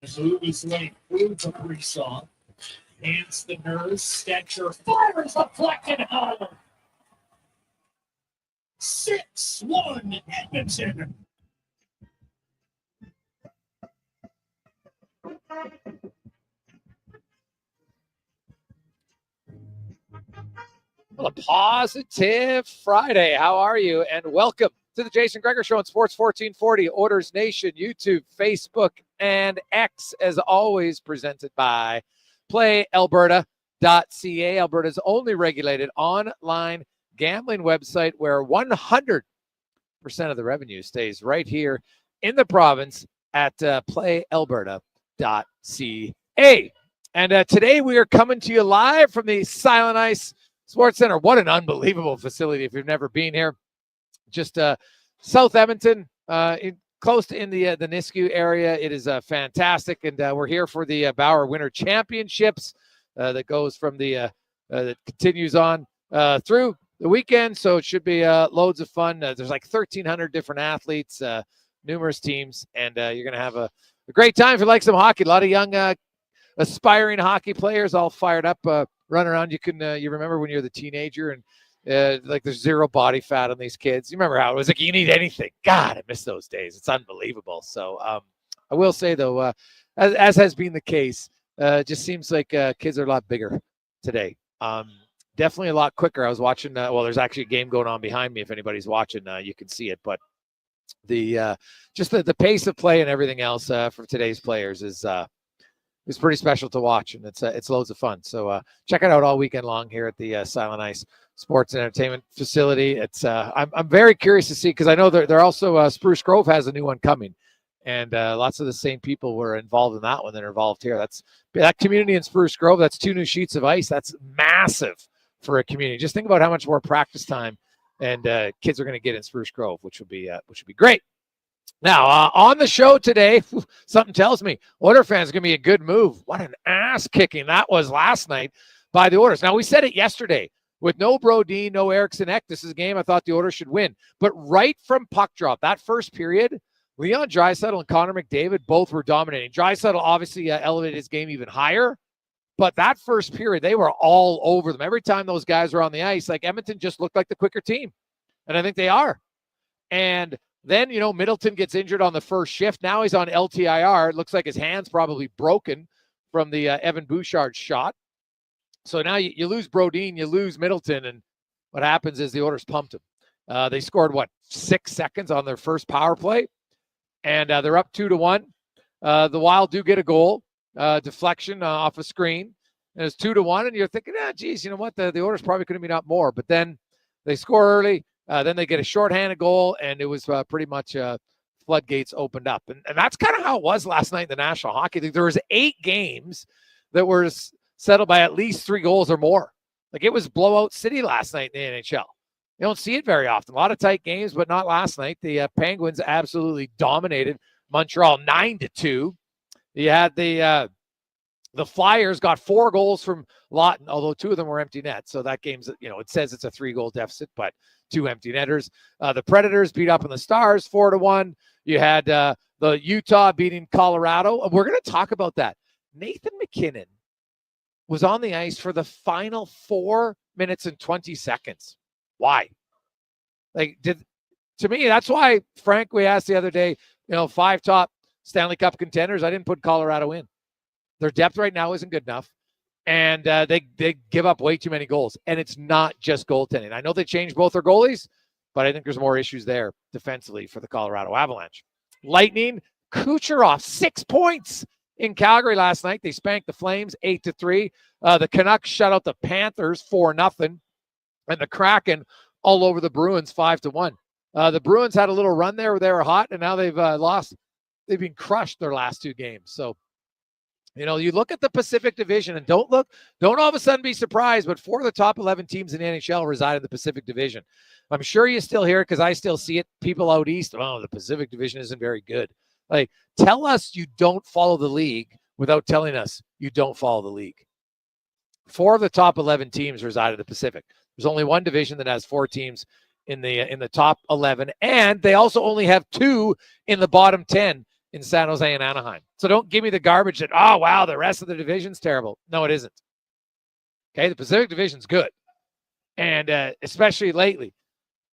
Moves late through to Brisson. Hands the nurse. Stetcher fires deflected home. 6-1 Edmonton. Well, a positive Friday. How are you? And welcome to the Jason Gregor Show on Sports 1440, Orders Nation, YouTube, Facebook, and X, as always, presented by PlayAlberta.ca, Alberta's only regulated online gambling website where 100% of the revenue stays right here in the province at PlayAlberta.ca. And today we are coming to you live from the Silent Ice Sports Center. What an unbelievable facility if you've never been here. Just South Edmonton, close to in the Nisku area. It is fantastic, and we're here for the Bauer Winter Championships that goes from that continues on through the weekend, so it should be loads of fun. There's like 1,300 different athletes, numerous teams, and you're going to have a great time if you like some hockey. A lot of young aspiring hockey players all fired up, running around. You remember when you're the teenager and like there's zero body fat on these kids. You remember how it was like you need anything. God, I miss those days. It's unbelievable. So I will say though, as has been the case, it just seems like kids are a lot bigger today. Definitely a lot quicker. I was watching. There's actually a game going on behind me. If anybody's watching, you can see it. But the pace of play and everything else for today's players is pretty special to watch, and it's loads of fun. So check it out all weekend long here at the Silent Ice Sports and Entertainment Facility. It's I'm very curious to see, because I know they're also Spruce Grove has a new one coming, and lots of the same people were involved in that one that are involved here. That community in Spruce Grove. That's 2 new sheets of ice. That's massive for a community. Just think about how much more practice time and kids are going to get in Spruce Grove, which would be great. Now, on the show today, something tells me Oilers fans are going to be a good move. What an ass kicking that was last night by the Oilers. Now, we said it yesterday. With no Brodin, no Eriksson Ek, this is a game I thought the Oilers should win. But right from puck drop, that first period, Leon Draisaitl and Connor McDavid both were dominating. Draisaitl obviously elevated his game even higher. But that first period, they were all over them. Every time those guys were on the ice, like Edmonton just looked like the quicker team. And I think they are. And then, Middleton gets injured on the first shift. Now he's on LTIR. It looks like his hand's probably broken from the Evan Bouchard shot. So now you lose Brodin, you lose Middleton, and what happens is the Oilers pumped him. They scored, 6 seconds on their first power play, and they're up 2-1. The Wild do get a goal, deflection off a screen, and it's 2-1, and you're thinking, geez, you know what, the Oilers probably could have been up more, but then they score early. Then they get a shorthanded goal, and it was pretty much floodgates opened up. And that's kind of how it was last night in the National Hockey League. There was 8 games that were settled by at least 3 goals or more. Like, it was blowout city last night in the NHL. You don't see it very often. A lot of tight games, but not last night. The Penguins absolutely dominated Montreal 9-2. You had the Flyers got 4 goals from Lawton, although 2 of them were empty net. So that game's, it says it's a 3-goal deficit, but 2 empty netters. The Predators beat up on the Stars 4-1. You had the Utah beating Colorado. We're going to talk about that. Nathan MacKinnon was on the ice for the final 4 minutes and 20 seconds. Why? To me, that's why, Frank, we asked the other day, 5 top Stanley Cup contenders. I didn't put Colorado in. Their depth right now isn't good enough. And they give up way too many goals. And it's not just goaltending. I know they changed both their goalies, but I think there's more issues there defensively for the Colorado Avalanche. Lightning, Kucherov, 6 points in Calgary last night. They spanked the Flames 8-3. The Canucks shut out the Panthers 4-0. And the Kraken all over the Bruins 5-1. The Bruins had a little run there where they were hot, and now they've lost. They've been crushed their last 2 games. So, you look at the Pacific Division, and don't all of a sudden be surprised, but 4 of the top 11 teams in the NHL reside in the Pacific Division. I'm sure you still hear it because I still see it. People out east, the Pacific Division isn't very good. Like, tell us you don't follow the league without telling us you don't follow the league. 4 of the top 11 teams reside in the Pacific. There's only one division that has 4 teams in the top 11, and they also only have 2 in the bottom 10 in San Jose and Anaheim. So don't give me the garbage that, oh, wow, the rest of the division's terrible. No, it isn't. Okay, the Pacific Division's good. And especially lately,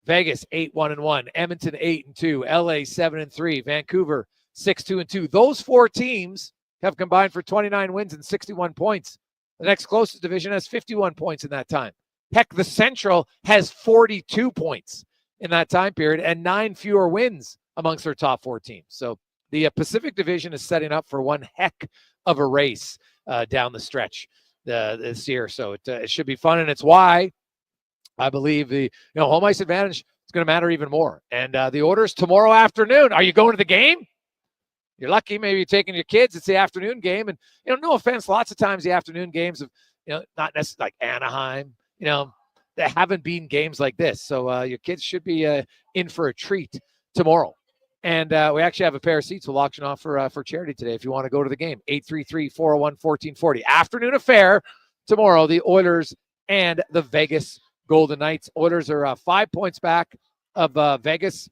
Vegas 8-1-1, Edmonton 8-2, LA 7-3, Vancouver 6-2-2. Those 4 teams have combined for 29 wins and 61 points. The next closest division has 51 points in that time. Heck, the Central has 42 points in that time period and 9 fewer wins amongst their top 4 teams. So the Pacific Division is setting up for one heck of a race down the stretch this year. So it should be fun, and it's why I believe the home ice advantage is going to matter even more. And the Oilers tomorrow afternoon. Are you going to the game? You're lucky. Maybe you're taking your kids. It's the afternoon game, and no offense, lots of times the afternoon games of not necessarily like Anaheim. They haven't been games like this, so your kids should be in for a treat tomorrow. And we actually have a pair of seats we'll auction off for charity today if you want to go to the game. 833-401-1440. Afternoon affair tomorrow. The Oilers and the Vegas Golden Knights. Oilers are 5 points back of Vegas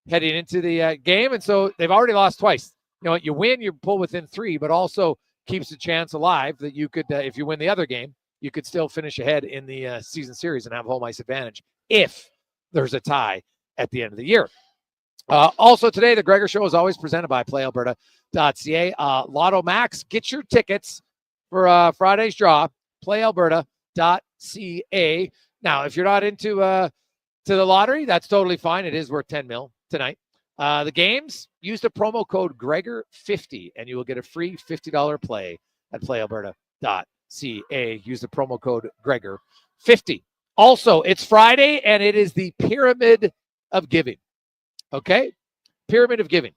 heading into the game, and so they've already lost twice. You win, you pull within 3, but also keeps the chance alive that you could, if you win the other game, you could still finish ahead in the season series and have home ice advantage if there's a tie at the end of the year. Also today, the Gregor Show is always presented by PlayAlberta.ca. Lotto Max, get your tickets for Friday's draw, PlayAlberta.ca. Now, if you're not into to the lottery, that's totally fine. It is worth $10 million tonight. The games, use the promo code Gregor50, and you will get a free $50 play at PlayAlberta.ca. Use the promo code Gregor50. Also, it's Friday, and it is the Pyramid of Giving. Okay? Pyramid of Giving.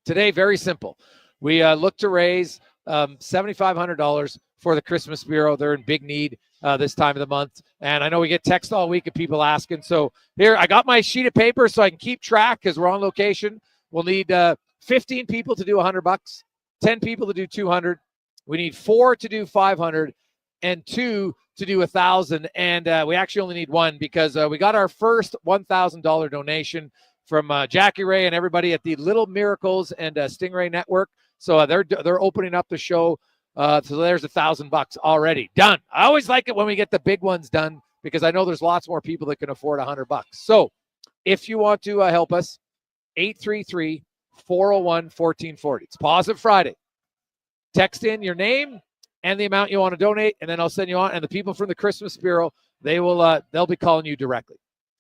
Today, very simple. We look to raise $7,500 for the Christmas Bureau. They're in big need this time of the month. And I know we get text all week of people asking. So here, I got my sheet of paper so I can keep track because we're on location. We'll need 15 people to do $100, 10 people to do 200. We need 4 to do 500 and 2 to do 1,000. And we actually only need 1 because we got our first $1,000 donation from Jackie Ray and everybody at the Little Miracles and Stingray Network. So they're opening up the show. So there's $1,000 already done. I always like it when we get the big ones done because I know there's lots more people that can afford $100. So if you want to help us, 833-401-1440. It's Positive Friday. Text in your name and the amount you want to donate, and then I'll send you on. And the people from the Christmas Bureau, they'll be calling you directly.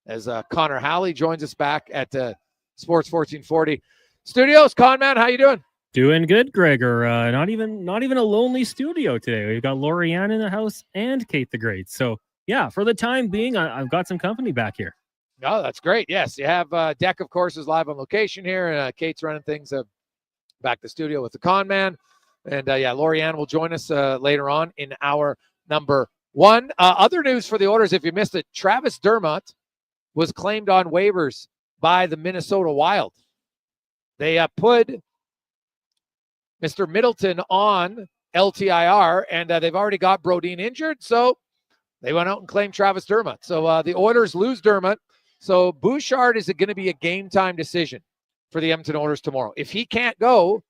As Connor Halley joins us back at Sports 1440 Studios. Con man, how you doing? Doing good, Gregor. Not even a lonely studio today. We've got Lorianne in the house and Kate the Great. So yeah, for the time being, I've got some company back here. Oh, that's great. Yes, you have Deck, of course, is live on location here. Kate's running things back to the studio with the Con Man. And Lorianne will join us later on in hour number 1. Other news for the Oilers, if you missed it, Travis Dermott was claimed on waivers by the Minnesota Wild. They put Mr. Middleton on LTIR, and they've already got Brodin injured, so they went out and claimed Travis Dermott. So the Oilers lose Dermott. So Bouchard is going to be a game-time decision for the Edmonton Oilers tomorrow. If he can't go,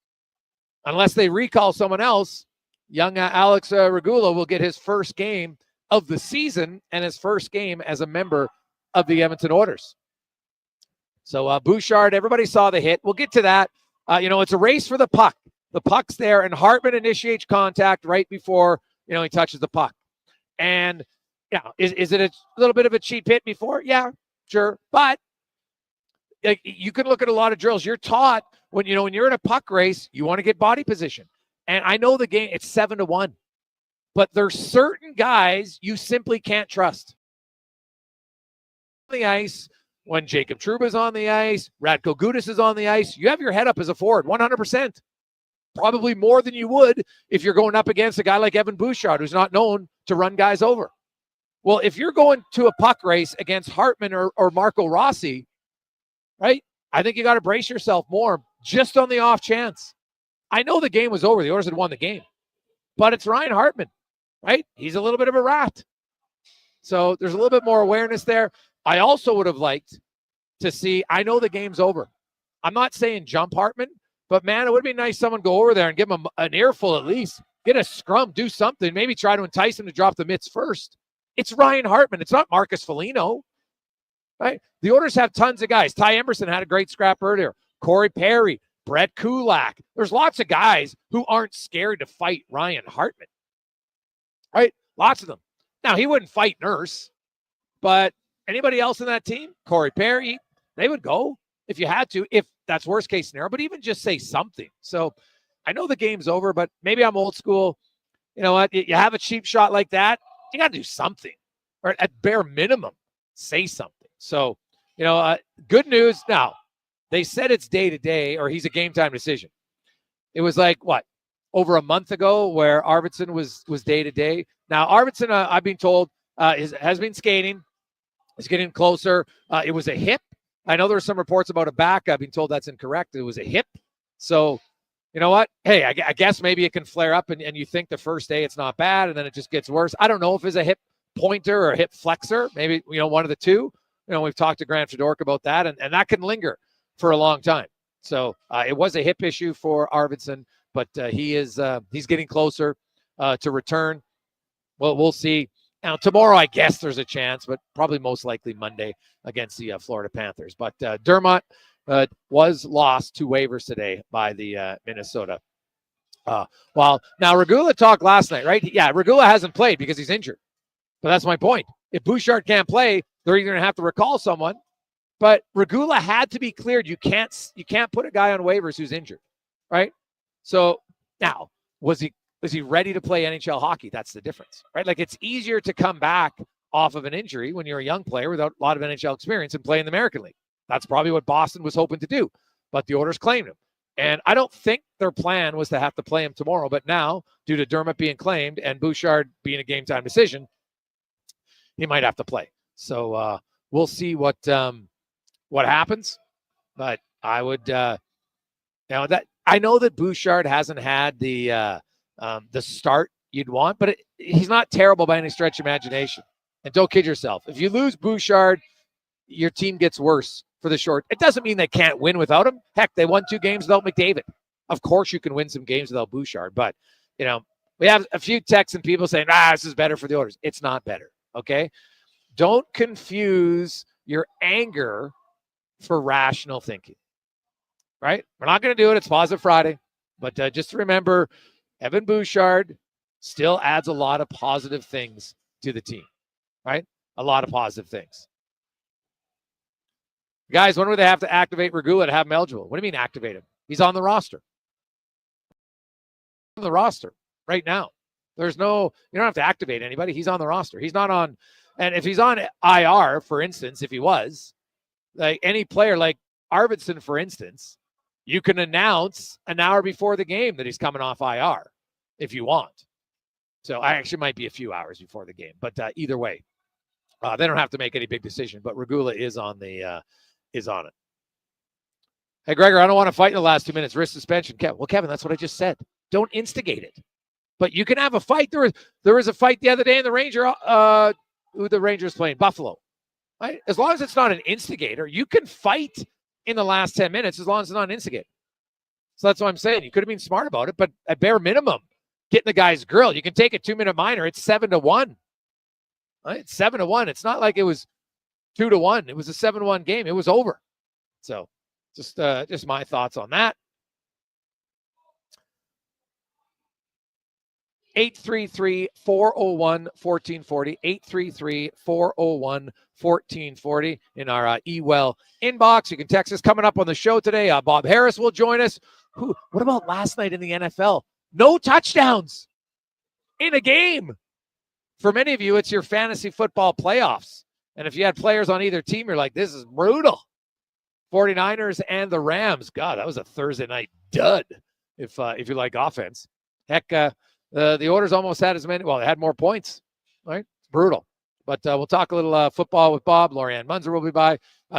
unless they recall someone else, young Alex Regula will get his first game of the season and his first game as a member of the Edmonton Oilers. So Bouchard, everybody saw the hit. We'll get to that. It's a race for the puck. The puck's there, and Hartman initiates contact right before, he touches the puck. And, is it a little bit of a cheap hit before? Yeah, sure. But you can look at a lot of drills. You're taught when you're in a puck race, you want to get body position. And I know the game, it's 7-1. But there's certain guys you simply can't trust. On the ice, when Jacob Trouba's on the ice, Radko Gudas is on the ice, you have your head up as a forward, 100%. Probably more than you would if you're going up against a guy like Evan Bouchard, who's not known to run guys over. Well, if you're going to a puck race against Hartman or Marco Rossi, right, I think you got to brace yourself more just on the off chance. I know the game was over. The Oilers had won the game. But it's Ryan Hartman, right? He's a little bit of a rat. So there's a little bit more awareness there. I also would have liked to see, I know the game's over. I'm not saying jump Hartman, But, man, it would be nice someone go over there and give him an earful at least. Get a scrum, do something. Maybe try to entice him to drop the mitts first. It's Ryan Hartman. It's not Marcus Foligno. Right? The Oilers have tons of guys. Ty Emerson had a great scrap earlier. Corey Perry, Brett Kulak. There's lots of guys who aren't scared to fight Ryan Hartman. Right? Lots of them. Now, he wouldn't fight Nurse, but anybody else in that team, Corey Perry, they would go if you had to, if that's worst case scenario, but even just say something. So I know the game's over, but maybe I'm old school. You know what? You have a cheap shot like that, you got to do something, or at bare minimum, say something. So, good news. Now, they said it's day-to-day, or he's a game-time decision. It was like, what, over a month ago where Arvidsson was day-to-day. Now, Arvidsson, I've been told, has been skating. Is getting closer. It was a hip. I know there were some reports about a back. I've been told that's incorrect. It was a hip. So, you know what? Hey, I guess maybe it can flare up, and you think the first day it's not bad, and then it just gets worse. I don't know if it's a hip pointer or a hip flexor. Maybe, one of the two. We've talked to Grant Fedork about that, and that can linger for a long time. So it was a hip issue for Arvidsson, but he's getting closer to return. Well, we'll see. Now, tomorrow, I guess there's a chance, but probably most likely Monday against the Florida Panthers. But Dermott was lost to waivers today by the Minnesota. Now, Regula talked last night, right? Yeah, Regula hasn't played because he's injured. But that's my point. If Bouchard can't play, they're either going to have to recall someone. But Regula had to be cleared. You can't put a guy on waivers who's injured, right? So now, was he ready to play NHL hockey? That's the difference, right? Like, it's easier to come back off of an injury when you're a young player without a lot of NHL experience and play in the American League. That's probably what Boston was hoping to do, but the Oilers claimed him. And I don't think their plan was to have to play him tomorrow, but now, due to Dermott being claimed and Bouchard being a game-time decision, he might have to play. So we'll see what happens. But I would, that I know that Bouchard hasn't had the start you'd want, but he's not terrible by any stretch of imagination. And don't kid yourself. If you lose Bouchard, your team gets worse for the short. It doesn't mean they can't win without him. Heck, they won 2 games without McDavid. Of course you can win some games without Bouchard, but, we have a few texts and people saying, this is better for the Oilers. It's not better, okay? Don't confuse your anger for rational thinking, right? We're not going to do it. It's Positive Friday, but just remember, Evan Bouchard still adds a lot of positive things to the team, right? A lot of positive things. Guys, when would they have to activate Regula to have him eligible? What do you mean activate him? He's on the roster. On the roster right now. You don't have to activate anybody. He's on the roster. He's not on. And if he's on IR, for instance, if he was, like any player like Arvidsson, for instance, you can announce an hour before the game that he's coming off IR if you want. So I actually might be a few hours before the game, but either way, they don't have to make any big decision. But Regula is on it. Hey, Gregor, I don't want to fight in the last 2 minutes. Risk suspension. Kevin, that's what I just said. Don't instigate it. But you can have a fight. There was a fight the other day in the Ranger. Who the Rangers playing? Buffalo. Right? As long as it's not an instigator, you can fight in the last 10 minutes as long as it's not an instigator. So that's what I'm saying. You could have been smart about it, but at bare minimum, getting the guy's grill. You can take a 2-minute minor. It's 7-1. Right? It's 7-1. It's not like it was 2-1. It was a 7-1 game. It was over. So just my thoughts on that. 833-401-1440, 833-401-1440 in our eWell inbox. You can text us. Coming up on the show today, Bob Harris will join us. What about last night in the NFL? No touchdowns in a game. For many of you, it's your fantasy football playoffs. And if you had players on either team, you're like, this is brutal. 49ers and the Rams. God, that was a Thursday night dud if you like offense. Heck, the Oilers almost had as many. Well, they had more points, right? It's brutal. But we'll talk a little football with Bob. Lorianne Muenzer will be by.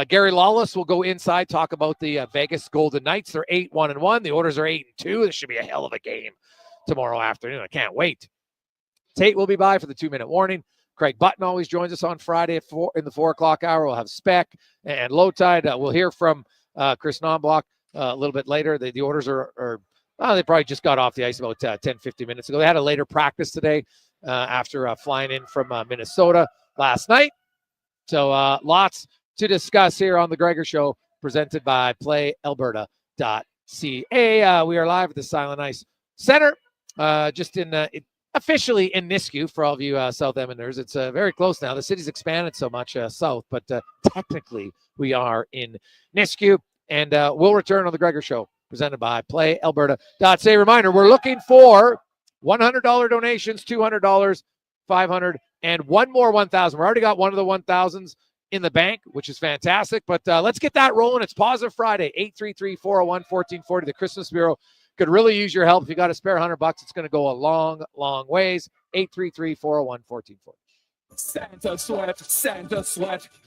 Gary Lawless will go inside, talk about the Vegas Golden Knights. They're 8-1-1. The Oilers are 8-2. This should be a hell of a game tomorrow afternoon. I can't wait. Tate will be by for the 2-minute warning. Craig Button always joins us on Friday at 4 in the 4 o'clock hour. We'll have Speck and Low Tide. We'll hear from Chris Nomblock a little bit later. The Oilers they probably just got off the ice about 10, 15 minutes ago. They had a later practice today after flying in from Minnesota last night. So lots to discuss here on the Gregor Show, presented by PlayAlberta.ca. We are live at the Silent Ice Center, just officially in Nisku for all of you South Edmonters. It's very close now. The city's expanded so much south, but technically we are in Nisku, and we'll return on the Gregor Show, presented by PlayAlberta.ca. Reminder, we're looking for $100 donations, $200, $500, and one more 1,000. We already got one of the 1,000s in the bank, which is fantastic. But let's get that rolling. It's Positive Friday, 833-401-1440. The Christmas Bureau could really use your help. If you got a spare $100, it's going to go a long, long ways. 833-401-1440. Santa sweat,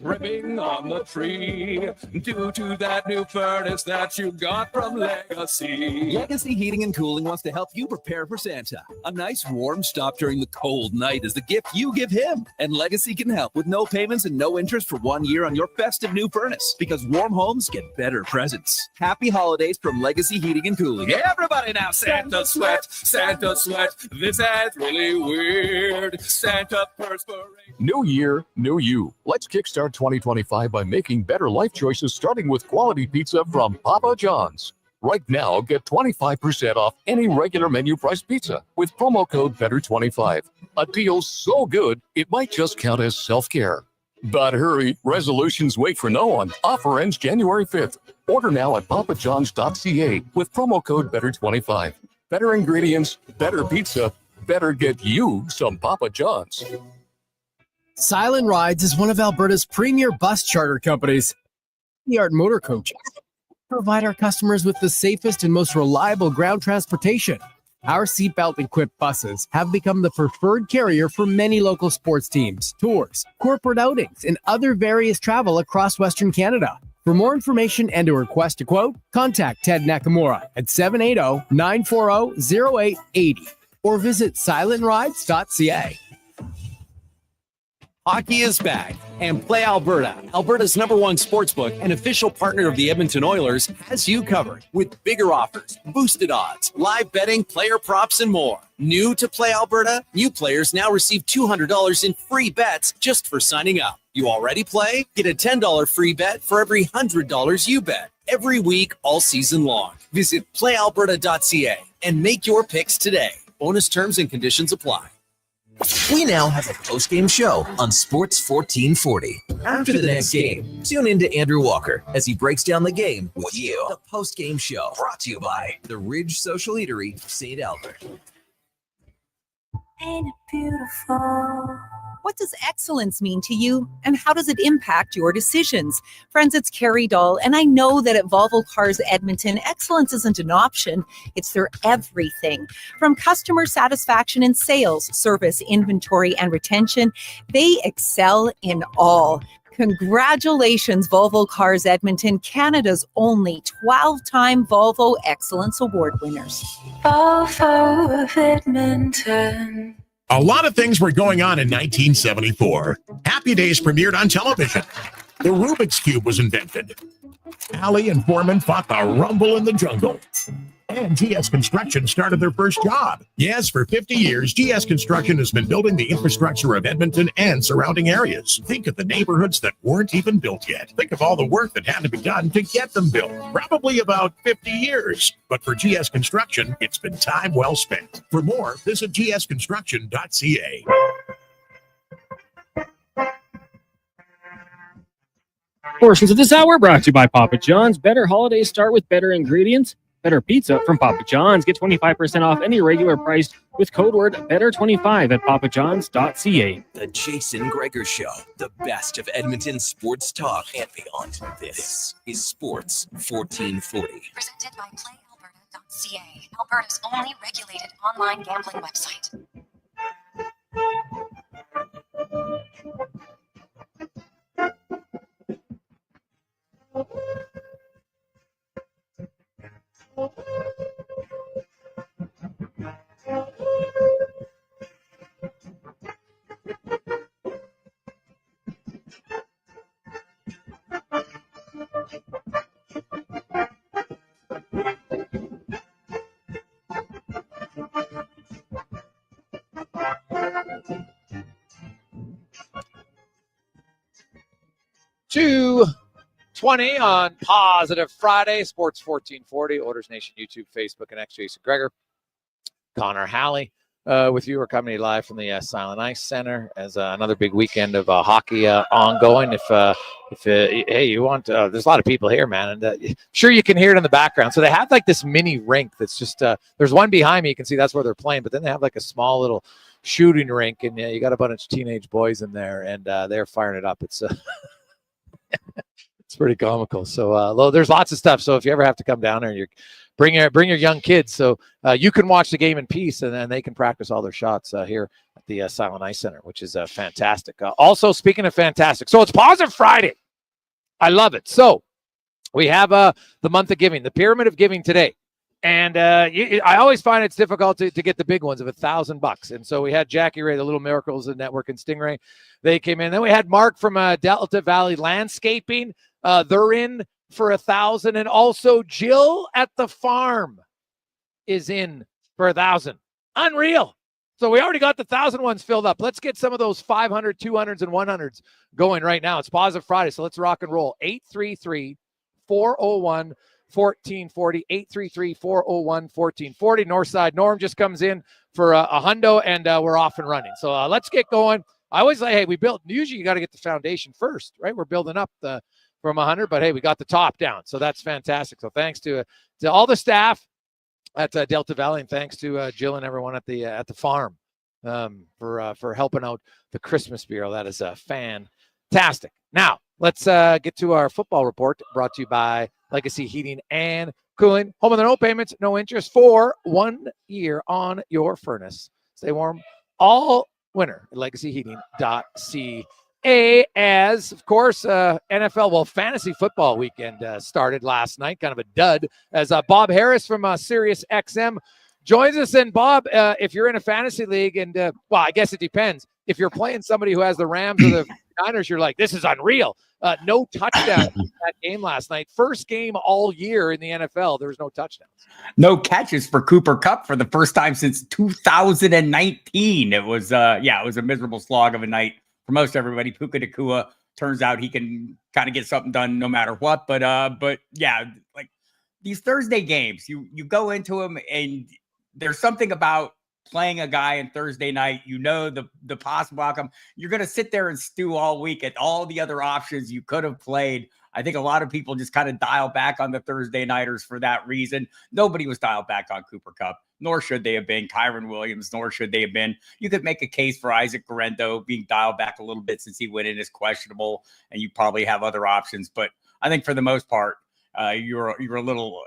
dripping on the tree, due to that new furnace that you got from Legacy. Legacy Heating and Cooling wants to help you prepare for Santa. A nice warm stop during the cold night is the gift you give him. And Legacy can help with no payments and no interest for 1 year on your festive new furnace, because warm homes get better presents. Happy holidays from Legacy Heating and Cooling. Everybody now, Santa sweat, this is really weird. Santa perspiration. New year, new you. Let's kickstart 2025 by making better life choices, starting with quality pizza from Papa John's. Right now, get 25% off any regular menu price pizza with promo code BETTER25. A deal so good, it might just count as self-care. But hurry, resolutions wait for no one. Offer ends January 5th. Order now at papajohns.ca with promo code BETTER25. Better ingredients, better pizza, better get you some Papa John's. Silent Rides is one of Alberta's premier bus charter companies. The Art Motor Coaches provide our customers with the safest and most reliable ground transportation. Our seatbelt-equipped buses have become the preferred carrier for many local sports teams, tours, corporate outings, and other various travel across Western Canada. For more information and to request a quote, contact Ted Nakamura at 780-940-0880 or visit silentrides.ca. Hockey is back, and Play Alberta, Alberta's #1 sportsbook and official partner of the Edmonton Oilers, has you covered with bigger offers, boosted odds, live betting, player props, and more. New to Play Alberta, new players now receive $200 in free bets just for signing up. You already play? Get a $10 free bet for every $100 you bet every week all season long. Visit playalberta.ca and make your picks today. Bonus terms and conditions apply. We now have a post-game show on Sports 1440. After the next game, tune in to Andrew Walker as he breaks down the game with you. The post-game show brought to you by the Ridge Social Eatery, St. Albert. Ain't it beautiful? What does excellence mean to you, and how does it impact your decisions? Friends, it's Carrie Dahl, and I know that at Volvo Cars Edmonton, excellence isn't an option, it's their everything. From customer satisfaction in sales, service, inventory, and retention, they excel in all. Congratulations, Volvo Cars Edmonton, Canada's only 12-time Volvo Excellence Award winners. Volvo of Edmonton. A lot of things were going on in 1974. Happy Days premiered on television. The Rubik's Cube was invented. Halley and Foreman fought the rumble in the jungle. And GS Construction started their first job. Yes, for 50 years, GS Construction has been building the infrastructure of Edmonton and surrounding areas. Think of the neighborhoods that weren't even built yet. Think of all the work that had to be done to get them built. Probably about 50 years. But for GS Construction, it's been time well spent. For more, visit gsconstruction.ca. Portions of this hour brought to you by Papa John's. Better holidays start with better ingredients. Better pizza from Papa John's. Get 25% off any regular price with code word BETTER25 at papajohns.ca. The Jason Gregor Show, the best of Edmonton sports talk and beyond. This is Sports 1440. Presented by PlayAlberta.ca, Alberta's only regulated online gambling website. 2:20 on Positive Friday, Sports 1440, Orders Nation, YouTube, Facebook, and X. Jason Gregor. Connor Halley with you. We're coming to you live from the Silent Ice Center as another big weekend of hockey ongoing. If hey, you want, there's a lot of people here, man, and I'm sure you can hear it in the background. So they have like this mini rink that's just there's one behind me. You can see that's where they're playing, but then they have like a small little shooting rink, and you got a bunch of teenage boys in there, and they're firing it up. It's it's pretty comical. So there's lots of stuff. So if you ever have to come down there, bring your young kids so you can watch the game in peace, and then they can practice all their shots here at the Silent Ice Center, which is fantastic. Also, speaking of fantastic, so it's Positive Friday. I love it. So we have the month of giving, the pyramid of giving today. And I always find it's difficult to get the big ones of $1,000. And so we had Jackie Ray, the Little Miracles Network, and Stingray. They came in. Then we had Mark from Delta Valley Landscaping. They're in for $1,000. And also Jill at the farm is in for $1,000. Unreal. So we already got the 1,000 ones filled up. Let's get some of those 500, 200s, and 100s going right now. It's Positive Friday, so let's rock and roll. 833-401-1440, 833-401-1440. Northside Norm just comes in for a hundo, and we're off and running. So let's get going. I always say, hey, usually you got to get the foundation first, right? We're building up from 100, but hey, we got the top down. So that's fantastic. So thanks to all the staff at Delta Valley, and thanks to Jill and everyone at the farm for helping out the Christmas Bureau. That is fantastic. Now let's get to our football report, brought to you by Legacy Heating and Cooling. Home with no payments, no interest for 1 year on your furnace. Stay warm all winter at legacyheating.ca. As of course NFL, fantasy football weekend started last night, kind of a dud, as Bob Harris from Sirius XM joins us. And Bob, if you're in a fantasy league, and I guess it depends. If you're playing somebody who has the Rams or the Niners, you're like, this is unreal. No touchdown in that game last night. First game all year in the NFL, there was no touchdowns. No catches for Cooper Kupp for the first time since 2019. It was it was a miserable slog of a night for most everybody. Puka Nacua, turns out he can kind of get something done no matter what. But yeah, like these Thursday games, you go into them and there's something about playing a guy on Thursday night, the possible outcome. You're going to sit there and stew all week at all the other options you could have played. I think a lot of people just kind of dial back on the Thursday nighters for that reason. Nobody was dialed back on Cooper Kupp, nor should they have been. Kyron Williams, nor should they have been. You could make a case for Isaac Guerrero being dialed back a little bit since he went in as questionable, and you probably have other options. But I think for the most part, you're a little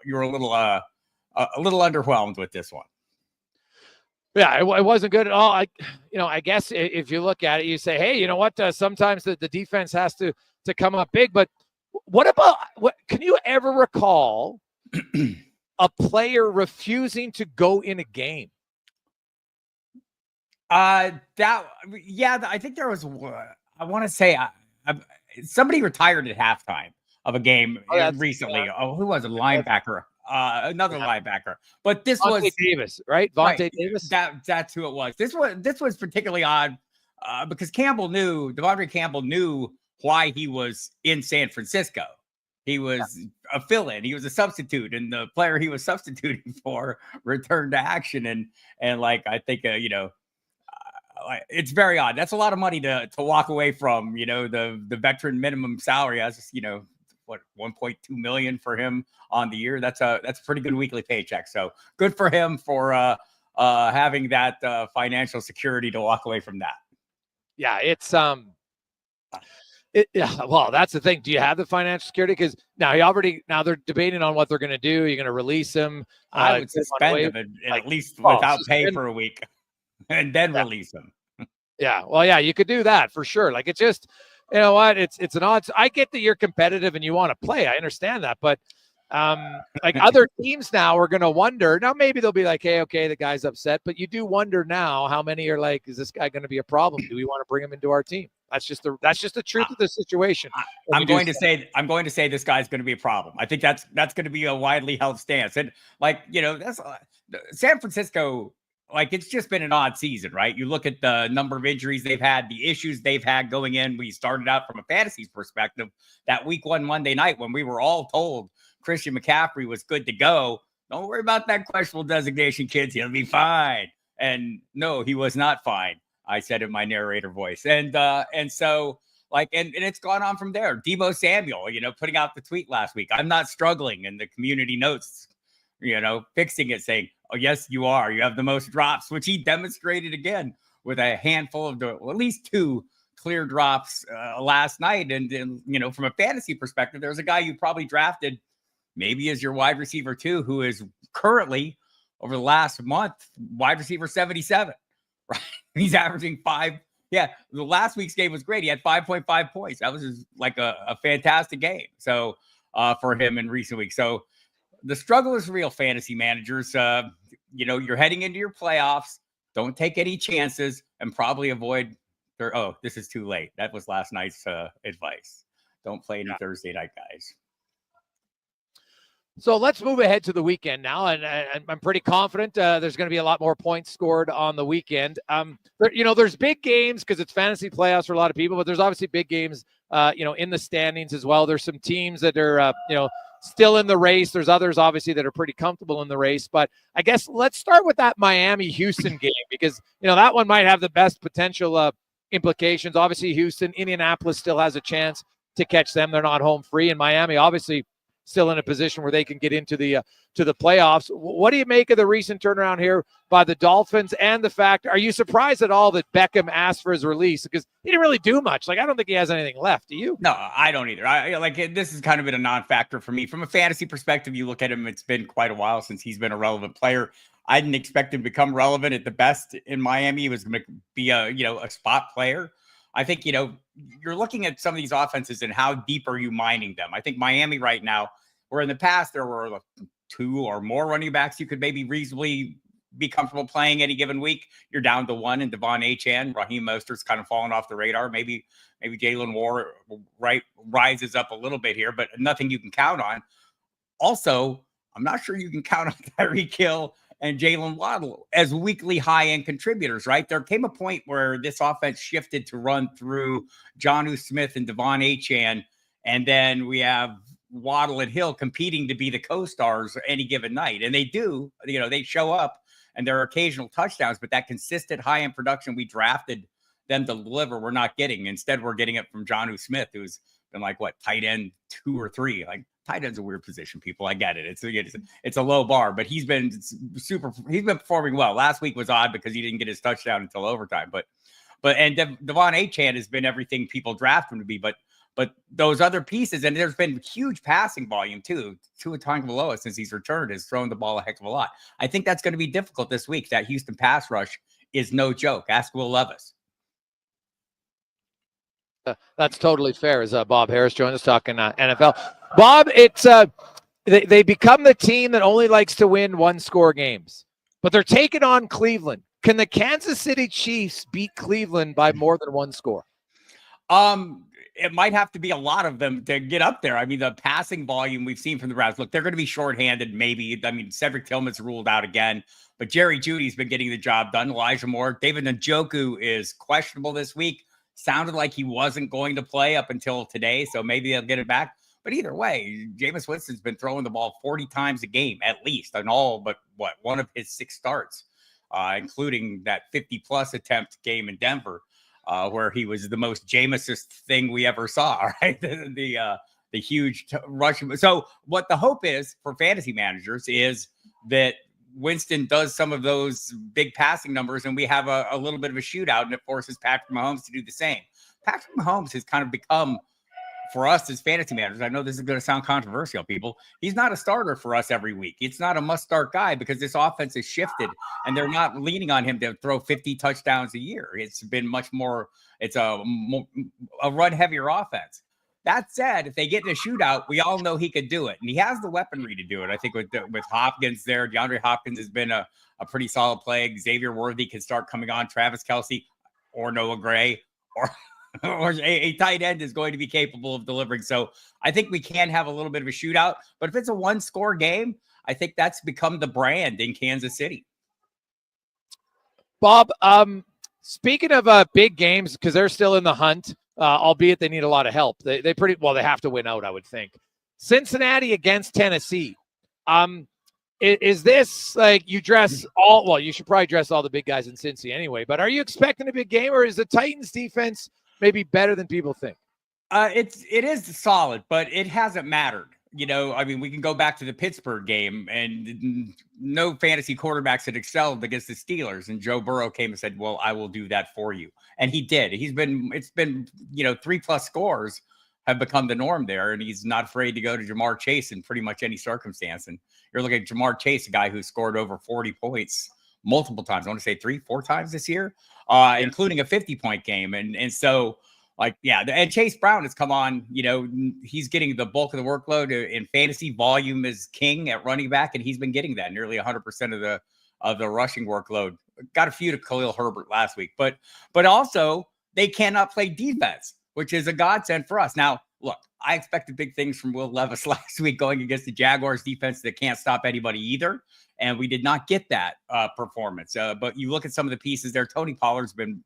underwhelmed with this one. Yeah, it wasn't good at all. I guess if you look at it, you say, hey, you know what? Sometimes the defense has to come up big. But what can you ever recall a player refusing to go in a game? I think there was. I want to say somebody retired at halftime of a game recently. Who was it? Linebacker. Another linebacker, but this was Davis, right? Vontae Davis. That's who it was. This was particularly odd because Devondre Campbell knew why he was in San Francisco. He was a fill-in. He was a substitute, and the player he was substituting for returned to action. And like I think it's very odd. That's a lot of money to walk away from. The veteran minimum salary. I was just what, $1.2 million for him on the year. That's a pretty good weekly paycheck. So good for him for having that financial security to walk away from that. Yeah, it's well, that's the thing. Do you have the financial security? Because now they're debating on what they're going to do. You're going to release him. I would suspend him at least without pay for a week, and then release him. Yeah, well, yeah, you could do that for sure. Like it's just. You know what? It's an odds. I get that you're competitive and you want to play. I understand that, but like other teams now are going to wonder. Now maybe they'll be like, "Hey, okay, the guy's upset," but you do wonder now how many are like, "Is this guy going to be a problem? Do we want to bring him into our team?" That's just the truth of the situation. I'm going to say this guy's going to be a problem. I think that's going to be a widely held stance, and that's San Francisco. like it's just been an odd season, right? You look at the number of injuries they've had, the issues they've had going in. We started out from a fantasy perspective that week 1 Monday night when we were all told Christian McCaffrey was good to go. Don't worry about that questionable designation, kids. He'll be fine. And no, he was not fine. I said in my narrator voice. And so like, and it's gone on from there. Deebo Samuel, putting out the tweet last week. I'm not struggling. And the community notes, fixing it, saying, oh, yes, you are. You have the most drops, which he demonstrated again with a handful of, at least 2 clear drops last night. And, from a fantasy perspective, there's a guy you probably drafted maybe as your wide receiver too, who is currently over the last month, wide receiver 77, right? He's averaging 5. Yeah. The last week's game was great. He had 5.5 points. That was like a fantastic game. So for him in recent weeks. So the struggle is real, fantasy managers. You're heading into your playoffs. Don't take any chances and probably avoid this is too late. That was last night's advice. Don't play any Thursday night guys. So let's move ahead to the weekend now, and I'm pretty confident there's going to be a lot more points scored on the weekend. There's big games because it's fantasy playoffs for a lot of people, but there's obviously big games, in the standings as well. There's some teams that are, still in the race. There's others, obviously, that are pretty comfortable in the race. But I guess let's start with that Miami-Houston game because, that one might have the best potential implications. Obviously, Houston, Indianapolis still has a chance to catch them. They're not home free, and Miami, obviously, still in a position where they can get into the playoffs. What do you make of the recent turnaround here by the Dolphins and the fact, are you surprised at all that Beckham asked for his release? Because he didn't really do much. Like, I don't think he has anything left. Do you? No, I don't either. This has kind of been a non-factor for me. From a fantasy perspective, you look at him, it's been quite a while since he's been a relevant player. I didn't expect him to become relevant at the best in Miami. He was going to be a spot player. I think, you're looking at some of these offenses and how deep are you mining them? I think Miami right now, where in the past there were 2 or more running backs you could maybe reasonably be comfortable playing any given week. You're down to 1 in Devon Achane. Raheem Mostert's kind of fallen off the radar. Maybe Jalen Warren rises up a little bit here, but nothing you can count on. Also, I'm not sure you can count on Tyreek Hill and Jalen Waddle as weekly high-end contributors, right? There came a point where this offense shifted to run through Jonnu Smith and Devon Achane, and then we have Waddle and Hill competing to be the co-stars any given night. And they do, they show up, and there are occasional touchdowns, but that consistent high-end production we drafted them to deliver, we're not getting. Instead, we're getting it from Jonnu Smith, who's been tight end 2 or 3. Tight end's a weird position, people. I get it. It's a low bar, but he's been performing well. Last week was odd because he didn't get his touchdown until overtime. But Devon Achane has been everything people draft him to be. But those other pieces, and there's been huge passing volume too. Tua Tagovailoa, since he's returned, has thrown the ball a heck of a lot. I think that's going to be difficult this week. That Houston pass rush is no joke. Ask Will Levis. That's totally fair. As Bob Harris joins us talking NFL. Bob, it's they become the team that only likes to win 1-score games, but they're taking on Cleveland. Can the Kansas City Chiefs beat Cleveland by more than 1 score? It might have to be a lot of them to get up there. I mean, the passing volume we've seen from the Browns. Look, they're going to be shorthanded. Maybe. I mean, Cedric Tillman's ruled out again, but Jerry Jeudy's been getting the job done. Elijah Moore, David Njoku is questionable this week. Sounded like he wasn't going to play up until today, so maybe they'll get it back. But either way, Jameis Winston's been throwing the ball 40 times a game, at least, in all but one of his 6 starts, including that 50-plus attempt game in Denver, where he was the most Jameisest thing we ever saw, right? The huge rush. So what the hope is for fantasy managers is that Winston does some of those big passing numbers and we have a little bit of a shootout, and it forces Patrick Mahomes to do the same. Patrick Mahomes has kind of become, for us as fantasy managers, I know this is going to sound controversial, people, he's not a starter for us every week. It's not a must-start guy because this offense has shifted and they're not leaning on him to throw 50 touchdowns a year. It's been much more, it's a run-heavier offense. That said, if they get in a shootout, we all know he could do it. And he has the weaponry to do it. I think with Hopkins there, DeAndre Hopkins has been a pretty solid play. Xavier Worthy can start coming on. Travis Kelce or Noah Gray or a tight end is going to be capable of delivering. So I think we can have a little bit of a shootout. But if it's a 1-score game, I think that's become the brand in Kansas City. Bob, speaking of big games, because they're still in the hunt, albeit they need a lot of help. They have to win out, I would think. Cincinnati against Tennessee. Is this like you dress all? Well, you should probably dress all the big guys in Cincy anyway. But are you expecting a big game, or is the Titans defense maybe better than people think? It is solid, but it hasn't mattered. I mean, we can go back to the Pittsburgh game, and no fantasy quarterbacks had excelled against the Steelers. And Joe Burrow came and said, "Well, I will do that for you," and he did. It's been 3+ scores have become the norm there, and he's not afraid to go to Jamar Chase in pretty much any circumstance. And you're looking at Jamar Chase, a guy who scored over 40 points multiple times. I want to say 3-4 times this year, including a 50-point game. And so, and Chase Brown has come on, he's getting the bulk of the workload in fantasy. Volume is king at running back, and he's been getting that nearly 100% of the rushing workload. Got a few to Khalil Herbert last week, but also they cannot play defense, which is a godsend for us. Now, look, I expected big things from Will Levis last week going against the Jaguars defense that can't stop anybody either. And we did not get that performance. But you look at some of the pieces there. Tony Pollard's been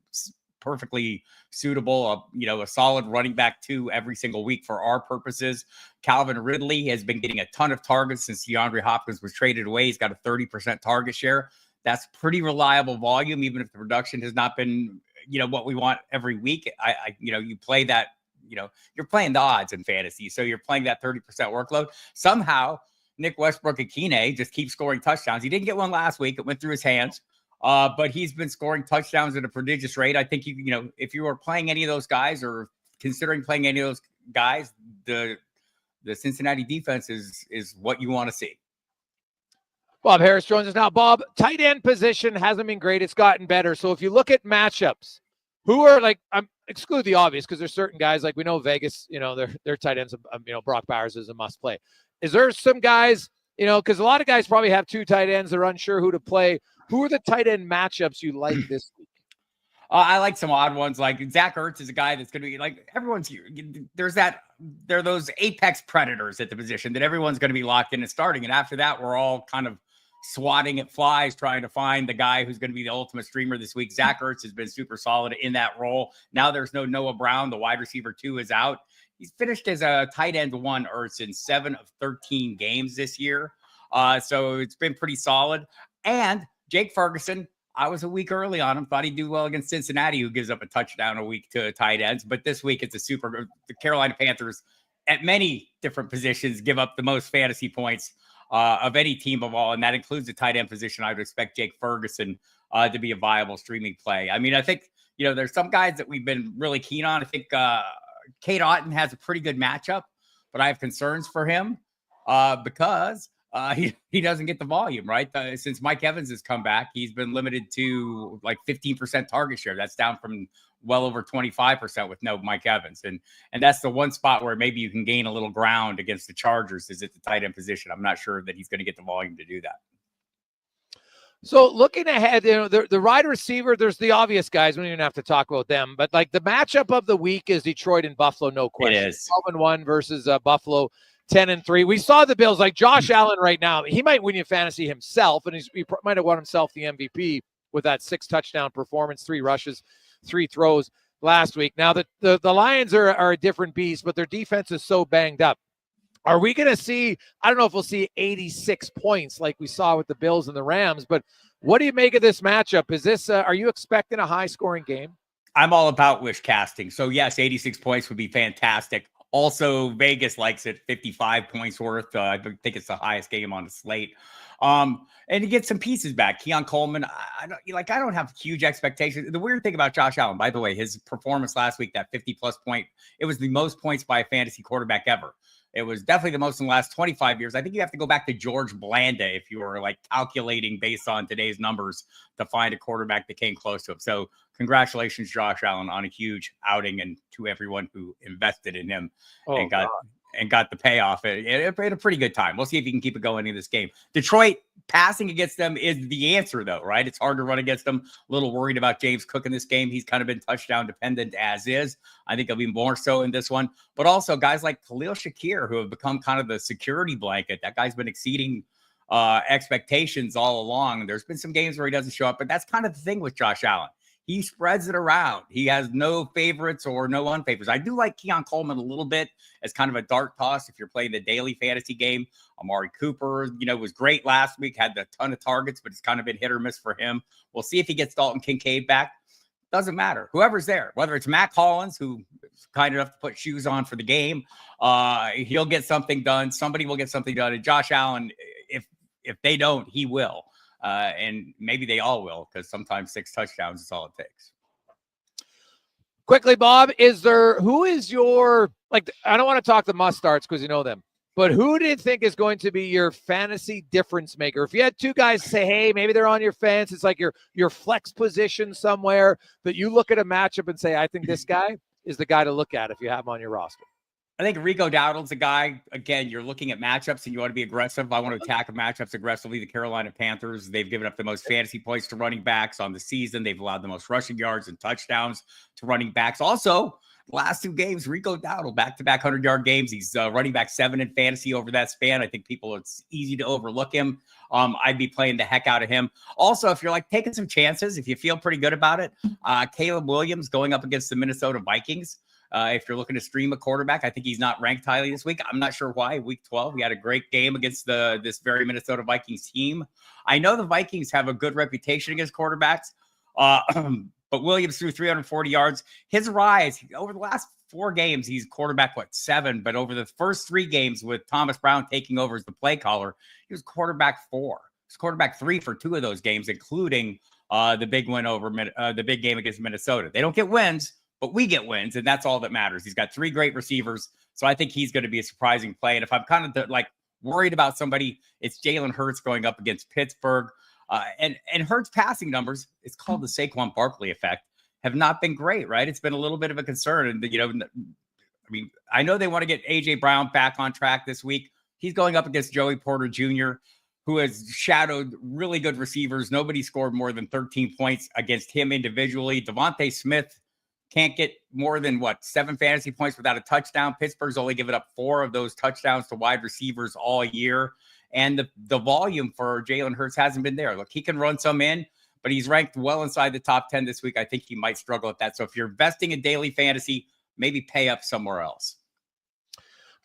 perfectly suitable, a solid running back 2 every single week for our purposes. Calvin Ridley has been getting a ton of targets since DeAndre Hopkins was traded away. He's got a 30% target share. That's pretty reliable volume, even if the production has not been what we want every week. You play that, you're playing the odds in fantasy. So you're playing that 30% workload. Somehow Nick Westbrook-Akine just keeps scoring touchdowns. He didn't get one last week. It went through his hands. But he's been scoring touchdowns at a prodigious rate. I think if you are playing any of those guys or considering playing any of those guys, the Cincinnati defense is what you want to see. Bob Harris joins us now. Bob, tight end position hasn't been great. It's gotten better. So if you look at matchups, who are exclude the obvious, because there's certain guys we know Vegas, their tight ends, Brock Bowers is a must play. Is there some guys, because a lot of guys probably have 2 tight ends, they're unsure who to play. Who are the tight end matchups you like this week? I like some odd ones. Like Zach Ertz is a guy that's going to be everyone's here. There are those apex predators at the position that everyone's going to be locked in and starting. And after that, we're all kind of swatting at flies, trying to find the guy who's going to be the ultimate streamer this week. Zach Ertz has been super solid in that role. Now there's no Noah Brown. The wide receiver 2 is out. He's finished as a tight end 1 Ertz in 7 of 13 games this year. So it's been pretty solid. And Jake Ferguson, I was a week early on him. Thought he'd do well against Cincinnati, who gives up a touchdown a week to tight ends. But this week, the Carolina Panthers at many different positions give up the most fantasy points of any team of all. And that includes the tight end position. I would expect Jake Ferguson to be a viable streaming play. I mean, I think, there's some guys that we've been really keen on. I think Kate Otten has a pretty good matchup, but I have concerns for him because he doesn't get the volume, right? Since Mike Evans has come back, he's been limited to 15% target share. That's down from well over 25% with no Mike Evans. And that's the one spot where maybe you can gain a little ground against the Chargers is at the tight end position. I'm not sure that he's going to get the volume to do that. So looking ahead, the wide receiver, there's the obvious guys. We don't even have to talk about them. But the matchup of the week is Detroit and Buffalo, no question. It is 12-1 versus Buffalo 10-3. We saw the Bills, Josh Allen right now. He might win you fantasy himself, and he might have won himself the MVP with that 6 touchdown performance, 3 rushes, 3 throws last week. Now the Lions are a different beast, but their defense is so banged up. Are we going to see, I don't know if we'll see 86 points like we saw with the Bills and the Rams, but what do you make of this matchup? Is this, are you expecting a high scoring game? I'm all about wish casting. So yes, 86 points would be fantastic. Also, Vegas likes it 55 points worth. I think it's the highest game on the slate. And to get some pieces back, Keon Coleman, I don't have huge expectations. The weird thing about Josh Allen, by the way, his performance last week, that 50+ point, it was the most points by a fantasy quarterback ever. It was definitely the most in the last 25 years. I think you have to go back to George Blanda if you were calculating based on today's numbers to find a quarterback that came close to him. So congratulations, Josh Allen, on a huge outing, and to everyone who invested in him and got the payoff at a pretty good time. We'll see if he can keep it going in this game. Detroit passing against them is the answer, though, right? It's hard to run against them. A little worried about James Cook in this game. He's kind of been touchdown dependent as is. I think he'll be more so in this one. But also guys like Khalil Shakir, who have become kind of the security blanket. That guy's been exceeding expectations all along. There's been some games where he doesn't show up, but that's kind of the thing with Josh Allen. He spreads it around. He has no favorites or no unfavorites. I do like Keon Coleman a little bit as kind of a dart toss if you're playing the daily fantasy game. Amari Cooper, was great last week, had a ton of targets, but it's kind of been hit or miss for him. We'll see if he gets Dalton Kincaid back. Doesn't matter. Whoever's there, whether it's Matt Collins, who is kind enough to put shoes on for the game, he'll get something done. Somebody will get something done. And Josh Allen, if they don't, he will. And maybe they all will, because sometimes 6 touchdowns is all it takes. Quickly, Bob, who is your, I don't want to talk the must-starts because you know them, but who do you think is going to be your fantasy difference maker? If you had 2 guys say, hey, maybe they're on your fence, it's like your flex position somewhere, that you look at a matchup and say, I think this guy is the guy to look at if you have him on your roster. I think Rico Dowdle's a guy, again, you're looking at matchups and you want to be aggressive. I want to attack matchups aggressively. The Carolina Panthers, they've given up the most fantasy points to running backs on the season. They've allowed the most rushing yards and touchdowns to running backs. Also, last 2 games, Rico Dowdle, back-to-back 100-yard games. He's running back 7 in fantasy over that span. I think it's easy to overlook him. I'd be playing the heck out of him. Also, if you're taking some chances, if you feel pretty good about it, Caleb Williams going up against the Minnesota Vikings. If you're looking to stream a quarterback, I think he's not ranked highly this week. I'm not sure why. Week 12, he had a great game against this very Minnesota Vikings team. I know the Vikings have a good reputation against quarterbacks, but Williams threw 340 yards. His rise over the last 4 games, he's quarterback, 7? But over the first 3 games with Thomas Brown taking over as the play caller, he was quarterback 4. He's quarterback 3 for 2 of those games, including the big win over the big game against Minnesota. They don't get wins, but we get wins, and that's all that matters. He's got 3 great receivers, so I think he's going to be a surprising play. And if I'm kind of worried about somebody, it's Jalen Hurts going up against Pittsburgh. And Hurts' passing numbers, it's called the Saquon Barkley effect, have not been great, right? It's been a little bit of a concern. And, I know they want to get A.J. Brown back on track this week. He's going up against Joey Porter Jr., who has shadowed really good receivers. Nobody scored more than 13 points against him individually. Devontae Smith can't get more than 7 fantasy points without a touchdown. Pittsburgh's only given up 4 of those touchdowns to wide receivers all year. And the volume for Jalen Hurts hasn't been there. Look, he can run some in, but he's ranked well inside the top 10 this week. I think he might struggle at that. So if you're investing in daily fantasy, maybe pay up somewhere else.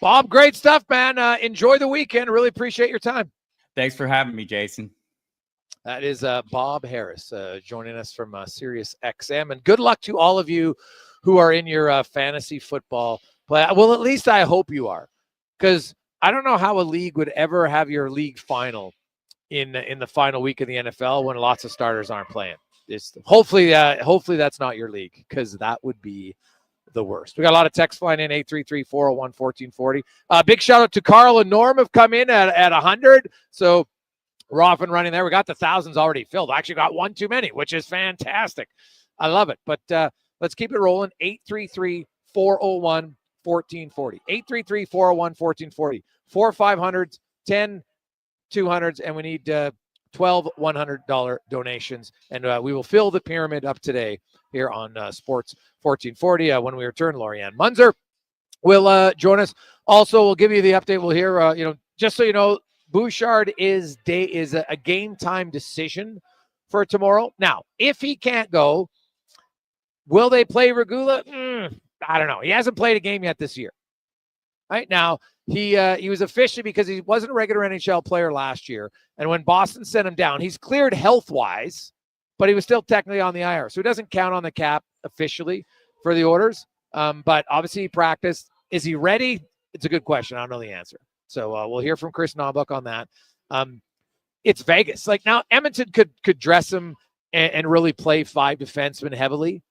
Bob, great stuff, man. Enjoy the weekend. Really appreciate your time. Thanks for having me, Jason. That is Bob Harris joining us from Sirius XM. And good luck to all of you who are in your fantasy football play. Well, at least I hope you are, because I don't know how a league would ever have your league final in the final week of the NFL when lots of starters aren't playing. Hopefully that's not your league, because that would be the worst. We got a lot of text flying in, 833-401-1440. Big shout out to Carl and Norm have come in at 100. So we're off and running there. We got the thousands already filled. I actually got 1 too many, which is fantastic. I love it. But let's keep it rolling. 833-401-1440. 833-401-1440. 4 500s, 10 200s, and we need 12 $100 donations. And we will fill the pyramid up today here on Sports 1440. When we return, Lorianne Muenzer will join us. Also, we'll give you the update. We'll hear, just so you know, Bouchard is a game time decision for tomorrow. Now, if he can't go, will they play Regula? I don't know. He hasn't played a game yet this year. Right now, he was officially, because he wasn't a regular NHL player last year, and when Boston sent him down, he's cleared health-wise, but he was still technically on the IR, so he doesn't count on the cap officially for the orders. But obviously, he practiced. Is he ready? It's a good question. I don't know the answer. So we'll hear from Chris Naubuck on that. It's Vegas. Now, Edmonton could dress him and really play 5 defensemen heavily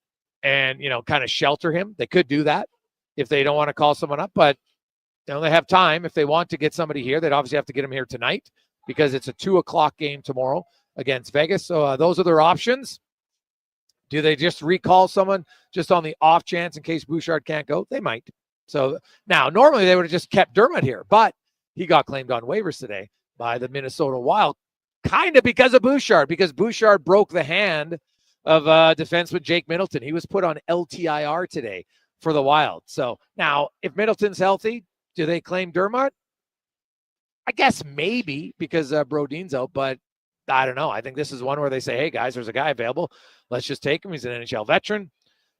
and, kind of shelter him. They could do that if they don't want to call someone up. But, they have time. If they want to get somebody here, they'd obviously have to get him here tonight, because it's a 2:00 game tomorrow against Vegas. So those are their options. Do they just recall someone just on the off chance in case Bouchard can't go? They might. So now, normally they would have just kept Dermott here, but he got claimed on waivers today by the Minnesota Wild, kind of because of Bouchard, because Bouchard broke the hand of defenseman Jake Middleton. He was put on LTIR today for the Wild. So now, if Middleton's healthy, do they claim Dermott? I guess maybe because Brodeen's out, but I don't know. I think this is one where they say, hey, guys, there's a guy available. Let's just take him. He's an NHL veteran.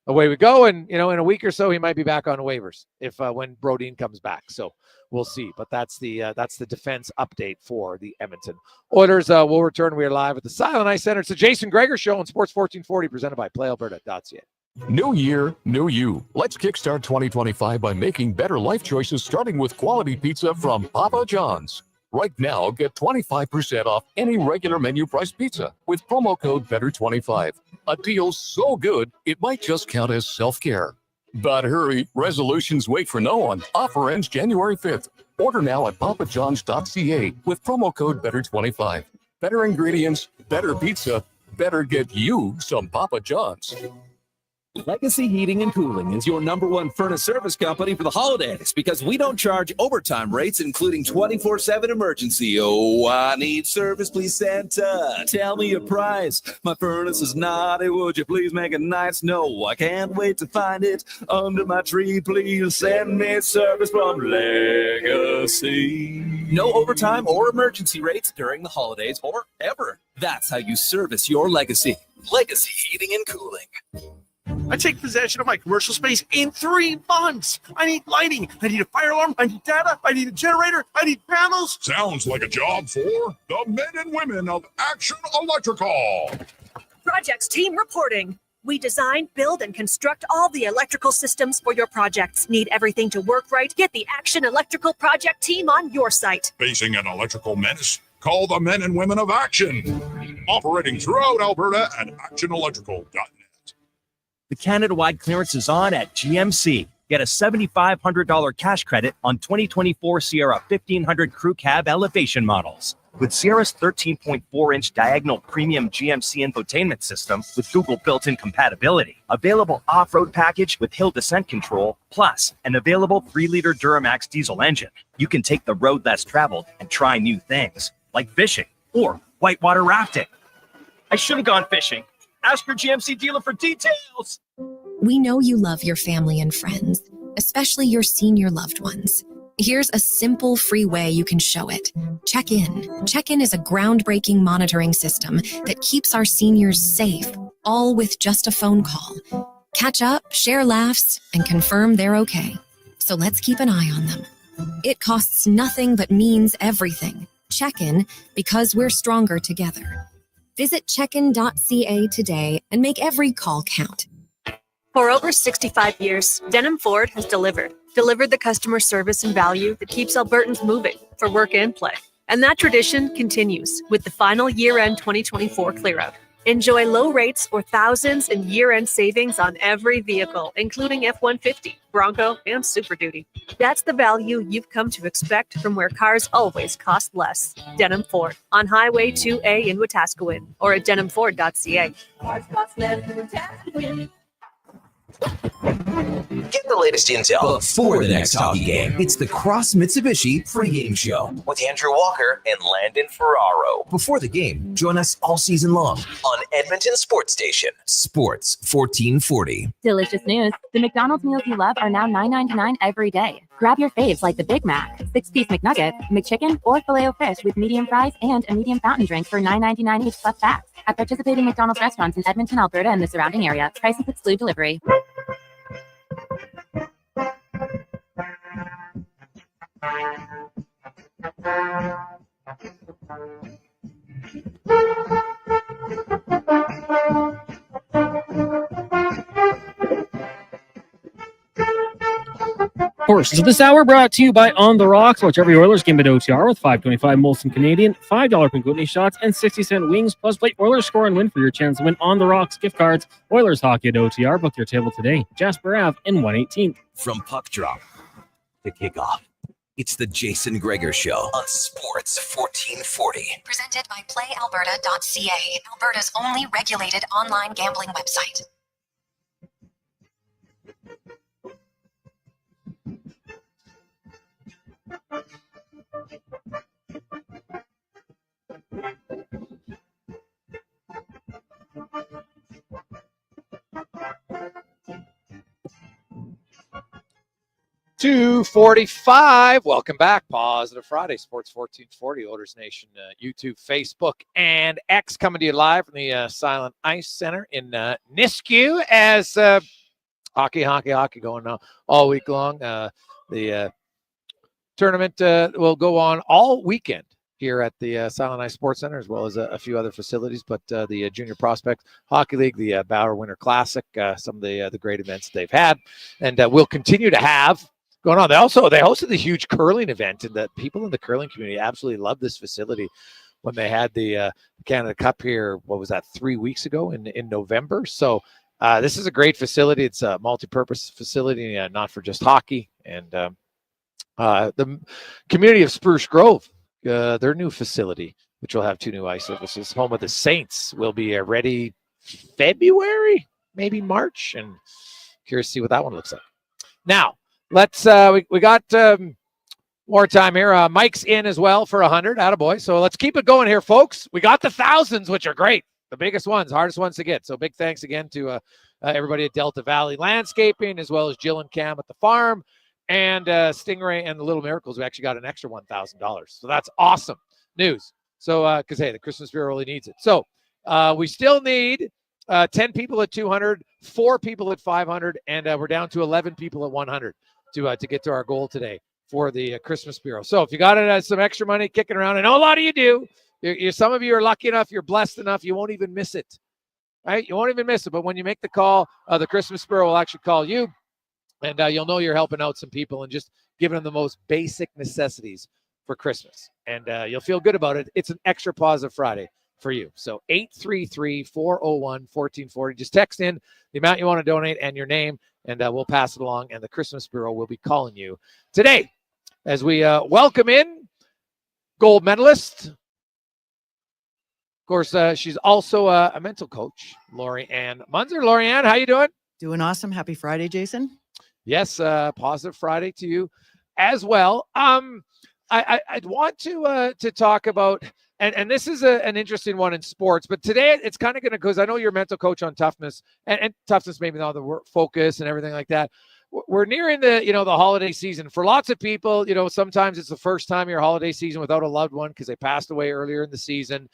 Away we go. And, in a week or so, he might be back on waivers if when Brodeen comes back. So we'll see. But that's the defense update for the Edmonton Oilers. We'll return. We are live at the Silent Ice Center. It's the Jason Gregor Show on Sports 1440 presented by PlayAlberta.ca. New year, new you. Let's kickstart 2025 by making better life choices, starting with quality pizza from Papa John's. Right now, get 25% off any regular menu price pizza with promo code BETTER25. A deal so good, it might just count as self-care. But hurry, resolutions wait for no one. Offer ends January 5th. Order now at papajohns.ca with promo code BETTER25. Better ingredients, better pizza, better get you some Papa John's. Legacy Heating and Cooling is your #1 furnace service company for the holidays because we don't charge overtime rates, including 24/7 emergency. Oh, I need service, please, Santa. Tell me a price. My furnace is naughty. Would you please make it nice? No, I can't wait to find it under my tree. Please send me service from Legacy. No overtime or emergency rates during the holidays or ever. That's how you service your legacy. Legacy Heating and Cooling. I take possession of my commercial space in 3 months. I need lighting. I need a fire alarm. I need data. I need a generator. I need panels. Sounds like a job for the men and women of Action Electrical. Projects team reporting. We design, build, and construct all the electrical systems for your projects. Need everything to work right? Get the Action Electrical project team on your site. Facing an electrical menace? Call the men and women of Action. Operating throughout Alberta at actionelectrical.net. The Canada-wide clearance is on at GMC. Get a $7,500 cash credit on 2024 Sierra 1500 Crew Cab elevation models. With Sierra's 13.4-inch diagonal premium GMC infotainment system with Google built-in compatibility, available off-road package with hill descent control, plus an available 3-liter Duramax diesel engine. You can take the road less traveled and try new things, like fishing or whitewater rafting. I should have gone fishing. Ask your GMC dealer for details. We know you love your family and friends, especially your senior loved ones. Here's a simple, free way you can show it. Check-in. Check-in is a groundbreaking monitoring system that keeps our seniors safe, all with just a phone call. Catch up, share laughs, and confirm they're okay. So let's keep an eye on them. It costs nothing but means everything. Check-in, because we're stronger together. Visit checkin.ca today and make every call count. For over 65 years, Denham Ford has delivered the customer service and value that keeps Albertans moving for work and play. And that tradition continues with the final year-end 2024 clear-out. Enjoy low rates or thousands in year-end savings on every vehicle, including F-150, Bronco, and Super Duty. That's the value you've come to expect from where cars always cost less. Denham Ford on Highway 2A in Wetaskiwin or at denhamford.ca. Cars cost less in Wetaskiwin. Get the latest intel before the next hockey game. It's the Cross Mitsubishi pregame show with Andrew Walker and Landon Ferraro. Before the game, join us all season long on Edmonton Sports Station, Sports 1440. Delicious news. The McDonald's meals you love are now $9.99 every day. Grab your faves like the Big Mac, 6-piece McNuggets, McChicken, or Filet-O-Fish with medium fries and a medium fountain drink for $9.99 each plus tax. At participating McDonald's restaurants in Edmonton, Alberta, and the surrounding area. Prices exclude delivery. Portions of this hour brought to you by On the Rocks. Watch every Oilers game at OTR with $5.25 Molson Canadian, $5 Pinguini shots, and 60-cent wings. Plus, play Oilers score and win for your chance to win On the Rocks gift cards. Oilers hockey at OTR. Book your table today. Jasper Ave in 118th. From puck drop to kickoff, it's the Jason Gregor Show on Sports 1440. Presented by PlayAlberta.ca, Alberta's only regulated online gambling website. 2:45. Welcome back. Positive Friday, Sports 1440, Oilers Nation, YouTube, Facebook, and X, coming to you live from the Silent Ice Center in Nisku as hockey going on all week long. The tournament will go on all weekend here at the Silent Ice Sports Center, as well as a few other facilities. But the Junior Prospect Hockey League, the Bauer Winter Classic, some of the great events they've had, and we'll continue to have going on. They hosted the huge curling event, and the people in the curling community absolutely love this facility. When they had the Canada Cup here, what was that, 3 weeks ago in November? So this is a great facility. It's a multi-purpose facility, not for just hockey. And the community of Spruce Grove, their new facility, which will have 2 new ice surfaces, home of the Saints, will be ready February, maybe March, and curious to see what that one looks like. Now, let's we got more time here. Mike's in as well for 100. Attaboy. So let's keep it going here, folks. We got the thousands, which are great. The biggest ones, hardest ones to get. So big thanks again to everybody at Delta Valley Landscaping, as well as Jill and Cam at the farm, and Stingray and the Little Miracles. We actually got an extra $1,000. So that's awesome news. So, because, hey, the Christmas Bureau really needs it. So we still need 10 people at 200, 4 people at 500, and we're down to 11 people at 100 to get to our goal today for the Christmas Bureau. So if you got some extra money kicking around, I know a lot of you do. Some of you are lucky enough, you're blessed enough, you won't even miss it, right? You won't even miss it. But when you make the call, the Christmas Bureau will actually call you, and you'll know you're helping out some people and just giving them the most basic necessities for Christmas. And you'll feel good about it. It's an extra positive Friday for you. So 833-401-1440. Just text in the amount you want to donate and your name, and we'll pass it along. And the Christmas Bureau will be calling you today as we welcome in gold medalist. Of course, she's also a mental coach, Lori-Ann Muenzer. Lori-Ann, how you doing? Doing awesome. Happy Friday, Jason. Yes, positive Friday to you as well. I'd want to talk about, and this is an interesting one in sports, but today it's kind of going to, because I know you're a mental coach on toughness, and toughness maybe not the work focus and everything like that. We're nearing the holiday season. For lots of people, sometimes it's the first time your holiday season without a loved one because they passed away earlier in the season.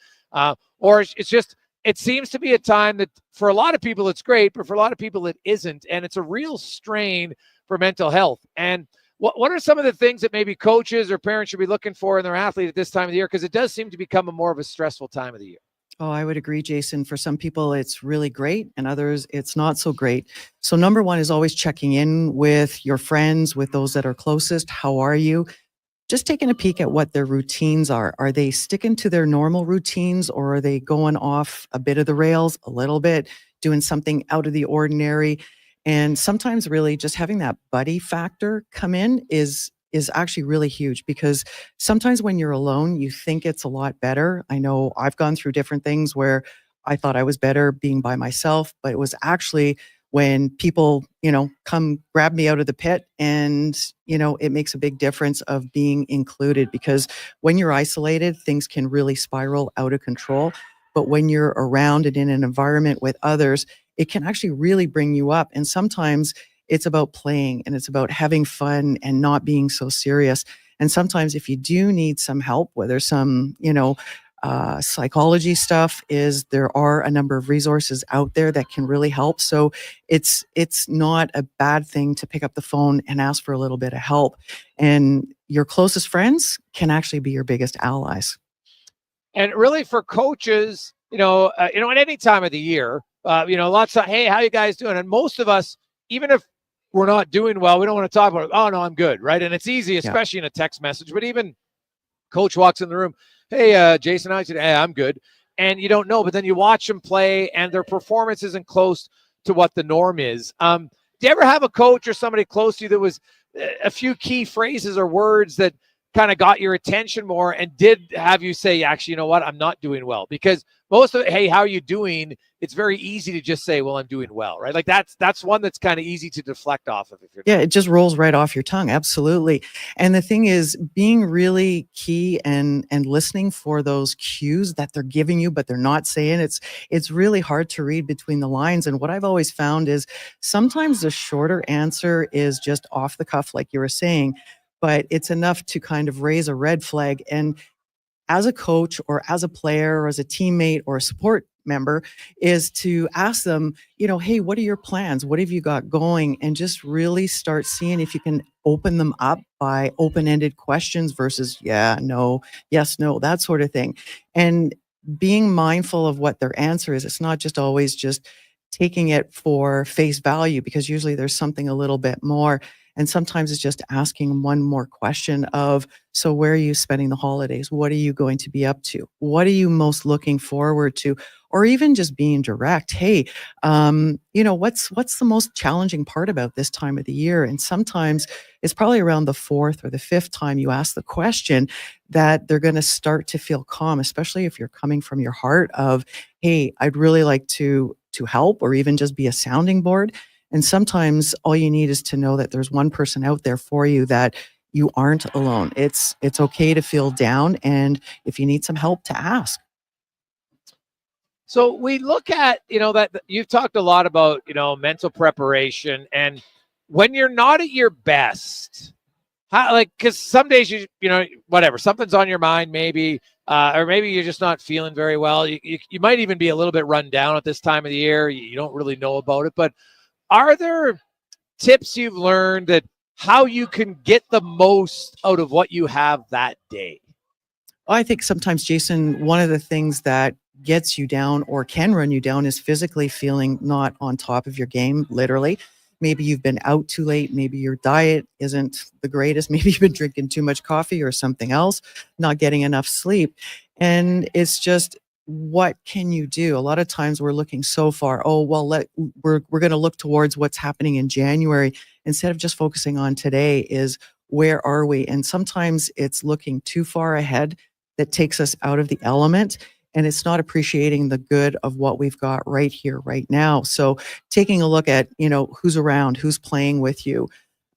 Or it's just, it seems to be a time that for a lot of people it's great, but for a lot of people it isn't. And it's a real strain for mental health. And what are some of the things that maybe coaches or parents should be looking for in their athlete at this time of the year? Because it does seem to become more of a stressful time of the year. Oh, I would agree, Jason. For some people, it's really great, and others, it's not so great. So number one is always checking in with your friends, with those that are closest. How are you? Just taking a peek at what their routines are. Are they sticking to their normal routines, or are they going off a bit of the rails, a little bit, doing something out of the ordinary? And sometimes really just having that buddy factor come in is actually really huge, because sometimes when you're alone, you think it's a lot better. I know I've gone through different things where I thought I was better being by myself, but it was actually when people, come grab me out of the pit, and, it makes a big difference of being included, because when you're isolated, things can really spiral out of control. But when you're around and in an environment with others, it can actually really bring you up. And sometimes it's about playing, and it's about having fun and not being so serious. And sometimes if you do need some help, whether some, psychology stuff, there are a number of resources out there that can really help. So it's not a bad thing to pick up the phone and ask for a little bit of help. And your closest friends can actually be your biggest allies. And really for coaches, at any time of the year, lots of, hey, how you guys doing? And most of us, even if we're not doing well, we don't want to talk about it. Oh, no, I'm good, right? And it's easy, especially in a text message. But even coach walks in the room, hey, Jason, how you doing? Hey, I'm good. And you don't know, but then you watch them play, and their performance isn't close to what the norm is. Do you ever have a coach or somebody close to you that was a few key phrases or words that kind of got your attention more and did have you say, actually, you know what, I'm not doing well? Because most of it, hey, how are you doing? It's very easy to just say, well, I'm doing well, right? Like that's one that's kind of easy to deflect off of if you're Yeah, it just rolls right off your tongue. Absolutely. And the thing is being really key and listening for those cues that they're giving you, but they're not saying. It's really hard to read between the lines. And what I've always found is sometimes the shorter answer is just off the cuff, like you were saying, but it's enough to kind of raise a red flag. And as a coach or as a player or as a teammate or a support member is to ask them, hey, what are your plans? What have you got going? And just really start seeing if you can open them up by open-ended questions versus yeah, no, yes, no, that sort of thing. And being mindful of what their answer is. It's not just always just taking it for face value, because usually there's something a little bit more. And sometimes it's just asking one more question of, so where are you spending the holidays? What are you going to be up to? What are you most looking forward to? Or even just being direct. Hey, what's the most challenging part about this time of the year? And sometimes it's probably around the fourth or the fifth time you ask the question that they're going to start to feel calm, especially if you're coming from your heart of, hey, I'd really like to help, or even just be a sounding board. And sometimes all you need is to know that there's one person out there for you, that you aren't alone. It's okay to feel down. And if you need some help, to ask. So we look at, that you've talked a lot about, mental preparation, and when you're not at your best, because some days whatever, something's on your mind, maybe, or maybe you're just not feeling very well. You might even be a little bit run down at this time of the year. You don't really know about it, but are there tips you've learned that how you can get the most out of what you have that day? Well, I think sometimes, Jason, one of the things that gets you down or can run you down is physically feeling not on top of your game, literally. Maybe you've been out too late. Maybe your diet isn't the greatest. Maybe you've been drinking too much coffee or something else, not getting enough sleep. And it's just, what can you do? A lot of times we're looking so far. Oh, well, we're going to look towards what's happening in January instead of just focusing on today. Is where are we? And sometimes it's looking too far ahead that takes us out of the element, and it's not appreciating the good of what we've got right here, right now. So taking a look at, who's around, who's playing with you,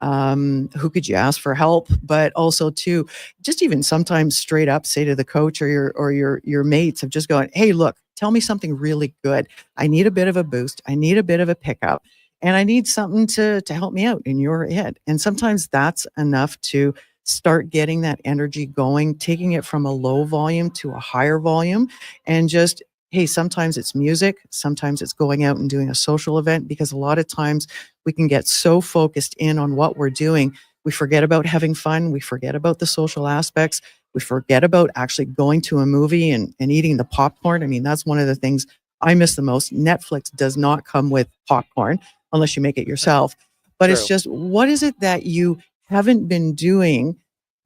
who could you ask for help, but also too, just even sometimes straight up say to the coach or your mates of just going, hey, look, tell me something really good. I need a bit of a boost. I need a bit of a pickup, and I need something to help me out in your head. And sometimes that's enough to start getting that energy going, taking it from a low volume to a higher volume. And just, hey, sometimes it's music, sometimes it's going out and doing a social event, because a lot of times we can get so focused in on what we're doing, we forget about having fun, we forget about the social aspects, we forget about actually going to a movie and eating the popcorn. I mean, that's one of the things I miss the most. Netflix does not come with popcorn unless you make it yourself. But True. It's just, what is it that you haven't been doing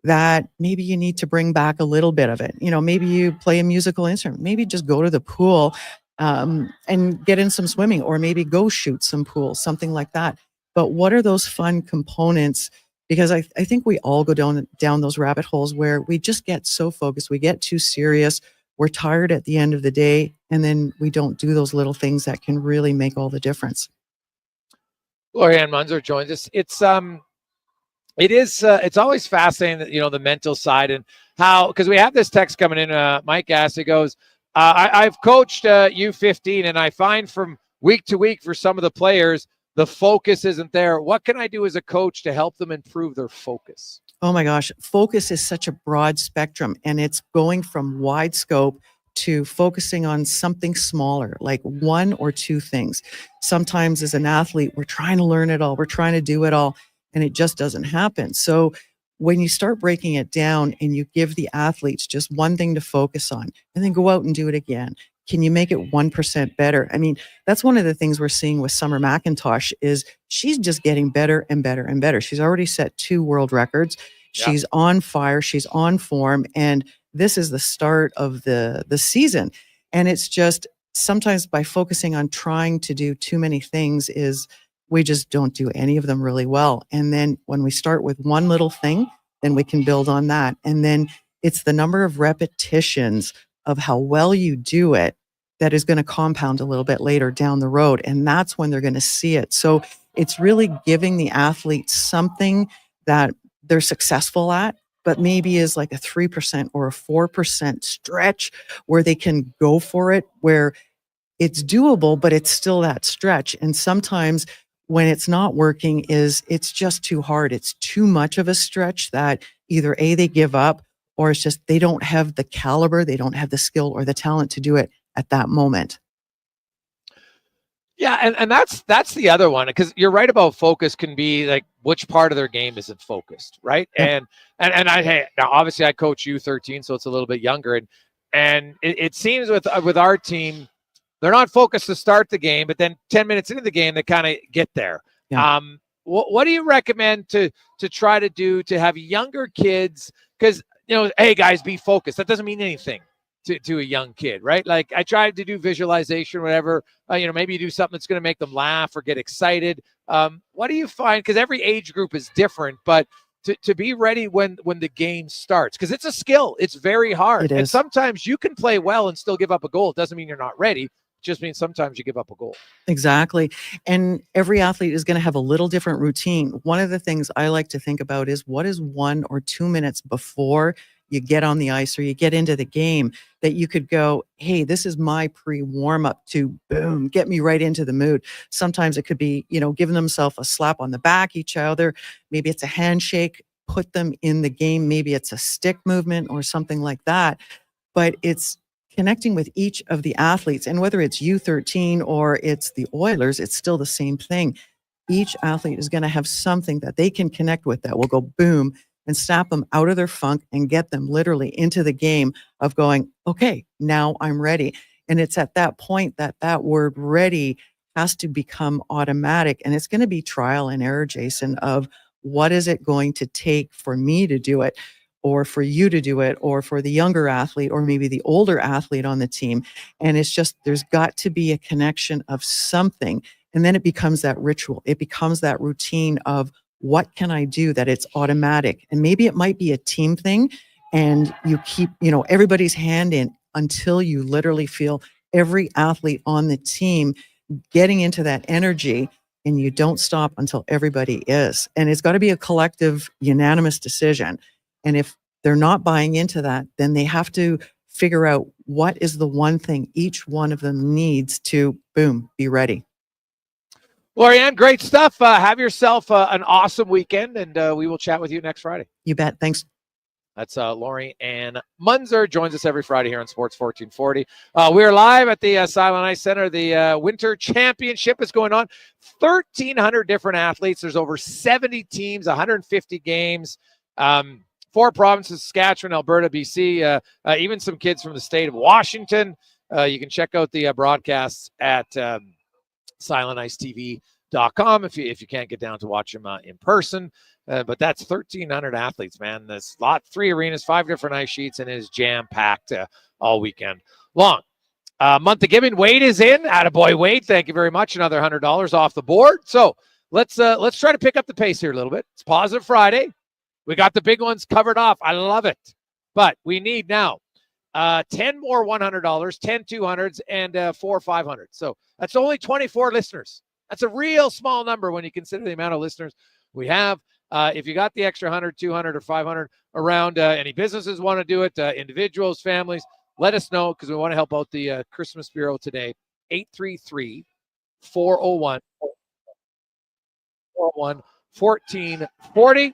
that maybe you need to bring back a little bit of it? Maybe you play a musical instrument, maybe just go to the pool and get in some swimming, or maybe go shoot some pool, something like that. But what are those fun components? Because I think we all go down those rabbit holes where we just get so focused, we get too serious, we're tired at the end of the day, and then we don't do those little things that can really make all the difference. Lori-Ann Muenzer joins us. It's always fascinating that, the mental side, and how, because we have this text coming in, Mike asks, it goes, I've coached U15, and I find from week to week for some of the players, the focus isn't there. What can I do as a coach to help them improve their focus? Oh my gosh, focus is such a broad spectrum, and it's going from wide scope to focusing on something smaller, like one or two things. Sometimes as an athlete, we're trying to learn it all, we're trying to do it all, and it just doesn't happen. So when you start breaking it down and you give the athletes just one thing to focus on, and then go out and do it again, can you make it 1% better? I mean, that's one of the things we're seeing with Summer McIntosh is she's just getting better and better and better. She's already set 2 world records. She's on fire. She's on form. And this is the start of the season. And it's just sometimes by focusing on trying to do too many things is we just don't do any of them really well. And then when we start with one little thing, then we can build on that. And then it's the number of repetitions of how well you do it that is going to compound a little bit later down the road. And that's when they're going to see it. So it's really giving the athlete something that they're successful at, but maybe is like a 3% or a 4% stretch where they can go for it, where it's doable, but it's still that stretch. And sometimes when it's not working it's just too hard. It's too much of a stretch that either A, they give up, or it's just they don't have the caliber, they don't have the skill or the talent to do it at that moment. Yeah, and that's the other one, because you're right about focus can be like which part of their game isn't focused, right? Yeah. And now obviously I coach U13, so it's a little bit younger, and it seems with our team, they're not focused to start the game, but then 10 minutes into the game they kind of get there. Yeah. What do you recommend to try to do to have younger kids? Because hey guys, be focused. That doesn't mean anything to a young kid, right? Like I tried to do visualization, whatever. Maybe you do something that's going to make them laugh or get excited. What do you find? Because every age group is different, but to be ready when the game starts, because it's a skill. It's very hard. And sometimes you can play well and still give up a goal. It doesn't mean you're not ready. It just means sometimes you give up a goal. Exactly. And every athlete is going to have a little different routine. One of the things I like to think about is what is 1 or 2 minutes before you get on the ice or you get into the game that you could go, hey, this is my pre-warm-up to boom, get me right into the mood. Sometimes it could be, giving themselves a slap on the back, each other. Maybe it's a handshake, put them in the game. Maybe it's a stick movement or something like that. But it's connecting with each of the athletes. And whether it's U13 or it's the Oilers, it's still the same thing. Each athlete is going to have something that they can connect with that will go boom and snap them out of their funk and get them literally into the game of going, okay, now I'm ready. And it's at that point that word ready has to become automatic. And it's going to be trial and error, Jason, of what is it going to take for me to do it, or for you to do it, or for the younger athlete, or maybe the older athlete on the team. And it's just, there's got to be a connection of something. And then it becomes that ritual. It becomes that routine of, what can I do that it's automatic? And maybe it might be a team thing, and you keep, everybody's hand in until you literally feel every athlete on the team getting into that energy, and you don't stop until everybody is. And it's got to be a collective, unanimous decision. And if they're not buying into that, then they have to figure out what is the one thing each one of them needs to, boom, be ready. Lori-Ann, great stuff. Have yourself an awesome weekend, and we will chat with you next Friday. You bet. Thanks. That's Lori-Ann Muenzer, joins us every Friday here on Sports 1440. We're live at the Silent Ice Center. The Winter Championship is going on. 1,300 different athletes. There's over 70 teams, 150 games. 4 provinces, Saskatchewan, Alberta, BC, even some kids from the state of Washington. You can check out the broadcasts at silenticetv.com if you can't get down to watch them in person. But that's 1,300 athletes, man. There's 3 arenas, 5 different ice sheets, and it is jam-packed all weekend long. Month of giving, Wade is in. Attaboy, Wade. Thank you very much. Another $100 off the board. So let's try to pick up the pace here a little bit. It's Positive Friday. We got the big ones covered off. I love it. But we need now 10 more $100, 10 200s, and 4 500s. So that's only 24 listeners. That's a real small number when you consider the amount of listeners we have. If you got the extra 100, 200, or 500 around, any businesses want to do it, individuals, families, let us know, because we want to help out the Christmas Bureau today. 833-401-1440.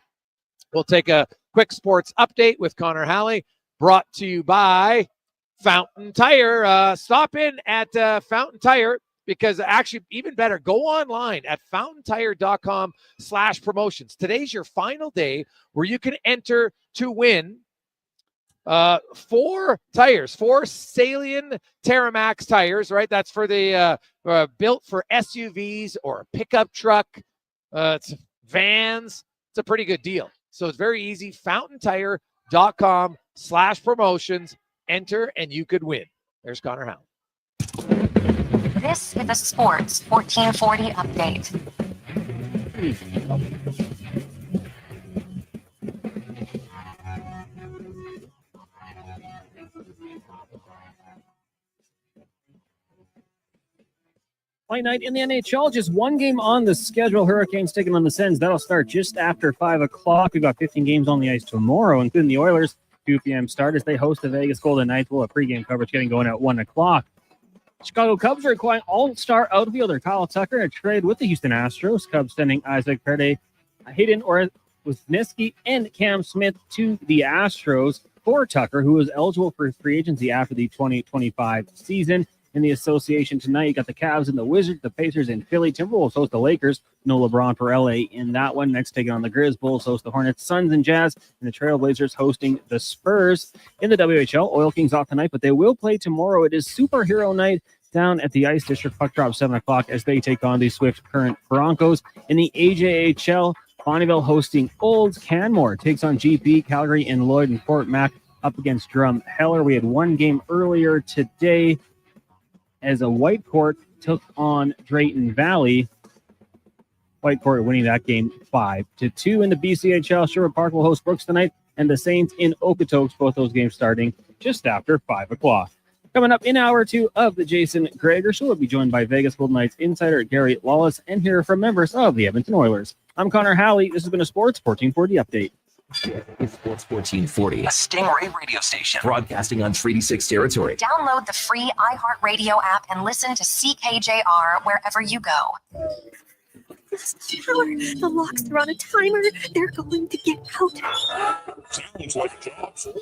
We'll take a quick sports update with Connor Halley, brought to you by Fountain Tire. Stop in at Fountain Tire, because actually even better, go online at fountaintire.com/promotions. Today's your final day where you can enter to win 4 tires, 4 Salient Terramax tires, right? That's for the built for SUVs or a pickup truck. It's vans. It's a pretty good deal. So it's very easy. fountaintire.com/promotions. Enter and you could win. There's Connor Halley. This is a Sports 1440 update. Fight night in the NHL, just one game on the schedule. Hurricanes taking on the Sens. That'll start just after 5 o'clock. We've got 15 games on the ice tomorrow, including the Oilers. 2 p.m. start as they host the Vegas Golden Knights. We'll have pregame coverage getting going at 1 o'clock. Chicago Cubs are acquiring all-star outfielder Kyle Tucker in a trade with the Houston Astros. Cubs sending Isaac Perde, Hayden Wesneski, and Cam Smith to the Astros for Tucker, who is eligible for free agency after the 2025 season. In the association tonight, you got the Cavs and the Wizards, the Pacers and Philly. Timberwolves host the Lakers. No LeBron for LA in that one. Next, taking on the Grizz. Bulls host the Hornets, Suns and Jazz, and the Trailblazers hosting the Spurs. In the WHL, Oil Kings off tonight, but they will play tomorrow. It is superhero night down at the Ice District. Puck drop 7 o'clock as they take on the Swift Current Broncos. In the AJHL, Bonnyville hosting Olds. Canmore takes on GP, Calgary and Lloyd and Fort Mac up against Drum Heller. We had one game earlier today as a Whitecourt took on Drayton Valley. Whitecourt winning that game 5-2. In the BCHL, Sherwood Park will host Brooks tonight, and the Saints in Okotoks, both those games starting just after 5 o'clock. Coming up in hour 2 of the Jason Gregor Show, we'll be joined by Vegas Golden Knights insider Gary Lawless and hear from members of the Edmonton Oilers. I'm Connor Halley. This has been a Sports 1440 update. It's Sports 1440, a Stingray radio station broadcasting on Treaty 6 territory. Download the free iHeartRadio app and listen to CKJR wherever you go. The locks are on a timer. They're going to get out. Sounds like a job for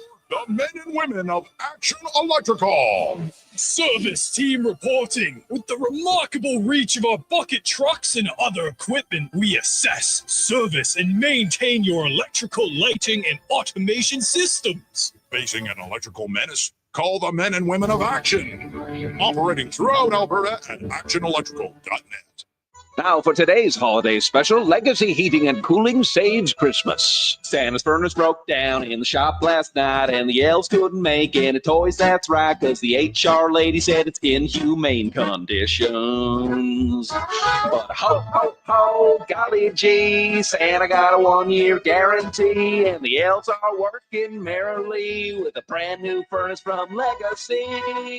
the men and women of Action Electrical. Service team reporting. With the remarkable reach of our bucket trucks and other equipment, we assess, service, and maintain your electrical lighting and automation systems. Facing an electrical menace? Call the men and women of Action. Operating throughout Alberta at actionelectrical.net. Now for today's holiday special, Legacy Heating and Cooling saves Christmas. Santa's furnace broke down in the shop last night, and the elves couldn't make any toys, that's right, because the HR lady said it's in humane conditions. But ho, ho, ho, golly gee, Santa got a 1-year guarantee, and the elves are working merrily with a brand new furnace from Legacy.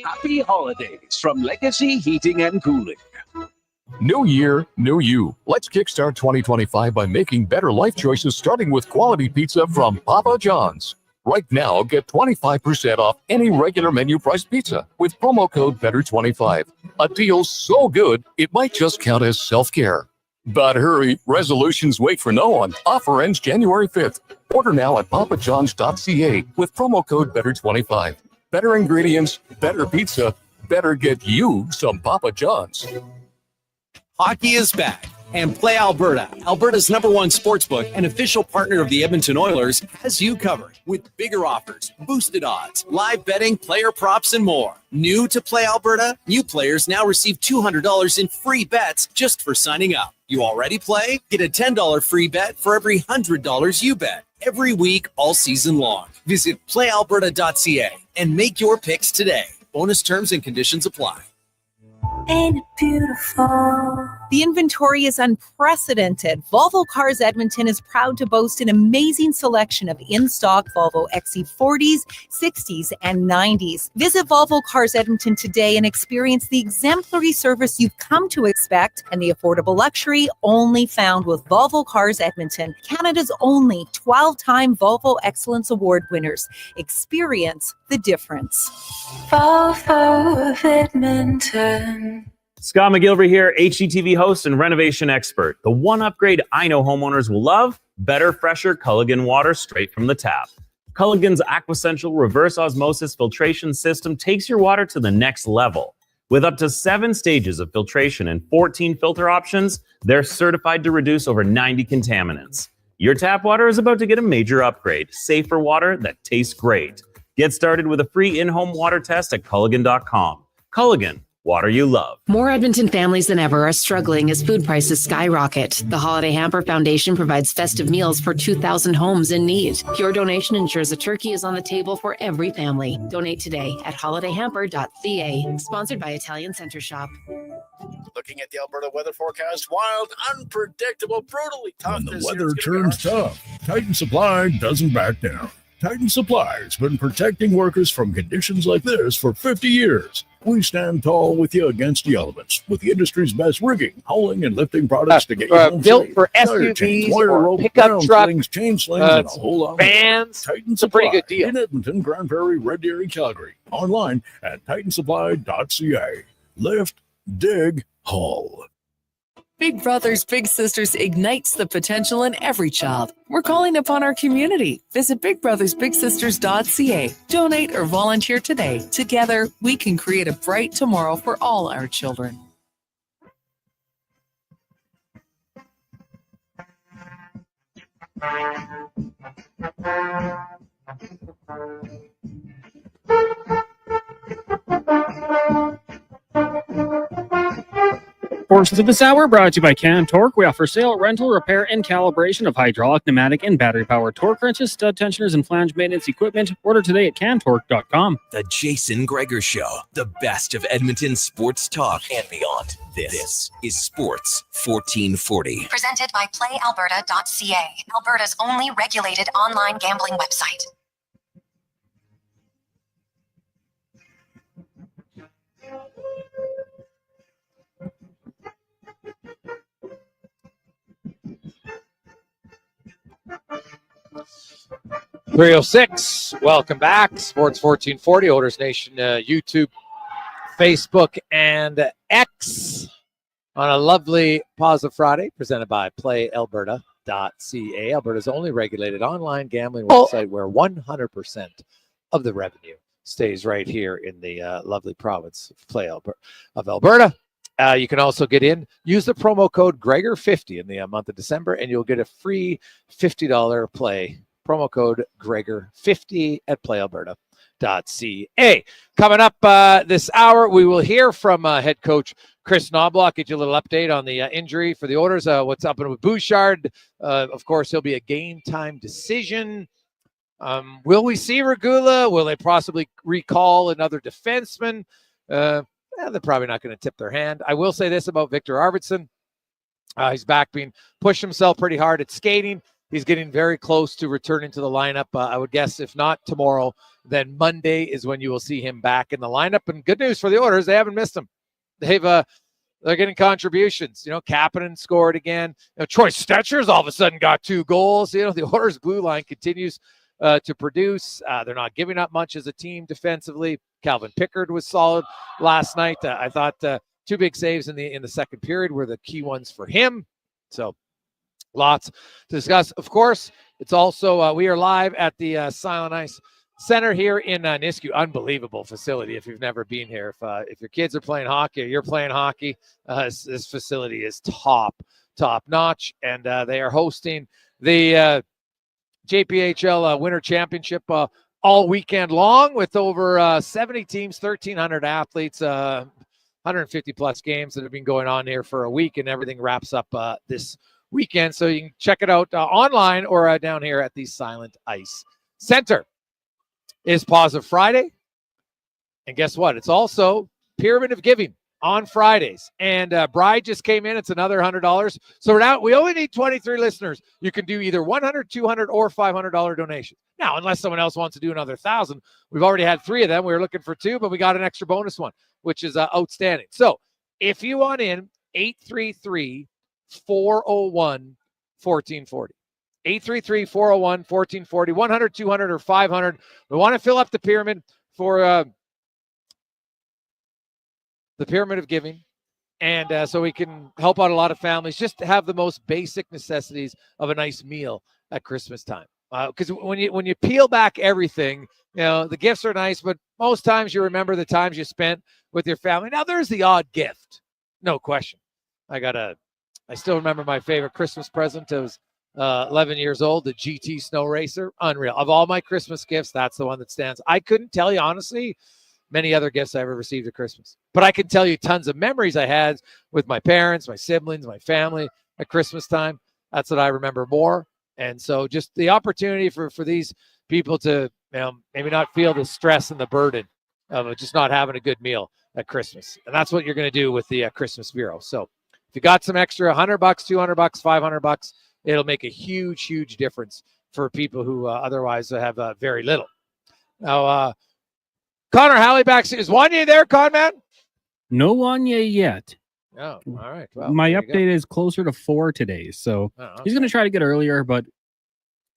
Happy holidays from Legacy Heating and Cooling. New year, new you. Let's kickstart 2025 by making better life choices, starting with quality pizza from Papa John's. Right now, get 25% off any regular menu price pizza with promo code BETTER25. A deal so good, it might just count as self-care. But hurry, resolutions wait for no one. Offer ends January 5th. Order now at papajohns.ca with promo code BETTER25. Better ingredients, better pizza, better get you some Papa John's. Hockey is back, and Play Alberta, Alberta's #1 sportsbook and official partner of the Edmonton Oilers, has you covered with bigger offers, boosted odds, live betting, player props, and more. New to Play Alberta, new players now receive $200 in free bets just for signing up. You already play? Get a $10 free bet for every $100 you bet every week all season long. Visit playalberta.ca and make your picks today. Bonus terms and conditions apply. Ain't it beautiful? The inventory is unprecedented. Volvo Cars Edmonton is proud to boast an amazing selection of in-stock Volvo XC40s, 60s, and 90s. Visit Volvo Cars Edmonton today and experience the exemplary service you've come to expect and the affordable luxury only found with Volvo Cars Edmonton, Canada's only 12-time Volvo Excellence Award winners. Experience the difference. Volvo of Edmonton. Scott McGilvery here, HGTV host and renovation expert. The one upgrade I know homeowners will love: better, fresher Culligan water straight from the tap. Culligan's Aquasential reverse osmosis filtration system takes your water to the next level. With up to 7 stages of filtration and 14 filter options, they're certified to reduce over 90 contaminants. Your tap water is about to get a major upgrade: safer water that tastes great. Get started with a free in-home water test at Culligan.com. Culligan, water you love. More Edmonton families than ever are struggling as food prices skyrocket. The Holiday Hamper Foundation provides festive meals for 2,000 homes in need. Your donation ensures a turkey is on the table for every family. Donate today at holidayhamper.ca. Sponsored by Italian Center Shop. Looking at the Alberta weather forecast, wild, unpredictable, brutally tough. When the weather turns tough, Titan Supply doesn't back down. Titan Supply's been protecting workers from conditions like this for 50 years. We stand tall with you against the elements with the industry's best rigging, hauling, and lifting products to get you home built safe. for Tire chains, SUVs wire or rope, pickup ground truck, slings, chain slings, and a whole lot more. vans. Titan It's a pretty good Supply deal. in Edmonton, Grand Prairie, Red Deer, and Calgary. Online at titansupply.ca. Lift, dig, haul. Big Brothers Big Sisters ignites the potential in every child. We're calling upon our community. Visit bigbrothersbigsisters.ca. Donate or volunteer today. Together, we can create a bright tomorrow for all our children. Portions of this hour brought to you by Can Torque. We offer sale, rental, repair, and calibration of hydraulic, pneumatic, and battery-powered torque wrenches, stud tensioners, and flange maintenance equipment. Order today at cantorque.com. The Jason Gregor Show, the best of Edmonton sports talk and beyond. This is Sports 1440. Presented by PlayAlberta.ca, Alberta's only regulated online gambling website. .306. Welcome back. Sports 1440, Oilers Nation, YouTube, Facebook, and X on a lovely Positive Friday presented by PlayAlberta.ca, Alberta's only regulated online gambling website where 100% of the revenue stays right here in the lovely province of Alberta. You can also get in, use the promo code Gregor50 in the month of December, and you'll get a free $50 play. Promo code Gregor50 at PlayAlberta.ca. Coming up this hour, we will hear from head coach Chris Knobloch, get you a little update on the injury for the Oilers, what's up with Bouchard. Of course, he'll be a game-time decision. Will we see Regula? Will they possibly recall another defenseman? They're probably not going to tip their hand. I will say this about Victor Arvidsson. He's back pushed himself pretty hard at skating. He's getting very close to returning to the lineup. I would guess if not tomorrow, then Monday is when you will see him back in the lineup. And good news for the Oilers, they haven't missed him. They're getting contributions. Kapanen scored again. Troy Stetcher's all of a sudden got 2 goals. The Oilers blue line continues to produce. They're not giving up much as a team defensively. Calvin Pickard was solid last night. I thought 2 big saves in the second period were the key ones for him. So lots to discuss. Of course, it's also we are live at the Silent Ice Center here in Nisku. Unbelievable facility. If you've never been here, if your kids are playing hockey or you're playing hockey, this facility is top notch, and they are hosting the JPHL Winter Championship all weekend long with over 70 teams, 1,300 athletes, 150 plus games that have been going on here for a week, and everything wraps up this weekend. So you can check it out online or down here at the Silent Ice Center. Is Positive Friday. And guess what? It's also Pyramid of Giving on Fridays. And Bride just came in. It's another $100. So we only need 23 listeners. You can do either $100, $200, or $500 donations. Now, unless someone else wants to do another 1,000, we've already had 3 of them. We were looking for 2, but we got an extra bonus one, which is outstanding. So if you want in, 833-401-1440. 833-401-1440, 100, 200, or 500. We want to fill up the pyramid for the Pyramid of Giving. And so we can help out a lot of families just to have the most basic necessities of a nice meal at Christmas time. Because when you peel back everything, the gifts are nice, but most times you remember the times you spent with your family. Now, there's the odd gift. No question. I still remember my favorite Christmas present. It was 11 years old, the GT Snow Racer. Unreal. Of all my Christmas gifts, that's the one that stands. I couldn't tell you, honestly, many other gifts I ever received at Christmas. But I can tell you tons of memories I had with my parents, my siblings, my family at Christmas time. That's what I remember more. And so just the opportunity for these people to maybe not feel the stress and the burden of just not having a good meal at Christmas. And that's what you're going to do with the Christmas Bureau. So if you got some extra $100, $200, $500, it'll make a huge, huge difference for people who otherwise have very little. Now, Connor Halley back. Is Wanya there, Con man? No Wanya yet. Oh, all right. Well, my update is closer to 4 today, so he's going to try to get earlier, but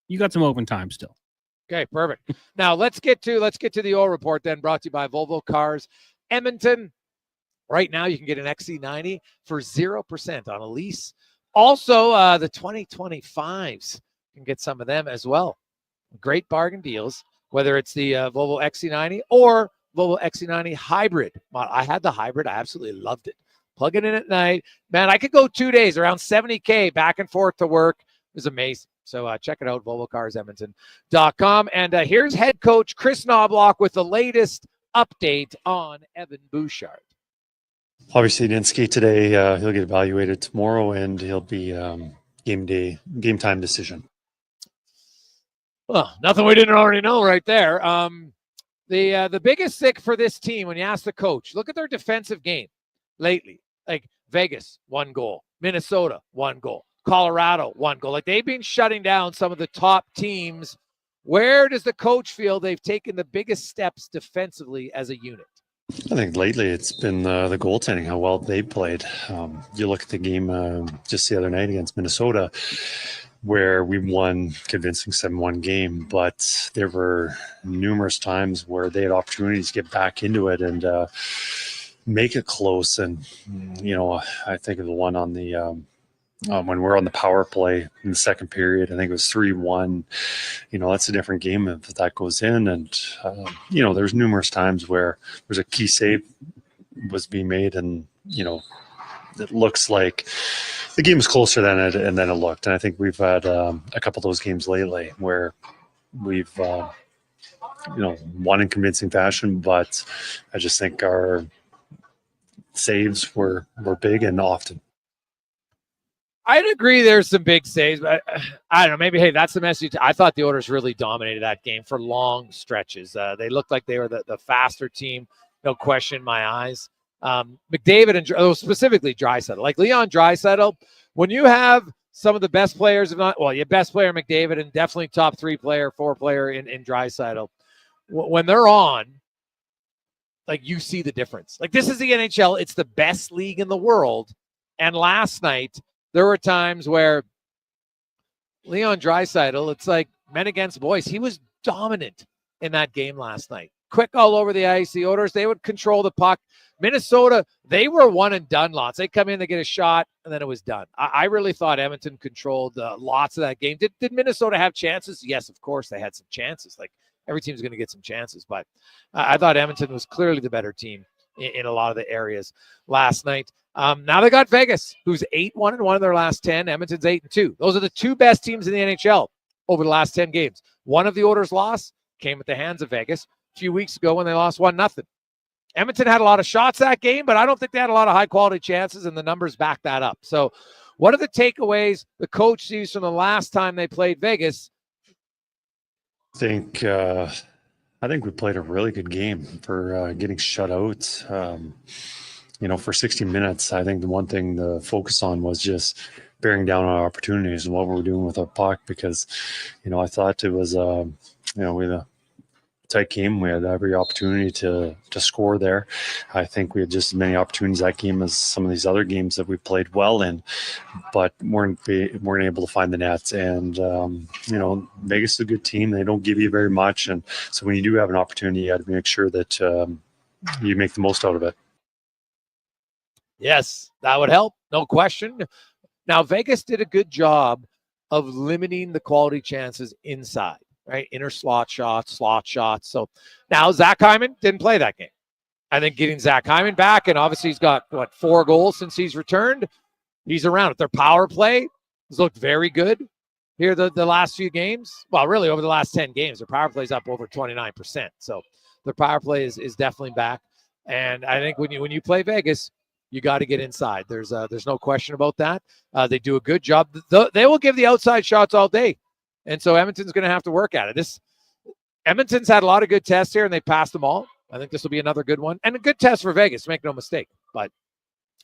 you got some open time still. Okay, perfect. Now let's get to the oil report then, brought to you by Volvo Cars Edmonton. Right now, you can get an XC90 for 0% on a lease. Also, the 2025s, you can get some of them as well. Great bargain deals, whether it's the Volvo XC90 or Volvo XC90 hybrid. I had the hybrid. I absolutely loved it. Plug it in at night. Man, I could go 2 days, around 70K back and forth to work. It was amazing. So check it out, VolvoCarsEdmonton.com. And here's head coach Chris Knobloch with the latest update on Evan Bouchard. Obviously, he didn't skate today. He'll get evaluated tomorrow, and he'll be game time decision. Well, nothing we didn't already know right there. The biggest stick for this team, when you ask the coach, look at their defensive game lately. Like Vegas, 1 goal. Minnesota, 1 goal. Colorado, 1 goal. Like they've been shutting down some of the top teams. Where does the coach feel they've taken the biggest steps defensively as a unit? I think lately it's been the goaltending, how well they played. You look at the game just the other night against Minnesota, where we won convincing 7-1 game, but there were numerous times where they had opportunities to get back into it and make it close. And, I think of the one on the when we're on the power play in the second period, I think it was 3-1. That's a different game if that goes in. And, there's numerous times where there's a key save was being made and, it looks like the game was closer than it looked. And I think we've had a couple of those games lately where we've, won in convincing fashion, but I just think our saves were big and often. I'd agree there's some big saves, but I don't know. Maybe, hey, that's the message. I thought the Oilers really dominated that game for long stretches. They looked like they were the faster team, no question in my eyes. McDavid and specifically Draisaitl. Like Leon Draisaitl, when you have some of the best players, your best player McDavid and definitely top 4 player in Draisaitl, when they're on, like you see the difference. Like this is the NHL. It's the best league in the world. And last night, there were times where Leon Draisaitl, it's like men against boys. He was dominant in that game last night. Quick all over the ice. The Oilers, they would control the puck. Minnesota, they were one and done lots. They come in, they get a shot, and then it was done. I really thought Edmonton controlled lots of that game. Did Minnesota have chances? Yes, of course they had some chances. Like every team's going to get some chances, but I thought Edmonton was clearly the better team in a lot of the areas last night. Now they got Vegas, who's 8-1-1 in their last 10. Edmonton's 8-2. Those are the 2 best teams in the NHL over the last 10 games. One of the Oilers' loss came at the hands of Vegas a few weeks ago when they lost 1-0. Edmonton had a lot of shots that game, but I don't think they had a lot of high-quality chances, and the numbers back that up. So what are the takeaways the coach sees from the last time they played Vegas? I think we played a really good game for getting shut out. For 60 minutes, I think the one thing to focus on was just bearing down on our opportunities and what we're doing with our puck because, I thought it was, we had a tight game. We had every opportunity to score there. I think we had just as many opportunities that game as some of these other games that we played well in, but weren't able to find the nets. And, Vegas is a good team. They don't give you very much. And so when you do have an opportunity, you have to make sure that you make the most out of it. Yes, that would help. No question. Now, Vegas did a good job of limiting the quality chances inside, right? Inner slot shots. So now Zach Hyman didn't play that game. I think getting Zach Hyman back, and obviously he's got, 4 goals since he's returned. He's around it. Their power play has looked very good here the last few games. Well, really over the last 10 games, their power play is up over 29%. So their power play is definitely back. And I think when you play Vegas, you got to get inside. There's no question about that. They do a good job. They will give the outside shots all day. And so Edmonton's going to have to work at it. Edmonton's had a lot of good tests here, and they passed them all. I think this will be another good one. And a good test for Vegas, make no mistake. But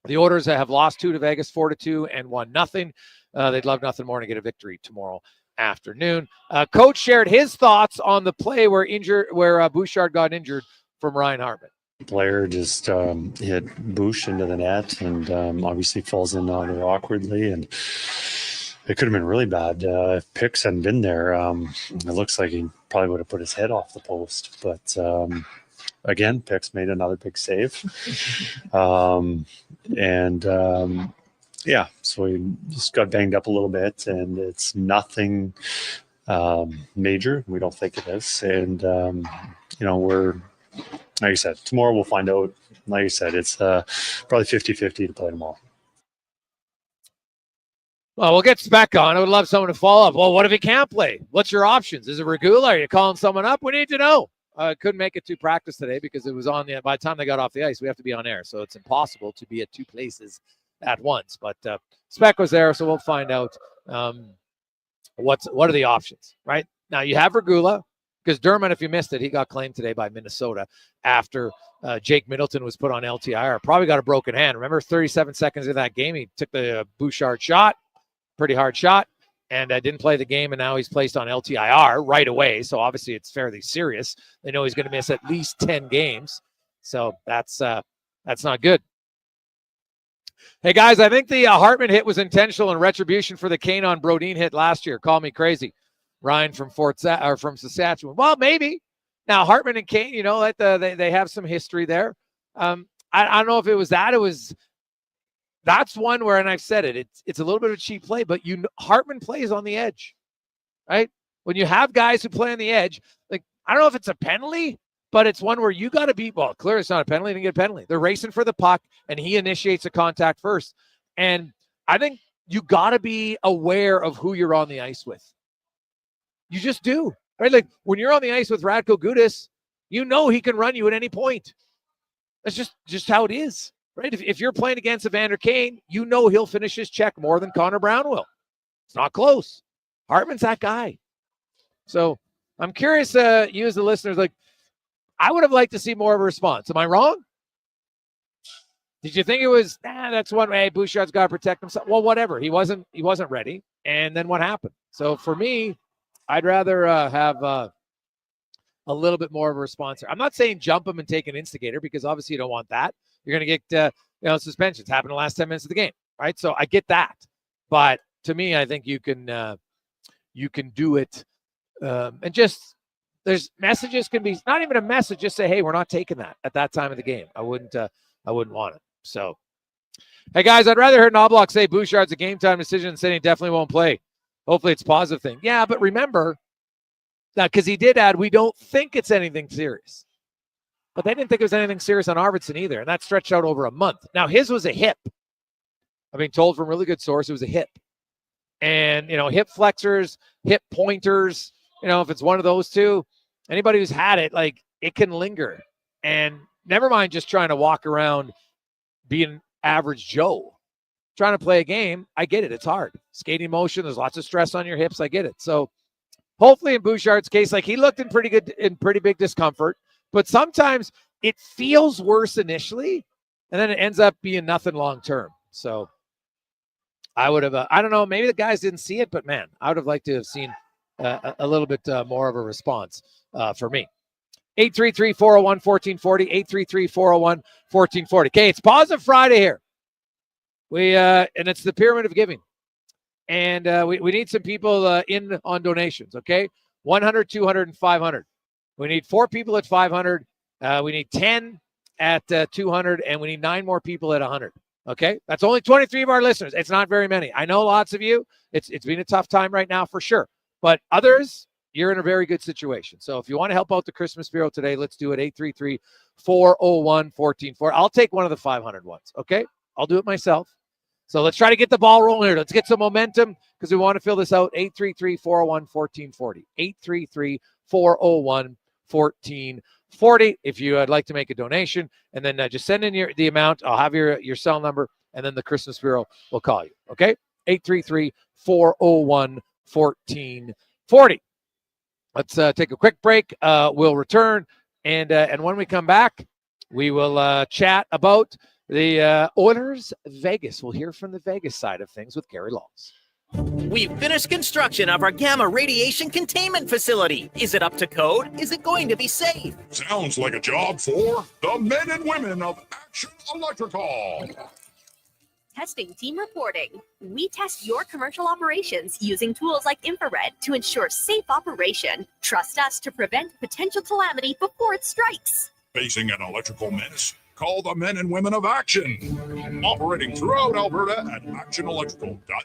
the Oilers have lost 2 to Vegas, 4-2, and 1-0. They'd love nothing more to get a victory tomorrow afternoon. Coach shared his thoughts on the play where Bouchard got injured from Ryan Hartman. Blair just hit Bouch into the net and obviously falls in on it awkwardly, and it could have been really bad if Pix hadn't been there. It looks like he probably would have put his head off the post, but again, Pix made another big save. Yeah, so he just got banged up a little bit, and it's nothing major. We don't think it is. And, we're, like I said, tomorrow we'll find out. Like I said, it's probably 50-50 to play tomorrow. Well, we'll get Speck on. I would love someone to follow up. Well, what if he can't play? What's your options? Is it Regula? Are you calling someone up? We need to know. Couldn't make it to practice today because it was by the time they got off the ice, we have to be on air. So it's impossible to be at two places at once. But Speck was there, so we'll find out what are the options, right? Now, you have Regula, because Dermott, if you missed it, he got claimed today by Minnesota after Jake Middleton was put on LTIR. Probably got a broken hand. Remember, 37 seconds of that game, he took the Bouchard shot, pretty hard shot, and didn't play the game, and now he's placed on LTIR right away. So obviously it's fairly serious. They know he's going to miss at least 10 games. So that's not good. Hey, guys, I think the Hartman hit was intentional and retribution for the Kane on Brodin hit last year. Call me crazy. Ryan from from Saskatchewan. Well, maybe. Now, Hartman and Kane, they have some history there. I don't know if it was that. That's one where, and I've said it, it's a little bit of a cheap play, but Hartman plays on the edge, right? When you have guys who play on the edge, like, I don't know if it's a penalty, but it's one where you got to be, well, clearly it's not a penalty, didn't get a penalty. They're racing for the puck, and he initiates a contact first. And I think you got to be aware of who you're on the ice with. You just do, right? Like, when you're on the ice with Radko Gudas, you know he can run you at any point. That's just how it is, right? If you're playing against Evander Kane, you know he'll finish his check more than Connor Brown will. It's not close. Hartman's that guy. So I'm curious, you as the listeners, like, I would have liked to see more of a response. Am I wrong? Did you think it was, that's one way, Bouchard's got to protect himself? Well, whatever. He wasn't ready. And then what happened? So for me, I'd rather have a little bit more of a response here. I'm not saying jump him and take an instigator, because obviously you don't want that. You're going to get suspensions. Happened in the last 10 minutes of the game, right? So I get that. But to me, I think you can do it. And just, there's messages can be, not even a message, just say, hey, we're not taking that at that time of the game. I wouldn't want it. So, hey guys, I'd rather hear Knobloch say Bouchard's a game time decision and say he definitely won't play. Hopefully it's a positive thing. Yeah, but remember that, because he did add, we don't think it's anything serious. But they didn't think it was anything serious on Arvidsson either, and that stretched out over a month. Now, his was a hip. I've been told from really good source it was a hip. And, hip flexors, hip pointers, if it's one of those two, anybody who's had it, like, it can linger. And never mind just trying to walk around being average Joe. Trying to play a game, I get it. It's hard. Skating motion, there's lots of stress on your hips. I get it. So hopefully in Bouchard's case, like, he looked in pretty big discomfort, but sometimes it feels worse initially, and then it ends up being nothing long-term. So I would have, I don't know, maybe the guys didn't see it, but man, I would have liked to have seen a little bit more of a response for me. 833-401-1440, 833-401-1440. Okay, it's Positive Friday here. And it's the Pyramid of Giving. And we need some people in on donations, okay? 100, 200, and 500. We need 4 people at 500. We need 10 at 200, and we need 9 more people at 100, okay? That's only 23 of our listeners. It's not very many. I know lots of you. It's been a tough time right now for sure. But others, you're in a very good situation. So if you want to help out the Christmas Bureau today, let's do it. 833-401-1440. I'll take one of the 500 ones, okay? I'll do it myself. So let's try to get the ball rolling here. Let's get some momentum because we want to fill this out. 833-401-1440. 833-401-1440. If you would like to make a donation, and then just send in the amount. I'll have your cell number, and then the Christmas Bureau will call you. Okay? 833-401-1440. Let's take a quick break. We'll return, and when we come back, we will chat about the Oilers Vegas. We'll hear from the Vegas side of things with Gary Laws. We've finished construction of our gamma radiation containment facility. Is it up to code? Is it going to be safe? Sounds like a job for the men and women of Action Electrical. Testing team reporting. We test your commercial operations using tools like infrared to ensure safe operation. Trust us to prevent potential calamity before it strikes. Facing an electrical menace? Call the men and women of Action. Operating throughout Alberta at actionelectrical.net.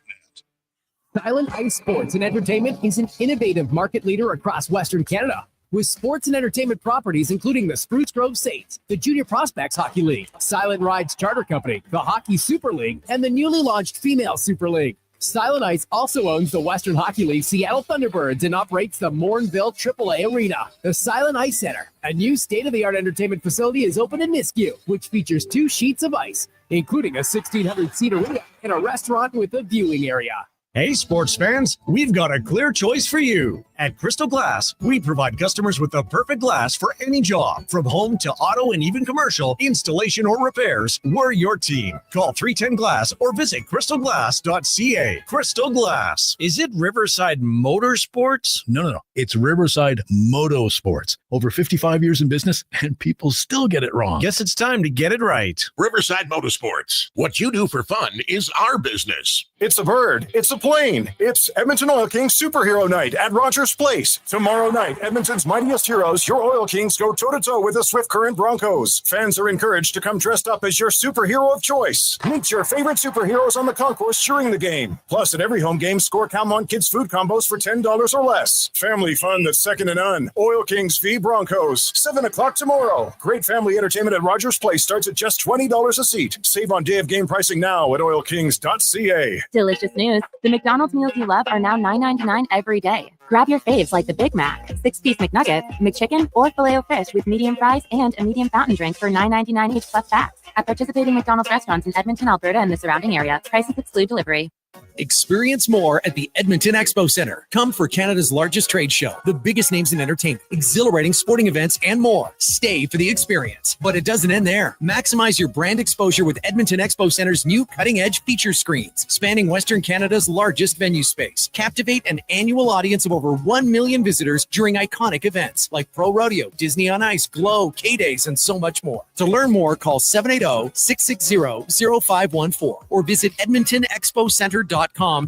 Silent Ice Sports and Entertainment is an innovative market leader across Western Canada, with sports and entertainment properties including the Spruce Grove Saints, the Junior Prospects Hockey League, Silent Rides Charter Company, the Hockey Super League, and the newly launched Female Super League. Silent Ice also owns the Western Hockey League Seattle Thunderbirds and operates the Morinville AAA Arena. The Silent Ice Center, a new state-of-the-art entertainment facility, is open in Nisku, which features 2 sheets of ice, including a 1,600-seat arena and a restaurant with a viewing area. Hey, sports fans, we've got a clear choice for you. At Crystal Glass, we provide customers with the perfect glass for any job. From home to auto and even commercial, installation or repairs, we're your team. Call 310 Glass or visit crystalglass.ca. Crystal Glass. Is it Riverside Motorsports? No. It's Riverside Motorsports. Over 55 years in business, and people still get it wrong. Guess it's time to get it right. Riverside Motorsports. What you do for fun is our business. It's a bird. It's a plane. It's Edmonton Oil Kings Superhero Night at Rogers Place. Tomorrow night, Edmonton's mightiest heroes, your Oil Kings, go toe-to-toe with the Swift Current Broncos. Fans are encouraged to come dressed up as your superhero of choice. Meet your favorite superheroes on the concourse during the game. Plus, at every home game, score Calmont Kids food combos for $10 or less. Family fun that's second to none. Oil Kings v. Broncos. 7 o'clock tomorrow. Great family entertainment at Rogers Place starts at just $20 a seat. Save on day of game pricing now at oilkings.ca. Delicious news. The McDonald's meals you love are now $9.99 every day. Grab your faves like the Big Mac, 6-piece McNuggets, McChicken, or Filet-O-Fish with medium fries and a medium fountain drink for $9.99 each plus tax. At participating McDonald's restaurants in Edmonton, Alberta, and the surrounding area, prices exclude delivery. Experience more at the Edmonton Expo Center. Come for Canada's largest trade show, the biggest names in entertainment, exhilarating sporting events, and more. Stay for the experience. But it doesn't end there. Maximize your brand exposure with Edmonton Expo Center's new cutting-edge feature screens, spanning Western Canada's largest venue space. Captivate an annual audience of over 1 million visitors during iconic events like Pro Rodeo, Disney on Ice, Glow, K-Days, and so much more. To learn more, call 780-660-0514 or visit EdmontonExpoCenter.com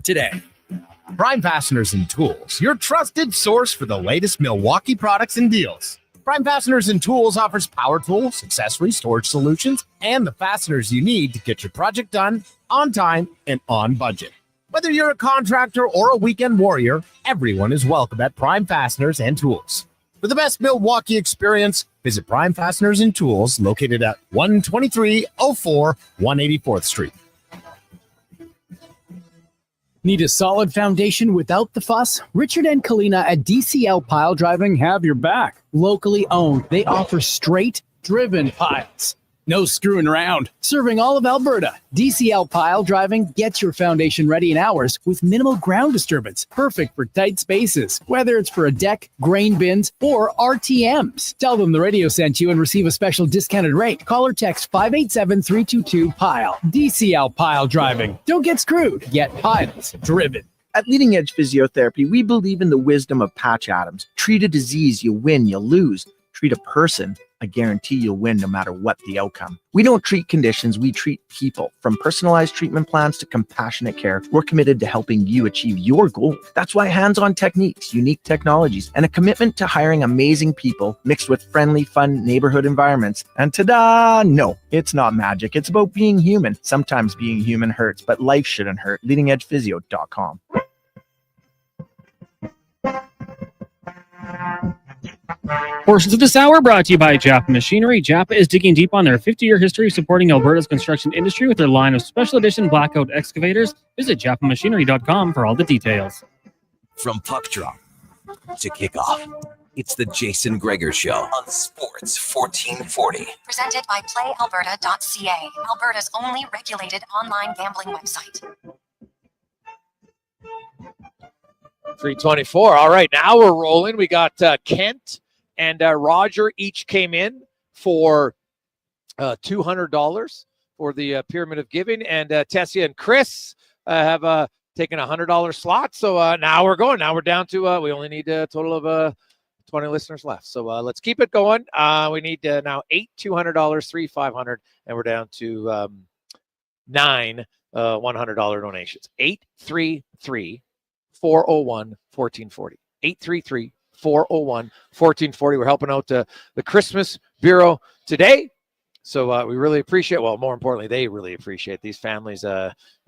today. Prime Fasteners and Tools, your trusted source for the latest Milwaukee products and deals. Prime Fasteners and Tools offers power tools, accessories, storage solutions, and the fasteners you need to get your project done on time and on budget. Whether you're a contractor or a weekend warrior, everyone is welcome at Prime Fasteners and Tools. For the best Milwaukee experience, visit Prime Fasteners and Tools, located at 12304 184th Street. Need a solid foundation without the fuss? Richard and Kalina at DCL Pile Driving have your back. Locally owned, they offer straight, driven piles. No screwing around. Serving all of Alberta, DCL Pile Driving gets your foundation ready in hours with minimal ground disturbance. Perfect for tight spaces, whether it's for a deck, grain bins, or RTMs. Tell them the radio sent you and receive a special discounted rate. Call or text 587-322-PILE. DCL Pile Driving. Don't get screwed. Get piles driven. At Leading Edge Physiotherapy, we believe in the wisdom of Patch Adams. Treat a disease, you win, you lose. Treat a person, I guarantee you'll win no matter what the outcome. We don't treat conditions, we treat people. From personalized treatment plans to compassionate care, we're committed to helping you achieve your goal. That's why hands-on techniques, unique technologies, and a commitment to hiring amazing people mixed with friendly, fun neighborhood environments. And ta-da! No, it's not magic. It's about being human. Sometimes being human hurts, but life shouldn't hurt. LeadingEdgePhysio.com. Portions of this hour brought to you by Japa Machinery. Japa is digging deep on their 50-year history supporting Alberta's construction industry with their line of special edition blackout excavators. Visit japamachinery.com for all the details. From puck drop to kickoff, it's the Jason Gregor Show on Sports 1440. Presented by PlayAlberta.ca, Alberta's only regulated online gambling website. 324. All right, now we're rolling. We got Kent and Roger each came in for $200 for the Pyramid of Giving, and Tessia and Chris have taking $100 slot. So now we're going. Now we're down to we only need a total of 20 listeners left. So let's keep it going. We need now 8 $200, 3 $500, and we're down to 9 $100 donations. 833-401-1440. 833-401-1440. We're helping out the Christmas Bureau today. So we really appreciate, well, more importantly, they really appreciate these families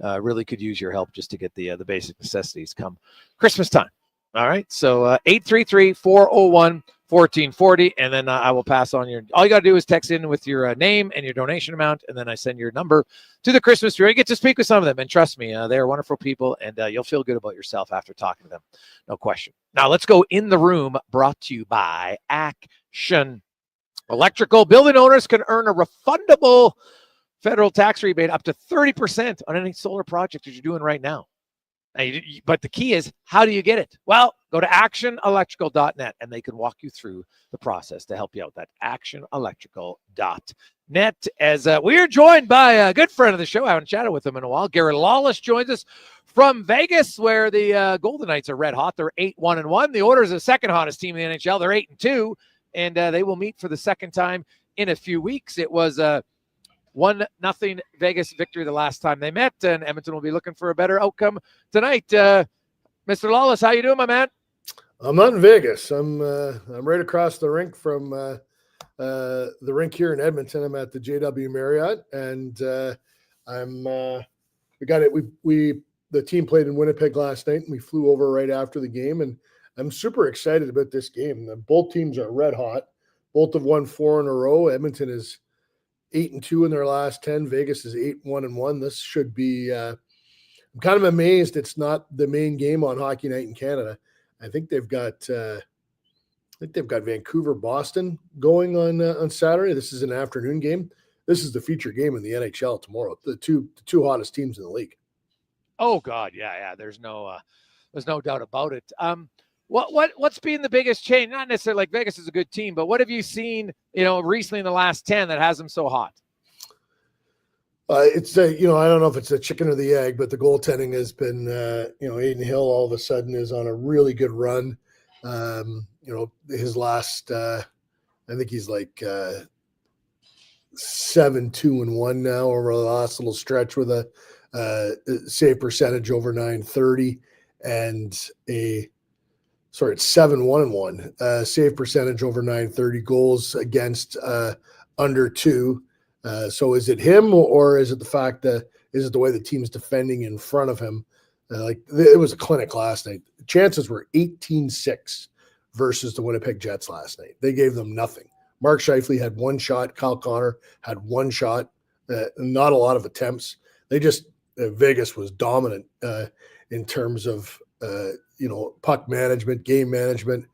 really could use your help just to get the basic necessities come Christmas time. All right. So 833-401-1440. And then I will pass on all you got to do is text in with your name and your donation amount. And then I send your number to the Christmas Bureau. You get to speak with some of them. And trust me, they're wonderful people. And you'll feel good about yourself after talking to them. No question. Now let's go in the room, brought to you by Action Electrical. Building owners can earn a refundable federal tax rebate up to 30% on any solar project that you're doing right now. But the key is, how do you get it? Well, go to actionelectrical.net and they can walk you through the process to help you out. That actionelectrical.net. As we are joined by a good friend of the show. I haven't chatted with him in a while. Garrett Lawless joins us from Vegas, where the Golden Knights are red hot. They're 8-1-1. The Oilers are the second hottest team in the NHL. They're 8-2, and they will meet for the second time in a few weeks. It was 1-0 Vegas victory the last time they met, and Edmonton will be looking for a better outcome tonight. Mr. Lawless, how you doing, my man? I'm not in Vegas. I'm right across the rink from the rink here in Edmonton. I'm at the JW Marriott, and the team played in Winnipeg last night, and we flew over right after the game, and I'm super excited about this game. Both teams are red hot. Both have won 4 in a row. Edmonton is 8-2 in their last 10. Vegas is 8-1-1. This should be. I'm kind of amazed it's not the main game on Hockey Night in Canada. I think they've got. Vancouver, Boston going on Saturday. This is an afternoon game. This is the feature game in the NHL tomorrow. The two hottest teams in the league. Oh God, yeah. There's no doubt about it. What's been the biggest change? Not necessarily like Vegas is a good team, but what have you seen, recently in the last 10 that has them so hot? It's I don't know if it's the chicken or the egg, but the goaltending has been, Aiden Hill all of a sudden is on a really good run. His last, I think he's like 7-2-1 now over the last little stretch with a save percentage over .930 and it's 7-1-1 save percentage over .930, goals against under 2. So is it him or is it the fact that is it the way the team's defending in front of him? It was a clinic last night. Chances were 18-6 versus the Winnipeg Jets last night. They gave them nothing. Mark Scheifele had one shot. Kyle Connor had one shot. Not a lot of attempts. They just Vegas was dominant in terms of puck management, game management,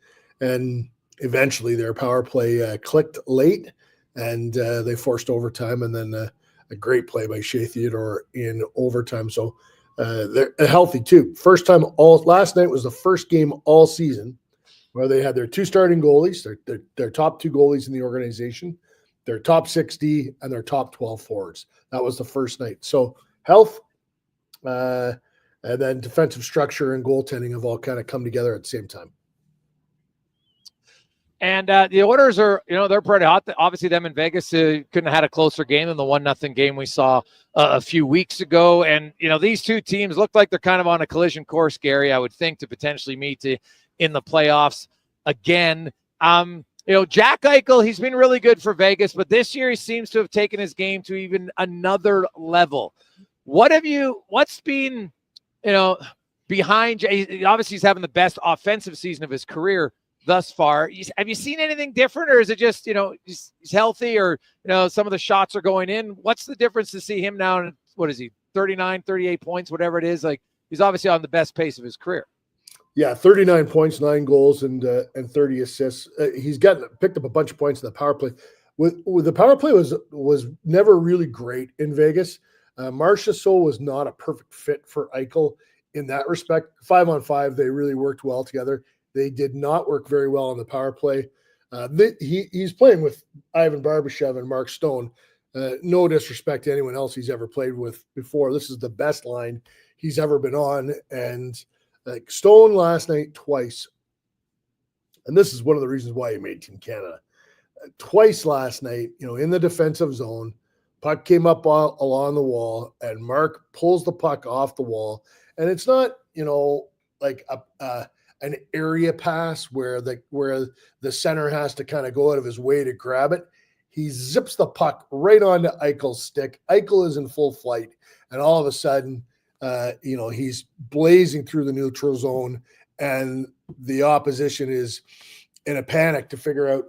and eventually their power play clicked late, and they forced overtime, and then a great play by Shea Theodore in overtime. So they're healthy too. First time last night was the first game all season where they had their 2 starting goalies, their top 2 goalies in the organization, their top 6D, and their top 12 forwards. That was the first night. So health, and then defensive structure and goaltending have all kind of come together at the same time. And the Oilers are, they're pretty hot. Obviously, them in Vegas couldn't have had a closer game than the 1-0 game we saw a few weeks ago. And, these two teams look like they're kind of on a collision course, Gary, I would think, to potentially meet in the playoffs again. Jack Eichel, he's been really good for Vegas, but this year he seems to have taken his game to even another level. What's been, behind, obviously he's having the best offensive season of his career thus far. Have you seen anything different, or is it just, he's healthy, or, some of the shots are going in? What's the difference to see him now? What is he, 39, 38 points, whatever it is? Like, he's obviously on the best pace of his career. Yeah, 39 points, 9 goals, and 30 assists. He's picked up a bunch of points in the power play. With the power play was never really great in Vegas. Marchessault was not a perfect fit for Eichel in that respect. 5-on-5, they really worked well together. They did not work very well on the power play. He's playing with Ivan Barbashev and Mark Stone. No disrespect to anyone else he's ever played with before. This is the best line he's ever been on. And like Stone last night twice, and this is one of the reasons why he made Team Canada. Twice last night, in the defensive zone, puck came up along the wall, and Mark pulls the puck off the wall. And it's not, like an area pass where the center has to kind of go out of his way to grab it. He zips the puck right onto Eichel's stick. Eichel is in full flight, and all of a sudden, he's blazing through the neutral zone, and the opposition is in a panic to figure out,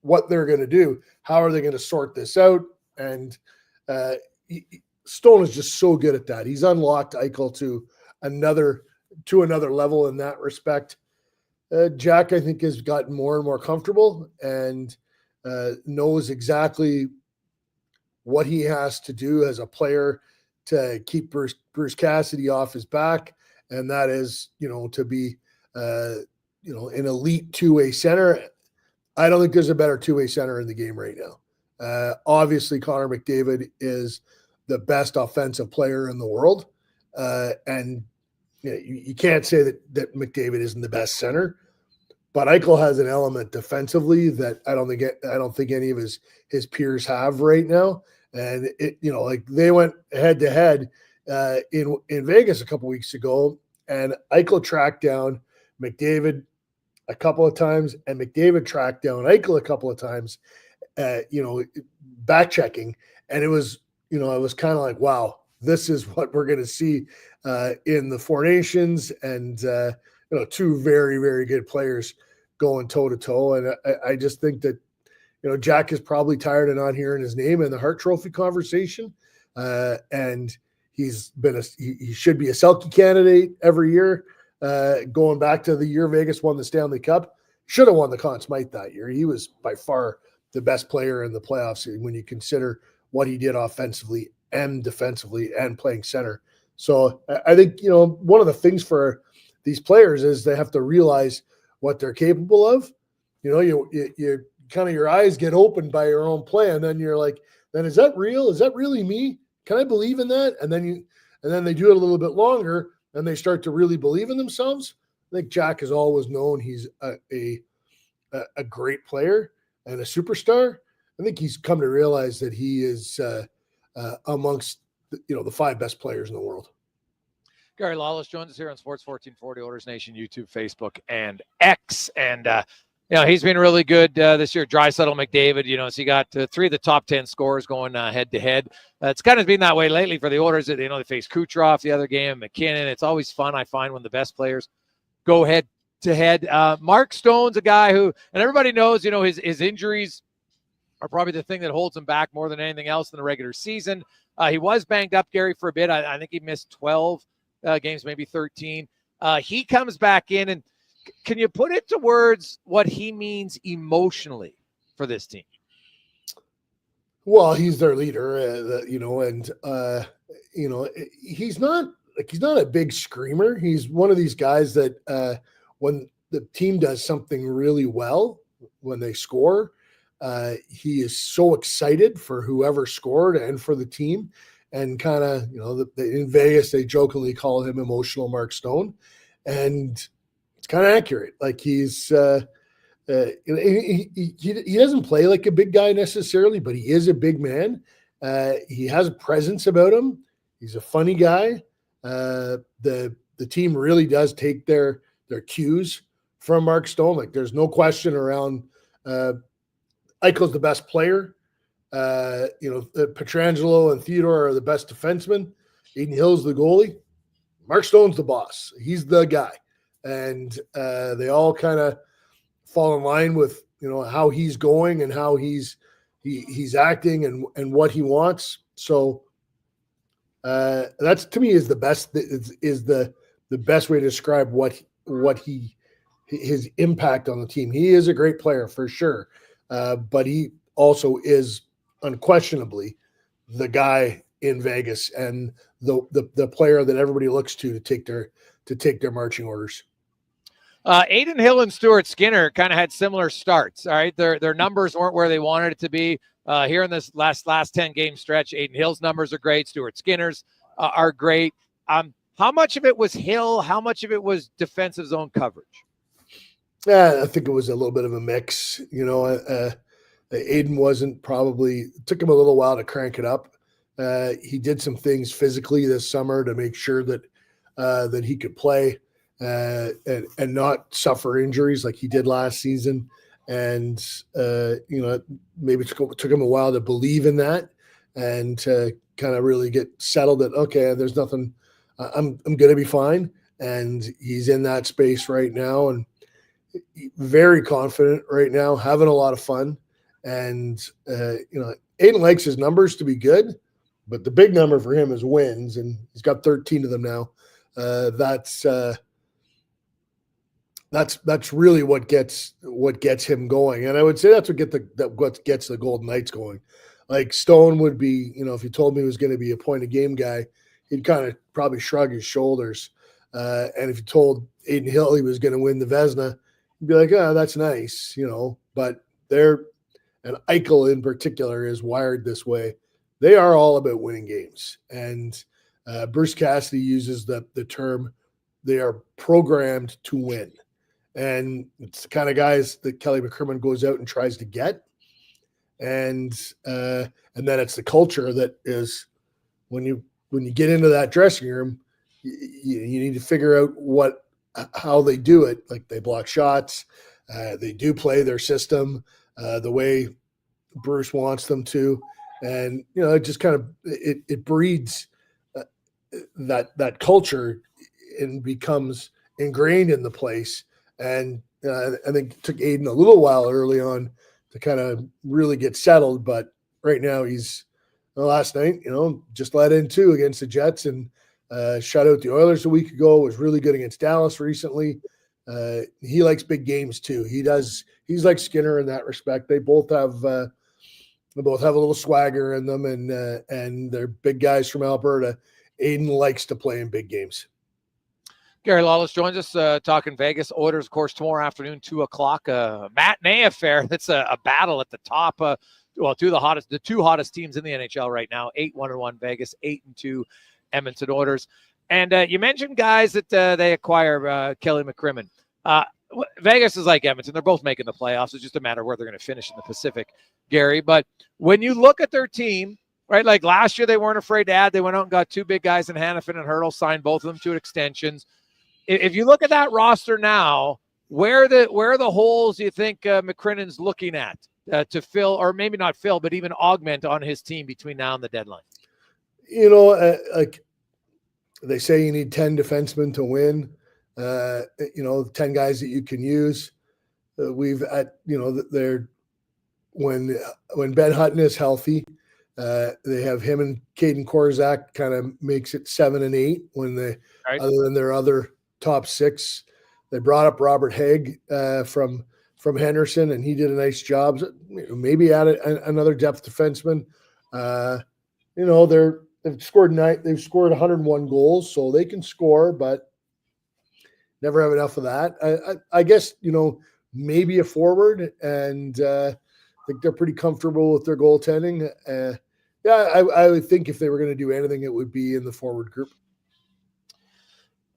what they're going to do. How are they going to sort this out? And Stone is just so good at that. He's unlocked Eichel to another level in that respect. Jack, I think, has gotten more and more comfortable and knows exactly what he has to do as a player to keep Bruce Cassidy off his back, and that is, to be, an elite two-way center. I don't think there's a better two-way center in the game right now. Obviously, Connor McDavid is the best offensive player in the world, and you can't say that McDavid isn't the best center. But Eichel has an element defensively that I don't think any of his peers have right now. And they went head to head in Vegas a couple weeks ago, and Eichel tracked down McDavid a couple of times, and McDavid tracked down Eichel a couple of times, back checking. And it was kind of like, wow, this is what we're going to see in the Four Nations, and two very, very good players going toe to toe. And I just think that, Jack is probably tired of not hearing his name in the Hart Trophy conversation. And he should be a Selke candidate every year. Going back to the year Vegas won the Stanley Cup, should have won the Conn Smythe that year. He was by far the best player in the playoffs when you consider what he did offensively and defensively and playing center. So I think, one of the things for these players is they have to realize what they're capable of. You kind of, your eyes get opened by your own play, and then you're like, then is that real? Is that really me? Can I believe in that? And then they do it a little bit longer, and they start to really believe in themselves. I think Jack has always known he's a great player and a superstar. I think he's come to realize that he is amongst the five best players in the world. Gary Lawless joins us here on Sports 1440, Oilers Nation, YouTube, Facebook, and X. And, he's been really good this year. Draisaitl, McDavid, so you got three of the top 10 scorers going head-to-head. It's kind of been that way lately for the Oilers. They face Kucherov the other game, McKinnon. It's always fun, I find, when the best players go head-to-head. Mark Stone's a guy who, and everybody knows, his injuries are probably the thing that holds him back more than anything else in the regular season. He was banged up, Gary, for a bit. I think he missed 12 games, maybe 13. He comes back in, and can you put it to words what he means emotionally for this team? Well, he's their leader, he's not a big screamer. He's one of these guys that when the team does something really well, when they score, he is so excited for whoever scored and for the team. And kind of, in Vegas, they jokingly call him emotional Mark Stone. And it's kind of accurate. Like he's, he doesn't play like a big guy necessarily, but he is a big man. He has a presence about him. He's a funny guy. The team really does take their cues from Mark Stone. Like there's no question around Eichel's the best player. Pietrangelo and Theodore are the best defensemen. Aiden Hill's the goalie. Mark Stone's the boss. He's the guy. And they all kind of fall in line with, how he's going and how he's acting and what he wants. So that's, to me, is the best, is the best way to describe his impact on the team. He is a great player for sure. But he also is unquestionably the guy in Vegas and the player that everybody looks to take their marching orders. Aiden Hill and Stuart Skinner kind of had similar starts. All right. Their numbers weren't where they wanted it to be. Here in this last 10 game stretch, Aiden Hill's numbers are great. Stuart Skinner's are great. How much of it was Hill? How much of it was defensive zone coverage? Yeah, I think it was a little bit of a mix. Aiden wasn't probably – took him a little while to crank it up. He did some things physically this summer to make sure that that he could play and not suffer injuries like he did last season. And, maybe it took him a while to believe in that and to kind of really get settled that, okay, there's nothing – I'm going to be fine. And he's in that space right now and very confident right now, having a lot of fun. And, Aiden likes his numbers to be good, but the big number for him is wins, and he's got 13 of them now. That's really what gets him going. And I would say that's what gets the Golden Knights going. Like Stone would be, if you told me he was going to be a point a game guy, he'd kind of probably shrug his shoulders. And if you told Aiden Hill he was going to win the Vezina, he'd be like, oh, that's nice, but and Eichel in particular is wired this way. They are all about winning games. And Bruce Cassidy uses the term, they are programmed to win. And it's the kind of guys that Kelly McCrimmon goes out and tries to get. And then it's the culture that is when you get into that dressing room, you need to figure out how they do it. Like they block shots, they do play their system the way Bruce wants them to, and it just kind of it breeds that culture and becomes ingrained in the place. And I think it took Aiden a little while early on to kind of really get settled, but right now he's last night, just let in 2 against the Jets and shut out the Oilers a week ago, was really good against Dallas recently. He likes big games too. He's like Skinner in that respect. They both have a little swagger in them, and they're big guys from Alberta. Aiden likes to play in big games. Gary Lawless joins us talking Vegas. Oilers, of course, tomorrow afternoon, 2:00, matinee affair. That's a battle at the top. The two hottest teams in the NHL right now, 8-1-1 Vegas, 8-2 Edmonton Oilers. And you mentioned guys that they acquire, Kelly McCrimmon. Vegas is like Edmonton. They're both making the playoffs. It's just a matter of where they're going to finish in the Pacific, Gary. But when you look at their team, right, like last year they weren't afraid to add. They went out and got 2 big guys in Hannafin and Hurdle, signed both of them to extensions. If you look at that roster now, where are the holes you think McCrimmon's looking at to fill, or maybe not fill, but even augment on his team between now and the deadline? Like they say you need 10 defensemen to win, 10 guys that you can use. They're when Ben Hutton is healthy, they have him and Caden Korzak kind of makes it 7 and 8 when other than their other top 6. They brought up Robert Haig from Henderson, and he did a nice job. Maybe add another depth defenseman. They've scored 101 goals, so they can score, but never have enough of that. I guess maybe a forward, and I think they're pretty comfortable with their goaltending. I would think if they were going to do anything, it would be in the forward group.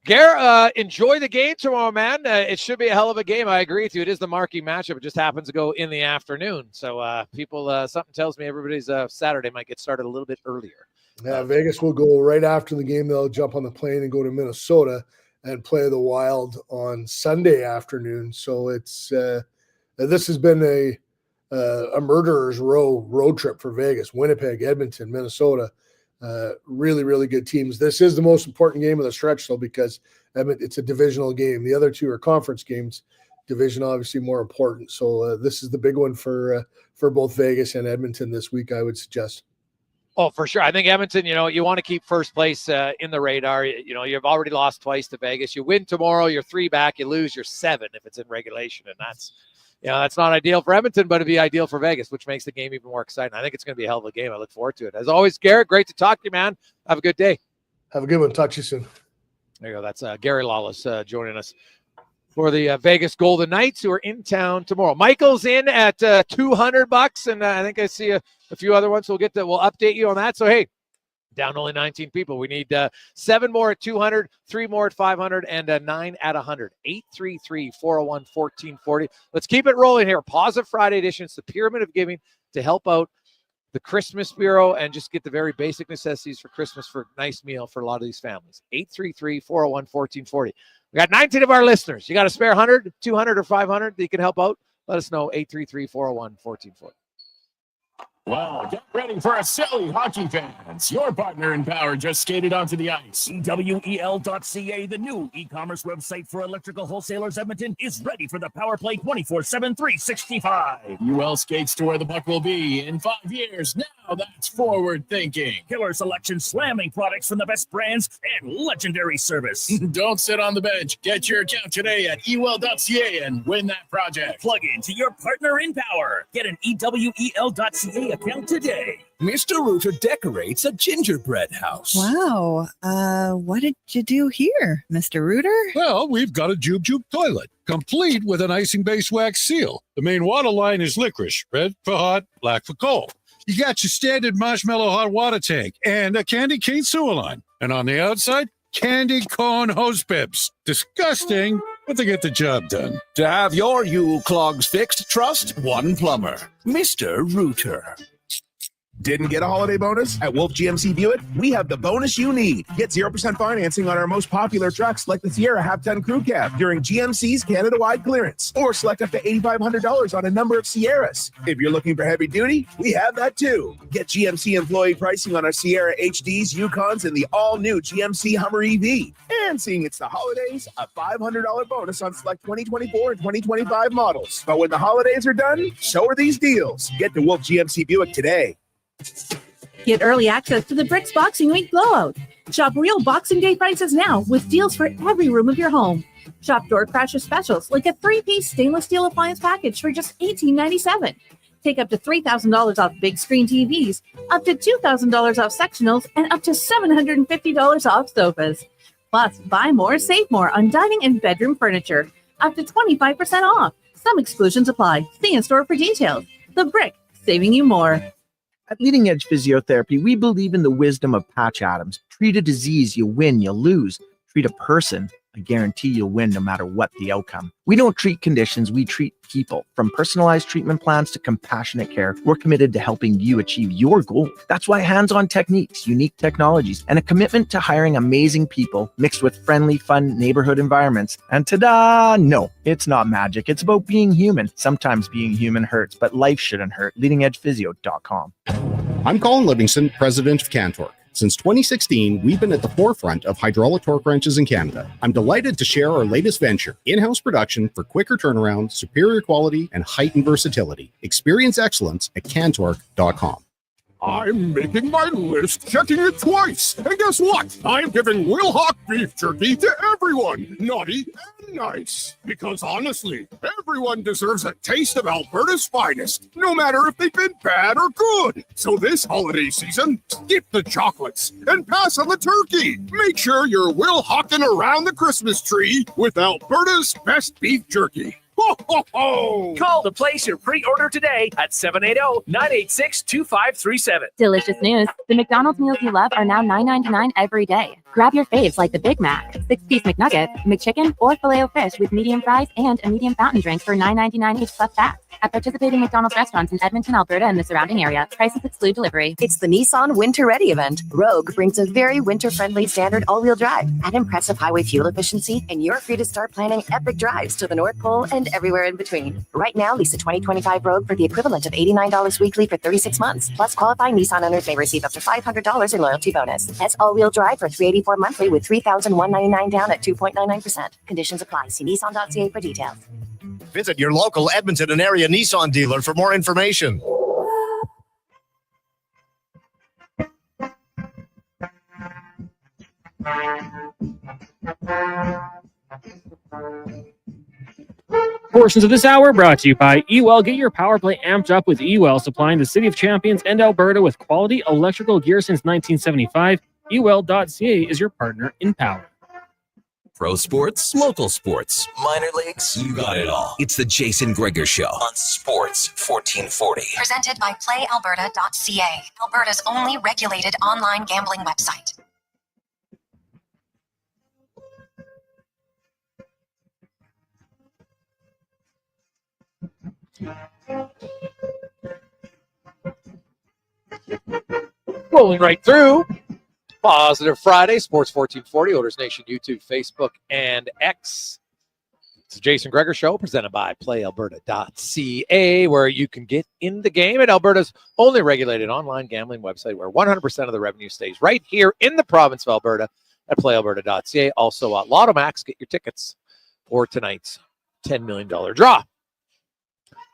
Gare, enjoy the game tomorrow, man. It should be a hell of a game. I agree with you. It is the marquee matchup. It just happens to go in the afternoon. So something tells me everybody's Saturday might get started a little bit earlier. Yeah, Vegas will go right after the game. They'll jump on the plane and go to Minnesota and play the Wild on Sunday afternoon. So it's this has been a murderer's road trip for Vegas. Winnipeg, Edmonton, Minnesota. Really, really good teams. This is the most important game of the stretch, though, because it's a divisional game. The other 2 are conference games. Division obviously more important. So this is the big one for both Vegas and Edmonton this week, I would suggest. Oh, for sure. I think Edmonton, you want to keep first place in the radar. You've already lost twice to Vegas. You win tomorrow, you're 3 back. You lose, you're 7 if it's in regulation, and that's not ideal for Edmonton, but it'd be ideal for Vegas, which makes the game even more exciting. I think it's going to be a hell of a game. I look forward to it. As always, Garrett, great to talk to you, man. Have a good day. Have a good one. Talk to you soon. There you go. That's Gary Lawless joining us for the Vegas Golden Knights, who are in town tomorrow. Michael's in at $200, and I think I see a few other ones. We'll update you on that. So, hey, Down only 19 people. We need 7 more at 200, 3 more at 500, and 9 at 100. 833-401-1440. Let's keep it rolling here. Positive Friday edition. It's the Pyramid of Giving to help out the Christmas Bureau and just get the very basic necessities for Christmas for a nice meal for a lot of these families. 833-401-1440. We got 19 of our listeners. You got a spare 100, 200, or 500 that you can help out? Let us know. 833-401-1440. Well, get ready for a silly hockey fans. Your partner in power just skated onto the ice. EWEL.ca, the new e-commerce website for electrical wholesalers Edmonton, is ready for the power play 24/7, 365. UL skates to where the puck will be in 5 years. Now that's forward thinking. Killer selection, slamming products from the best brands, and legendary service. Don't sit on the bench. Get your account today at EWEL.ca and win that project. Plug into your partner in power. Get an EWEL.ca account today. Mr. Rooter decorates a gingerbread house. Wow. What did you do here, Mr. Rooter? Well, we've got a Jube Jube toilet, complete with an icing-based wax seal. The main water line is licorice, red for hot, black for cold. You got your standard marshmallow hot water tank and a candy cane sewer line. And on the outside, candy corn hose pips. Disgusting, but they get the job done. To have your Yule clogs fixed, trust one plumber, Mr. Rooter. Didn't get a holiday bonus? At Wolf GMC Buick, we have the bonus you need. Get 0% financing on our most popular trucks like the Sierra Half-Ton Crew Cab during GMC's Canada-wide clearance. Or select up to $8,500 on a number of Sierras. If you're looking for heavy duty, we have that too. Get GMC employee pricing on our Sierra HDs, Yukons, and the all-new GMC Hummer EV. And seeing it's the holidays, a $500 bonus on select 2024 and 2025 models. But when the holidays are done, so are these deals. Get to Wolf GMC Buick today. Get early access to the Bricks Boxing Week blowout. Shop real Boxing Day prices now with deals for every room of your home. Shop Door Crasher specials like a 3-piece stainless steel appliance package for just $18.97. Take up to $3,000 off big screen TVs, up to $2,000 off sectionals, and up to $750 off sofas. Plus, buy more, save more on dining and bedroom furniture. Up to 25% off. Some exclusions apply. See in store for details. The Brick, saving you more. At Leading Edge Physiotherapy, we believe in the wisdom of Patch Adams. Treat a disease, you win, you lose. Treat a person, I guarantee you'll win no matter what the outcome. We don't treat conditions, we treat people. From personalized treatment plans to compassionate care, we're committed to helping you achieve your goal. That's why hands-on techniques, unique technologies, and a commitment to hiring amazing people mixed with friendly, fun neighborhood environments. And ta-da! No, it's not magic. It's about being human. Sometimes being human hurts, but life shouldn't hurt. LeadingEdgePhysio.com. I'm Colin Livingston, president of Cantork. Since 2016, we've been at the forefront of hydraulic torque wrenches in Canada. I'm delighted to share our latest venture, in-house production for quicker turnaround, superior quality, and heightened versatility. Experience excellence at Cantork.com. I'm making my list, checking it twice. And guess what? I'm giving Wilhock beef jerky to everyone, naughty and nice. Because honestly, everyone deserves a taste of Alberta's finest, no matter if they've been bad or good. So this holiday season, skip the chocolates and pass on the turkey. Make sure you're Wilhocking around the Christmas tree with Alberta's best beef jerky. Ho, ho, ho! Call to place your pre-order today at 780-986-2537. Delicious news. The McDonald's meals you love are now $9.99 every day. Grab your faves like the Big Mac, 6-piece McNugget, McChicken, or Filet-O-Fish with medium fries and a medium fountain drink for $9.99 each plus tax. At participating McDonald's restaurants in Edmonton, Alberta, and the surrounding area. Prices exclude delivery. It's the Nissan Winter Ready event. Rogue brings a very winter-friendly standard all-wheel drive at impressive highway fuel efficiency, and you're free to start planning epic drives to the North Pole and everywhere in between. Right now, lease a 2025 Rogue for the equivalent of $89 weekly for 36 months. Plus, qualifying Nissan owners may receive up to $500 in loyalty bonus. That's all-wheel drive for $384 monthly with $3,199 down at 2.99%. Conditions apply. See Nissan.ca for details. Visit your local Edmonton and area Nissan dealer for more information. Portions of this hour brought to you by Ewell. Get your power play amped up with Ewell, supplying the City of Champions and Alberta with quality electrical gear since 1975. Ewell.ca is your partner in power. Pro sports, local sports, minor leagues, you got it all. It's the Jason Gregor Show on Sports 1440. Presented by PlayAlberta.ca, Alberta's only regulated online gambling website. Rolling right through. Positive Friday, Sports 1440, Oilers Nation, YouTube, Facebook, and X. It's the Jason Gregor Show, presented by PlayAlberta.ca, where you can get in the game at Alberta's only regulated online gambling website, where 100% of the revenue stays right here in the province of Alberta at PlayAlberta.ca. Also, Lotto Max, get your tickets for tonight's $10 million draw.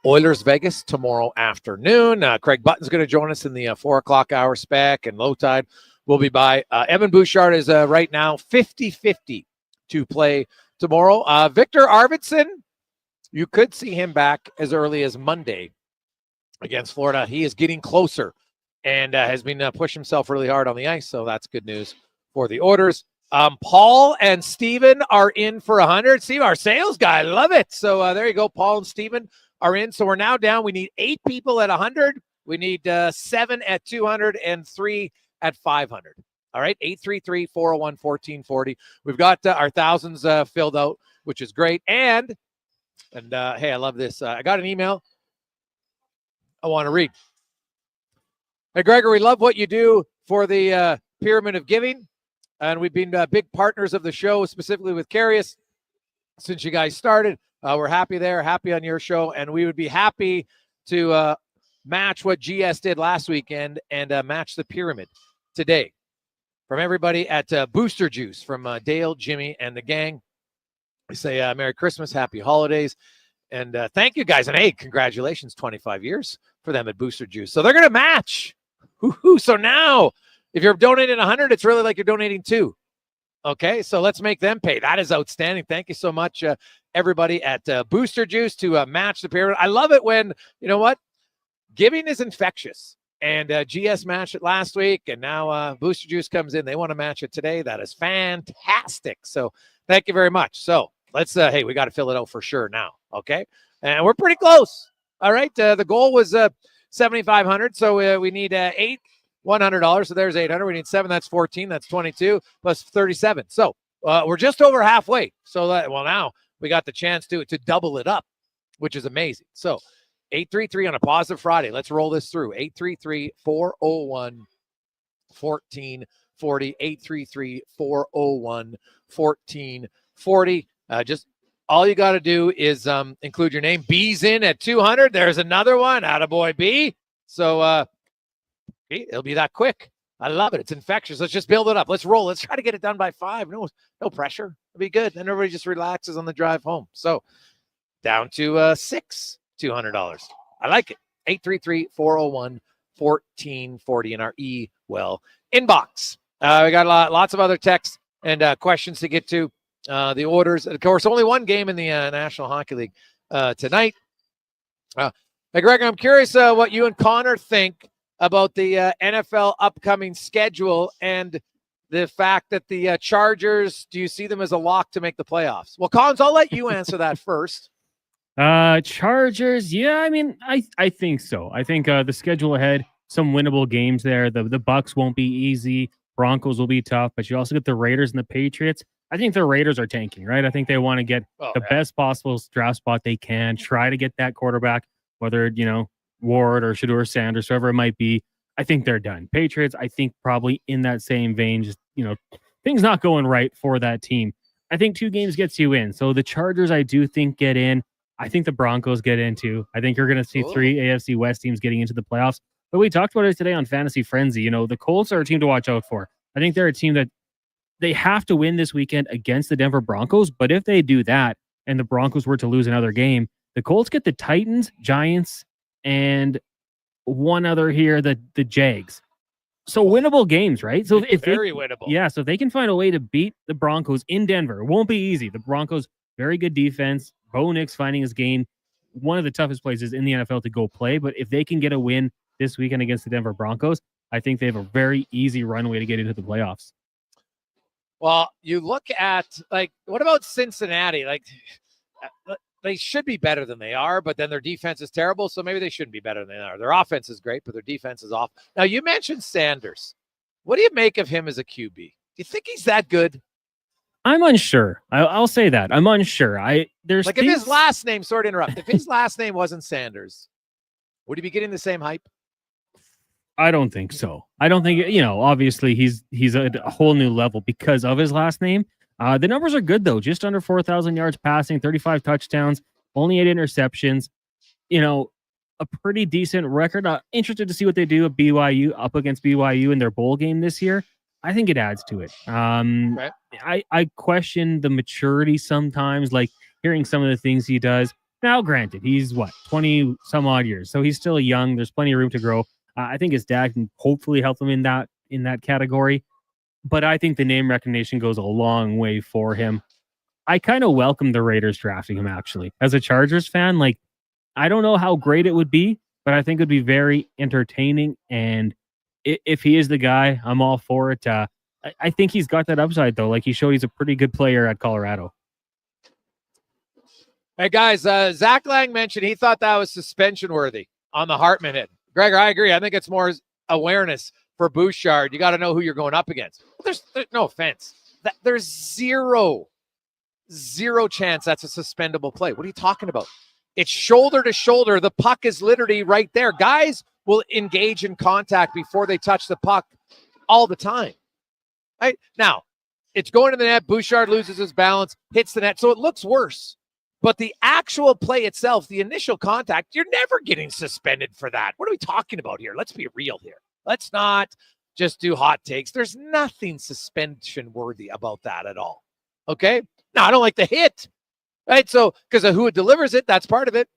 Oilers Vegas tomorrow afternoon. Craig Button's going to join us in the 4 o'clock hour spec, and Low Tide will be by. Evan Bouchard is right now 50-50 to play tomorrow. Victor Arvidsson, you could see him back as early as Monday against Florida. He is getting closer and has been pushing himself really hard on the ice, so that's good news for the Oilers. Paul and Steven are in for 100. Steve, our sales guy, love it. So there you go. Paul and Steven are in. So we're now down. We need 8 people at 100. We need 7 at 200 and 3 at 500. All right, 833-401-1440. We've got our thousands filled out, which is great. And hey, I love this. I got an email I want to read. Hey, Gregor, we love what you do for the Pyramid of Giving. And we've been big partners of the show, specifically with Carius, since you guys started. We're happy there, happy on your show. And we would be happy to match what GS did last weekend and match the Pyramid today. From everybody at Booster Juice, from Dale, Jimmy, and the gang. We say Merry Christmas, Happy Holidays, and thank you guys. And hey, congratulations, 25 years for them at Booster Juice. So they're going to match. Woo-hoo. So now, if you're donating 100, it's really like you're donating 2. Okay, so let's make them pay. That is outstanding. Thank you so much, everybody at Booster Juice, to match the pyramid. I love it when, you know what, giving is infectious. And GS matched it last week, and now Booster Juice comes in. They want to match it today. That is fantastic. So thank you very much. So let's, hey, we got to fill it out for sure now, okay? And we're pretty close. All right, the goal was $7,500, so we need 8 $100. So there's 800. We need 7. That's 14. That's 22 plus 37. So we're just over halfway. So well, now we got the chance to double it up, which is amazing. So 833 on a positive Friday. Let's roll this through. 833-401-1440. 833-401-1440. Just all you got to do is include your name. B's in at 200. There's another one. Attaboy B. So it'll be that quick. I love it. It's infectious. Let's just build it up. Let's roll. Let's try to get it done by 5. No pressure. It'll be good. Then everybody just relaxes on the drive home. So down to 6. $200. I like it. 833-401-1440 in our inbox. We got lots of other texts and questions to get to. The orders, of course, only one game in the National Hockey League tonight. Hey, Greg, I'm curious what you and Connor think about the NFL upcoming schedule and the fact that the Chargers, do you see them as a lock to make the playoffs? Well, Collins, I'll let you answer that first. Chargers, yeah, I mean, I think so. I think the schedule ahead, some winnable games there. The Bucks won't be easy. Broncos will be tough, but you also get the Raiders and the Patriots. I think the Raiders are tanking, right? I think they want to get best possible draft spot they can, try to get that quarterback, whether, Ward or Shedeur Sanders, whoever it might be. I think they're done. Patriots, I think probably in that same vein, just, things not going right for that team. I think 2 games gets you in. So the Chargers, I do think, get in. I think the Broncos get in too. I think you're going to see 3 AFC West teams getting into the playoffs. But we talked about it today on Fantasy Frenzy. The Colts are a team to watch out for. I think they're a team that they have to win this weekend against the Denver Broncos. But if they do that and the Broncos were to lose another game, the Colts get the Titans, Giants, and one other here, the Jags. So winnable games, right? So if very winnable. Yeah, so if they can find a way to beat the Broncos in Denver, it won't be easy. The Broncos, very good defense. Bo Nix finding his game, one of the toughest places in the NFL to go play. But if they can get a win this weekend against the Denver Broncos, I think they have a very easy runway to get into the playoffs. Well, you look at, like, what about Cincinnati? Like, they should be better than they are, but then their defense is terrible, so maybe they shouldn't be better than they are. Their offense is great, but their defense is off. Now, you mentioned Sanders. What do you make of him as a QB? Do you think he's that good? I'm unsure. I'll say that. I'm unsure. There's like, if his last name, sorry to interrupt, if his last name wasn't Sanders, would he be getting the same hype? I don't think so. I don't think, obviously he's at a whole new level because of his last name. The numbers are good, though. Just under 4,000 yards passing, 35 touchdowns, only 8 interceptions. A pretty decent record. Interested to see what they do at BYU, up against BYU in their bowl game this year. I think it adds to it. Right. I question the maturity sometimes, like hearing some of the things he does. Now, granted, he's 20 some odd years, so he's still young. There's plenty of room to grow. I think his dad can hopefully help him in that category. But I think the name recognition goes a long way for him. I kind of welcome the Raiders drafting him, actually. As a Chargers fan, I don't know how great it would be, but I think it would be very entertaining. And if he is the guy, I'm all for it. I think he's got that upside, though. Like, he showed he's a pretty good player at Colorado. Hey, guys, Zach Lang mentioned he thought that was suspension worthy on the Hartman hit. Gregor, I agree. I think it's more awareness for Bouchard. You got to know who you're going up against. There's no offense. There's zero chance that's a suspendable play. What are you talking about? It's shoulder to shoulder. The puck is literally right there. Guys will engage in contact before they touch the puck all the time. Right? Now, it's going to the net. Bouchard loses his balance, hits the net, so it looks worse. But the actual play itself, the initial contact, you're never getting suspended for that. What are we talking about here? Let's be real here. Let's not just do hot takes. There's nothing suspension worthy about that at all. Okay? Now, I don't like the hit, right? So, because of who it delivers it, that's part of it.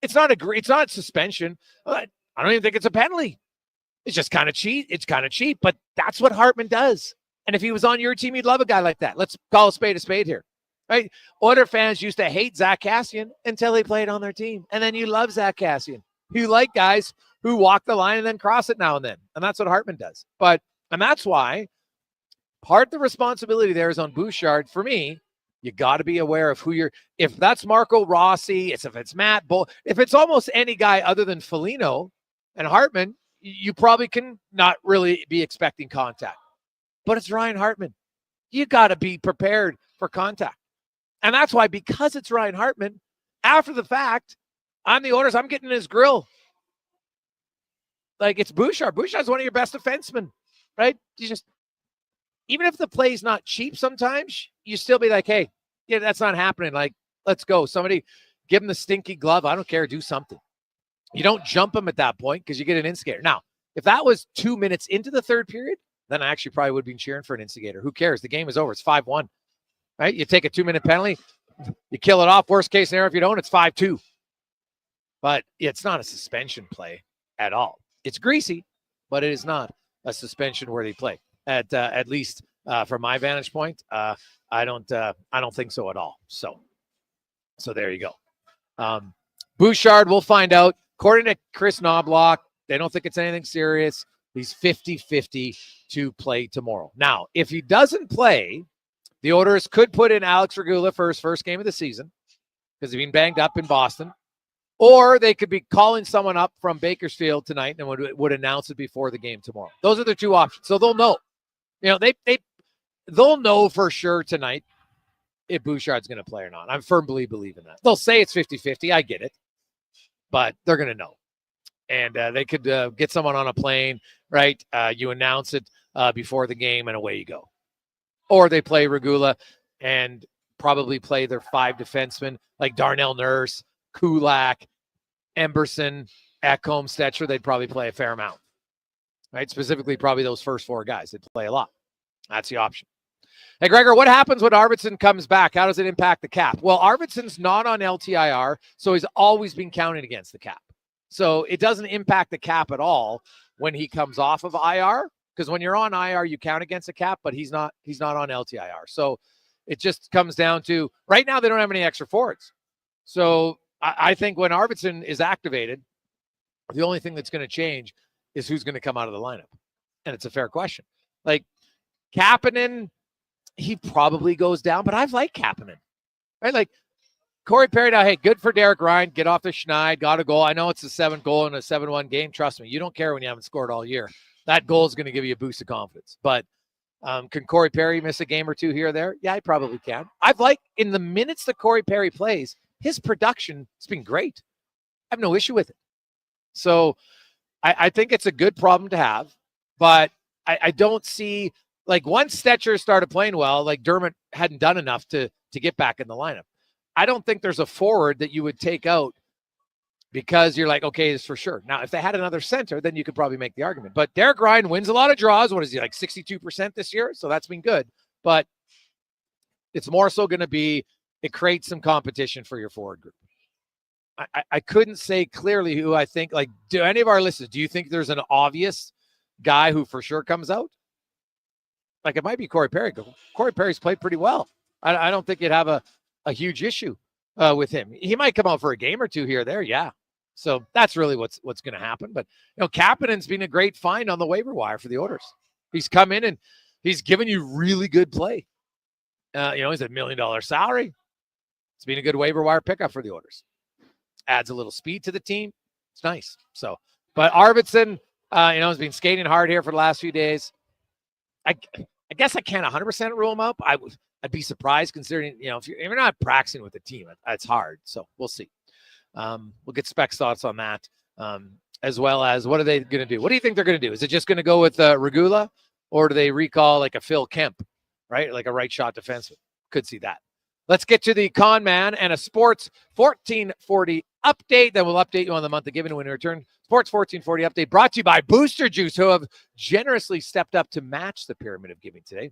It's not suspension. I don't even think it's a penalty. It's just kind of cheap. It's kind of cheap, but that's what Hartman does. And if he was on your team, you'd love a guy like that. Let's call a spade here. Right? Oiler fans used to hate Zach Kassian until he played on their team. And then you love Zach Kassian. You like guys who walk the line and then cross it now and then. And that's what Hartman does. And that's why part of the responsibility there is on Bouchard. For me, you got to be aware of who if that's Marco Rossi, if it's Matt Bull, if it's almost any guy other than Foligno and Hartman, you probably can not really be expecting contact. But it's Ryan Hartman. You got to be prepared for contact. And that's why, because it's Ryan Hartman, after the fact, on the orders, I'm getting his grill. Like, it's Bouchard. Bouchard's one of your best defensemen, right? Even if the play's not cheap sometimes, you still be like, hey, yeah, that's not happening. Like, let's go. Somebody give him the stinky glove. I don't care. Do something. You don't jump him at that point because you get an instigator. Now, if that was 2 minutes into the third period, then I actually probably would be cheering for an instigator. Who cares? The game is over. It's 5-1. Right? You take a 2-minute penalty, you kill it off. Worst case scenario, if you don't, it's 5-2. But it's not a suspension play at all. It's greasy, but it is not a suspension-worthy play. At least from my vantage point, I don't think so at all. So there you go. Bouchard, we'll find out. According to Chris Knobloch, they don't think it's anything serious. He's 50-50 to play tomorrow. Now, if he doesn't play, the Oilers could put in Alex Regula for his first game of the season because he's been banged up in Boston. Or they could be calling someone up from Bakersfield tonight and would announce it before the game tomorrow. Those are the two options. So they'll know. They'll know for sure tonight if Bouchard's going to play or not. I firmly believe in that. They'll say it's 50-50. I get it. But they're going to know. And they could get someone on a plane, right? You announce it before the game and away you go. Or they play Regula and probably play their 5 defensemen like Darnell Nurse, Kulak, Emberson, Ekholm, Stetcher. They'd probably play a fair amount, right? Specifically, probably those first 4 guys. They'd play a lot. That's the option. Hey, Gregor, what happens when Arvidsson comes back? How does it impact the cap? Well, Arvidsson's not on LTIR, so he's always been counted against the cap. So it doesn't impact the cap at all when he comes off of IR. Because when you're on IR, you count against the cap, but he's not on LTIR. So it just comes down to, right now, they don't have any extra forwards. So I think when Arvidsson is activated, the only thing that's going to change is who's going to come out of the lineup. And it's a fair question. Like, Kapanen, he probably goes down, but I've liked Kapanen, right? Like Corey Perry now, hey, good for Derek Ryan. Get off the schneid, got a goal. I know it's a 7-goal in a 7-1 game. Trust me, you don't care when you haven't scored all year. That goal is going to give you a boost of confidence. But can Corey Perry miss a game or two here or there? Yeah, he probably can. I've liked in the minutes that Corey Perry plays, his production has been great. I have no issue with it. So I think it's a good problem to have, but I don't see, like, once Stetcher started playing well, like Dermott hadn't done enough to get back in the lineup. I don't think there's a forward that you would take out because you're like, okay, it's for sure. Now, if they had another center, then you could probably make the argument. But Derek Ryan wins a lot of draws. What is he, like 62% this year? So that's been good. But it's more so going to be, it creates some competition for your forward group. I couldn't say clearly who I think, like, do any of our listeners, do you think there's an obvious guy who for sure comes out? Like, it might be Corey Perry. Corey Perry's played pretty well. I don't think you'd have a huge issue with him. He might come out for a game or two here or there. Yeah. So that's really what's going to happen. But, you know, Kapanen's been a great find on the waiver wire for the Oilers. He's come in and he's given you really good play. He's a $1 million salary. It's been a good waiver wire pickup for the Oilers. Adds a little speed to the team. It's nice. So, but Arvidsson, has been skating hard here for the last few days. I guess I can't 100% rule him out. I'd be surprised considering, if you're not practicing with the team, it's hard. So we'll see. We'll get Spec's thoughts on that, as well as what are they going to do? What do you think they're going to do? Is it just going to go with Regula, or do they recall like a Phil Kemp, right? Like a right shot defenseman? Could see that. Let's get to the Con Man and a Sports 1440 update. Then we'll update you on the month of giving when we return. Sports 1440 update brought to you by Booster Juice, who have generously stepped up to match the pyramid of giving today.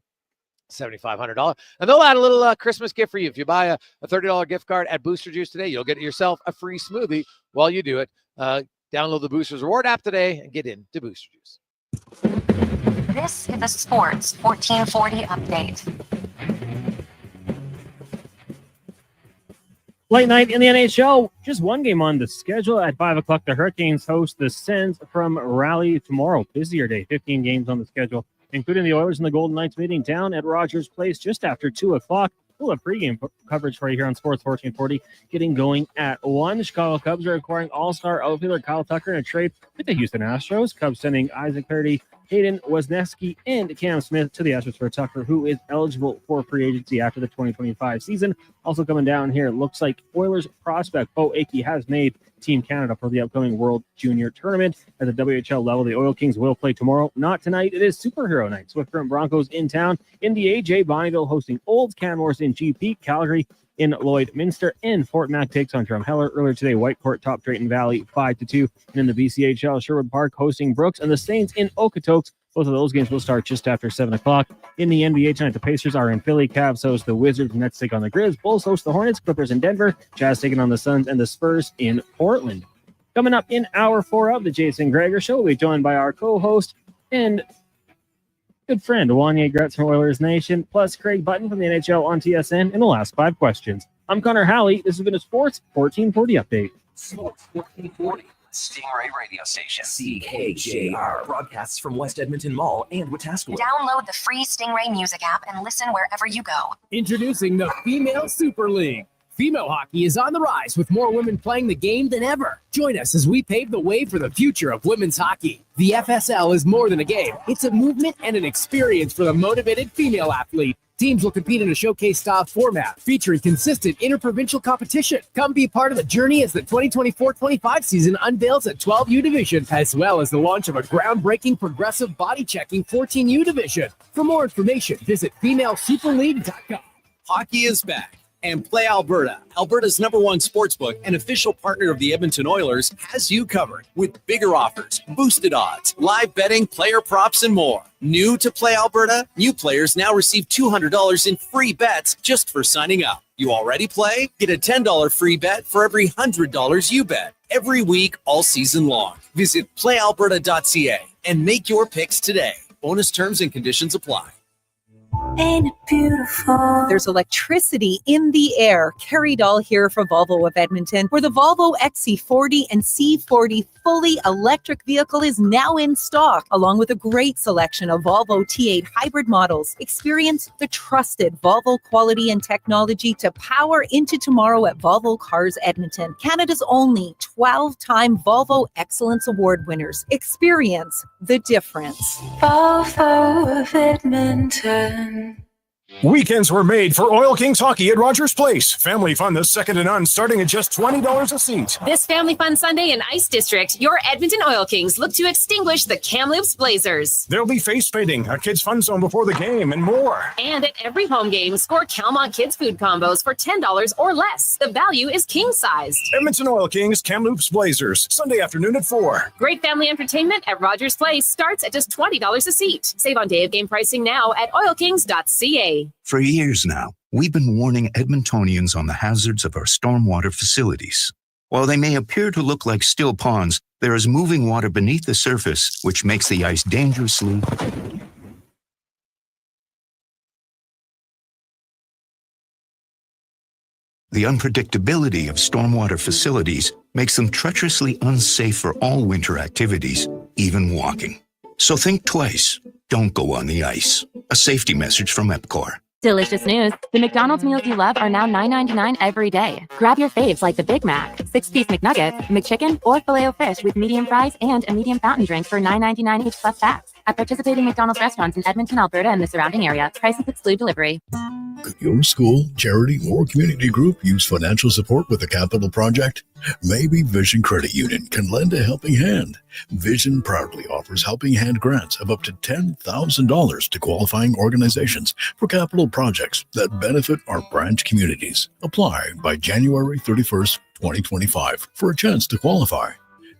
$7,500. And they'll add a little Christmas gift for you. If you buy a $30 gift card at Booster Juice today, you'll get yourself a free smoothie while you do it. Download the Boosters Reward app today and get into Booster Juice. This is the Sports 1440 update. Late night in the NHL, just one game on the schedule. At 5 o'clock, the Hurricanes host the Sens from Raleigh tomorrow. Busier day, 15 games on the schedule, including the Oilers and the Golden Knights meeting down at Rogers Place just after 2 o'clock. We'll have pregame coverage for you here on Sports 1440, getting going at 1. Chicago Cubs are acquiring all-star outfielder Kyle Tucker in a trade with the Houston Astros. Cubs sending Isaac Paradis, Hayden Wesneski, and Cam Smith to the Astros for Tucker, who is eligible for free agency after the 2025 season. Also coming down here, looks like Oilers prospect Bo Akey has made Team Canada for the upcoming World Junior Tournament. At the WHL level, the Oil Kings will play tomorrow. Not tonight. It is Superhero Night. Swift Current Broncos in town. In the AJ, Bonneville hosting Olds, Canmores in GP, Calgary in Lloydminster, and Fort Mac takes on Drumheller. Earlier today, Whitecourt top Drayton Valley 5-2. And in the BCHL, Sherwood Park hosting Brooks and the Saints in Okotoks. Both of those games will start just after 7 o'clock. In the NBA tonight, the Pacers are in Philly. Cavs host the Wizards. Nets take on the Grizz. Bulls host the Hornets. Clippers in Denver. Jazz taking on the Suns. And the Spurs in Portland. Coming up in hour 4 of the Jason Gregor Show, we'll be joined by our co-host and good friend, Wanye Gretz from Oilers Nation, plus Craig Button from the NHL on TSN in the last 5 questions. I'm Connor Halley. This has been a Sports 1440 update. Sports 1440. Stingray Radio Station. CKJR. Broadcasts from West Edmonton Mall and Wetaskiwin. Download the free Stingray music app and listen wherever you go. Introducing the Female Super League. Female hockey is on the rise with more women playing the game than ever. Join us as we pave the way for the future of women's hockey. The FSL is more than a game. It's a movement and an experience for the motivated female athlete. Teams will compete in a showcase-style format featuring consistent interprovincial competition. Come be part of the journey as the 2024-25 season unveils a 12U division, as well as the launch of a groundbreaking progressive body-checking 14U division. For more information, visit FemaleSuperLeague.com. Hockey is back. And Play Alberta, Alberta's #1 sportsbook and official partner of the Edmonton Oilers, has you covered with bigger offers, boosted odds, live betting, player props, and more. New to Play Alberta? New players now receive $200 in free bets just for signing up. You already play? Get a $10 free bet for every $100 you bet. Every week, all season long. Visit playalberta.ca and make your picks today. Bonus terms and conditions apply. Ain't it beautiful? There's electricity in the air. Carrie Dahl here for Volvo of Edmonton, where the Volvo XC40 and C40 fully electric vehicle is now in stock, along with a great selection of Volvo T8 hybrid models. Experience the trusted Volvo quality and technology to power into tomorrow at Volvo Cars Edmonton, Canada's only 12-time Volvo Excellence Award winners. Experience the difference. Volvo of Edmonton. Weekends were made for Oil Kings hockey at Rogers Place. Family fun this second to none, starting at just $20 a seat. This Family Fun Sunday in Ice District, your Edmonton Oil Kings look to extinguish the Kamloops Blazers. There'll be face painting, a kids' fun zone before the game, and more. And at every home game, score Calmont Kids food combos for $10 or less. The value is king-sized. Edmonton Oil Kings, Kamloops Blazers, Sunday afternoon at 4. Great family entertainment at Rogers Place starts at just $20 a seat. Save on day of game pricing now at oilkings.ca. For years now, we've been warning Edmontonians on the hazards of our stormwater facilities. While they may appear to look like still ponds, there is moving water beneath the surface, which makes the ice dangerously. The unpredictability of stormwater facilities makes them treacherously unsafe for all winter activities, even walking. So think twice. Don't go on the ice. A safety message from EPCOR. Delicious news. The McDonald's meals you love are now $9.99 every day. Grab your faves like the Big Mac, 6-piece McNuggets, McChicken, or Filet-O-Fish with medium fries and a medium fountain drink for $9.99 each plus tax. At participating McDonald's restaurants in Edmonton, Alberta, and the surrounding area, prices exclude delivery. Could your school, charity, or community group use financial support with a capital project? Maybe Vision Credit Union can lend a helping hand. Vision proudly offers helping hand grants of up to $10,000 to qualifying organizations for capital projects that benefit our branch communities. Apply by January 31st, 2025 for a chance to qualify.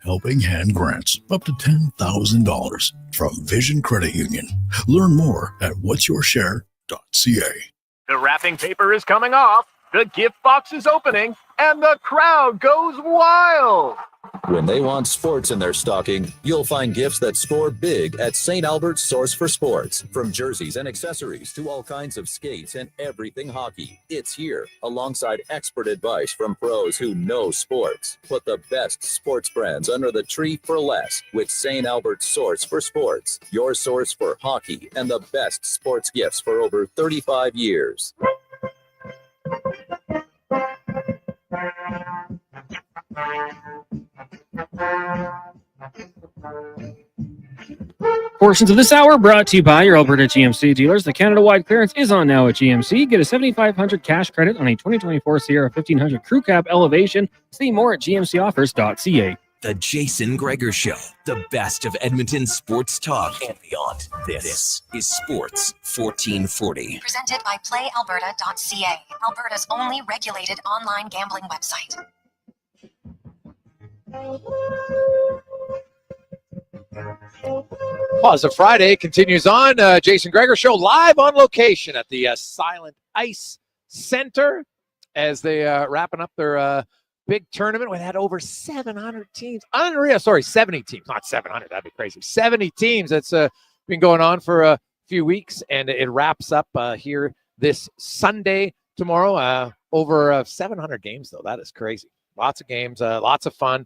Helping Hand grants up to $10,000 from Vision Credit Union. Learn more at whatsyourshare.ca. The wrapping paper is coming off, the gift box is opening, and the crowd goes wild. When they want sports in their stocking, you'll find gifts that score big at St. Albert's Source for Sports. From jerseys and accessories to all kinds of skates and everything hockey, it's here, alongside expert advice from pros who know sports. Put the best sports brands under the tree for less with St. Albert's Source for Sports, your source for hockey and the best sports gifts for over 35 years. Portions of this hour brought to you by your Alberta GMC dealers. The Canada-wide clearance is on now at GMC. Get a $7,500 cash credit on a 2024 Sierra 1500 Crew Cab Elevation. See more at gmcoffers.ca. The Jason Gregor Show, the best of Edmonton sports talk and beyond. This is Sports 1440. Presented by PlayAlberta.ca, Alberta's only regulated online gambling website. Positive Friday continues on. Jason Gregor Show live on location at the Silent Ice Center as they wrapping up their big tournament. We had over 700 teams. Unreal. Sorry, 70 teams. Not 700. That'd be crazy. 70 teams. That's been going on for a few weeks, and it wraps up here this Sunday tomorrow. Over 700 games, though. That is crazy. Lots of games, lots of fun.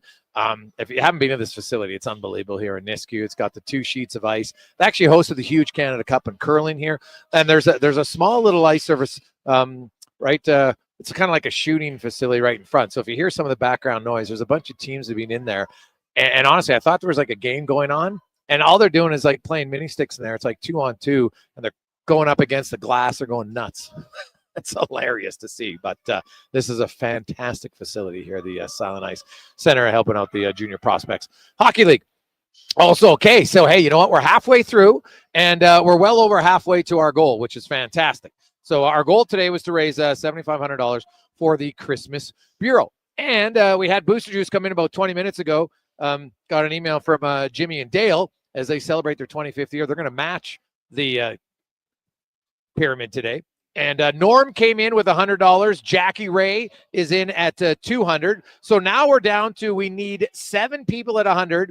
If you haven't been to this facility, it's unbelievable here in Nisku. It's got the 2 sheets of ice. They actually hosted the huge Canada Cup in curling here. And there's a small little ice surface, right? It's kind of like a shooting facility right in front. So if you hear some of the background noise, there's a bunch of teams that have been in there. And honestly, I thought there was like a game going on. And all they're doing is like playing mini sticks in there. It's like 2-on-2, and they're going up against the glass. They're going nuts. It's hilarious to see, but this is a fantastic facility here, the Silent Ice Center, helping out the Junior Prospects Hockey League. Also, okay, so hey, you know what? We're halfway through, and we're well over halfway to our goal, which is fantastic. So our goal today was to raise $7,500 for the Christmas Bureau, and we had Booster Juice come in about 20 minutes ago. Got an email from Jimmy and Dale as they celebrate their 25th year. They're going to match the pyramid today. And Norm came in with $100. Jackie Ray is in at $200. So now we're down to, we need 7 people at $100,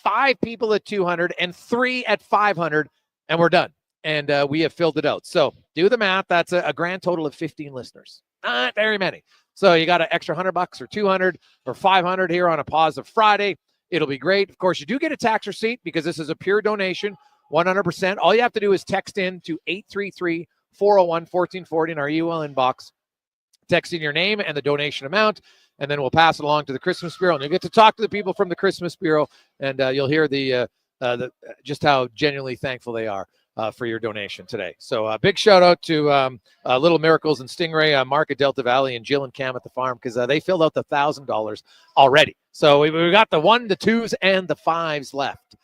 5 people at $200, and 3 at $500, and we're done. and we have filled it out. So do the math. That's a grand total of 15 listeners. Not very many. So you got an extra $100 or 200 or 500 here on a Positive Friday. It'll be great. Of course, you do get a tax receipt because this is a pure donation, 100%. All you have to do is text in to 833-401-1440 in our UL inbox. Text in your name and the donation amount, and then we'll pass it along to the Christmas Bureau. And you'll get to talk to the people from the Christmas Bureau, and you'll hear the just how genuinely thankful they are for your donation today. So big shout out to Little Miracles and Stingray, Mark at Delta Valley, and Jill and Cam at the farm, because they filled out the $1,000 already. So we got the 1, the 2s, and the 5s left.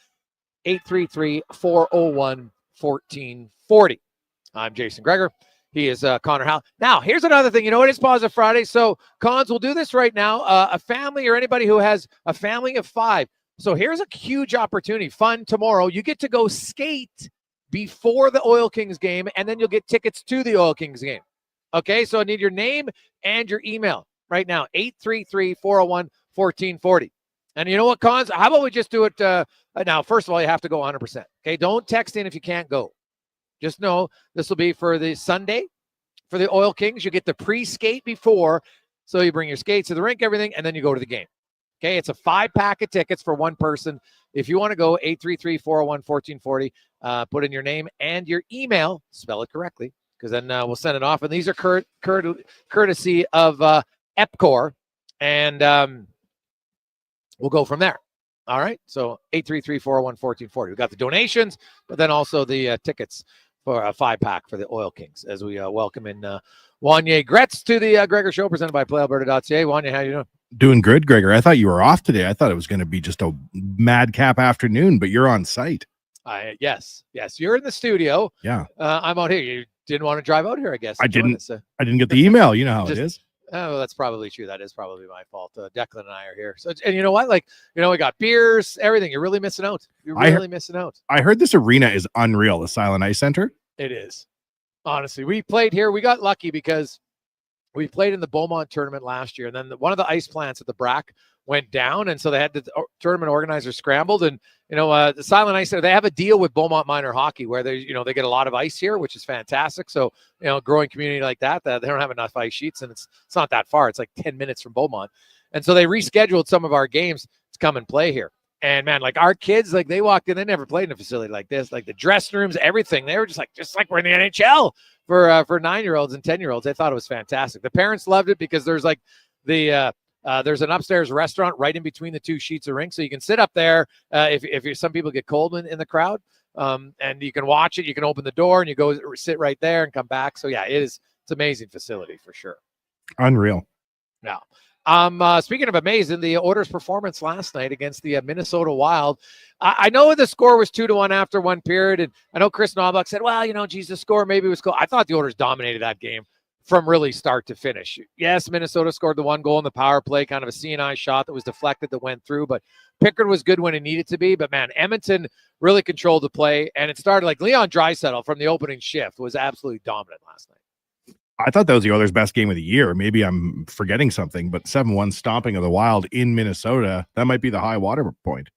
833-401-1440. I'm Jason Gregor. He is Connor Halley. Now, here's another thing. You know, it is Positive Friday, so Cons will do this right now. A family or anybody who has a family of 5. So here's a huge opportunity. Fun tomorrow. You get to go skate before the Oil Kings game, and then you'll get tickets to the Oil Kings game. Okay, so I need your name and your email right now, 833-401-1440. And you know what, Cons? How about we just do it now? First of all, you have to go 100%. Okay, don't text in if you can't go. Just know this will be for the Sunday for the Oil Kings. You get the pre-skate before, so you bring your skates to the rink, everything, and then you go to the game. Okay, it's a 5-pack of tickets for one person. If you want to go, 833-401-1440. Put in your name and your email. Spell it correctly, because then we'll send it off. And these are courtesy of EPCOR, and we'll go from there. All right, so 833-401-1440. We got the donations, but then also the tickets for a 5-pack for the Oil Kings as we welcome in Wanye Gretz to the Gregor Show, presented by PlayAlberta.ca. Wanye, how you doing? Doing good, Gregor. I thought you were off today. I thought it was going to be just a madcap afternoon, but you're on site. Yes, you're in the studio. Yeah, I'm out here. You didn't want to drive out here, I guess. I didn't get the email. You know how it is. Oh, that's probably true. That is probably my fault. Declan and I are here. So, and you know what? Like, you know, we got beers, everything. You're really missing out. Missing out. I heard this arena is unreal, the Silent Ice Center. It is. Honestly, we played here. We got lucky because we played in the Beaumont tournament last year. And then one of the ice plants at the BRAC went down. And so they had the tournament organizers scrambled. And, you know, the Silent Ice Center, they have a deal with Beaumont Minor Hockey where they get a lot of ice here, which is fantastic. So, you know, growing community like that, they don't have enough ice sheets, and it's not that far. It's like 10 minutes from Beaumont. And so they rescheduled some of our games to come and play here. And man, like our kids, like they walked in, they never played in a facility like this, like the dressing rooms, everything. They were just like we're in the NHL for 9-year-olds and 10-year-olds. They thought it was fantastic. The parents loved it because there's like there's an upstairs restaurant right in between the two sheets of rink. So you can sit up there if some people get cold in the crowd, and you can watch it. You can open the door and you go sit right there and come back. So yeah, it's amazing facility for sure. Unreal. Now, speaking of amazing, the Oilers' performance last night against the Minnesota Wild. I know the score was 2-1 after one period, and I know Chris Knobloch said, well, you know, geez, the score maybe was cool. I thought the Oilers dominated that game from really start to finish. Yes, Minnesota scored the one goal in the power play, kind of a CNI shot that was deflected that went through, but Pickard was good when it needed to be. But man, Edmonton really controlled the play, and it started like Leon Draisaitl from the opening shift was absolutely dominant last night. I thought that was the Oilers' best game of the year. Maybe I'm forgetting something, but 7-1 stomping of the Wild in Minnesota, that might be the high water point.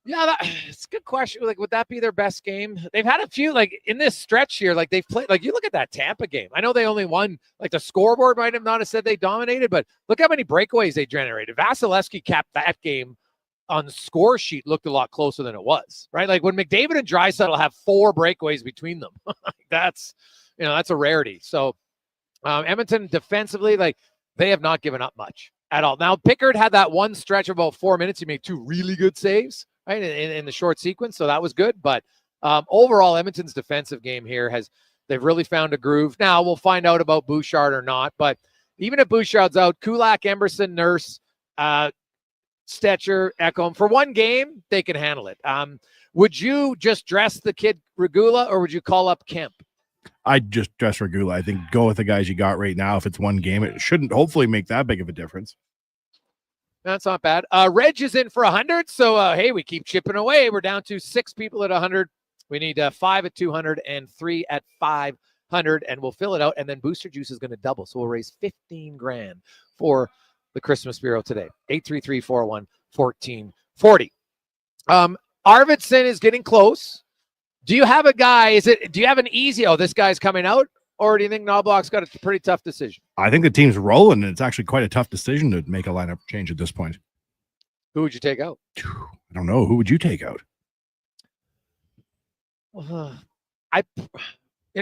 Yeah, it's a good question. Like, would that be their best game? They've had a few, like, in this stretch here, like, they've played, like, you look at that Tampa game. I know they only won, like, the scoreboard might have not said they dominated, but look how many breakaways they generated. Vasilevsky capped that game on the score sheet, looked a lot closer than it was, right? Like, when McDavid and Draisaitl have 4 breakaways between them, that's a rarity. So, Edmonton defensively, like, they have not given up much at all. Now, Pickard had that one stretch of about 4 minutes. He made 2 really good saves, right, in the short sequence, so that was good. But overall, Edmonton's defensive game here they've really found a groove. Now, we'll find out about Bouchard or not, but even if Bouchard's out, Kulak, Emberson, Nurse, Stetcher, Ekholm, for one game, they can handle it. Would you just dress the kid Regula, or would you call up Kemp? I'd just dress Regula. I think go with the guys you got right now. If it's one game, it shouldn't hopefully make that big of a difference. That's not bad. Reg is in for 100. So, hey, we keep chipping away. We're down to 6 people at 100. We need 5 at 200 and 3 at 500, and we'll fill it out. And then Booster Juice is going to double. So we'll raise $15,000 for the Christmas Bureau today. 833-401-1440. Arvidsson is getting close. Do you have a guy? Do you have an easy? Oh, this guy's coming out, or do you think Knobloch's got a pretty tough decision? I think the team's rolling, and it's actually quite a tough decision to make a lineup change at this point. Who would you take out? I don't know. Who would you take out? You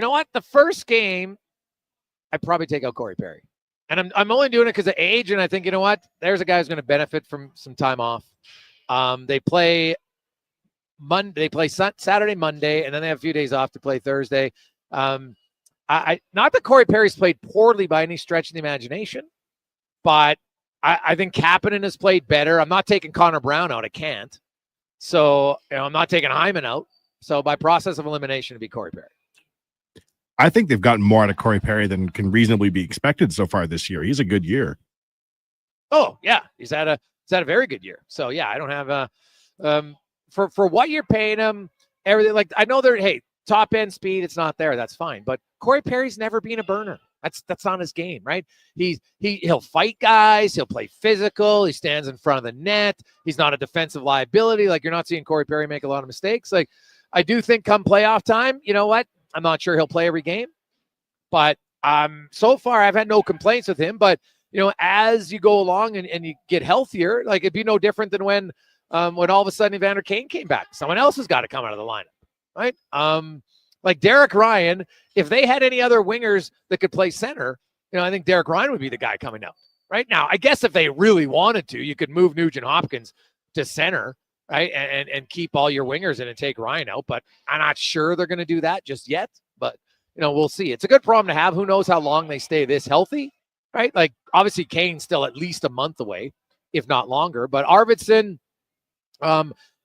know what? The first game, I'd probably take out Corey Perry. And I'm only doing it because of age, and I think, you know what? There's a guy who's going to benefit from some time off. They play Saturday, Monday, and then they have a few days off to play Thursday. Not that Corey Perry's played poorly by any stretch of the imagination, but I think Kapanen has played better. I'm not taking Connor Brown out. I can't. So, I'm not taking Hyman out. So by process of elimination, it'd be Corey Perry. I think they've gotten more out of Corey Perry than can reasonably be expected so far this year. He's a good year. Oh yeah, he's had a very good year. So yeah, I don't have for what you're paying him, everything. Like, I know they're top end speed, it's not there. That's fine. But Corey Perry's never been a burner. That's not his game, right? He'll fight guys. He'll play physical. He stands in front of the net. He's not a defensive liability. Like, you're not seeing Corey Perry make a lot of mistakes. Like, I do think come playoff time, you know what? I'm not sure he'll play every game, but so far I've had no complaints with him. But as you go along and you get healthier, like, it'd be no different than when all of a sudden Evander Kane came back. Someone else has got to come out of the lineup, right? Like Derek Ryan, if they had any other wingers that could play center, I think Derek Ryan would be the guy coming out right now. I guess if they really wanted to, you could move Nugent Hopkins to center, right? And keep all your wingers in and take Ryan out. But I'm not sure they're going to do that just yet. But, we'll see. It's a good problem to have. Who knows how long they stay this healthy, right? Like, obviously Kane's still at least a month away, if not longer. But Arvidsson,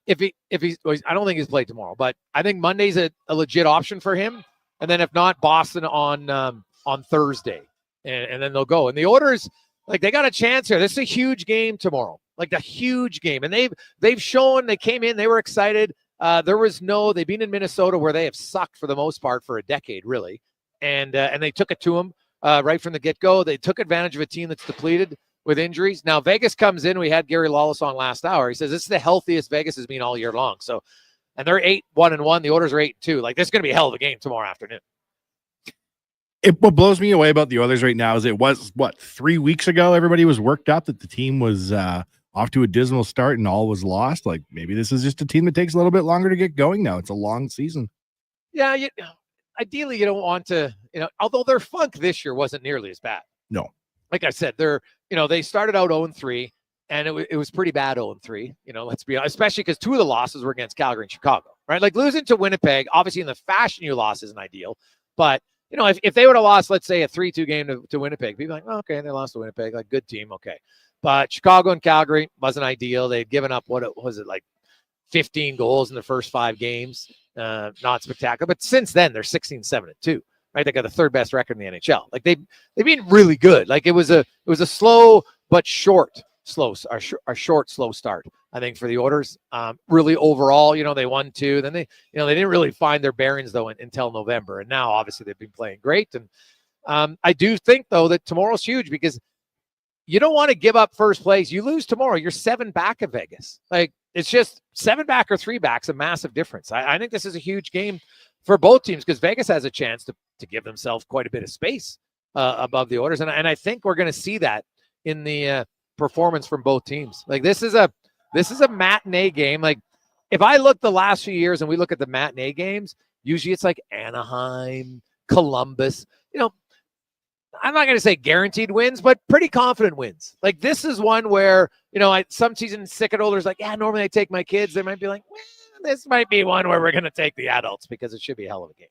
if he's, I don't think he's played tomorrow, but I think Monday's a legit option for him. And then if not, Boston on Thursday, and then they'll go. And the Oilers, like, they got a chance here. This is a huge game tomorrow, like a huge game. And they've shown, they came in, they were excited. They've been in Minnesota where they have sucked for the most part for a decade, really. And they took it to them right from the get-go. They took advantage of a team that's depleted with injuries. Now, Vegas comes in. We had Gary Lawless on last hour. He says this is the healthiest Vegas has been all year long. So, and they're 8-1-1. The Oilers are 8-2. Like, this is going to be a hell of a game tomorrow afternoon. What blows me away about the Oilers right now is it was, 3 weeks ago, everybody was worked up that the team was off to a dismal start and all was lost. Like, maybe this is just a team that takes a little bit longer to get going now. It's a long season. Yeah, ideally you don't want to, although their funk this year wasn't nearly as bad. No. Like I said, they started out 0-3, and it was pretty bad 0-3. Let's be honest, especially because two of the losses were against Calgary and Chicago, right? Like, losing to Winnipeg, obviously in the fashion you lost isn't ideal, but if they would have lost, let's say, a 3-2 game to Winnipeg, people like, oh, okay, they lost to Winnipeg, like, good team, okay. But Chicago and Calgary wasn't ideal. They'd given up, like 15 goals in the first 5 games. Not spectacular, but since then they're 16-7-2. Right, they got the third best record in the NHL. Like, they've been really good. Like, it was a slow but short slow start, I think, for the Oilers. Really overall, they won 2. Then they didn't really find their bearings though until November, and now obviously they've been playing great. And I do think though that tomorrow's huge because you don't want to give up first place. You lose tomorrow, you're 7 back of Vegas. Like, it's just 7 back or 3 back's a massive difference. I think this is a huge game for both teams because Vegas has a chance to give themselves quite a bit of space above the Oilers. And I think we're going to see that in the performance from both teams. Like, this is a matinee game. Like, if I look the last few years and we look at the matinee games, usually it's like Anaheim, Columbus, I'm not going to say guaranteed wins, but pretty confident wins. Like, this is one where, some season ticket holders like, yeah, normally I take my kids. They might be like, well, this might be one where we're going to take the adults because it should be a hell of a game.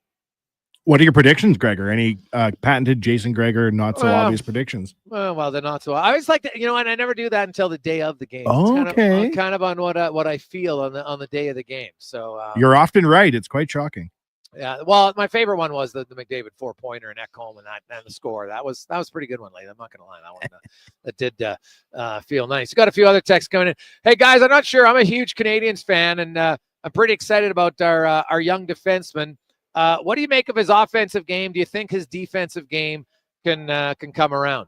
What are your predictions, Gregor? Any patented Jason Gregor not so obvious predictions? Well, they're not so. I always like to, and I never do that until the day of the game. Oh, it's kind of on what I feel on the day of the game. So you're often right. It's quite shocking. Yeah. Well, my favorite one was the McDavid 4-pointer and Ekholm and the score. That was a pretty good one, lady. I'm not going to lie. That one that did feel nice. Got a few other texts coming in. Hey guys, I'm not sure. I'm a huge Canadiens fan, and I'm pretty excited about our young defenseman. What do you make of his offensive game? Do you think his defensive game can come around?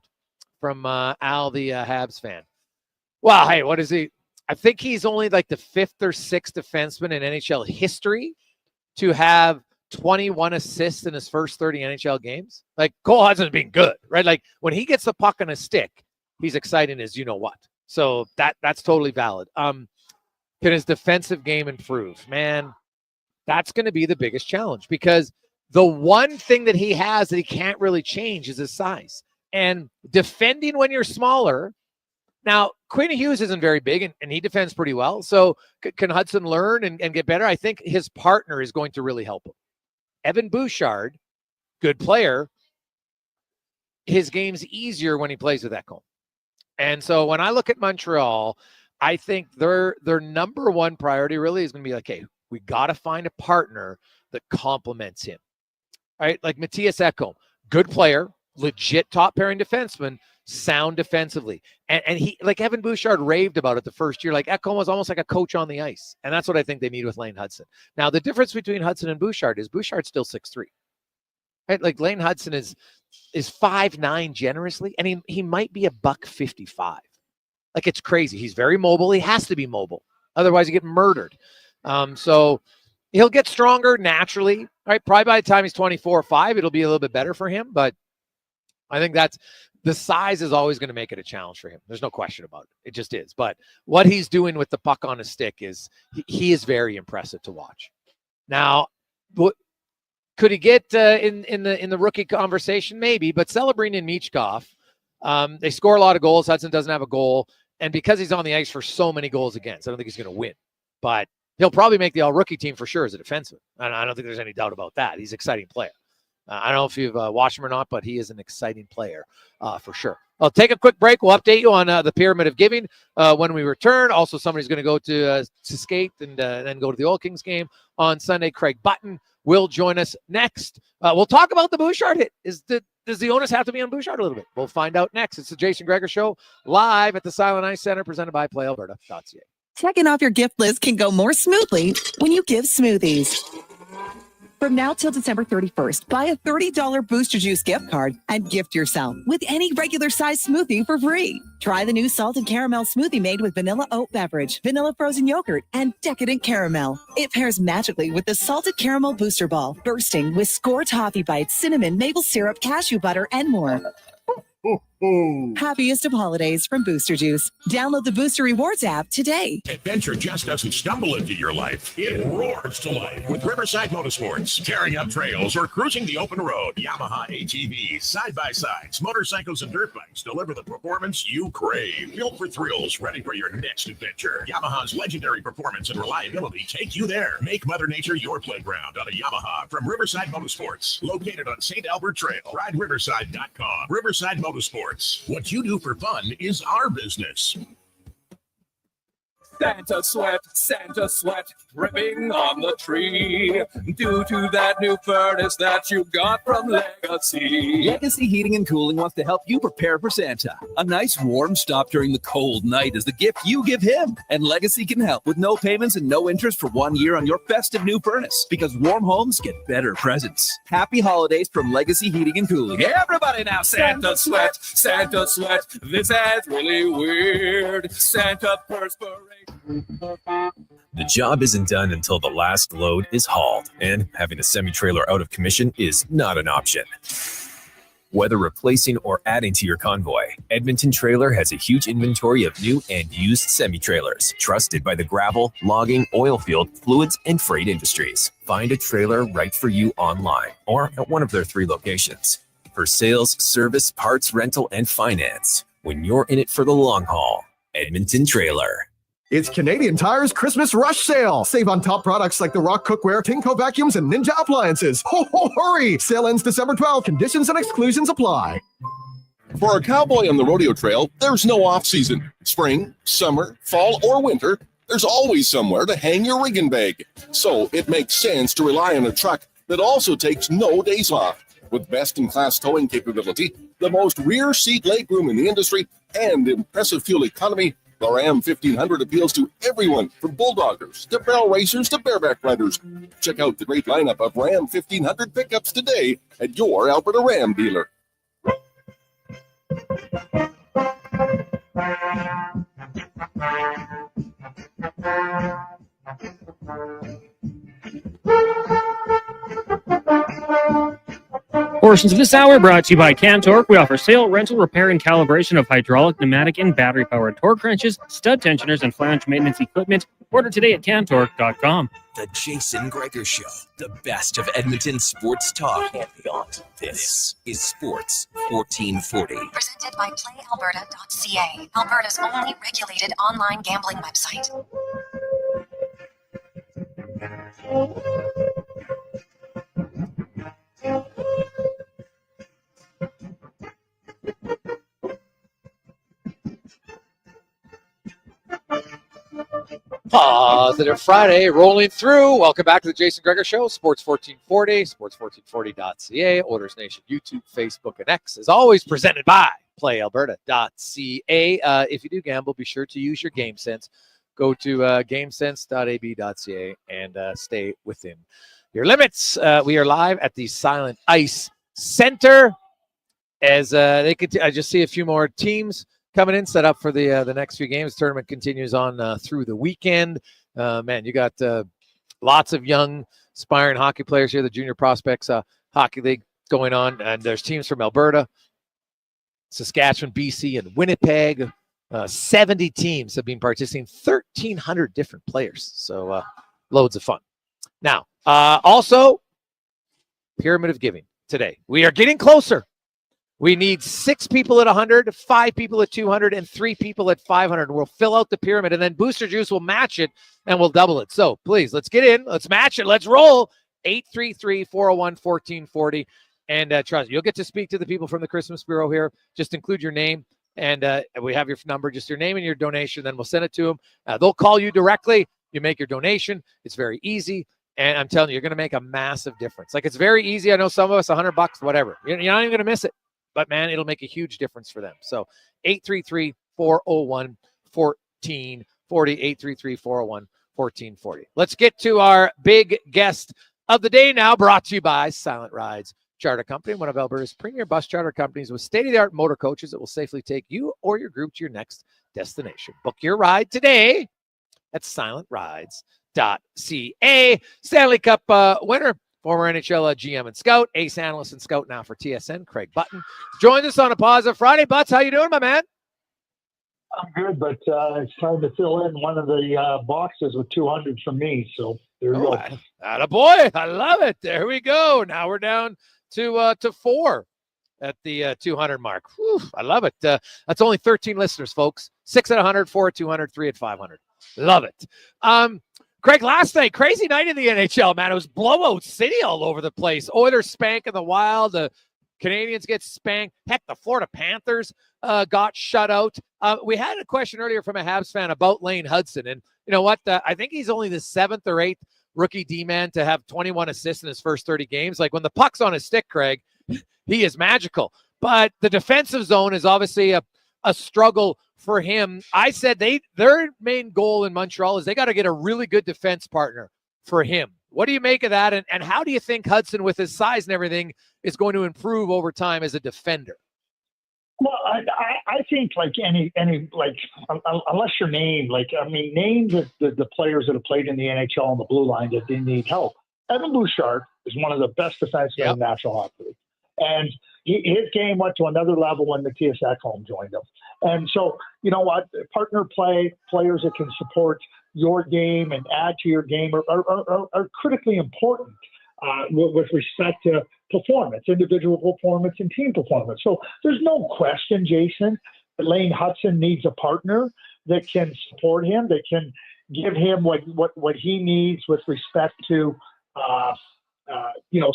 From Al, the Habs fan. Well, hey, what is he? I think he's only like the 5th or 6th defenseman in NHL history to have 21 assists in his first 30 NHL games? Like, Cole Hudson's been good, right? Like, when he gets the puck on his stick, he's exciting as you know what. So that's totally valid. Can his defensive game improve? Man, that's going to be the biggest challenge, because the one thing that he has that he can't really change is his size. And defending when you're smaller. Now, Quinn Hughes isn't very big, and he defends pretty well. So can Hudson learn and get better? I think his partner is going to really help him. Evan Bouchard, good player. His game's easier when he plays with Ekholm. And so when I look at Montreal, I think their number one priority really is going to be like, hey, we got to find a partner that complements him. Right? Like Matthias Ekholm, good player, legit top pairing defenseman, sound defensively. And he, like Evan Bouchard raved about it the first year. Like Ekholm was almost like a coach on the ice. And that's what I think they need with Lane Hudson. Now, the difference between Hudson and Bouchard is Bouchard's still 6'3". Right? Like Lane Hudson is 5'9" generously, and he might be $155. Like, it's crazy. He's very mobile. He has to be mobile. Otherwise, you get murdered. So he'll get stronger naturally. Right? Probably by the time he's 24 or 5, it'll be a little bit better for him. But I think the size is always going to make it a challenge for him. There's no question about it. It just is. But what he's doing with the puck on his stick is he is very impressive to watch. Now, could he get in the rookie conversation? Maybe. But Celebrini and Michkov, they score a lot of goals. Hudson doesn't have a goal. And because he's on the ice for so many goals against, I don't think he's going to win. But he'll probably make the all-rookie team for sure as a defenseman. I don't think there's any doubt about that. He's an exciting player. I don't know if you've watched him or not, but he is an exciting player for sure. I'll take a quick break. We'll update you on the Pyramid of Giving when we return. Also, somebody's going to go to skate and then go to the Oil Kings game on Sunday. Craig Button will join us next. We'll talk about the Bouchard hit. Does the onus have to be on Bouchard a little bit? We'll find out next. It's the Jason Gregor Show live at the Silent Ice Center, presented by PlayAlberta.ca. Checking off your gift list can go more smoothly when you give smoothies. From now till December 31st, buy a $30 Booster Juice gift card and gift yourself with any regular size smoothie for free. Try the new salted caramel smoothie made with vanilla oat beverage, vanilla frozen yogurt, and decadent caramel. It pairs magically with the salted caramel booster ball, bursting with score toffee bites, cinnamon, maple syrup, cashew butter, and more. Happiest of holidays from Booster Juice. Download the Booster Rewards app today. Adventure just doesn't stumble into your life. It roars to life with Riverside Motorsports. Tearing up trails or cruising the open road. Yamaha ATVs, side-by-sides, motorcycles, and dirt bikes deliver the performance you crave. Built for thrills, ready for your next adventure. Yamaha's legendary performance and reliability take you there. Make Mother Nature your playground on a Yamaha from Riverside Motorsports. Located on St. Albert Trail. RideRiverside.com. Riverside Motorsports. What you do for fun is our business. Santa sweat, dripping on the tree, due to that new furnace that you got from Legacy. Legacy Heating and Cooling wants to help you prepare for Santa. A nice warm stop during the cold night is the gift you give him. And Legacy can help with no payments and no interest for 1 year on your festive new furnace, because warm homes get better presents. Happy holidays from Legacy Heating and Cooling. Everybody now, Santa sweat, this is really weird. Santa perspiration. The job isn't done until the last load is hauled, and having a semi-trailer out of commission is not an option. Whether replacing or adding to your convoy, Edmonton Trailer has a huge inventory of new and used semi-trailers, trusted by the gravel, logging, oil field, fluids, and freight industries. Find a trailer right for you online or at one of their 3 locations. For sales, service, parts, rental, and finance, when you're in it for the long haul, Edmonton Trailer. It's Canadian Tire's Christmas Rush Sale. Save on top products like the Rock Cookware, Tinko Vacuums, and Ninja Appliances. Ho, ho, hurry! Sale ends December 12th. Conditions and exclusions apply. For a cowboy on the rodeo trail, there's no off-season. Spring, summer, fall, or winter, there's always somewhere to hang your rigging bag. So it makes sense to rely on a truck that also takes no days off. With best-in-class towing capability, the most rear seat legroom in the industry, and impressive fuel economy, the Ram 1500 appeals to everyone, from bulldoggers to barrel racers to bareback riders. Check out the great lineup of Ram 1500 pickups today at your Alberta Ram dealer. Portions of this hour brought to you by Cantork. We offer sale, rental, repair, and calibration of hydraulic, pneumatic, and battery-powered torque wrenches, stud tensioners, and flange maintenance equipment. Order today at Cantork.com. The Jason Gregor Show, the best of Edmonton sports talk and beyond. This is Sports 1440. Presented by PlayAlberta.ca, Alberta's only regulated online gambling website. Positive Friday rolling through. Welcome back to the Jason Gregor Show, Sports 1440, sports1440.ca, Oilers Nation, YouTube, Facebook, and X. As always, presented by PlayAlberta.ca. If you do gamble, be sure to use your game sense. Go to gamesense.ab.ca and stay within your limits. We are live at the Silent Ice Center. As they could, I just see a few more teams coming in, set up for the next few games. Tournament continues on through the weekend. Man, you got lots of young, aspiring hockey players here. The Junior Prospects Hockey League going on, and there's teams from Alberta, Saskatchewan, BC, and Winnipeg. 70 teams have been participating, 1,300 different players. So loads of fun. Now, also, Pyramid of Giving today. We are getting closer. We need 6 people at 100, 5 people at 200, and 3 people at 500. We'll fill out the pyramid, and then Booster Juice will match it, and we'll double it. So please, let's get in. Let's match it. Let's roll. 833-401-1440. And trust me, you'll get to speak to the people from the Christmas Bureau here. Just include your name, and we have your number, just your name and your donation. Then we'll send it to them. They'll call you directly. You make your donation. It's very easy. And I'm telling you, you're going to make a massive difference. Like, it's very easy. I know some of us, $100, whatever. You're not even going to miss it. But, man, it'll make a huge difference for them. So 833-401-1440, 833-401-1440. Let's get to our big guest of the day now, brought to you by Silent Rides Charter Company, one of Alberta's premier bus charter companies with state-of-the-art motor coaches that will safely take you or your group to your next destination. Book your ride today at silentrides.ca. Stanley Cup winner, former NHL GM and scout, ace analyst and scout now for TSN, Craig Button, joins us on a Positive Friday. Butts, how you doing, my man? I'm good, but it's time to fill in one of the boxes with 200 from me. So there you go. Attaboy, I love it. There we go. Now we're down to 4 at the 200 mark. Whew, I love it. That's only 13 listeners, folks. 6 at 100, 4 at 200, 3 at 500. Love it. Craig, last night, crazy night in the NHL, man. It was blowout city all over the place. Oilers spanking the Wild. The Canadians get spanked. Heck, the Florida Panthers got shut out. We had a question earlier from a Habs fan about Lane Hudson. And you know what? I think he's only the 7th or 8th rookie D-man to have 21 assists in his first 30 games. Like, when the puck's on his stick, Craig, he is magical. But the defensive zone is obviously a struggle for him. I said their main goal in Montreal is they got to get a really good defense partner for him. What do you make of that? And how do you think Hudson, with his size and everything, is going to improve over time as a defender? Well, I think like any like unless your name, name the players that have played in the NHL on the blue line that they need help. Evan Bouchard is one of the best defensemen in the National Hockey League. And his game went to another level when Matthias Ekholm joined him. And so, you know what? Partner play, players that can support your game and add to your game are critically important with respect to performance, individual performance and team performance. So there's no question, Jason, that Lane Hudson needs a partner that can support him, that can give him what he needs with respect to,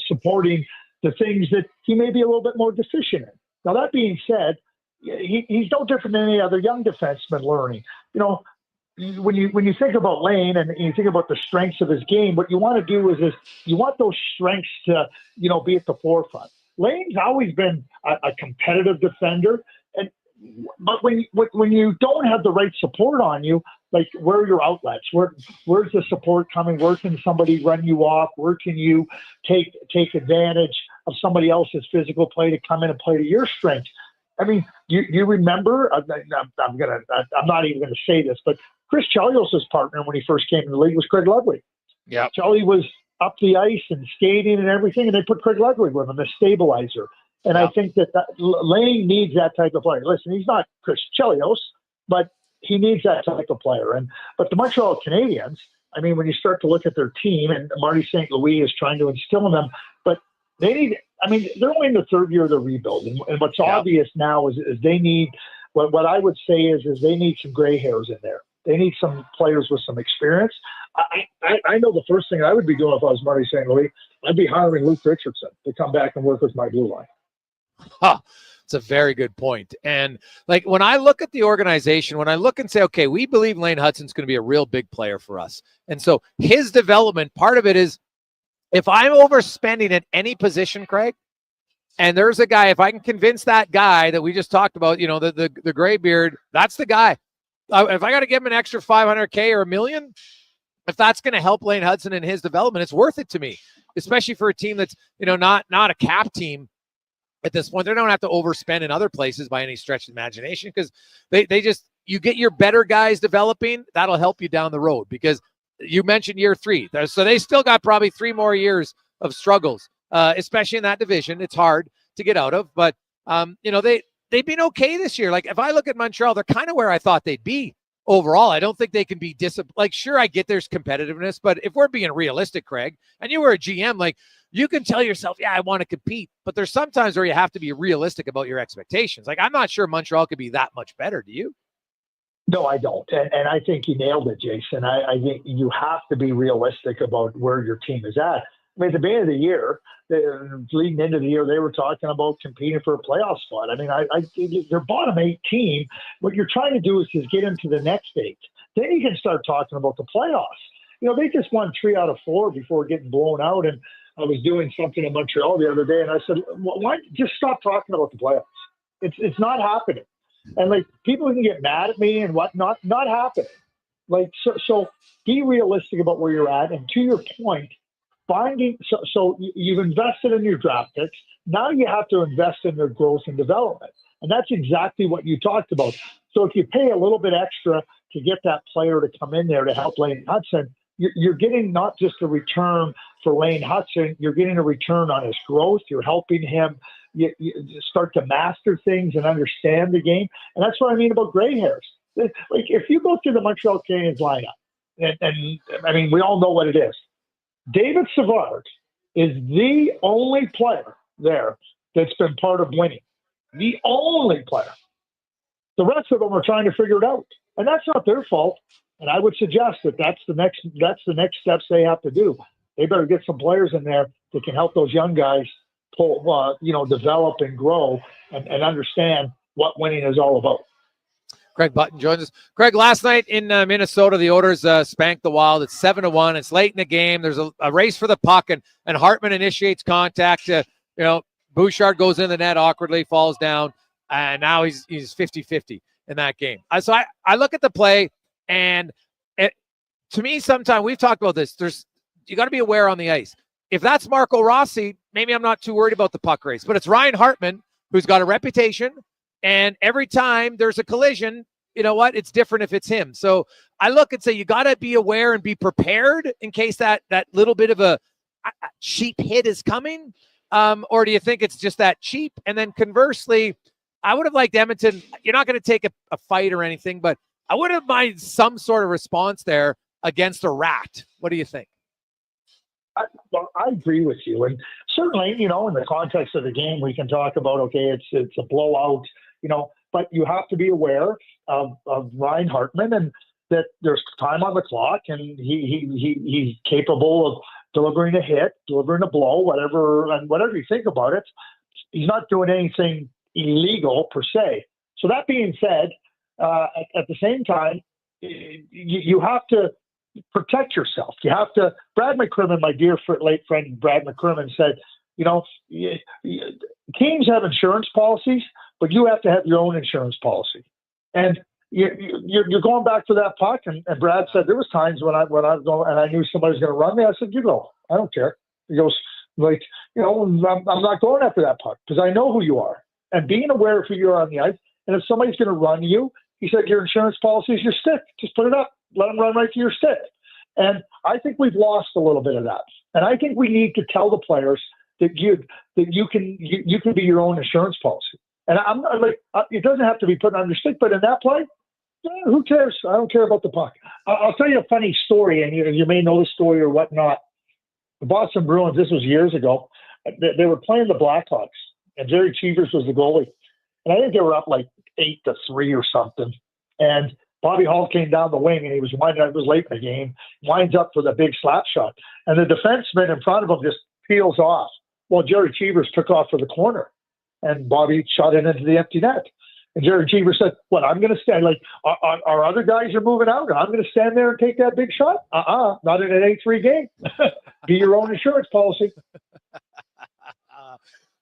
supporting the things that he may be a little bit more deficient in. Now, that being said, he's no different than any other young defenseman learning. You know, when you think about Lane and you think about the strengths of his game, what you want to do is you want those strengths to, be at the forefront. Lane's always been a competitive defender, but when you don't have the right support on you, like, where are your outlets? Where's the support coming? Where can somebody run you off? Where can you take advantage of somebody else's physical play to come in and play to your strengths? I mean, you remember? I'm not even going to say this, but Chris Chelios' partner when he first came in the league was Craig Ludwig. Yeah, Chelly was up the ice and skating and everything, and they put Craig Ludwig with him, the stabilizer. And I think that Lane needs that type of player. Listen, he's not Chris Chelios, but he needs that type of player. But the Montreal Canadiens, I mean, when you start to look at their team, and Marty St. Louis is trying to instill in them, but they need, I mean, they're only in the third year of the rebuild. And what's obvious now is they need, what I would say is they need some gray hairs in there. They need some players with some experience. I know the first thing I would be doing if I was Marty St. Louis, I'd be hiring Luke Richardson to come back and work with my blue line. Huh. It's a very good point. And like when I look at the organization, when I look and say, okay, we believe Lane Hutson's going to be a real big player for us. And so his development, part of it is if I'm overspending at any position, Craig, and there's a guy, if I can convince that guy that we just talked about, you know, the gray beard, that's the guy. If I got to give him an extra $500K or $1 million, if that's going to help Lane Hutson in his development, it's worth it to me, especially for a team that's, you know, not a cap team at this point. They don't have to overspend in other places by any stretch of imagination because they just, you get your better guys developing, that'll help you down the road because you mentioned year 3. So they still got probably 3 more years of struggles, especially in that division. It's hard to get out of, but you know, they've been okay this year. Like if I look at Montreal, they're kind of where I thought they'd be overall. I don't think they can be like, sure, I get there's competitiveness, but if we're being realistic, Craig, and you were a GM, like you can tell yourself, yeah, I want to compete, but there's sometimes where you have to be realistic about your expectations. Like I'm not sure Montreal could be that much better. Do you? No, I don't. And I think you nailed it, Jason. I think you have to be realistic about where your team is at. I mean, at the beginning of the year, leading into the year, they were talking about competing for a playoff spot. I mean, their bottom 8 team, what you're trying to do is just get into the next 8. Then you can start talking about the playoffs. You know, they just won 3 out of 4 before getting blown out. And I was doing something in Montreal the other day, and I said, well, why just stop talking about the playoffs? It's not happening. And, like, people can get mad at me and whatnot, not happening. Like, so be realistic about where you're at. And to your point, so you've invested in your draft picks. Now you have to invest in their growth and development. And that's exactly what you talked about. So if you pay a little bit extra to get that player to come in there to help Lane Hutson, you're getting not just a return for Lane Hutson, you're getting a return on his growth. You're helping him you start to master things and understand the game. And that's what I mean about gray hairs. Like if you go through the Montreal Canadiens lineup, and I mean, we all know what it is. David Savard is the only player there that's been part of winning. The only player. The rest of them are trying to figure it out. And that's not their fault. And I would suggest that that's the next steps they have to do. They better get some players in there that can help those young guys develop and grow and understand what winning is all about. Greg Button joins us. Greg, last night in Minnesota, the Oilers spanked the Wild. It's 7-1. It's late in the game. There's a race for the puck, and Hartman initiates contact. Bouchard goes in the net awkwardly, falls down, and now he's 50-50 in that game. So I look at the play, and to me, sometimes we've talked about this. You got to be aware on the ice. If that's Marco Rossi, maybe I'm not too worried about the puck race. But it's Ryan Hartman, who's got a reputation, and every time there's a collision, you know what? It's different if it's him. So I look and say you got to be aware and be prepared in case that little bit of a cheap hit is coming. Or do you think it's just that cheap? And then conversely, I would have liked Edmonton. You're not going to take a fight or anything, but I would have minded some sort of response there against a rat. What do you think? I agree with you. And certainly, in the context of the game, we can talk about, okay, it's a blowout, but you have to be aware of Ryan Hartman and that there's time on the clock and he's capable of delivering a hit, delivering a blow, whatever you think about it. He's not doing anything illegal per se. So that being said, at the same time, you have to protect yourself. You have to. Brad McCrimmon, my dear late friend Brad McCrimmon, said, teams have insurance policies, but you have to have your own insurance policy. And you're going back to that puck. And Brad said there was times when I was going and I knew somebody was going to run me. I said, you go. I don't care. He goes, I'm not going after that puck because I know who you are. And being aware of who you are on the ice. And if somebody's going to run you, he said, your insurance policy is your stick. Just put it up. Let them run right to your stick. And I think we've lost a little bit of that. And I think we need to tell the players that you can be your own insurance policy. And I'm not like, it doesn't have to be put on your stick, but in that play, who cares? I don't care about the puck. I'll tell you a funny story, and you may know the story or whatnot. The Boston Bruins, this was years ago, they were playing the Blackhawks, and Jerry Cheevers was the goalie. And I think they were up like 8-3 or something. And Bobby Hall came down the wing, and he was winding up. It was late in the game. Winds up for the big slap shot, and the defenseman in front of him just peels off. Well, Jerry Cheevers took off for the corner, and Bobby shot it into the empty net. And Jerry Cheevers said, "What? I'm going to stand like our other guys are moving out. I'm going to stand there and take that big shot? Not in an 8-3 game. Be your own insurance policy."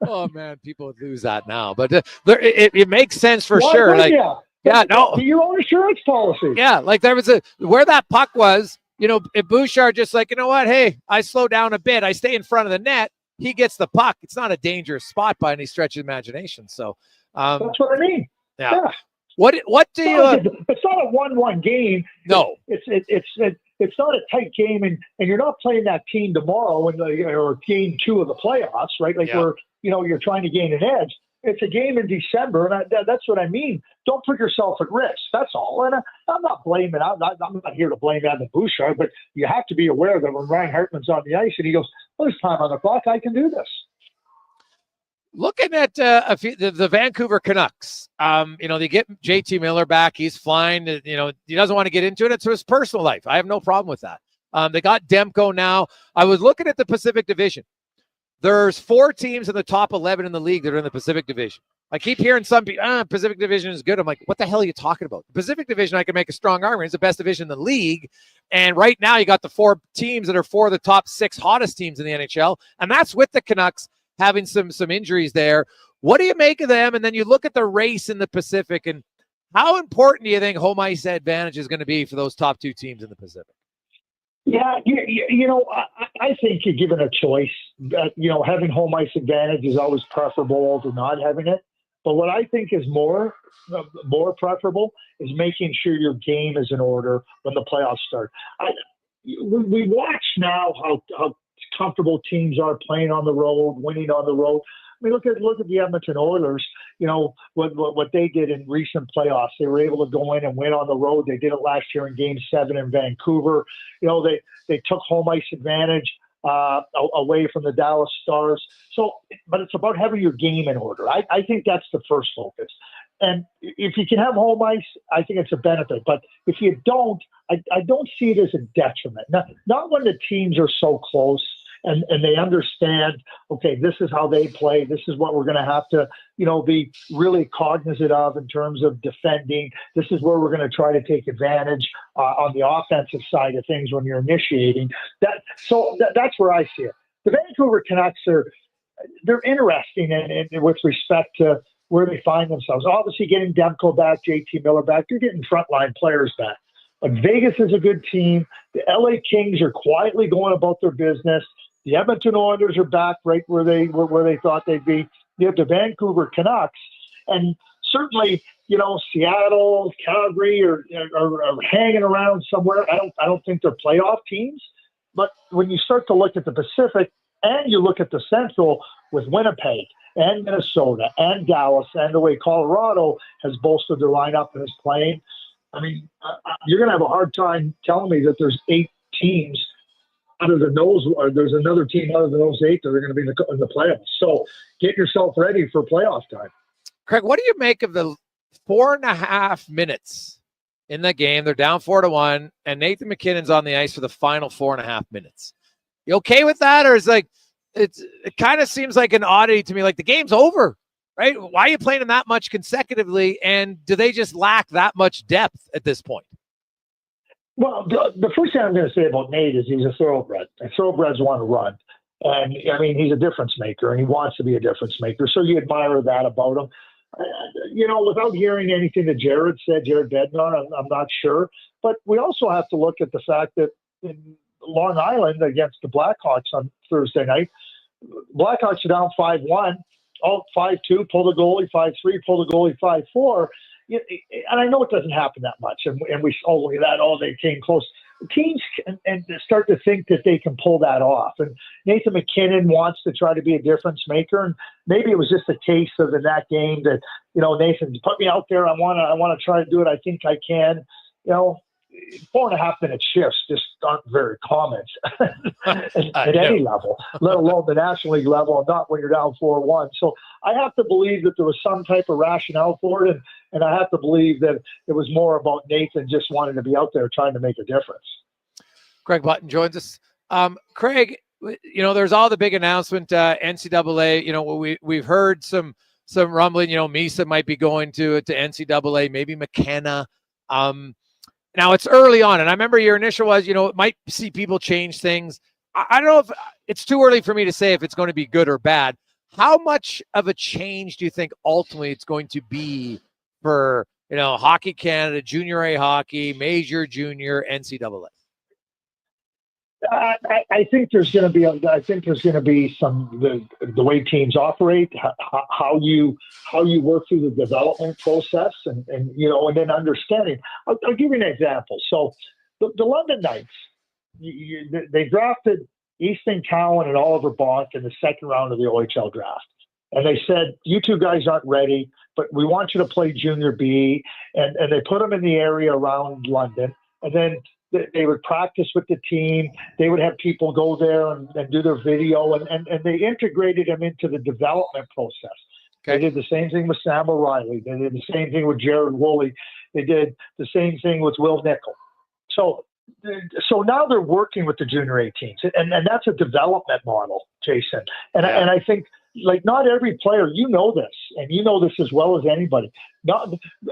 Oh man, people would lose that now, but it makes sense for sure. Like, yeah, no, be your own insurance policy. Yeah, like there was where that puck was. If Bouchard just like, you know what? Hey, I slow down a bit. I stay in front of the net. He gets the puck. It's not a dangerous spot by any stretch of imagination. So that's what I mean. Yeah. What do you? It's not a 1-1 game. No, it's not a tight game, and you're not playing that team tomorrow or game 2 of the playoffs, right? Like where you're trying to gain an edge. It's a game in December, and that's what I mean. Don't put yourself at risk. That's all. And I'm not blaming. I'm not here to blame Evan Bouchard, but you have to be aware that when Ryan Hartman's on the ice and he goes, "Well, there's time on the clock. I can do this." Looking at the Vancouver Canucks, they get JT Miller back. He's flying. He doesn't want to get into it. It's his personal life. I have no problem with that. They got Demko now. I was looking at the Pacific Division. There's 4 teams in the top 11 in the league that are in the Pacific Division. I keep hearing some people, Pacific Division is good. I'm like, what the hell are you talking about? The Pacific Division, I can make a strong argument. It's the best division in the league. And right now you got the 4 teams that are 4 of the top 6 hottest teams in the NHL. And that's with the Canucks having some injuries there. What do you make of them? And then you look at the race in the Pacific, and how important do you think home ice advantage is going to be for those top 2 teams in the Pacific? Yeah, I think you're given a choice. Having home ice advantage is always preferable to not having it. But what I think is more preferable is making sure your game is in order when the playoffs start. We watch now how comfortable teams are playing on the road, winning on the road. I mean, look at the Edmonton Oilers. What they did in recent playoffs. They were able to go in and win on the road. They did it last year in Game 7 in Vancouver. They took home ice advantage away from the Dallas Stars. But it's about having your game in order. I think that's the first focus. And if you can have home ice, I think it's a benefit. But if you don't, I don't see it as a detriment. Not when the teams are so close. And they understand, okay, this is how they play. This is what we're going to have to, be really cognizant of in terms of defending. This is where we're going to try to take advantage on the offensive side of things when you're initiating. That's where I see it. The Vancouver Canucks they're interesting in with respect to where they find themselves. Obviously, getting Demko back, JT Miller back, you're getting frontline players back. But Vegas is a good team. The LA Kings are quietly going about their business. The Edmonton Oilers are back right where they thought they'd be. You have the Vancouver Canucks, and certainly, Seattle, Calgary are hanging around somewhere. I don't think they're playoff teams, but when you start to look at the Pacific and you look at the Central with Winnipeg and Minnesota and Dallas and the way Colorado has bolstered their lineup and is playing, I mean, you're going to have a hard time telling me that there's 8 teams other than those, or there's another team other than those 8 that are going to be in the playoffs. So get yourself ready for playoff time. Craig, what do you make of the 4.5 minutes in the game? They're down 4-1, and Nathan McKinnon's on the ice for the final 4.5 minutes. You okay with that, or is it kind of seems like an oddity to me? Like the game's over, right? Why are you playing them that much consecutively, and do they just lack that much depth at this point? Well, the first thing I'm going to say about Nate is he's a thoroughbred, and thoroughbreds want to run. And, I mean, he's a difference maker, and he wants to be a difference maker. So you admire that about him. Without hearing anything that Jared said, Jared Bednar, I'm not sure. But we also have to look at the fact that in Long Island against the Blackhawks on Thursday night, Blackhawks are down 5-1, 5-2, pull the goalie, 5-3, pull the goalie, 5-4. And I know it doesn't happen that much, and we they came close. teams and start to think that they can pull that off. And Nathan McKinnon wants to try to be a difference maker. And maybe it was just a case of in that game that, Nathan, put me out there. I want to try to do it. I think I can. 4.5-minute shifts just aren't very common at any level, let alone the National League level, and not when you're down 4-1. So I have to believe that there was some type of rationale for it, and I have to believe that it was more about Nathan just wanting to be out there trying to make a difference. Craig Button joins us. Craig, there's all the big announcement, NCAA. We've heard some rumbling. Misa might be going to NCAA, maybe McKenna. Now it's early on, and I remember your initial was, it might see people change things. I don't know if it's too early for me to say if it's going to be good or bad. How much of a change do you think ultimately it's going to be for, Hockey Canada, Junior A hockey, Major, Junior, NCAA? I think there's going to be some the way teams operate, how you work through the development process, and then understanding. I'll give you an example. So the London Knights, they drafted Easton Cowan and Oliver Bonk in the second round of the OHL draft, and they said, "You two guys aren't ready, but we want you to play Junior B," and they put them in the area around London, and then they would practice with the team. They would have people go there and do their video, and they integrated them into the development process. Okay. They did the same thing with Sam O'Reilly. They did the same thing with Jared Woolley. They did the same thing with Will Nickel. So now they're working with the Junior A teams, and that's a development model, Jason. And I think, not every player, this, and this as well as anybody.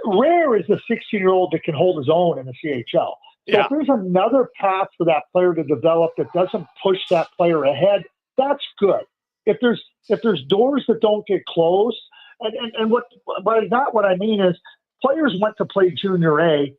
Rare is the 16-year-old that can hold his own in the CHL. So if there's another path for that player to develop that doesn't push that player ahead, that's good. If there's doors that don't get closed, and what I mean is players went to play Junior A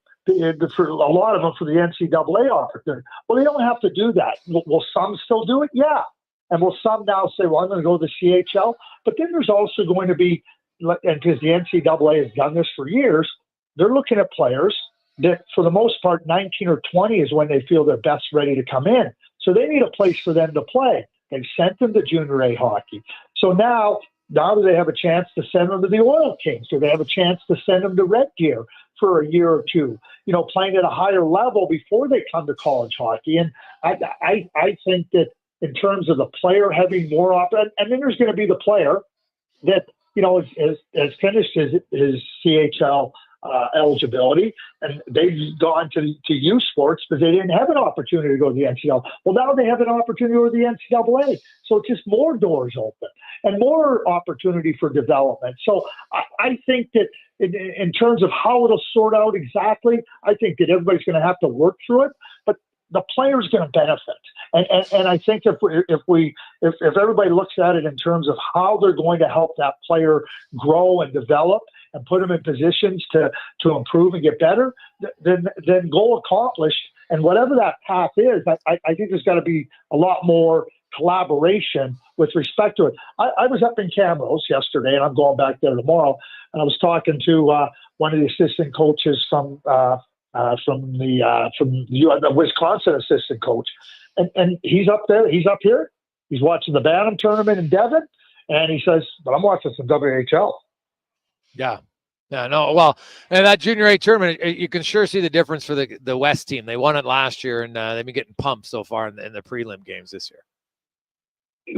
for a lot of them for the NCAA opportunity. Well, they don't have to do that. Will some still do it? Yeah. And will some now say, well, I'm going to go to the CHL? But then there's also going to be, and because the NCAA has done this for years, they're looking at players that for the most part, 19 or 20 is when they feel they're best ready to come in. So they need a place for them to play. They've sent them to Junior A hockey. So now do they have a chance to send them to the Oil Kings? Do they have a chance to send them to Red Deer for a year or two, playing at a higher level before they come to college hockey? And I think that in terms of the player having more and then there's going to be the player that, has finished his CHL eligibility, and they've gone to youth sports because they didn't have an opportunity to go to the NCAA. Well, now they have an opportunity to go to the NCAA. So it's just more doors open and more opportunity for development. So I think that in terms of how it'll sort out exactly, I think that everybody's going to have to work through it, but the player's going to benefit. And I think if everybody looks at it in terms of how they're going to help that player grow and develop and put them in positions to improve and get better, then goal accomplished. And whatever that path is, I think there's got to be a lot more collaboration with respect to it. I was up in Camrose yesterday, and I'm going back there tomorrow, and I was talking to one of the assistant coaches from the Wisconsin assistant coach, and he's up there, he's up here, he's watching the Bantam tournament in Devon, and he says, but I'm watching some WHL. Yeah. Yeah, no, well, and that Junior A tournament, you can sure see the difference for the West team. They won it last year, and they've been getting pumped so far in the prelim games this year.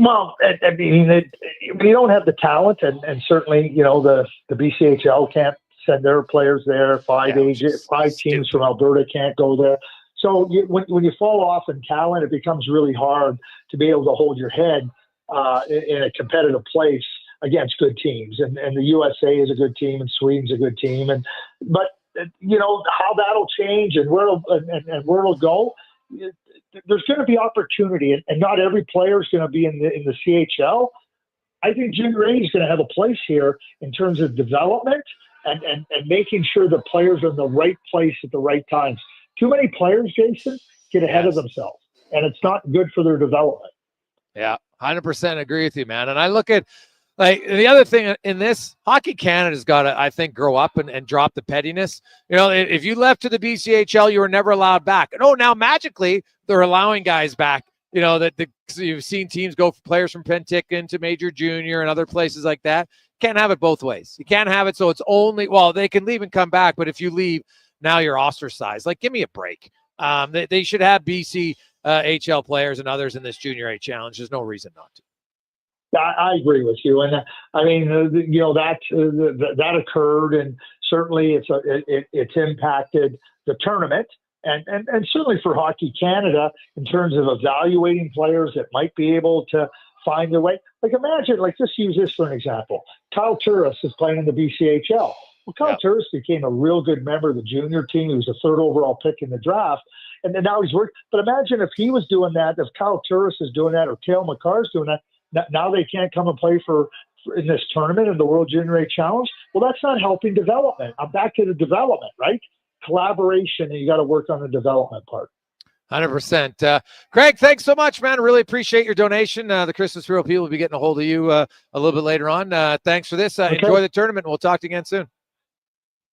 Well, I mean, we don't have the talent, and certainly, the BCHL can't send their players there. Five teams from Alberta can't go there. So when you fall off in talent, it becomes really hard to be able to hold your head in a competitive place against good teams, and the USA is a good team, and Sweden's a good team, but how that'll change and where it'll go. There's going to be opportunity, and not every player is going to be in the CHL. I think Junior A is going to have a place here in terms of development and making sure the players are in the right place at the right times. Too many players, Jason, get ahead of themselves, and it's not good for their development. Yeah, 100% agree with you, man. And I look at Like the other thing in this, Hockey Canada's got to, I think, grow up and drop the pettiness. You know, if you left to the BCHL, you were never allowed back. And now magically they're allowing guys back. You know, so you've seen teams go for players from Penticton to Major Junior and other places like that. Can't have it both ways. You can't have it so it's only, well, they can leave and come back, but if you leave, now you're ostracized. Like, give me a break. They should have BC HL players and others in this Junior A Challenge. There's no reason not to. I agree with you, and I mean, that occurred, and certainly it's impacted the tournament, and certainly for Hockey Canada in terms of evaluating players that might be able to find their way. Like, imagine, like, just use this for an example. Kyle Turris is playing in the BCHL. Well, Kyle Turris became a real good member of the junior team. He was a 3rd overall pick in the draft, and then now he's working. But imagine if he was doing that, if Kyle Turris is doing that, or Cale McCarr is doing that. Now they can't come and play for in this tournament in the World Junior A Challenge. Well, that's not helping development. I'm back to the development, right? Collaboration, and you got to work on the development part. 100%. Craig, thanks so much, man. Really appreciate your donation. The Christmas Bureau people will be getting a hold of you a little bit later on. Thanks for this. Okay. Enjoy the tournament. We'll talk to you again soon.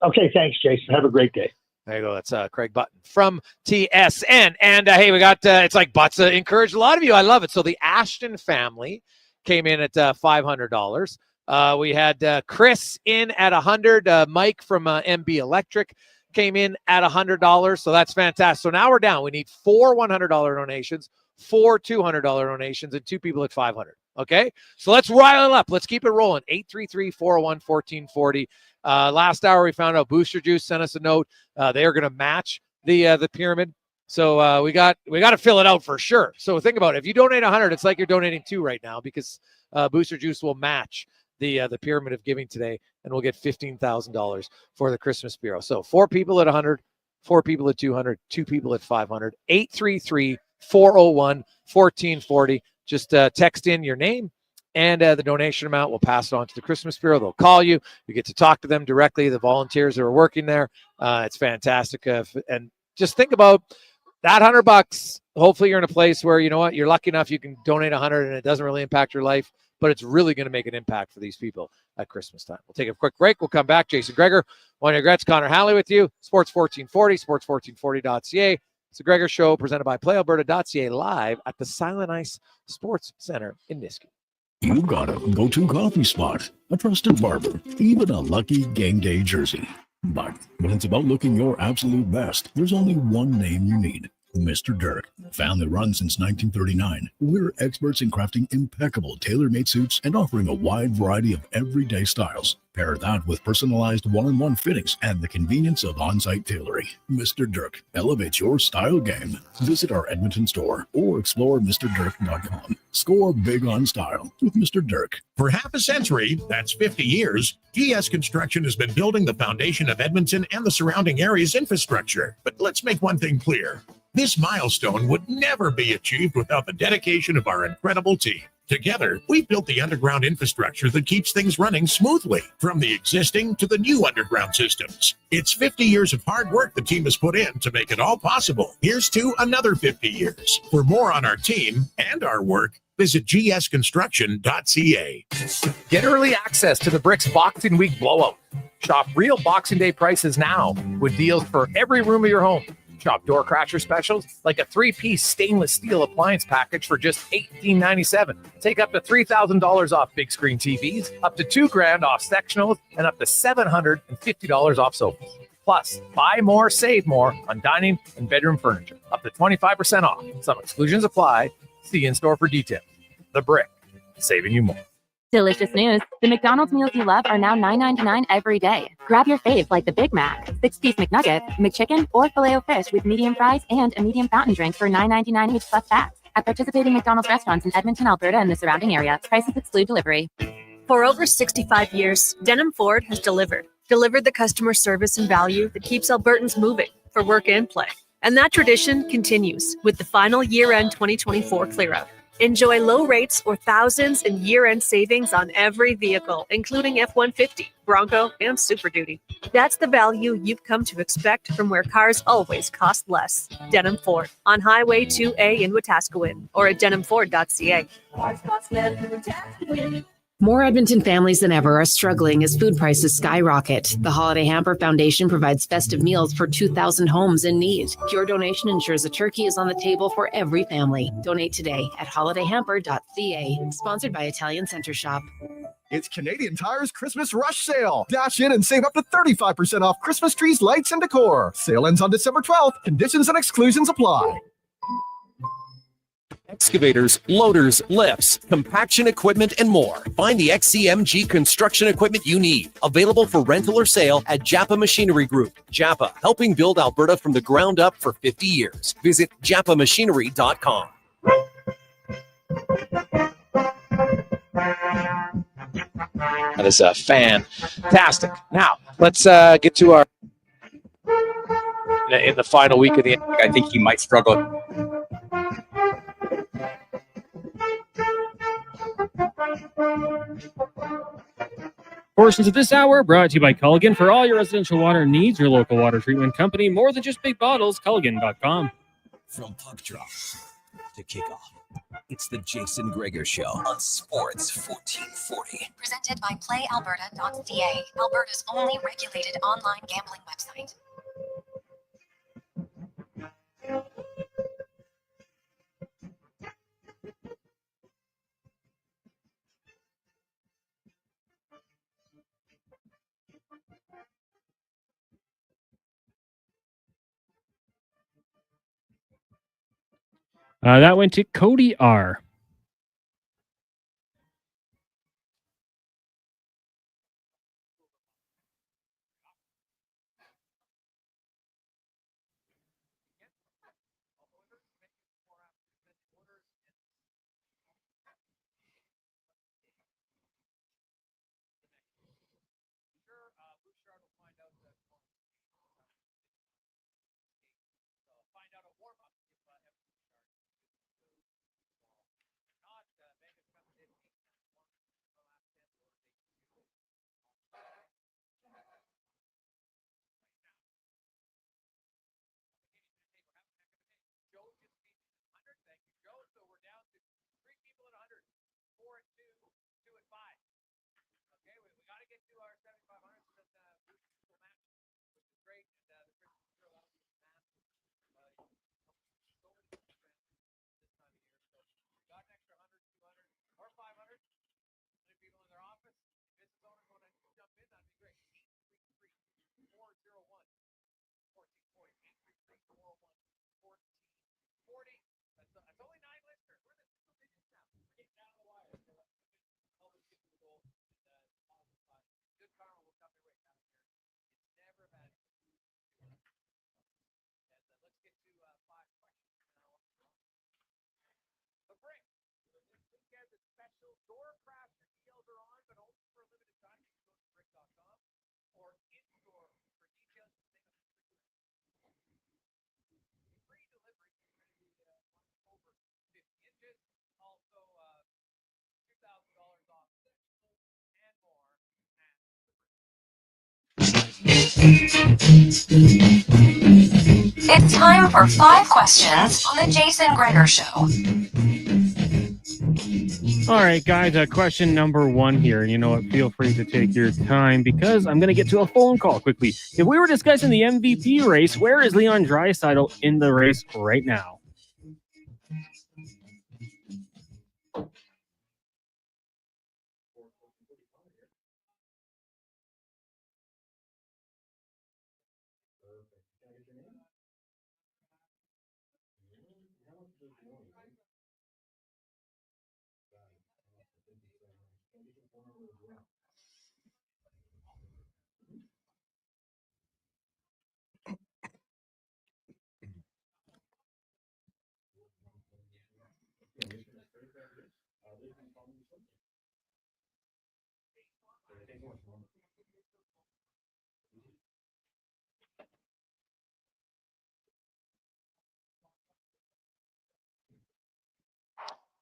Okay, thanks, Jason. Have a great day. There you go. That's Craig Button from TSN. And hey, we got, it's like Butts encouraged a lot of you. I love it. So the Ashton family came in at $500. We had Chris in at $100. Mike from MB Electric came in at $100. So that's fantastic. So now we're down. We need 4 $100 donations, 4 $200 donations, and 2 people at $500. Okay. So let's rile it up. Let's keep it rolling. 833-401-1440. Last hour, we found out Booster Juice sent us a note. They are going to match the pyramid. So we got to fill it out for sure. So think about it. If you donate 100, it's like you're donating 2 right now, because Booster Juice will match the pyramid of giving today, and we'll get $15,000 for the Christmas Bureau. So 4 people at 100, 4 people at 200, 2 people at 500. 833-401-1440. Just text in your name and the donation amount. We'll pass it on to the Christmas Bureau. They'll call you. You get to talk to them directly, the volunteers that are working there. It's fantastic. And just think about that $100. Hopefully you're in a place where, you know what, you're lucky enough you can donate 100 and it doesn't really impact your life, but it's really going to make an impact for these people at Christmas time. We'll take a quick break. We'll come back. Jason Gregor, one of your regrets, Connor Halley with you. Sports 1440, sports1440.ca. It's the Gregor Show presented by PlayAlberta.ca, live at the Silent Ice Sports Center in Nisku. You got a go-to coffee spot, a trusted barber, even a lucky game day jersey. But when it's about looking your absolute best, there's only one name you need. Mr. Dirk. Family run since 1939, we're experts in crafting impeccable tailor-made suits and offering a wide variety of everyday styles. Pair that with personalized one-on-one fittings and the convenience of on-site tailoring. Mr. Dirk elevates your style game. Visit our Edmonton store or explore MrDirk.com. Score big on style with Mr. Dirk. For half a century, that's 50 years, GS Construction has been building the foundation of Edmonton and the surrounding area's infrastructure. But let's make one thing clear. This milestone would never be achieved without the dedication of our incredible team. Together, we've built the underground infrastructure that keeps things running smoothly, from the existing to the new underground systems. It's 50 years of hard work the team has put in to make it all possible. Here's to another 50 years. For more on our team and our work, visit gsconstruction.ca. Get early access to the Bricks Boxing Week blowout. Shop real Boxing Day prices now with deals for every room of your home. Shop door crasher specials like a 3-piece stainless steel appliance package for just $18.97. Take up to $3,000 off big screen TVs, up to $2,000 off sectionals, and up to $750 off sofas. Plus, buy more, save more on dining and bedroom furniture. Up to 25% off. Some exclusions apply. See in-store for details. The Brick, saving you more. Delicious news. The McDonald's meals you love are now $9.99 every day. Grab your fave like the Big Mac, 6-piece McNugget, McChicken, or Filet-O-Fish with medium fries and a medium fountain drink for $9.99 each plus tax. At participating McDonald's restaurants in Edmonton, Alberta, and the surrounding area, prices exclude delivery. For over 65 years, Denham Ford has delivered the customer service and value that keeps Albertans moving for work and play. And that tradition continues with the final year-end 2024 clear-out. Enjoy low rates or thousands in year-end savings on every vehicle, including F-150, Bronco, and Super Duty. That's the value you've come to expect from where cars always cost less. Denham Ford on Highway 2A in Wetaskiwin or at denhamford.ca. More Edmonton families than ever are struggling as food prices skyrocket. The Holiday Hamper Foundation provides festive meals for 2,000 homes in need. Your donation ensures a turkey is on the table for every family. Donate today at holidayhamper.ca. Sponsored by Italian Center Shop. It's Canadian Tire's Christmas Rush Sale. Dash in and save up to 35% off Christmas trees, lights, and decor. Sale ends on December 12th. Conditions and exclusions apply. Excavators, loaders, lifts, compaction equipment, and more. Find the XCMG construction equipment you need. Available for rental or sale at Japa Machinery Group. Japa, helping build Alberta from the ground up for 50 years. Visit japamachinery.com. That is fantastic. Now, let's get to our in the final week of the. I think he might struggle. Portions of this hour brought to you by Culligan. For all your residential water needs, your local water treatment company. More than just big bottles, Culligan.com. From puck drop to kickoff, it's the Jason Gregor Show on Sports 1440. Presented by PlayAlberta.ca, Alberta's only regulated online gambling website. That went to Cody R. It's time for 5 questions on the Jason Gregor Show. All right, guys, question number 1 here. And you know what? Feel free to take your time because I'm going to get to a phone call quickly. If we were discussing the MVP race, where is Leon Draisaitl in the race right now?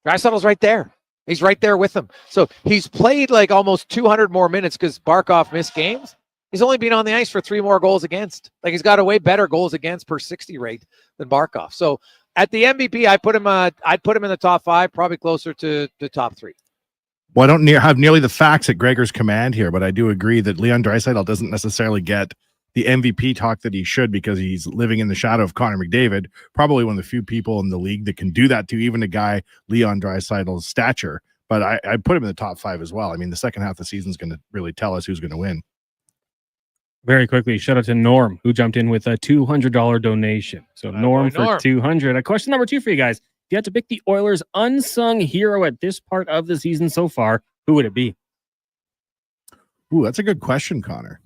Draisaitl's right there. He's right there with them. So he's played like almost 200 more minutes because Barkov missed games. He's only been on the ice for 3 more goals against. Like he's got a way better goals against per 60 rate than Barkov. So at the MVP, I'd put him in the top 5, probably closer to the top 3. Well, I don't have nearly the facts at Gregor's command here, but I do agree that Leon Draisaitl doesn't necessarily get the MVP talk that he should because he's living in the shadow of Connor McDavid, probably one of the few people in the league that can do that to even a guy Leon Draisaitl's stature. But I put him in the top 5 as well. I mean, the second half of the season is going to really tell us who's going to win. Very quickly, shout out to Norm, who jumped in with a $200 donation. So Norm for 200. A question number 2 for you guys. If you had to pick the Oilers' unsung hero at this part of the season so far, who would it be? Ooh, that's a good question, Connor.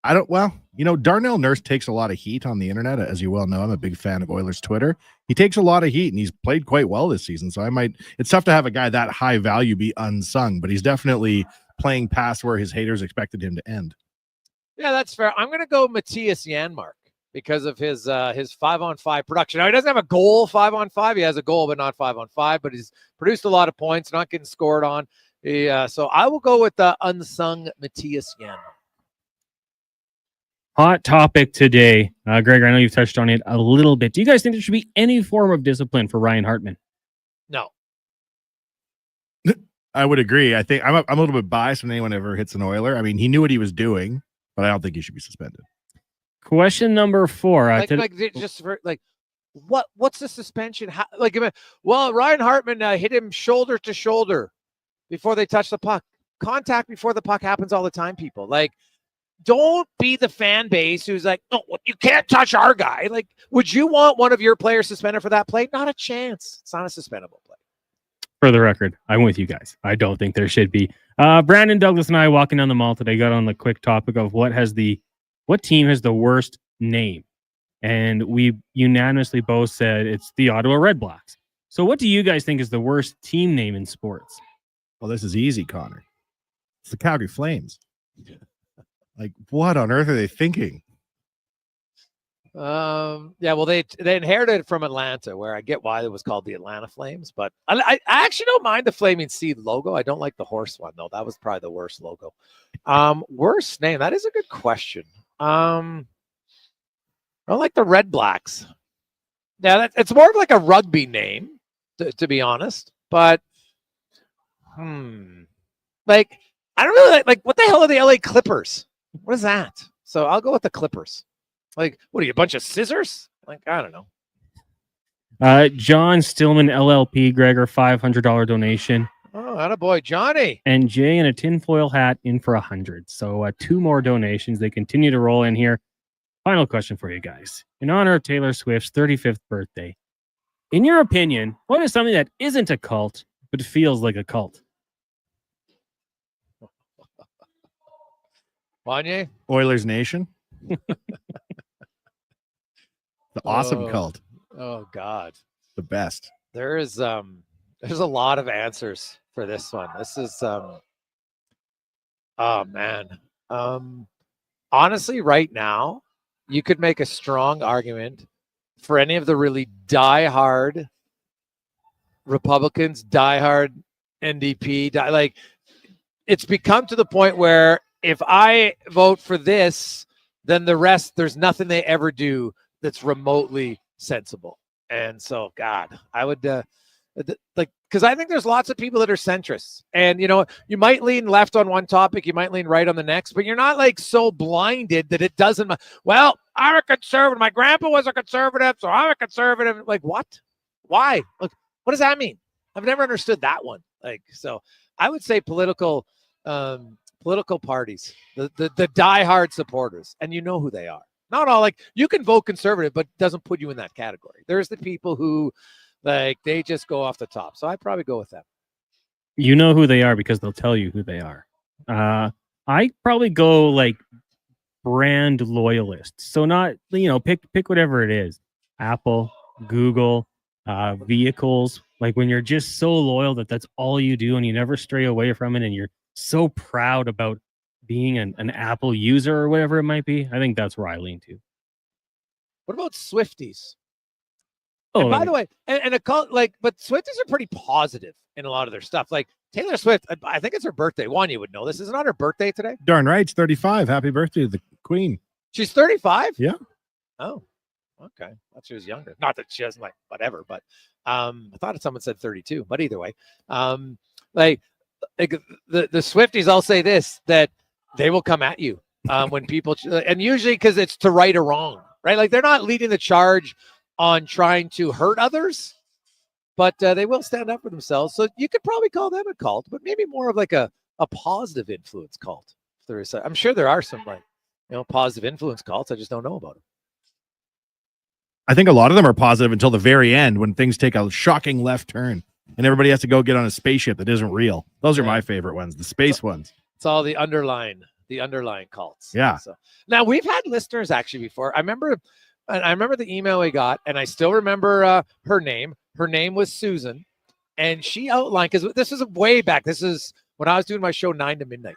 Darnell Nurse takes a lot of heat on the internet. As you well know, I'm a big fan of Oilers Twitter. He takes a lot of heat, and he's played quite well this season. So it's tough to have a guy that high value be unsung, but he's definitely playing past where his haters expected him to end. Yeah, that's fair. I'm going to go Matthias Janmark because of his 5-on-5 production. Now, he doesn't have a goal 5-on-5. He has a goal, but not 5-on-5. But he's produced a lot of points, not getting scored on. So I will go with the unsung Matthias Janmark. Hot topic today. Gregor, I know you've touched on it a little bit. Do you guys think there should be any form of discipline for Ryan Hartman? No. I would agree. I think I'm a little bit biased when anyone ever hits an Oiler. I mean, he kure what he was doing, but I don't think he should be suspended. Question number 4. What's the suspension? Ryan Hartman hit him shoulder to shoulder before they touch the puck. Contact before the puck happens all the time, people. Don't be the fan base who's like, no, you can't touch our guy. Would you want one of your players suspended for that play? Not a chance. It's not a suspendable play. For the record, I'm with you guys. I don't think there should be. Brandon Douglas and I walking down the mall today got on the quick topic of what team has the worst name. And we unanimously both said it's the Ottawa Red Blacks. So what do you guys think is the worst team name in sports? Well, this is easy, Connor. It's the Calgary Flames. What on earth are they thinking? They inherited it from Atlanta, where I get why it was called the Atlanta Flames, but I actually don't mind the Flaming Seed logo. I don't like the horse one, though. That was probably the worst logo. Worst name? That is a good question. I don't like the Red Blacks. Yeah, it's more of like a rugby name, to be honest. But, I don't really like what the hell are the LA Clippers? What is that? So I'll go with the Clippers. What are you, a bunch of scissors? I don't know. John Stillman, LLP, Gregor, $500 donation. Oh, attaboy, Johnny. And Jay in a tinfoil hat in for 100. So 2 more donations. They continue to roll in here. Final question for you guys. In honor of Taylor Swift's 35th birthday, in your opinion, what is something that isn't a cult, but feels like a cult? Wanye? Oilers Nation. The awesome cult. Oh God. The best. There's a lot of answers for this one. This is oh man. Honestly, right now, you could make a strong argument for any of the really diehard Republicans, diehard NDP, it's become to the point where if I vote for this, then the rest, there's nothing they ever do that's remotely sensible. And so, God, I would because I think there's lots of people that are centrists, and you might lean left on one topic, you might lean right on the next, but you're not so blinded that it doesn't. Well, I'm a conservative. My grandpa was a conservative, so I'm a conservative. What? Why? What does that mean? I've never understood that one. So I would say political parties, the diehard supporters, and you know who they are. Not all you can vote conservative, but it doesn't put you in that category. There's the people who they just go off the top. So I'd probably go with them. You know who they are because they'll tell you who they are. I probably go brand loyalists. So not, pick whatever it is. Apple, Google, vehicles. When you're just so loyal that's all you do and you never stray away from it and you're so proud about being an Apple user or whatever it might be. I think that's where I lean to. What about Swifties? Oh, and by the way, and a cult but Swifties are pretty positive in a lot of their stuff. Taylor Swift, I think it's her birthday. Juan, you would know this. Isn't it her birthday today? Darn right. It's 35. Happy birthday to the Queen. She's 35? Yeah. Oh, okay. I thought she was younger. Not that she doesn't whatever, but I thought someone said 32. But either way, like the Swifties, I'll say this, that they will come at you when people, and usually because it's to right or wrong, right? Like they're not leading the charge on trying to hurt others, but they will stand up for themselves. So you could probably call them a cult, but maybe more of like a positive influence cult. If there is, I'm sure there are some like, positive influence cults. I just don't know about them. I think a lot of them are positive until the very end when things take a shocking left turn and everybody has to go get on a spaceship that isn't real. Those are my favorite ones, the space ones. It's all the underlying cults. Yeah. So now we've had listeners actually before. I remember the email we got, and I still remember her name. Her name was Susan, and she outlined, because this is way back. This is when I was doing my show 9 to midnight,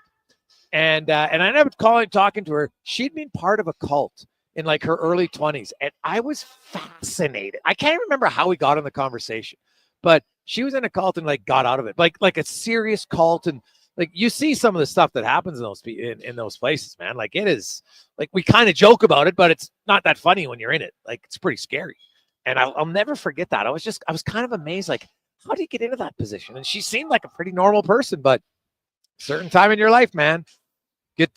and I ended up talking to her. She'd been part of a cult in like her early 20s, and I was fascinated. I can't remember how we got in the conversation, but she was in a cult and like got out of it, like a serious cult. And like you see some of the stuff that happens in those places, man. Like it is like we kind of joke about it, but it's not that funny when you're in it. Like it's pretty scary. And I'll never forget that. I was kind of amazed, like, how do you get into that position? And she seemed like a pretty normal person, but certain time in your life, man,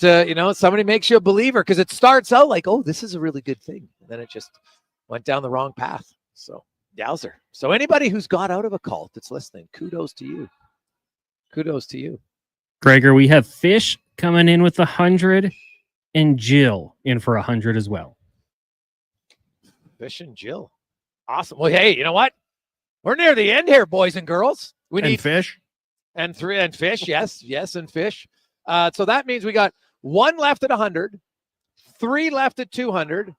somebody makes you a believer, because it starts out like, oh, this is a really good thing. And then it just went down the wrong path. So yowzer. So anybody who's got out of a cult that's listening, kudos to you. Kudos to you. Gregor, we have Fish coming in with 100 and Jill in for 100 as well. Fish and Jill. Awesome. Well, hey, you know what? We're near the end here, boys and girls. We need Fish. And Fish. Yes, and Fish. So that means we got 1 left at 100, 3 left at 200,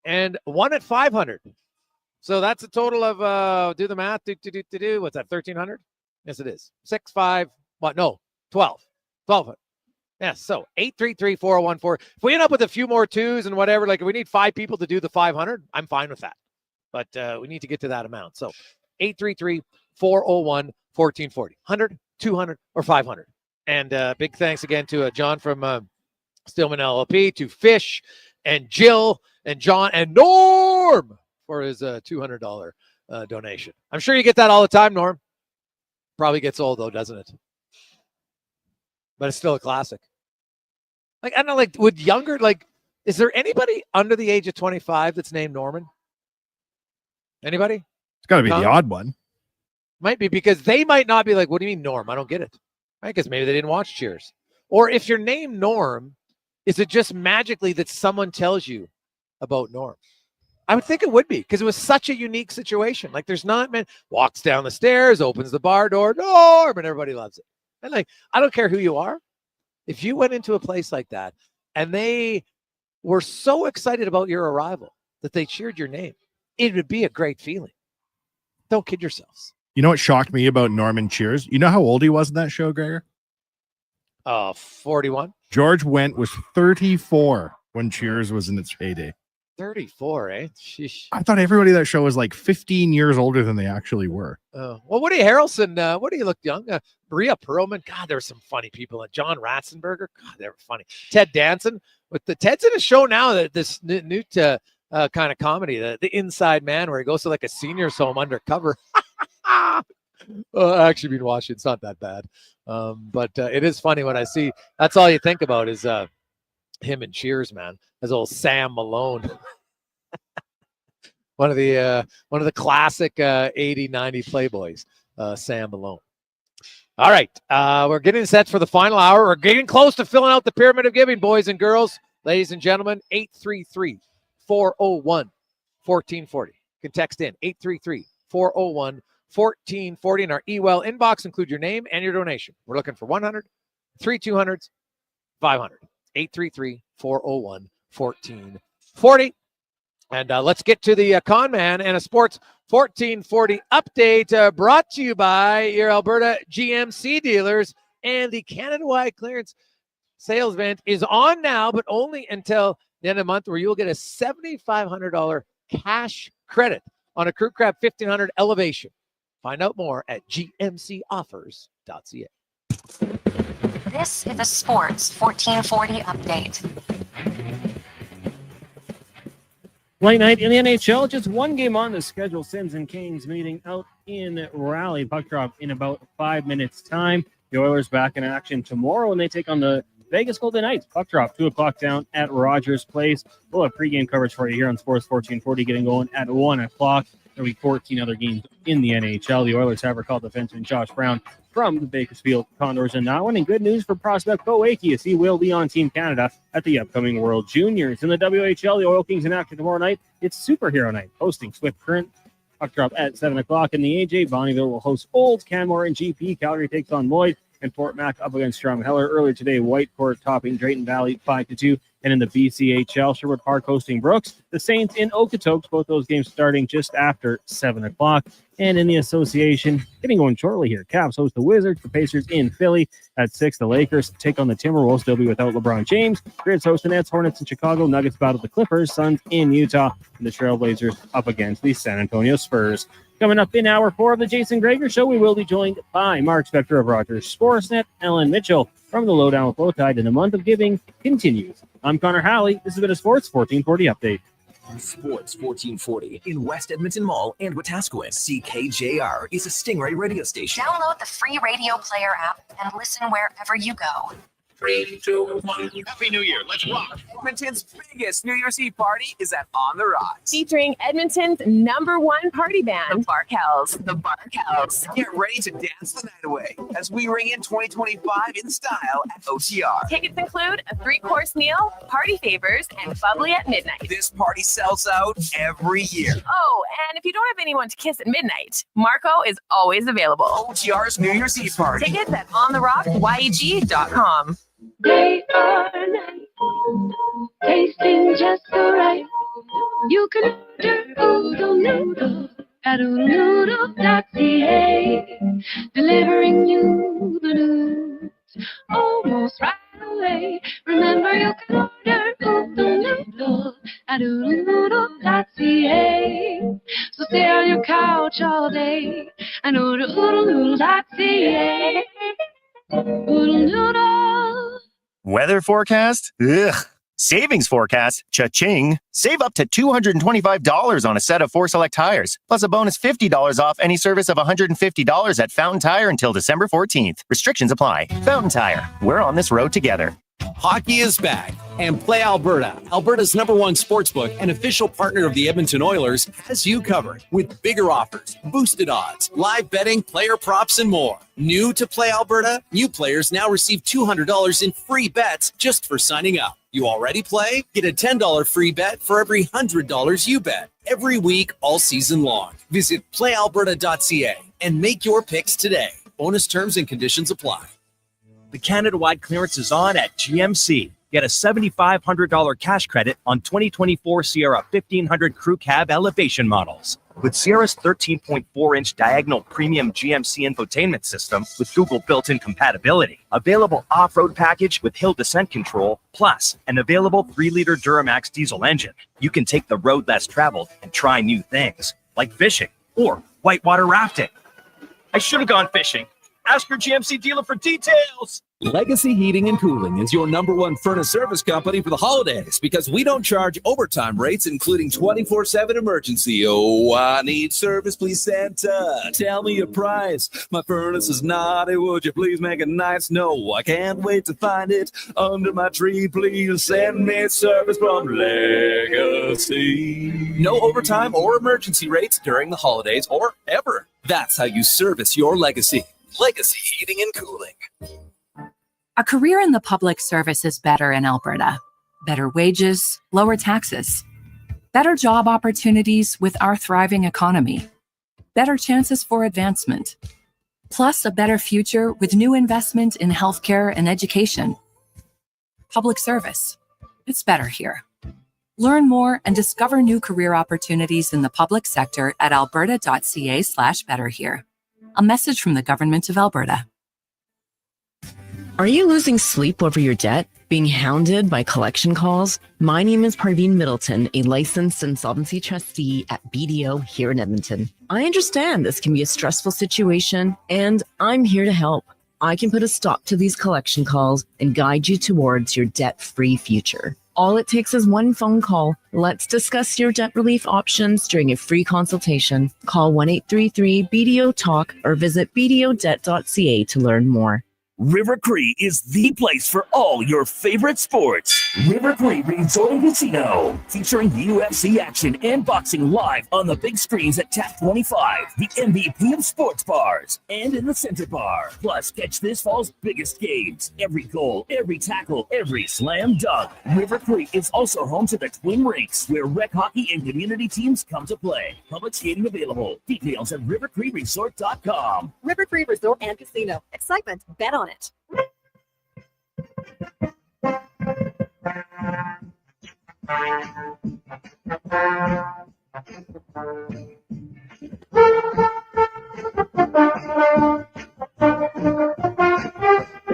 and 1 at 500. So that's a total of, do the math, what's that, 1,300? Yes, it is. 6, 5, what? No, 12. 1,200. Yes, so 833-4014. If we end up with a few more twos and whatever, like if we need 5 people to do the 500, I'm fine with that. But we need to get to that amount. So 833-401-1440. 100, 200, or 500. And big thanks again to John from Stillman LLP, to Fish and Jill and John and Norm for his $200 donation. I'm sure you get that all the time, Norm. Probably gets old though, doesn't it? But it's still a classic. Like, I don't know, like, would younger, like, is there anybody under the age of 25 that's named Norman? Anybody? It's got to be the odd one. Might be, because they might not be like, what do you mean, Norm? I don't get it. Right? Because maybe they didn't watch Cheers. Or if your name Norm, is it just magically that someone tells you about Norm? I would think it would be, because it was such a unique situation. Like, there's not many, walks down the stairs, opens the bar door, Norm, and everybody loves it. And like, I don't care who you are. If you went into a place like that and they were so excited about your arrival that they cheered your name, it would be a great feeling. Don't kid yourselves. You know what shocked me about Norman Cheers? You know how old he was in that show, Gregor? 41. George Wendt was 34 when Cheers was in its heyday. 34, eh? Sheesh. I thought everybody that show was like 15 years older than they actually were. Well, Woody Harrelson, Woody looked young. Maria Perlman, God, there were some funny people. And John Ratzenberger, God, they were funny. Ted Danson, Ted's in a show now, that this new kind of comedy, the Inside Man, where he goes to like a senior's home undercover. I've actually been watching. It's not that bad, but it is funny when I see. That's all you think about is him and Cheers, man. As old Sam Malone, one of the classic 80, 90 Playboys, Sam Malone. All right, we're getting set for the final hour. We're getting close to filling out the pyramid of giving, boys and girls, ladies and gentlemen. 833-401-1440. You can text in 833-401-1440 in our email inbox. Include your name and your donation. We're looking for 100, 3 200s, 500. 833-401-1440. And let's get to the Con Man and a Sports 1440 update brought to you by your Alberta GMC dealers. And the Canada-wide clearance sales event is on now, but only until the end of the month, where you'll get a $7,500 cash credit on a Crew Cab 1500 Elevation. Find out more at gmcoffers.ca. This is a Sports 1440 update. Late night in the NHL, just one game on the schedule. Sens and Kings meeting out in Raleigh. Puck drop in about 5 minutes' time. The Oilers back in action tomorrow when they take on the Vegas Golden Knights. Puck drop, 2 o'clock down at Rogers Place. We'll have pregame coverage for you here on Sports 1440 getting going at 1 o'clock. There'll be 14 other games in the NHL. The Oilers have recalled defenseman Josh Brown from the Bakersfield Condors in that one. And good news for prospect Bo Akey as he will be on Team Canada at the upcoming World Juniors. In the WHL, the Oil Kings in action tomorrow night. It's Superhero Night, hosting Swift Current. Puck drop at 7 o'clock in the AJ. Bonnyville will host Olds, Canmore, and GP. Calgary takes on Lloyd. And Fort Mac up against Drumheller. Earlier today, Whitecourt topping Drayton Valley 5-2. And in the BCHL, Sherwood Park hosting Brooks. The Saints in Okotoks, both those games starting just after 7 o'clock. And in the association, getting going shortly here. Cavs host the Wizards. The Pacers in Philly at 6. The Lakers take on the Timberwolves. They'll be without LeBron James. Grids host the Nets. Hornets in Chicago. Nuggets battle the Clippers. Suns in Utah. And the Trailblazers up against the San Antonio Spurs. Coming up in hour 4 of the Jason Gregor Show, we will be joined by Mark Spector of Rogers Sportsnet, Ellen Mitchell from the Lowdown with Lowtide, and the month of giving continues. I'm Connor Halley. This has been a Sports 1440 update. Sports 1440 in West Edmonton Mall and Wetaskiwin. CKJR is a Stingray radio station. Download the free radio player app and listen wherever you go. 3, 2, 1. Happy New Year. Let's rock. Edmonton's biggest New Year's Eve party is at On the Rocks. Featuring Edmonton's #1 party band, the Barkels. The Barkels. Get ready to dance the night away as we ring in 2025 in style at OTR. Tickets include a 3-course meal, party favors, and bubbly at midnight. This party sells out every year. Oh, and if you don't have anyone to kiss at midnight, Marco is always available. OTR's New Year's Eve party. Tickets at ontherockYEG.com. They are nice, tasting just so right. You can order oodle noodle at oodlenoodle.ca, delivering you the news almost right away. Remember, you can order oodle noodle at oodlenoodle.ca. So stay on your couch all day and order oodlenoodle.ca. Oodle noodle. Weather forecast? Ugh. Savings forecast? Cha-ching. Save up to $225 on a set of 4 Select tires, plus a bonus $50 off any service of $150 at Fountain Tire until December 14th. Restrictions apply. Fountain Tire. We're on this road together. Hockey is back, and Play Alberta, Alberta's #1 sportsbook and official partner of the Edmonton Oilers, has you covered with bigger offers, boosted odds, live betting, player props, and more. New to Play Alberta, new players now receive $200 in free bets just for signing up. You already play? Get a $10 free bet for every $100 you bet every week all season long. Visit playalberta.ca and make your picks today. Bonus terms and conditions apply. The Canada-wide clearance is on at GMC. Get a $7,500 cash credit on 2024 Sierra 1500 Crew Cab Elevation models. With Sierra's 13.4-inch diagonal premium GMC infotainment system with Google built-in compatibility, available off-road package with hill descent control, plus an available 3-liter Duramax diesel engine, you can take the road less traveled and try new things, like fishing or whitewater rafting. I should have gone fishing. Ask your GMC dealer for details. Legacy Heating and Cooling is your #1 furnace service company for the holidays because we don't charge overtime rates, including 24/7 emergency. Oh, I need service, please, Santa. Tell me a price. My furnace is naughty. Would you please make it nice? No, I can't wait to find it under my tree. Please send me service from Legacy. No overtime or emergency rates during the holidays or ever. That's how you service your legacy. Legacy Heating and Cooling. A career in the public service is better in Alberta. Better wages, lower taxes, better job opportunities with our thriving economy, better chances for advancement, plus a better future with new investment in healthcare and education. Public service, it's better here. Learn more and discover new career opportunities in the public sector at alberta.ca/betterhere. A message from the Government of Alberta. Are you losing sleep over your debt? Being hounded by collection calls? My name is Parveen Middleton, a licensed insolvency trustee at BDO here in Edmonton. I understand this can be a stressful situation, and I'm here to help. I can put a stop to these collection calls and guide you towards your debt-free future. All it takes is one phone call. Let's discuss your debt relief options during a free consultation. Call 1-833-BDO-TALK or visit bdodebt.ca to learn more. River Cree is the place for all your favorite sports. River Cree Resort and Casino, featuring UFC action and boxing live on the big screens at TAP 25, the MVP of sports bars, and in the Center Bar. Plus, catch this fall's biggest games. Every goal, every tackle, every slam dunk. River Cree is also home to the Twin Rinks, where rec hockey and community teams come to play. Public skating available. Details at rivercreeresort.com. River Cree Resort and Casino. Excitement. Bet on it.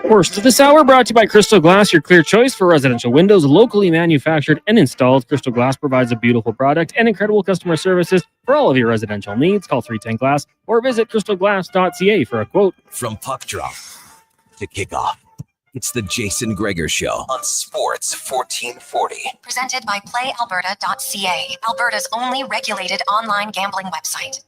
Worst of this hour brought to you by Crystal Glass, your clear choice for residential windows, locally manufactured and installed. Crystal Glass provides a beautiful product and incredible customer services for all of your residential needs. Call 310 Glass or visit crystalglass.ca for a quote. From puck drop to kickoff, it's the Jason Gregor Show on Sports 1440. Presented by PlayAlberta.ca, Alberta's only regulated online gambling website.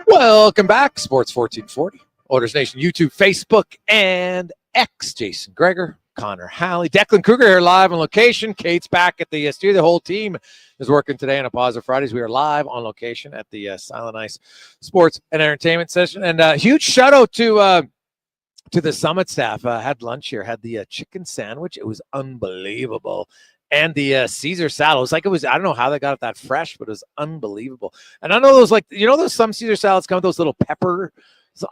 Welcome back, Sports 1440, Oilers Nation, YouTube, Facebook, and X. Jason Gregor, Connor Halley, Declan Kruger here live on location. Kate's back at the studio. The whole team is working today on a Positive Fridays. We are live on location at the Silent Ice Sports and Entertainment Session. And huge shout out to the Summit staff. Had lunch here, had the chicken sandwich. It was unbelievable. And the Caesar salad. It was like, I don't know how they got it that fresh, but it was unbelievable. And I know those, like, those some Caesar salads come with those little peppers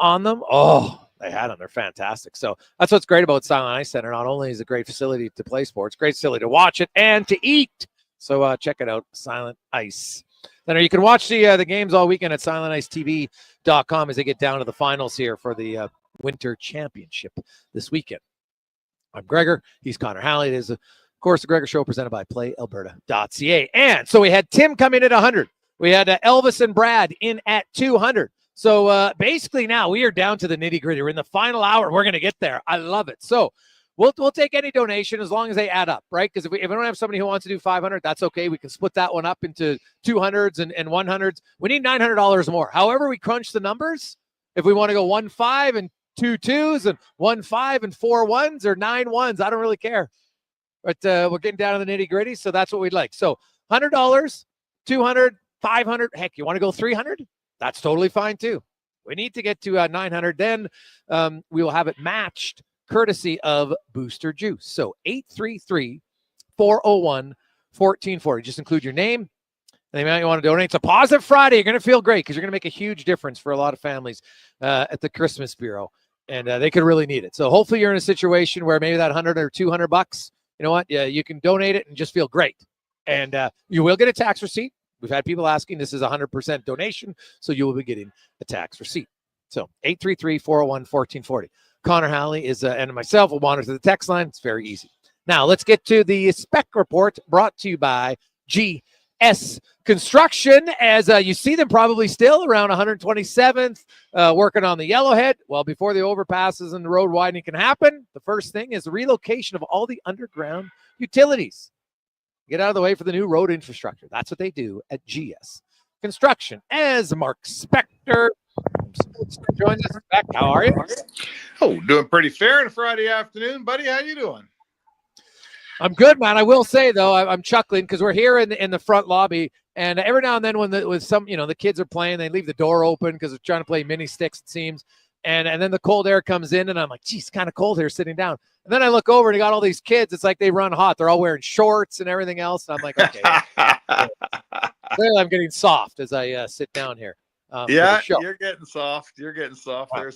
on them. Oh, they had them. They're fantastic. So that's what's great about Silent Ice Center. Not only is it a great facility to play sports, great facility to watch it and to eat. So check it out, Silent Ice Center. You can watch the games all weekend at silenticetv.com as they get down to the finals here for the Winter Championship this weekend. I'm Gregor. He's Connor Halley. It is of course, the Gregor Show presented by PlayAlberta.ca. And so we had Tim come in at 100. We had Elvis and Brad in at 200. So basically now we are down to the nitty gritty. We're in the final hour. We're going to get there. I love it. So we'll take any donation as long as they add up, right? Because if we don't have somebody who wants to do 500, that's okay. We can split that one up into 200s and 100s. We need $900 more. However, we crunch the numbers. If we want to go 1-5 and 2 2s and 1-5 and 4 1s or 9 1s, I don't really care. But we're getting down to the nitty gritty, so that's what we'd like. So $100, 200, 500. Heck, you want to go 300? That's totally fine too. We need to get to 900. Then we will have it matched courtesy of Booster Juice. So 833-401-1440. Just include your name and the amount you want to donate. It's a Positive Friday. You're going to feel great because you're going to make a huge difference for a lot of families at the Christmas Bureau, and they could really need it. So hopefully you're in a situation where maybe that $100 or $200, you know what? Yeah, you can donate it and just feel great. And you will get a tax receipt. We've had people asking. This is 100% donation, so you will be getting a tax receipt. So 833-401-1440. Connor Halley is and myself will monitor the text line. It's very easy. Now let's get to the spec report brought to you by GS Construction. As you see them probably still around 127th, working on the Yellowhead. Well, before the overpasses and the road widening can happen, the first thing is the relocation of all the underground utilities. Get out of the way for the new road infrastructure. That's what they do at GS Construction. As Mark Spector joins us back. How are you? Oh, doing pretty fair on a Friday afternoon, buddy. How you doing? I'm good, man. I will say though, I'm chuckling because we're here in the front lobby, and every now and then when the kids are playing, they leave the door open because they're trying to play mini sticks, it seems, and then the cold air comes in, and I'm like, geez, it's kind of cold here sitting down. And then I look over and they got all these kids. It's like they run hot. They're all wearing shorts and everything else. And I'm like, okay. Clearly I'm getting soft as I sit down here. Yeah, you're getting soft. You're getting soft. Wow.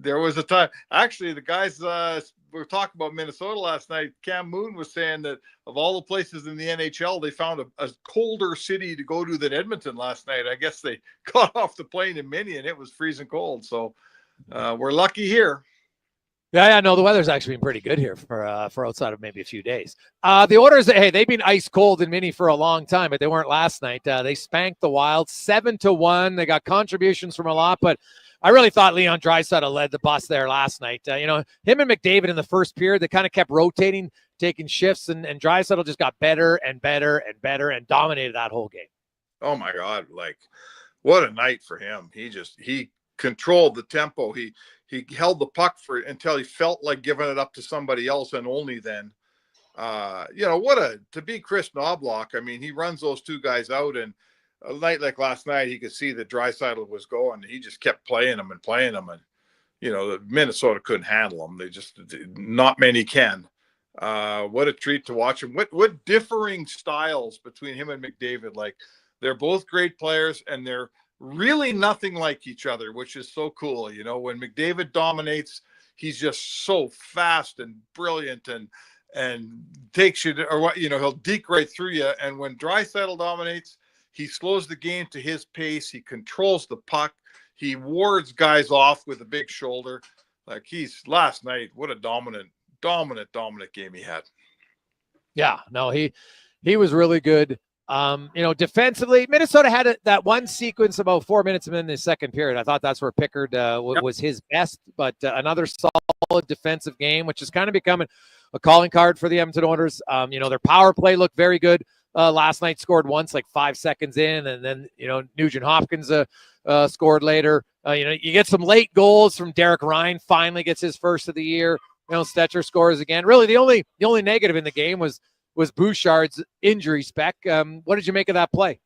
There was a time. Actually, the guys we were talking about Minnesota last night. Cam Moon was saying that of all the places in the NHL, they found a colder city to go to than Edmonton last night. I guess they got off the plane in Mini and it was freezing cold. So we're lucky here. Yeah, no, the weather's actually been pretty good here for outside of maybe a few days. The Oilers, hey, they've been ice cold in Mini for a long time, but they weren't last night. They spanked the Wild 7-1. They got contributions from a lot, but I really thought Leon Draisaitl led the bus there last night. Him and McDavid in the first period, they kind of kept rotating, taking shifts, and Draisaitl just got better and better and better and dominated that whole game. Oh my God! Like, what a night for him. He controlled the tempo. He held the puck until he felt like giving it up to somebody else, and only then. To be Chris Knobloch. I mean, he runs those two guys out, and a night like last night, he could see that Draisaitl was going. He just kept playing them, and Minnesota couldn't handle him. Not many can. What a treat to watch him. What differing styles between him and McDavid. Like, they're both great players, and they're really nothing like each other, which is so cool. When McDavid dominates, he's just so fast and brilliant and takes you he'll deke right through you. And when Draisaitl dominates, he slows the game to his pace. He controls the puck. He wards guys off with a big shoulder. Like, last night, what a dominant game he had. Yeah, no, he was really good. Defensively, Minnesota had that one sequence about 4 minutes in the second period. I thought that's where Pickard was his best, but another solid defensive game, which is kind of becoming a calling card for the Edmonton Oilers. Their power play looked very good last night, scored once like 5 seconds in, and then, Nugent Hopkins scored later. You get some late goals from Derek Ryan, finally gets his first of the year. Stetcher scores again. Really, the only negative in the game was Bouchard's injury spec. What did you make of that play?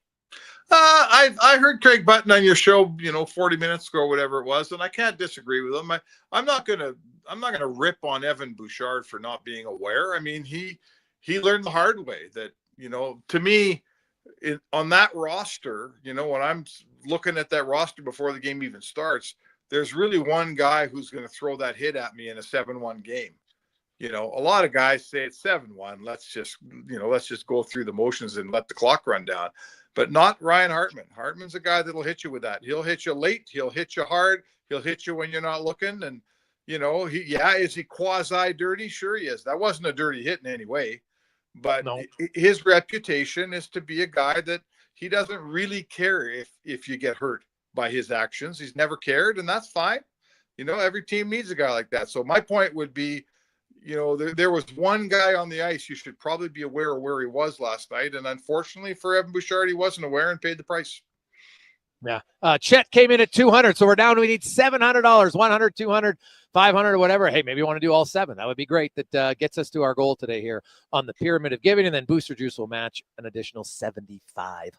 I heard Craig Button on your show, 40 minutes ago or whatever it was, and I can't disagree with him. I'm not gonna rip on Evan Bouchard for not being aware. I mean, he learned the hard way that, to me, on that roster, when I'm looking at that roster before the game even starts, there's really one guy who's going to throw that hit at me in a 7-1 game. A lot of guys say it's 7-1. Let's just go through the motions and let the clock run down. But not Ryan Hartman. Hartman's a guy that'll hit you with that. He'll hit you late. He'll hit you hard. He'll hit you when you're not looking. And, is he quasi dirty? Sure he is. That wasn't a dirty hit in any way. But his reputation is to be a guy that he doesn't really care if you get hurt by his actions. He's never cared, and that's fine. Every team needs a guy like that. So my point would be, there was one guy on the ice you should probably be aware of where he was last night. And unfortunately for Evan Bouchard, he wasn't aware and paid the price. Yeah. Chet came in at 200. So we're down. We need $700, 100, 200, 500 or whatever. Hey, maybe you want to do all 7. That would be great. That gets us to our goal today here on the Pyramid of Giving. And then Booster Juice will match an additional $7,500.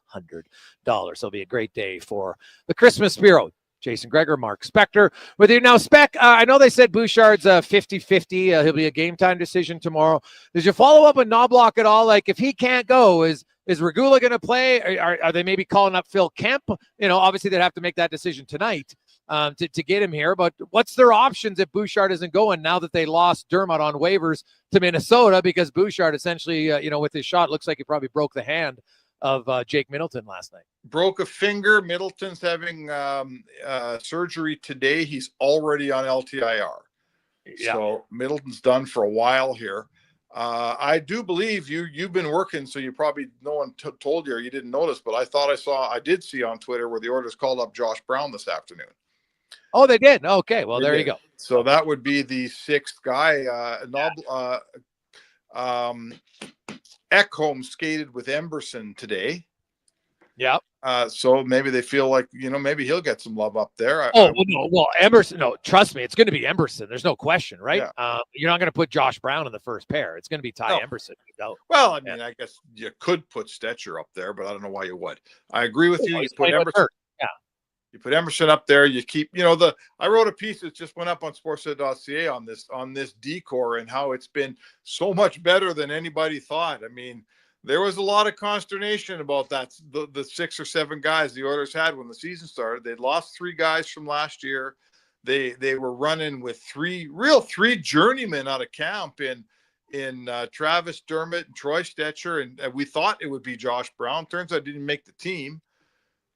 So it'll be a great day for the Christmas Bureau. Jason Gregor, Mark Spector with you. Now, Spec, I know they said Bouchard's 50-50. He'll be a game time decision tomorrow. Did you follow up with Knobloch at all? Like, if he can't go, is Regula going to play? Are they maybe calling up Phil Kemp? Obviously they'd have to make that decision tonight to get him here. But what's their options if Bouchard isn't going now that they lost Dermott on waivers to Minnesota? Because Bouchard essentially, with his shot, looks like he probably broke the hand of Jake Middleton last night. Broke a finger. Middleton's having surgery today. He's already on LTIR. Yeah. So Middleton's done for a while here. I do believe you've been working, so you probably no one told you or you didn't notice, but I did see on Twitter where the Oilers called up Josh Brown this afternoon. Oh, they did? Okay, well, there you go. So that would be the 6th guy. Ekholm skated with Emberson today. Yep. So maybe they feel like, maybe he'll get some love up there. Emberson. No, trust me, it's going to be Emberson. There's no question, right? Yeah. You're not going to put Josh Brown in the first pair. It's going to be Ty Emberson. No. Well, I mean, I guess you could put Stetcher up there, but I don't know why you would. I agree with you. You put Emberson. Yeah. You put Emerson up there. You keep, I wrote a piece that just went up on sportsnet.ca on this decor and how it's been so much better than anybody thought. I mean, there was a lot of consternation about that. The 6 or 7 guys the Oilers had when the season started. They'd lost 3 guys from last year. They were running with 3 journeymen out of camp in Travis Dermott and Troy Stetcher, and we thought it would be Josh Brown. Turns out didn't make the team.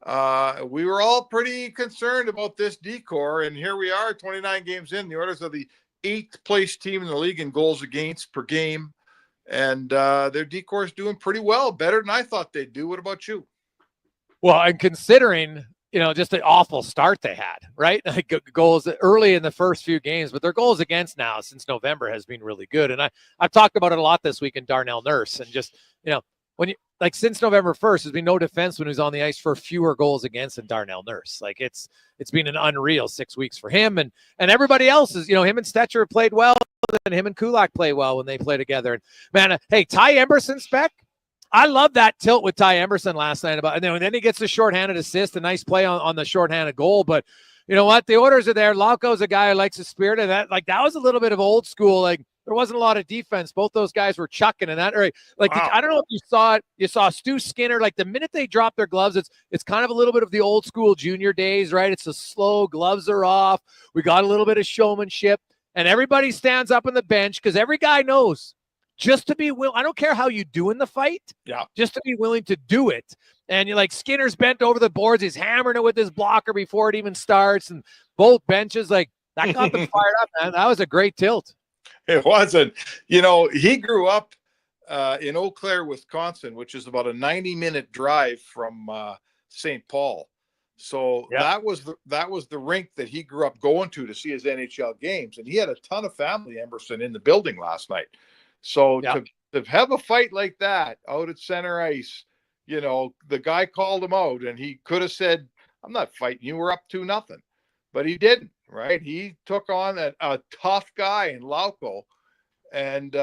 We were all pretty concerned about this decor, and here we are, 29 games in. The Oilers are the 8th place team in the league in goals against per game. And their D-corps is doing pretty well, better than I thought they'd do. What about you? Well, and considering, just the awful start they had, right? Like goals early in the first few games, but their goals against now since November has been really good. And I've talked about it a lot this week in Darnell Nurse, and just, when you like since November 1st, there's been no defenseman who's on the ice for fewer goals against than Darnell Nurse. Like it's been an unreal 6 weeks for him, and everybody else is, him and Stetcher played well, and him and Kulak play well when they play together. And man, hey, Ty Emberson, Spec, I love that tilt with Ty Emberson last night and then he gets a shorthanded assist, a nice play on the shorthanded goal. But you know what? The orders are there. Lauko's a guy who likes the spirit, and that was a little bit of old school. Like there wasn't a lot of defense. Both those guys were chucking and that. Wow. I don't know if you saw it. You saw Stu Skinner. Like the minute they drop their gloves, it's kind of a little bit of the old school junior days, right? It's a slow. Gloves are off. We got a little bit of showmanship, and everybody stands up on the bench because every guy knows. Just to be I don't care how you do in the fight. Yeah. Just to be willing to do it. And you're like, Skinner's bent over the boards. He's hammering it with his blocker before it even starts. And both benches, like that got them fired up, man. That was a great tilt. It wasn't. He grew up in Eau Claire, Wisconsin, which is about a 90-minute drive from St. Paul. So that was the rink that he grew up going to see his NHL games. And he had a ton of family, Emberson, in the building last night. So to have a fight like that out at center ice, the guy called him out, and he could have said, "I'm not fighting you. We're up 2-0," but he didn't. Right? He took on a tough guy in Lauko, and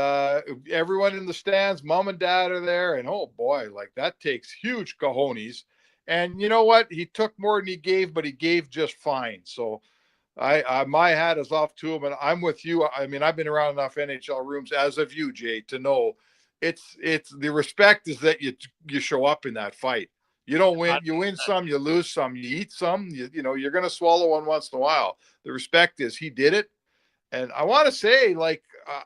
everyone in the stands, mom and dad are there, and oh boy, like that takes huge cojones. And you know what? He took more than he gave, but he gave just fine. So. I my hat is off to him, and I'm with you. I mean, I've been around enough NHL rooms, as of you, Jay, to know it's the respect is that you show up in that fight. You don't win, you win some, you lose some, you eat some. You're going to swallow one once in a while. The respect is he did it, and I want to say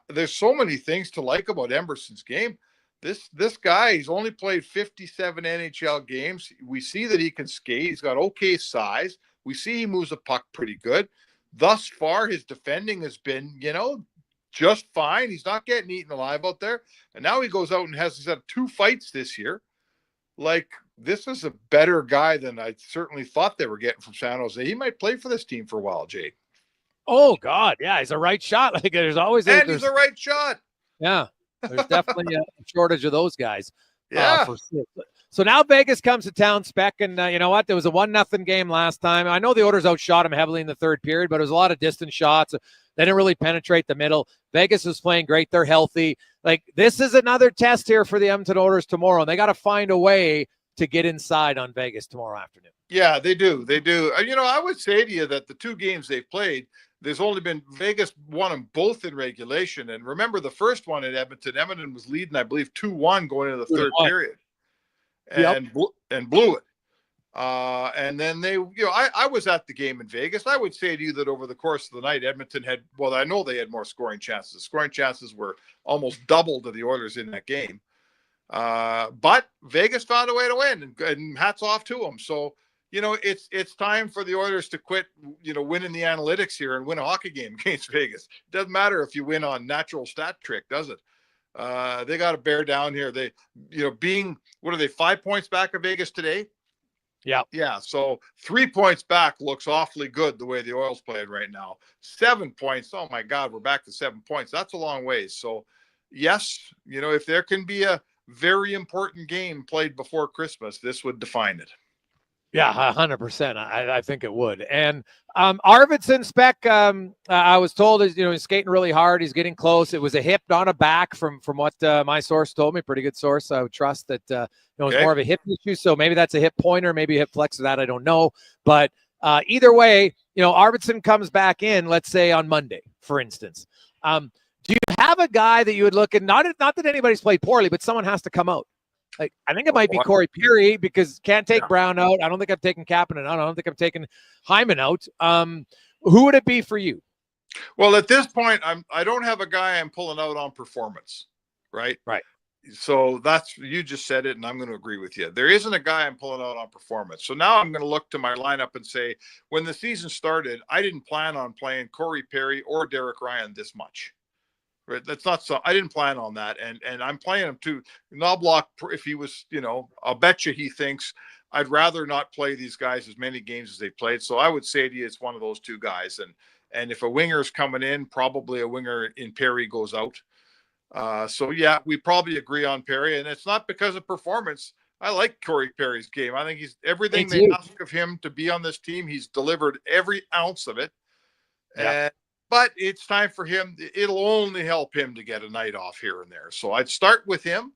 there's so many things to like about Emberson's game. This guy, he's only played 57 NHL games. We see that he can skate. He's got okay size. We see he moves a puck pretty good. Thus far, his defending has been, just fine. He's not getting eaten alive out there. And now he goes out and he's had 2 fights this year. Like, this is a better guy than I certainly thought they were getting from San Jose. He might play for this team for a while, Jay. Oh, God. Yeah, he's a right shot. Like, there's always he's a right shot. Yeah, there's definitely a shortage of those guys. Yeah. So now Vegas comes to town, Spec, and you know what? There was a 1-0 game last time. I know the Oilers outshot him heavily in the third period, but it was a lot of distance shots. They didn't really penetrate the middle. Vegas is playing great. They're healthy. Like, this is another test here for the Edmonton Oilers tomorrow, and they got to find a way to get inside on Vegas tomorrow afternoon. Yeah, they do. They do. I would say to you that the 2 games they've played, there's only been Vegas won them both in regulation. And remember the first one at Edmonton was leading, I believe, 2-1 going into the third period. And blew it. And then they, I was at the game in Vegas. I would say to you that over the course of the night, Edmonton I know they had more scoring chances. Scoring chances were almost double to the Oilers in that game. But Vegas found a way to win, and hats off to them. So, it's time for the Oilers to quit, winning the analytics here and win a hockey game against Vegas. It doesn't matter if you win on natural stat trick, does it? They got to bear down here. They, being, what are they, 5 points back of Vegas today? Yeah. Yeah. So 3 points back looks awfully good the way the Oilers playing right now. 7 points. Oh my God, we're back to 7 points. That's a long ways. So yes, if there can be a very important game played before Christmas, this would define it. Yeah, 100%. I think it would. And Arvidsson, Spec, I was told he's skating really hard. He's getting close. It was a hip, not a back, from what my source told me. Pretty good source. I would trust that it was more of a hip issue. So maybe that's a hip pointer, maybe a hip flexor. That I don't know. But either way, Arvidsson comes back in. Let's say on Monday, for instance. Do you have a guy that you would look at? Not that anybody's played poorly, but someone has to come out. Like, I think it might be Corey Perry, because can't take Brown out. I don't think I've taken Kapanen out. I don't think I've taken Hyman out. Who would it be for you? Well, at this point, I don't have a guy I'm pulling out on performance, right? Right. So that's, you just said it, and I'm going to agree with you. There isn't a guy I'm pulling out on performance. So now I'm going to look to my lineup and say, when the season started, I didn't plan on playing Corey Perry or Derek Ryan this much. Right? That's not so. I didn't plan on that, and I'm playing him too. Knobloch, if he was, I'll bet you he thinks I'd rather not play these guys as many games as they played. So I would say to you, it's one of those two guys. And if a winger is coming in, probably a winger in Perry goes out. So yeah, we probably agree on Perry, and it's not because of performance. I like Corey Perry's game. I think he's everything they ask of him to be on this team. He's delivered every ounce of it. Yeah. But it's time for him. It'll only help him to get a night off here and there. So I'd start with him.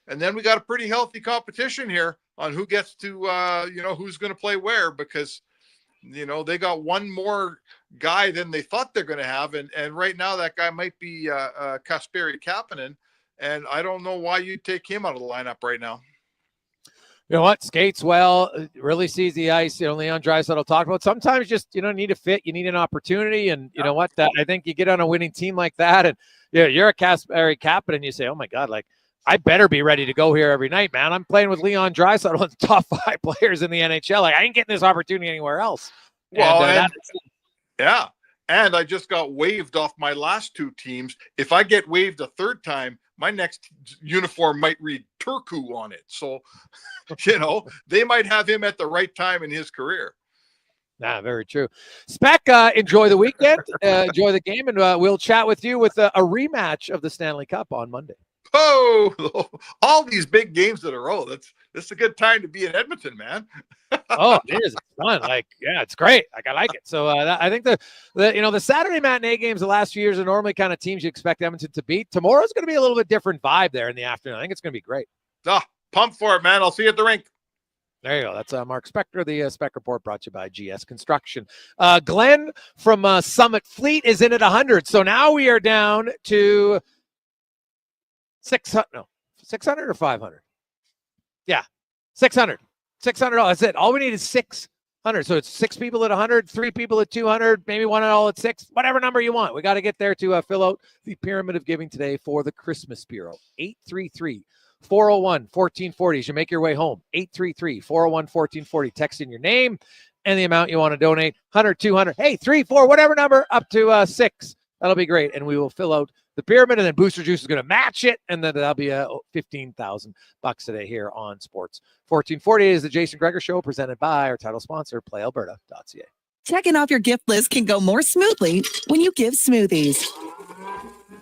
And then we got a pretty healthy competition here on who gets to, who's going to play where, because, they got one more guy than they thought they're going to have. And right now that guy might be Kasperi Kapanen. And I don't know why you'd take him out of the lineup right now. You know what? Skates well, really sees the ice. Leon Draisaitl will talk about. Sometimes just, need a fit. You need an opportunity. And you know what? I think you get on a winning team like that. And you're a Kasperi Kapanen and you say, oh my God, I better be ready to go here every night, man. I'm playing with Leon Draisaitl, one of the top 5 players in the NHL. I ain't getting this opportunity anywhere else. Well, yeah. And I just got waived off my last 2 teams. If I get waived a third time, my next uniform might read Turku on it. So, they might have him at the right time in his career. Very true. Spec, enjoy the weekend, enjoy the game, and we'll chat with you with a rematch of the Stanley Cup on Monday. Oh, all these big games in a row. This is a good time to be in Edmonton, man. Oh, it is. It's fun. It's great. I like it. So I think the Saturday matinee games the last few years are normally kind of teams you expect Edmonton to beat. Tomorrow's going to be a little bit different vibe there in the afternoon. I think it's going to be great. Pumped for it, man. I'll see you at the rink. There you go. That's Mark Spector. The Spec Report brought to you by GS Construction. Glenn from Summit Fleet is in at 100. So now we are down to 600 or 500. Yeah, 600. $600. That's it. All we need is 600. So it's 6 people at 100, 3 people at 200, maybe one all at 6, whatever number you want. We got to get there to fill out the pyramid of giving today for the Christmas Bureau. 833-401-1440 as you make your way home. 833-401-1440. Text in your name and the amount you want to donate. 100, 200, hey, 3, 4, whatever number, up to 6. That'll be great. And we will fill out the pyramid, and then Booster Juice is going to match it, and then that'll be $15,000 today here on Sports 1440. Is the Jason Gregor Show, presented by our title sponsor, PlayAlberta.ca. Checking off your gift list can go more smoothly when you give smoothies.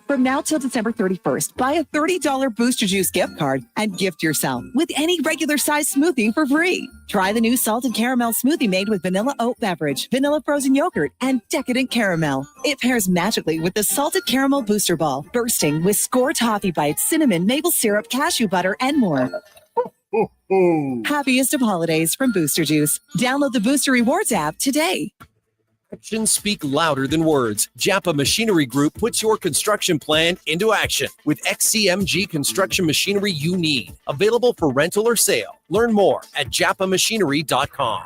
From now till December 31st, buy a $30 Booster Juice gift card and gift yourself with any regular size smoothie for free. Try the new salted caramel smoothie made with vanilla oat beverage, vanilla frozen yogurt, and decadent caramel. It pairs magically with the salted caramel booster ball, bursting with score toffee bites, cinnamon, maple syrup, cashew butter, and more. Happiest of holidays from Booster Juice. Download the Booster Rewards app today. Actions speak louder than words. Japa Machinery Group puts your construction plan into action with XCMG construction machinery you need. Available for rental or sale. Learn more at japamachinery.com.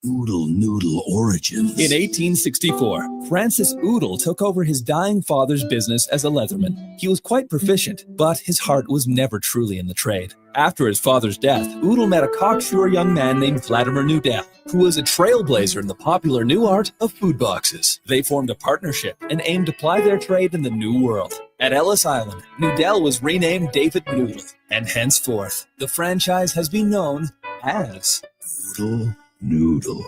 Oodle Noodle origins. In 1864, Francis Oodle took over his dying father's business as a leatherman. He was quite proficient, but his heart was never truly in the trade. After his father's death, Oodle met a cocksure young man named Vladimir Nudell, who was a trailblazer in the popular new art of food boxes. They formed a partnership and aimed to ply their trade in the New World. At Ellis Island, Nudell was renamed David Noodle, and henceforth, the franchise has been known as Oodle Noodle.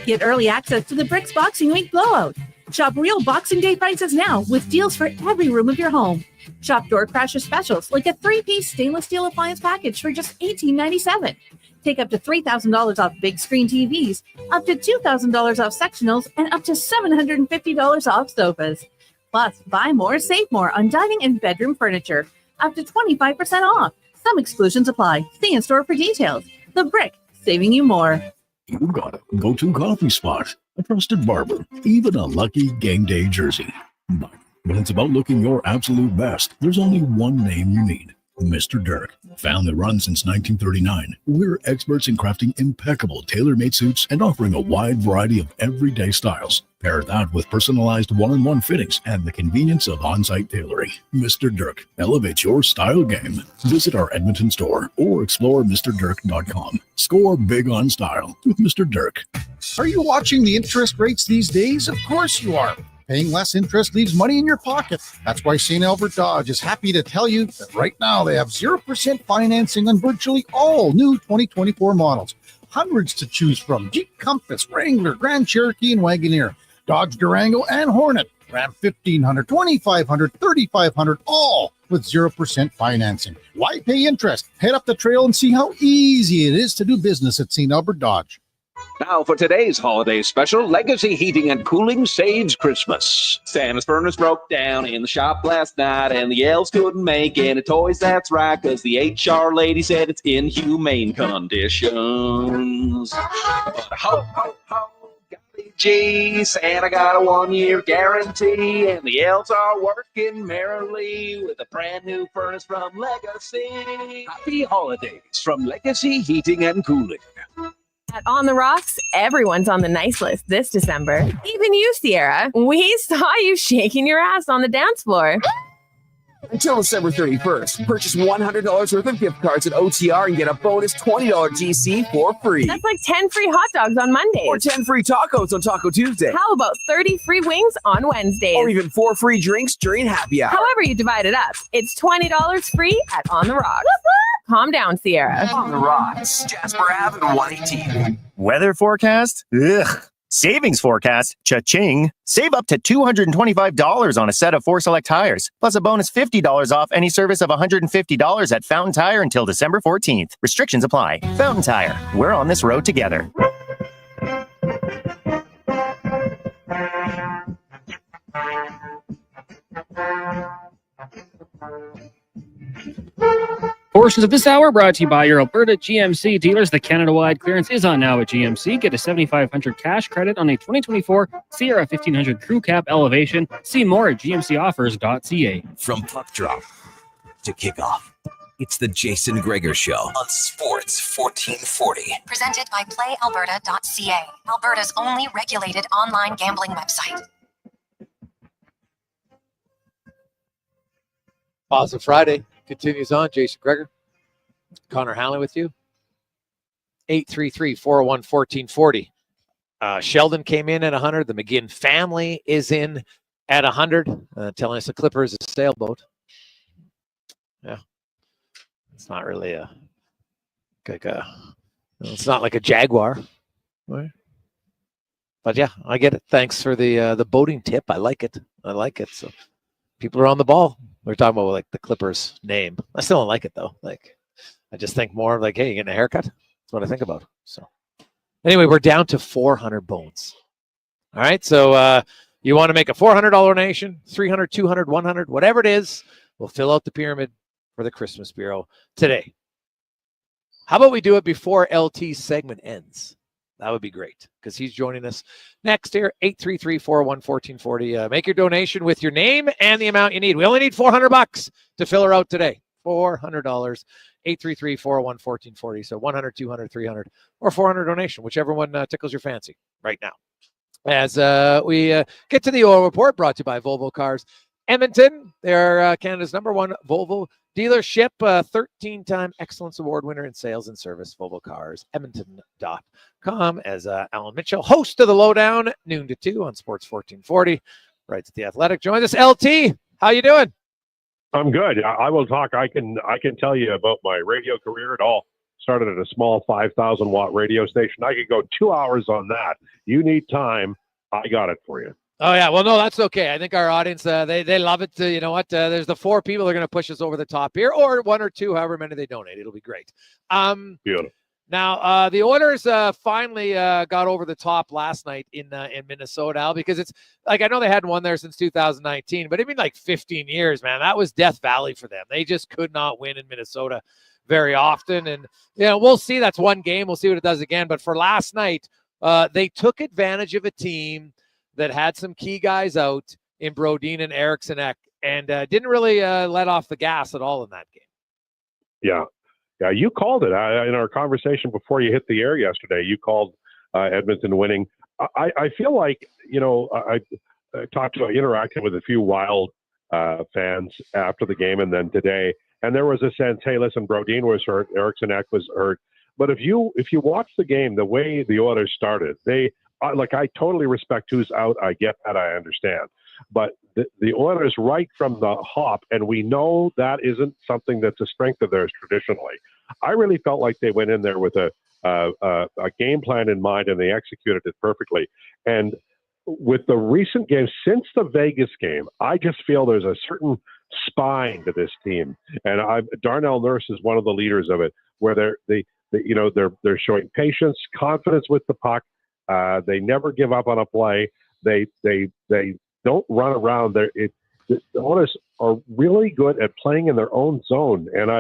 Get early access to the Bricks Boxing Week Blowout. Shop real Boxing Day prices now with deals for every room of your home. Shop door crasher specials like a 3-piece stainless steel appliance package for just $18.97. Take up to $3,000 off big screen TVs, up to $2,000 off sectionals, and up to $750 off sofas. Plus, buy more, save more on dining and bedroom furniture, up to 25% off. Some exclusions apply. See in store for details. The Brick, saving you more. You got a go-to coffee spot, a trusted barber, even a lucky game day jersey. But when it's about looking your absolute best, there's only one name you need. Mr. Dirk. Family run since 1939. We're experts in crafting impeccable tailor-made suits and offering a wide variety of everyday styles. Pair that with personalized one-on-one fittings and the convenience of on-site tailoring. Mr. Dirk elevates your style game. Visit our Edmonton store or explore MrDirk.com. Score big on style with Mr. Dirk. Are you watching the interest rates these days? Of course you are. Paying less interest leaves money in your pocket. That's why St. Albert Dodge is happy to tell you that right now they have 0% financing on virtually all new 2024 models. Hundreds to choose from: Jeep Compass, Wrangler, Grand Cherokee, and Wagoneer, Dodge Durango, and Hornet, Ram 1500, 2500, 3500, all with 0% financing. Why pay interest? Head up the trail and see how easy it is to do business at St. Albert Dodge. Now for today's holiday special, Legacy Heating and Cooling saves Christmas. Santa's furnace broke down in the shop last night, and the elves couldn't make any toys. That's right, because the HR lady said it's in humane conditions. But ho, ho, ho, golly gee, Santa got a 1-year guarantee, and the elves are working merrily with a brand new furnace from Legacy. Happy holidays from Legacy Heating and Cooling. At On the Rocks, everyone's on the nice list this December. Even you, Sierra. We saw you shaking your ass on the dance floor. Until December 31st, purchase $100 worth of gift cards at OTR and get a bonus $20 GC for free. That's like 10 free hot dogs on Mondays. Or 10 free tacos on Taco Tuesday. How about 30 free wings on Wednesdays? Or even 4 free drinks during happy hour. However you divide it up, it's $20 free at On the Rocks. Calm down, Sierra. On the Rocks, Jasper Ave and 118. Weather forecast? Ugh. Savings forecast? Cha-ching. Save up to $225 on a set of 4 select tires, plus a bonus $50 off any service of $150 at Fountain Tire until December 14th. Restrictions apply. Fountain Tire. We're on this road together. Portions of this hour brought to you by your Alberta GMC dealers. The Canada-wide clearance is on now at GMC. Get a $7,500 cash credit on a 2024 Sierra 1500 Crew Cab Elevation. See more at gmcoffers.ca. From puck drop to kickoff, it's the Jason Gregor Show on Sports 1440. Presented by PlayAlberta.ca, Alberta's only regulated online gambling website. Positive Friday continues on. Jason Gregor, Connor Halley with you. 833-401-1440. Sheldon came in at 100. The McGinn family is in at 100, telling us the Clippers is a sailboat. Yeah, it's not really it's not like a Jaguar, right? But yeah, I get it. Thanks for the boating tip. I like it. So people are on the ball. We're talking about like the Clippers name. I still don't like it though. Like, I just think more of like, hey, you getting a haircut? That's what I think about. So anyway, we're down to 400 bones. All right. So you want to make a $400 donation, 300, 200, 100, whatever it is, we'll fill out the pyramid for the Christmas Bureau today. How about we do it before LT's segment ends? That would be great because he's joining us next here, 833-401-1440. Make your donation with your name and the amount you need. We only need $400 to fill her out today. $400, 833-401-1440. So 100, 200, 300, or 400 donation, whichever one tickles your fancy right now. As we get to the oil report brought to you by Volvo Cars Edmonton. They're Canada's #1 Volvo dealership, 13-time Excellence Award winner in sales and service. Volvo Cars Edmonton.com. As Alan Mitchell, host of the Lowdown, noon to 2 on Sports 1440. Right at the Athletic. Joins us. LT, how you doing? I'm good. I will talk. I can tell you about my radio career. It all started at a small 5,000 watt radio station. I could go 2 hours on that. You need time. I got it for you. Oh, yeah. Well, no, that's okay. I think our audience, they love it. You know what? There's the 4 people that are going to push us over the top here, or 1 or 2, however many they donate. It'll be great. Beautiful. Now, the Oilers finally got over the top last night in Minnesota, Al, because it's like, I know they hadn't won there since 2019, but it'd been like 15 years, man. That was Death Valley for them. They just could not win in Minnesota very often. And, you know, we'll see. That's one game. We'll see what it does again. But for last night, they took advantage of a team that had some key guys out in Brodin and Eriksson Ek, and didn't really let off the gas at all in that game. Yeah. Yeah, you called it in our conversation before you hit the air yesterday. You called Edmonton winning. I feel like, I interacted with a few Wild fans after the game and then today, and there was a sense, hey, listen, Brodin was hurt, Eriksson Ek was hurt. But if you watch the game, the way the Oilers started, I totally respect who's out. I get that. I understand. But the Oilers right from the hop, and we know that isn't something that's a strength of theirs traditionally. I really felt like they went in there with a game plan in mind, and they executed it perfectly. And with the recent games, since the Vegas game, I just feel there's a certain spine to this team. And Darnell Nurse is one of the leaders of it, where they're showing patience, confidence with the puck. They never give up on a play. They don't run around. The Oilers are really good at playing in their own zone, and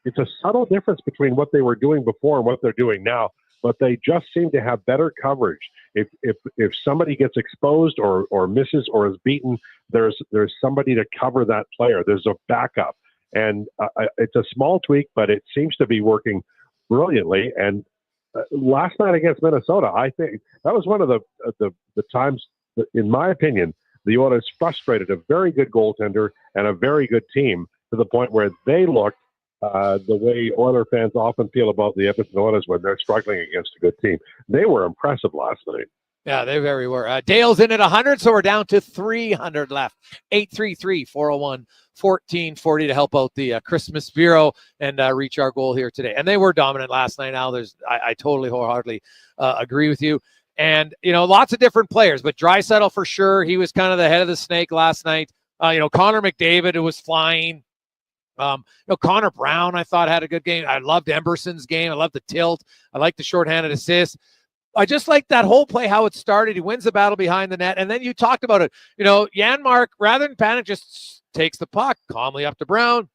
it's a subtle difference between what they were doing before and what they're doing now. But they just seem to have better coverage. If somebody gets exposed or misses or is beaten, there's somebody to cover that player. there's a backup, and it's a small tweak, but it seems to be working brilliantly. And last night against Minnesota, I think that was one of the times, in my opinion, the Oilers frustrated a very good goaltender and a very good team to the point where they looked the way Oiler fans often feel about the Edmonton Oilers when they're struggling against a good team. They were impressive last night. Yeah, they very were. Dale's in at 100, so we're down to 300 left. 833-401-1440 to help out the Christmas Bureau and reach our goal here today. And they were dominant last night. Now, I totally wholeheartedly agree with you. And, lots of different players, but Draisaitl for sure. He was kind of the head of the snake last night. Connor McDavid, who was flying. Connor Brown, I thought, had a good game. I loved Emberson's game. I loved the tilt. I liked the shorthanded assist. I just like that whole play, how it started. He wins the battle behind the net. And then you talked about it. Janmark, rather than panic, just takes the puck calmly up to Brown.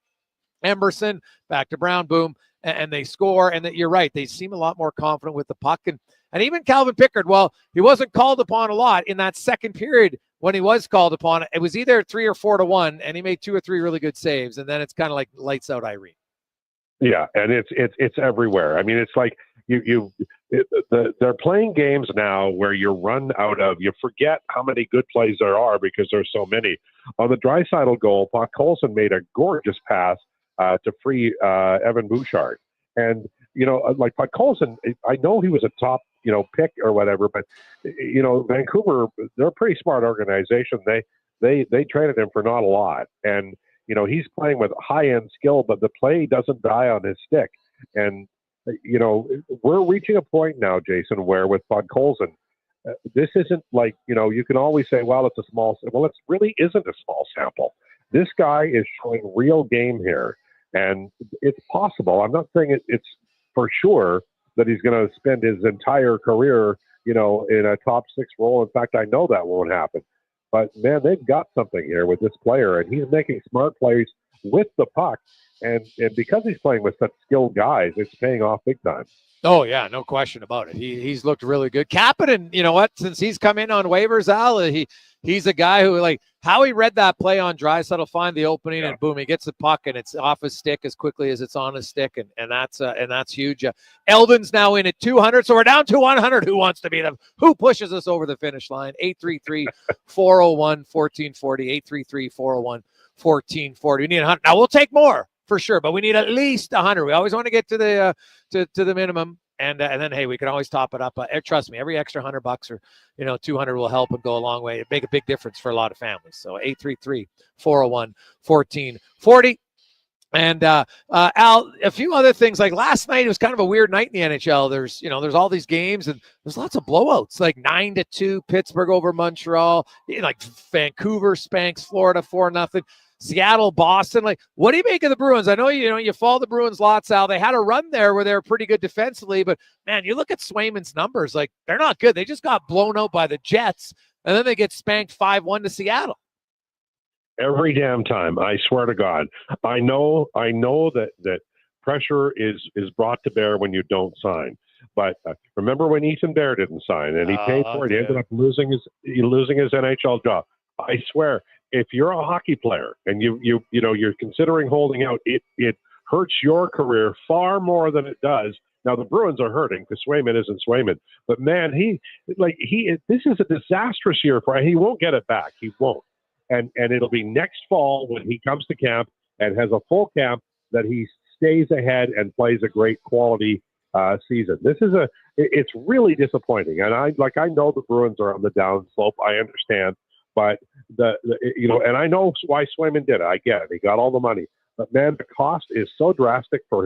Emberson, back to Brown, boom, and they score. And you're right. They seem a lot more confident with the puck. And even Calvin Pickard, well, he wasn't called upon a lot in that second period. When he was called upon, it was either 3 or 4 to 1, and he made 2 or 3 really good saves. And then it's kind of like lights out Irene. Yeah, and it's everywhere. I mean, it's like they're playing games now where you forget how many good plays there are because there's so many. On the Draisaitl goal, Puck Colson made a gorgeous pass to free Evan Bouchard. And, like Puck Colson, I know he was a top, pick or whatever, but, Vancouver, they're a pretty smart organization. They traded him for not a lot. And, he's playing with high-end skill, but the play doesn't die on his stick. And, we're reaching a point now, Jason, where with Bud Colson, this isn't like, you can always say, well, it's a small sample. Well, it really isn't a small sample. This guy is showing real game here, and it's possible. I'm not saying it's for sure that he's going to spend his entire career, in a top 6 role. In fact, I know that won't happen. But, man, they've got something here with this player, and he's making smart plays with the puck. And because he's playing with such skilled guys, it's paying off big time. Oh, yeah, no question about it. He's looked really good. Kapanen, you know what? Since he's come in on waivers, Al, he's a guy who, like, how he read that play on Draisaitl, find the opening, and boom, he gets the puck, and it's off his stick as quickly as it's on his stick, and that's huge. Eldon's now in at 200, so we're down to 100. Who wants to be them? Who pushes us over the finish line? 833-401-1440. 833-401-1440. We need 100. Now, we'll take more. For sure, but we need at least 100. We always want to get to the to the minimum, and then hey, we can always top it up. Trust me, every extra $100 or 200 will help and go a long way. It make a big difference for a lot of families. So 833-401-1440. And Al, a few other things. Like last night, it was kind of a weird night in the NHL. There's all these games, and there's lots of blowouts. Like 9-2, Pittsburgh over Montreal. Like Vancouver spanks Florida 4-0. Seattle, Boston. Like, what do you make of the Bruins? I know you follow the Bruins lots, Al. They had a run there where they were pretty good defensively, but man, you look at Swayman's numbers, like they're not good. They just got blown out by the Jets, and then they get spanked 5-1 to Seattle. Every damn time, I swear to God. I know that pressure is brought to bear when you don't sign. But remember when Ethan Bear didn't sign and he paid for it? He ended up losing his NHL job. I swear, if you're a hockey player and you're considering holding out, it hurts your career far more than it does. Now the Bruins are hurting because Swayman isn't Swayman, but man, this is a disastrous year for him. He won't get it back. He won't, and it'll be next fall when he comes to camp and has a full camp that he stays ahead and plays a great quality season. It's really disappointing, and I know the Bruins are on the down slope. I understand, but and I know why Swayman did it. I get it. He got all the money, but man, the cost is so drastic for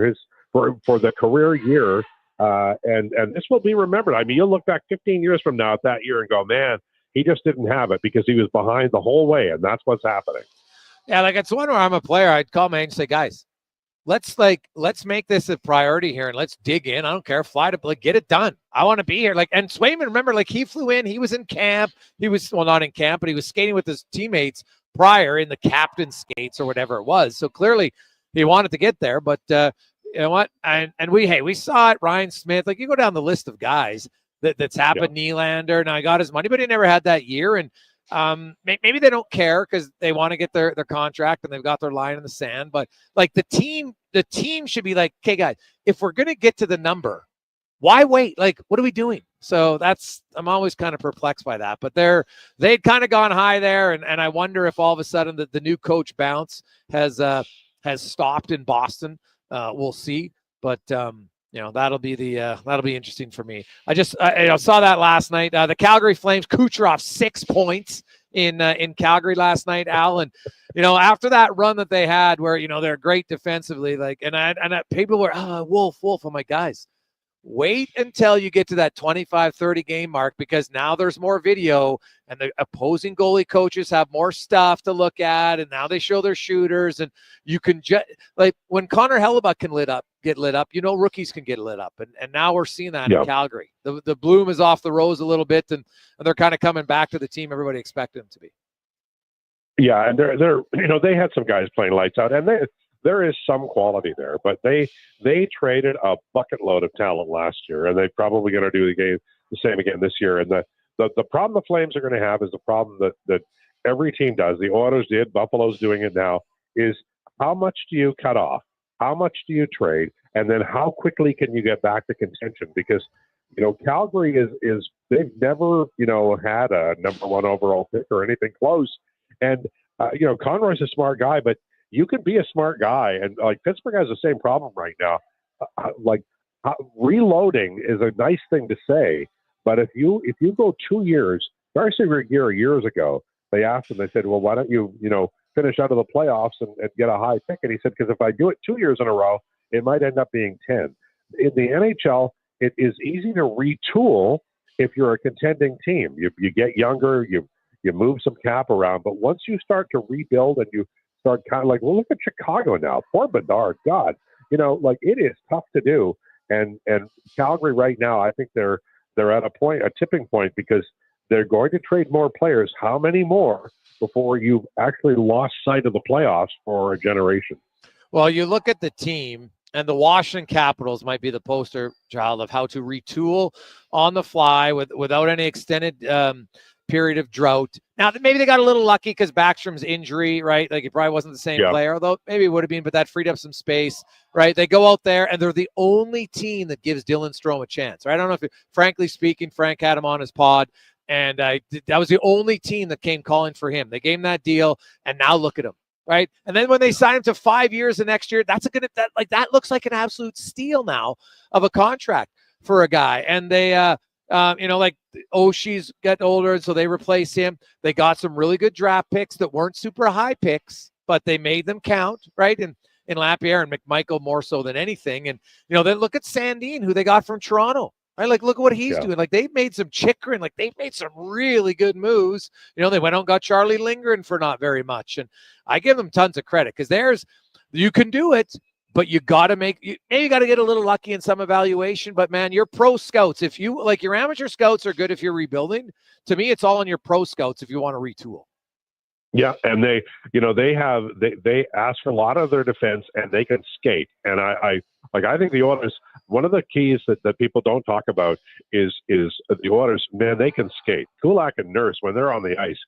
the career year, and this will be remembered. I mean, you'll look back 15 years from now at that year and go, man, he just didn't have it because he was behind the whole way, and that's what's happening. Yeah, like it's one where I'm a player. I'd call my agent and say, guys, let's make this a priority here and let's dig in. I don't care. Fly to get it done. I want to be here. And Swayman, remember, he flew in, he was in camp. He was, well, not in camp, but he was skating with his teammates prior in the captain skates or whatever it was. So clearly he wanted to get there, but you know what? And we saw it. Ryan Smith, you go down the list of guys that's happened. Yeah. Nylander, now he got his money, but he never had that year. And maybe they don't care because they want to get their contract and they've got their line in the sand. But the team should be like, okay, guys, if we're going to get to the number, why wait? What are we doing? So I'm always kind of perplexed by that, but they'd kind of gone high there. And I wonder if all of a sudden the new coach bounce has stopped in Boston. We'll see, but that'll be interesting for me. I saw that last night. The Calgary Flames, Kucherov 6 points in Calgary last night, Al, and after that run that they had, where they're great defensively, and people were Wolf. I'm like, guys, wait until you get to that 25-30 game mark, because now there's more video and the opposing goalie coaches have more stuff to look at, and now they show their shooters, and you can when Connor Halley can get lit up, rookies can get lit up, and now we're seeing that in Calgary. The bloom is off the rose a little bit, and they're kind of coming back to the team everybody expected them to be. Yeah, and they're they had some guys playing lights out, and there is some quality there, but they traded a bucket load of talent last year, and they're probably going to do the same again this year. And the problem the Flames are going to have is the problem that every team does. The Oilers did, Buffalo's doing it now, is how much do you cut off? How much do you trade? And then how quickly can you get back to contention? Because, Calgary is they've never, had a number one overall pick or anything close. And, Conroy's a smart guy, but you can be a smart guy, and Pittsburgh has the same problem right now. Reloading is a nice thing to say, but if you go 2 years, Darcy Regier years ago, they asked him, they said, well, why don't you finish out of the playoffs and get a high pick? And he said, because if I do it 2 years in a row, it might end up being 10. In the NHL, it is easy to retool if you're a contending team. You get younger, you move some cap around, but once you start to rebuild and you start kind of look at Chicago now. Poor Bedard, God, it is tough to do. And Calgary right now, I think they're at a tipping point, because they're going to trade more players. How many more before you've actually lost sight of the playoffs for a generation? Well, you look at the team, and the Washington Capitals might be the poster child of how to retool on the fly without any extended period of drought. Now, maybe they got a little lucky because Backstrom's injury, right? He probably wasn't the same player, although maybe it would have been, but that freed up some space, right? They go out there, and they're the only team that gives Dylan Strome a chance, right? I don't know if, frankly speaking, Frank had him on his pod, and that was the only team that came calling for him. They gave him that deal, and now look at him, right? And then when they sign him to 5 years the next year, that looks like an absolute steal now of a contract for a guy. And they Oshie's got older, and so they replace him. They got some really good draft picks that weren't super high picks, but they made them count, right? And in Lapierre and McMichael more so than anything. And, then look at Sandin, who they got from Toronto, right? Look at what he's doing. They've made some Chikrin, they've made some really good moves. They went out and got Charlie Lindgren for not very much. And I give them tons of credit, because you can do it, but you got to you got to get a little lucky in some evaluation. But man, your pro scouts, if you your amateur scouts are good if you're rebuilding. To me, it's all on your pro scouts if you want to retool. Yeah, and they ask for a lot of their defense, and they can skate. And I think the Oilers, one of the keys that people don't talk about is the Oilers. Man, they can skate. Kulak and Nurse, when they're on the ice,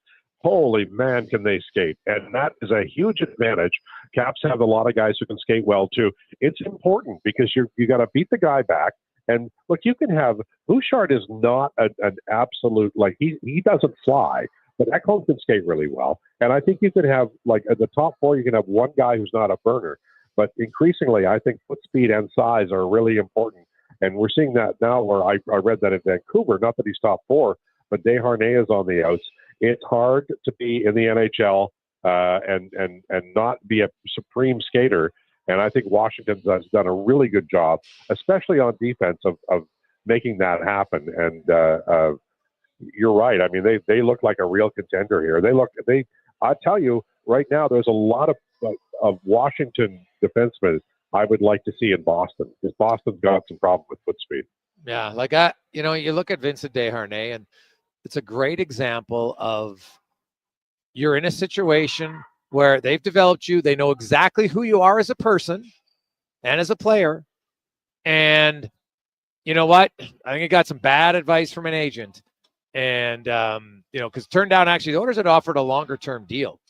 holy man, can they skate. And that is a huge advantage. Caps have a lot of guys who can skate well, too. It's important because you got to beat the guy back. And, look, you can have – Bouchard is not an absolute – like, he doesn't fly. But Ekholm can skate really well. And I think you could have, like, at the top four, you can have one guy who's not a burner. But increasingly, I think foot speed and size are really important. And we're seeing that now where I read that in Vancouver, not that he's top four, but Desharnais is on the outs. It's hard to be in the NHL and not be a supreme skater. And I think Washington has done a really good job, especially on defense, of making that happen. And you're right. I mean, they look like a real contender here. I tell you right now, there's a lot of Washington defensemen I would like to see in Boston, because Boston's got some problem with foot speed. Yeah, like you look at Vincent Desharnais, and it's a great example of you're in a situation where they've developed you. They know exactly who you are as a person and as a player. And you know what? I think he got some bad advice from an agent. And, because turned down, actually, the Oilers had offered a longer-term deal,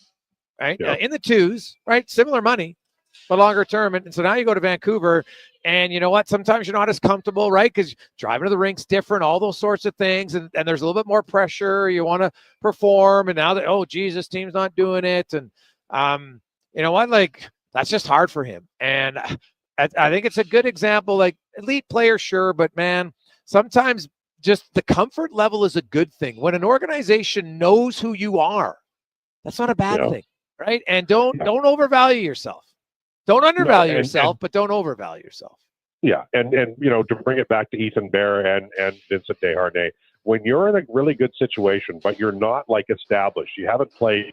right? Yeah. In the twos, right? Similar money, but longer term. And so now you go to Vancouver, and you know what? Sometimes you're not as comfortable, right? Because driving to the rink's different, all those sorts of things. And there's a little bit more pressure. You want to perform. And now that, oh, geez, this team's not doing it. And you know what? Like, that's just hard for him. And I think it's a good example, like elite player, sure. But, man, sometimes just the comfort level is a good thing. When an organization knows who you are, that's not a bad thing, right? And don't overvalue yourself. Don't undervalue yourself, but don't overvalue yourself. Yeah, and to bring it back to Ethan Bear and Vincent Desharnais, when you're in a really good situation, but you're not like established, you haven't played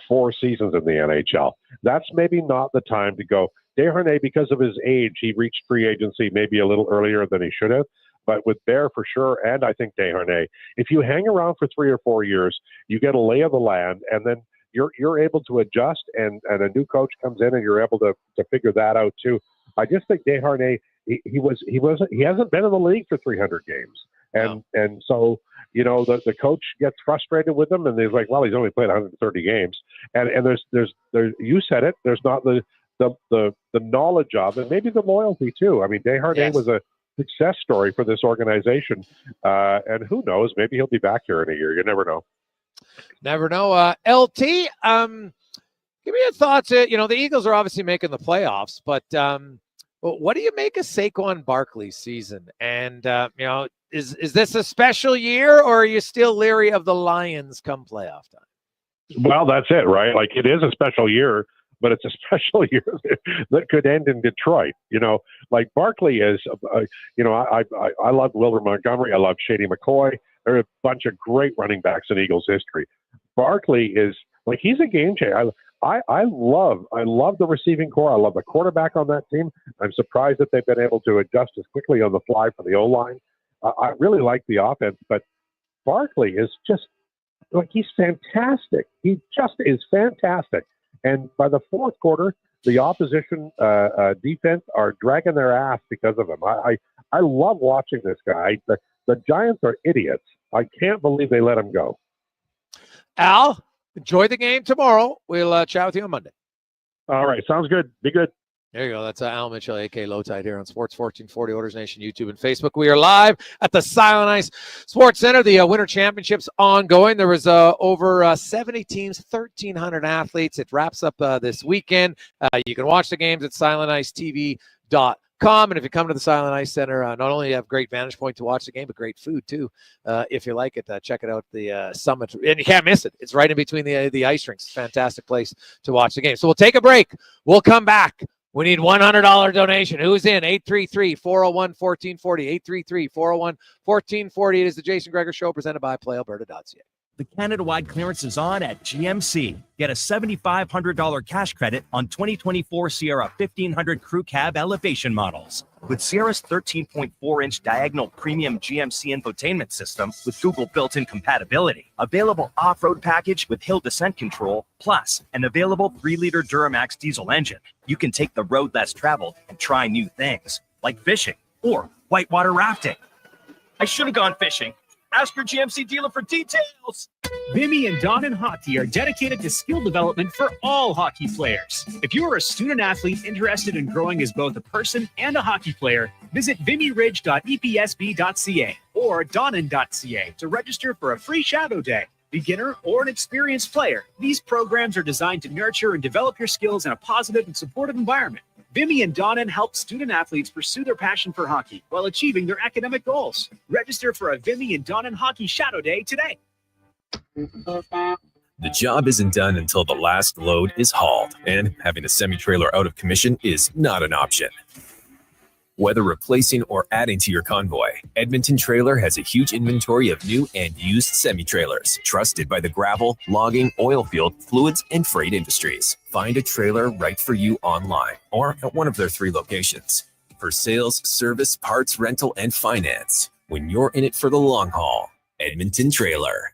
4 seasons in the NHL, that's maybe not the time to go. Desharnais, because of his age, he reached free agency maybe a little earlier than he should have. But with Bear for sure, and I think Desharnais, if you hang around for 3 or 4 years, you get a lay of the land, and then you're able to adjust, and a new coach comes in, and you're able to figure that out too. I just think Desharnais, he hasn't been in the league for 300 games, and so the coach gets frustrated with him, and he's like, well, he's only played 130 games, and there's you said it, there's not the knowledge of, and maybe the loyalty too. I mean, Desharnais was a success story for this organization, and who knows, maybe he'll be back here in a year. You never know. LT, give me your thoughts. The Eagles are obviously making the playoffs, but what do you make of Saquon Barkley's season? And is this a special year, or are you still leery of the Lions come playoff time? Well, that's it, right? Like, it is a special year, but it's a special year that could end in Detroit. Like Barkley is, I love Wilbur Montgomery. I love Shady McCoy. There are a bunch of great running backs in Eagles history. Barkley is like, he's a game changer. I love the receiving core. I love the quarterback on that team. I'm surprised that they've been able to adjust as quickly on the fly for the O-line. I really like the offense, but Barkley is just like, he's fantastic. He just is fantastic. And by the fourth quarter, the opposition defense are dragging their ass because of him. I love watching this guy. The Giants are idiots. I can't believe they let him go. Al, enjoy the game tomorrow. We'll chat with you on Monday. All right. Sounds good. Be good. There you go. That's Al Mitchell, a.k.a. Low Tide, here on Sports 1440, Oilers Nation, YouTube, and Facebook. We are live at the Silent Ice Sports Center. The Winter Championships ongoing. There was over 70 teams, 1,300 athletes. It wraps up this weekend. You can watch the games at silenticetv.com. And if you come to the Silent Ice Center, not only you have great vantage point to watch the game, but great food too. If you like it, check it out, the Summit. And you can't miss it. It's right in between the ice rinks. Fantastic place to watch the game. So we'll take a break. We'll come back. We need $100 donation. Who's in? 833-401-1440. 833-401-1440. It is the Jason Gregor Show, presented by PlayAlberta.ca. The Canada-wide clearance is on at GMC. Get a $7,500 cash credit on 2024 Sierra 1500 Crew Cab elevation models. With Sierra's 13.4-inch diagonal premium GMC infotainment system with Google built-in compatibility, available off-road package with hill descent control, plus an available 3-liter Duramax diesel engine, you can take the road less traveled and try new things, like fishing or whitewater rafting. I should have gone fishing. Ask your GMC dealer for details. Vimy and Donnan Hockey are dedicated to skill development for all hockey players. If you are a student athlete interested in growing as both a person and a hockey player, visit vimyridge.epsb.ca or donnan.ca to register for a free shadow day. Beginner or an experienced player, these programs are designed to nurture and develop your skills in a positive and supportive environment. Vimy and Donnan help student athletes pursue their passion for hockey while achieving their academic goals. Register for a Vimy and Donnan Hockey Shadow Day today. The job isn't done until the last load is hauled, and having a semi-trailer out of commission is not an option. Whether replacing or adding to your convoy, Edmonton Trailer has a huge inventory of new and used semi-trailers, trusted by the gravel, logging, oil field, fluids, and freight industries. Find a trailer right for you online or at one of their 3 locations. For sales, service, parts, rental, and finance, when you're in it for the long haul, Edmonton Trailer.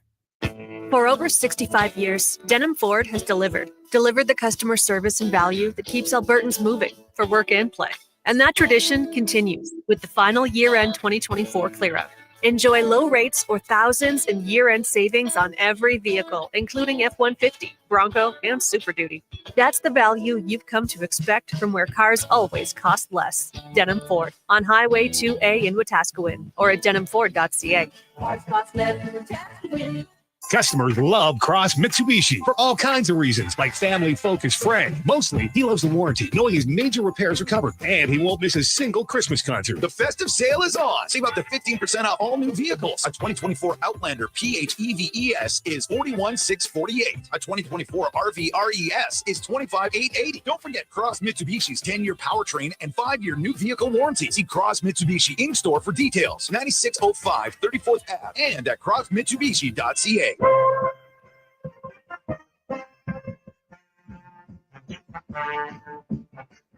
For over 65 years, Denham Ford has delivered the customer service and value that keeps Albertans moving for work and play. And that tradition continues with the final year-end 2024 clear-out. Enjoy low rates or thousands in year-end savings on every vehicle, including F-150, Bronco, and Super Duty. That's the value you've come to expect from where cars always cost less. Denham Ford on Highway 2A in Wetaskiwin or at denhamford.ca. Cars cost less in Wetaskiwin. Customers love Cross Mitsubishi for all kinds of reasons, like family-focused friend. Mostly, he loves the warranty, knowing his major repairs are covered, and he won't miss a single Christmas concert. The festive sale is on. Save up to 15% off all new vehicles. A 2024 Outlander PHEV ES is $41,648. A 2024 RV RES is $25,880. Don't forget Cross Mitsubishi's 10-year powertrain and 5-year new vehicle warranty. See Cross Mitsubishi in-store for details. 9605 34th Ave and at crossmitsubishi.ca.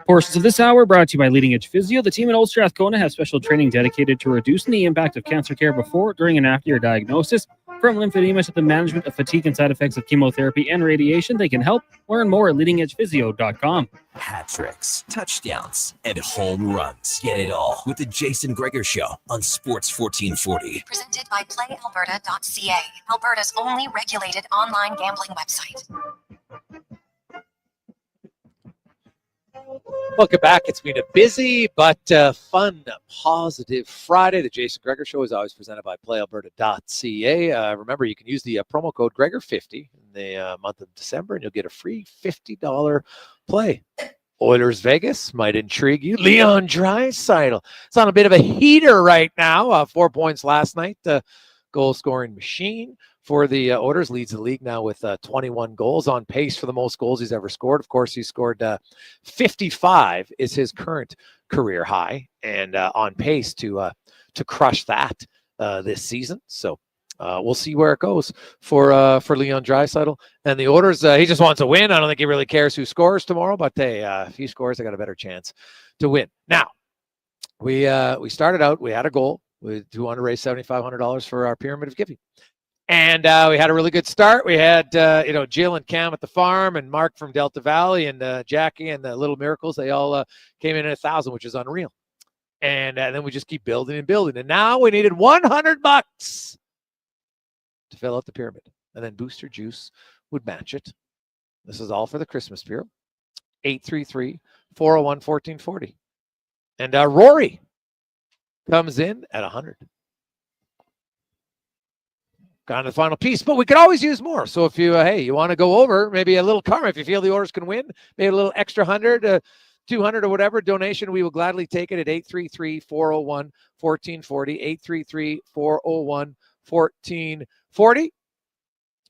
Portions of this hour brought to you by Leading Edge Physio. The team at Old Strathcona has special training dedicated to reducing the impact of cancer care before, during, and after your diagnosis. From lymphedema to the management of fatigue and side effects of chemotherapy and radiation, they can help. Learn more at leadingedgephysio.com. Hat tricks, touchdowns, and home runs. Get it all with the Jason Gregor Show on Sports 1440. Presented by PlayAlberta.ca, Alberta's only regulated online gambling website. Welcome back. It's been a busy but fun, positive Friday. The Jason Gregor Show is always presented by PlayAlberta.ca. Remember, you can use the promo code Gregor50 in the month of December, and you'll get a free $50 play. Oilers Vegas might intrigue you. Leon Draisaitl. It's on a bit of a heater right now. 4 points last night. The goal-scoring machine for the Oilers leads the league now with 21 goals, on pace for the most goals he's ever scored. Of course, he scored 55 is his current career high, and on pace to crush that this season. So we'll see where it goes for Leon Draisaitl and the Oilers. He just wants to win. I don't think he really cares who scores tomorrow, but hey, if he scores, they got a better chance to win. Now, we started out. We had a goal. We wanted to raise $7,500 for our pyramid of giving. And we had a really good start. We had, Jill and Cam at the farm, and Mark from Delta Valley, and Jackie and the Little Miracles. They all came in at 1,000, which is unreal. And then we just keep building and building. And now we needed $100 to fill out the pyramid. And then Booster Juice would match it. This is all for the Christmas Bureau. 833-401-1440. And Rory comes in at 100. Got to the final piece, but we could always use more. So if you, you want to go over, maybe a little karma, if you feel the Oilers can win, maybe a little extra 100, 200 or whatever donation, we will gladly take it at 833-401-1440, 833-401-1440.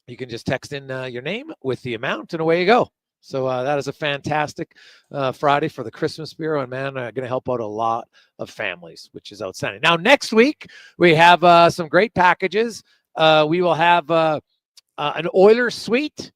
You can just text in your name with the amount, and away you go. So that is a fantastic Friday for the Christmas Bureau, and man, going to help out a lot of families, which is outstanding. Now, next week, we have some great packages. We will have an Oilers suite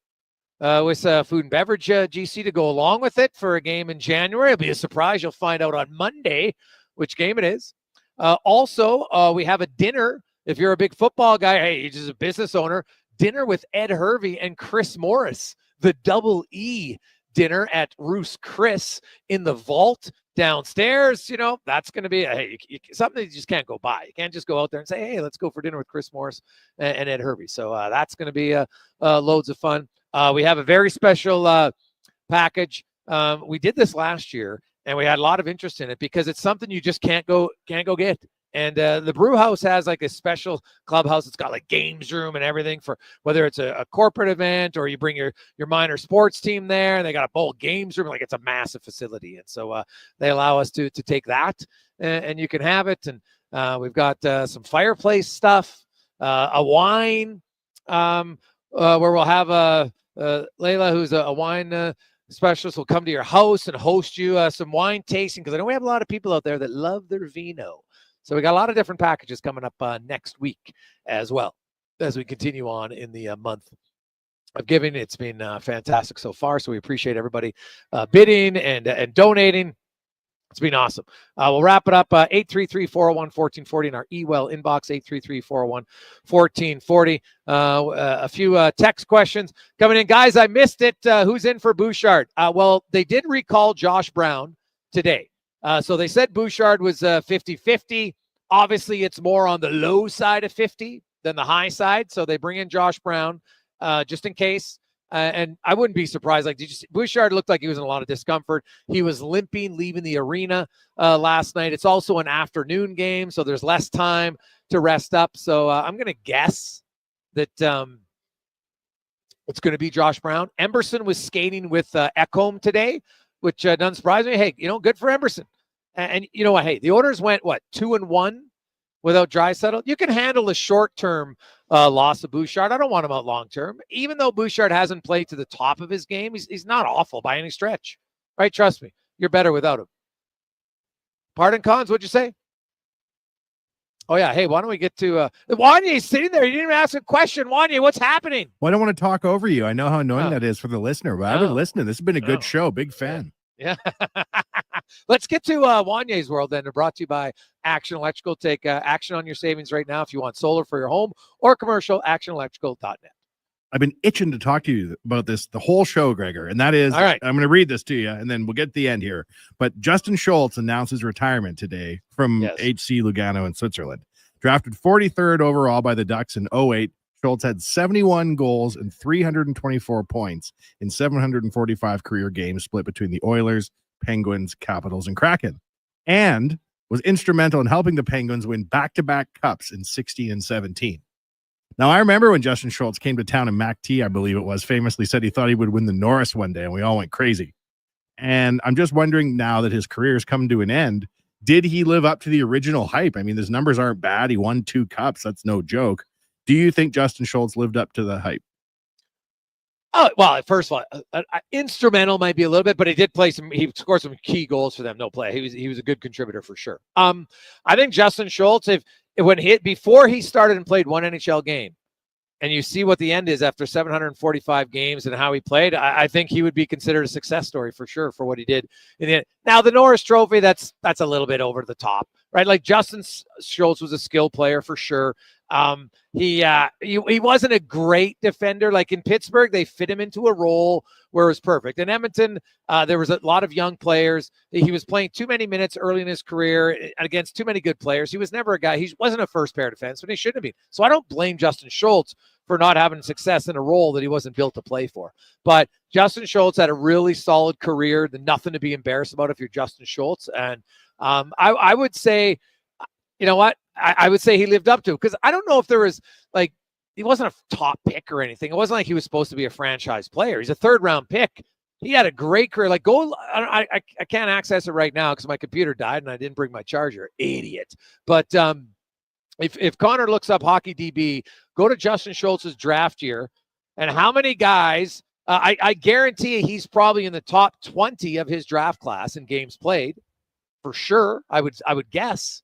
with food and beverage GC to go along with it for a game in January. It'll be a surprise. You'll find out on Monday which game it is. Also, we have a dinner. If you're a big football guy, hey, you're just a business owner, dinner with Ed Hervey and Chris Morris, the Double E dinner at Roos Chris in the Vault downstairs, that's going to be something you just can't go by. You can't just go out there and say, hey, let's go for dinner with Chris Morris and Ed Hervey. So that's going to be loads of fun. We have a very special package. We did this last year, and we had a lot of interest in it because it's something you just can't go get. And the brew house has like a special clubhouse. It's got like games room and everything for whether it's a corporate event or you bring your minor sports team there. And they got a bowl games room. Like it's a massive facility. And so they allow us to take that and you can have it. And we've got some fireplace stuff, a wine where we'll have Layla, who's a wine specialist, will come to your house and host you some wine tasting. Because I know we have a lot of people out there that love their vino. So we got a lot of different packages coming up next week as well as we continue on in the month of giving. It's been fantastic so far. So we appreciate everybody bidding and donating. It's been awesome. We'll wrap it up. 833-401-1440 in our email inbox, 833-401-1440. A few text questions coming in. Guys, I missed it. Who's in for Bouchard? Well, they did recall Josh Brown today. So they said Bouchard was 50-50. Obviously, it's more on the low side of 50 than the high side. So they bring in Josh Brown just in case. And I wouldn't be surprised. Like, Bouchard looked like he was in a lot of discomfort. He was limping, leaving the arena last night. It's also an afternoon game, so there's less time to rest up. So I'm going to guess that it's going to be Josh Brown. Emberson was skating with Ekholm today, which doesn't surprise me. Hey, good for Emberson. And you know what? Hey, the Oilers went, 2-1 without Draisaitl? You can handle a short-term loss of Bouchard. I don't want him out long-term. Even though Bouchard hasn't played to the top of his game, he's not awful by any stretch. Right? Trust me. You're better without him. Pardon, Cons? What'd you say? Oh, yeah. Hey, why don't we get to Wanya's sitting there. You didn't even ask a question. Wanya, what's happening? Well, I don't want to talk over you. I know how annoying that is for the listener, but I've been listening. This has been a good show. Big fan. Yeah. Let's get to Wanya's world then. Brought to you by Action Electrical. Take action on your savings right now if you want solar for your home or commercial. ActionElectrical.net. I've been itching to talk to you about this the whole show, Gregor, and that is, all right, I'm going to read this to you, and then we'll get to the end here. But Justin Schultz announced his retirement today from HC Lugano in Switzerland. Drafted 43rd overall by the Ducks in 2008, Schultz had 71 goals and 324 points in 745 career games split between the Oilers, Penguins, Capitals, and Kraken, and was instrumental in helping the Penguins win back-to-back cups in 16 and 17. Now, I remember when Justin Schultz came to town and Mac T, I believe it was, famously said he thought he would win the Norris one day, and we all went crazy. And I'm just wondering now that his career has come to an end, did he live up to the original hype? I mean, his numbers aren't bad. He won 2 cups. That's no joke. Do you think Justin Schultz lived up to the hype? Oh, well, first of all, instrumental might be a little bit, but he did play he scored some key goals for them. No play. He was a good contributor for sure. I think Justin Schultz, before he started and played one NHL game, and you see what the end is after 745 games and how he played, I think he would be considered a success story for sure for what he did in the end. Now, the Norris Trophy, that's a little bit over the top, right? Like Justin Schultz was a skill player for sure. He wasn't a great defender. Like in Pittsburgh, they fit him into a role where it was perfect. In Edmonton, there was a lot of young players. He was playing too many minutes early in his career against too many good players. He was never a guy. He wasn't a first pair defenseman. He shouldn't have been. So I don't blame Justin Schultz for not having success in a role that he wasn't built to play for. But Justin Schultz had a really solid career. Nothing to be embarrassed about if you're Justin Schultz. And I would say, you know what? I would say he lived up to, because I don't know if there was he wasn't a top pick or anything. It wasn't like he was supposed to be a franchise player. He's a 3rd round pick. He had a great career. I can't access it right now because my computer died and I didn't bring my charger. Idiot. But if Connor looks up Hockey DB, go to Justin Schultz's draft year and how many guys, I guarantee you he's probably in the top 20 of his draft class in games played for sure. I would guess.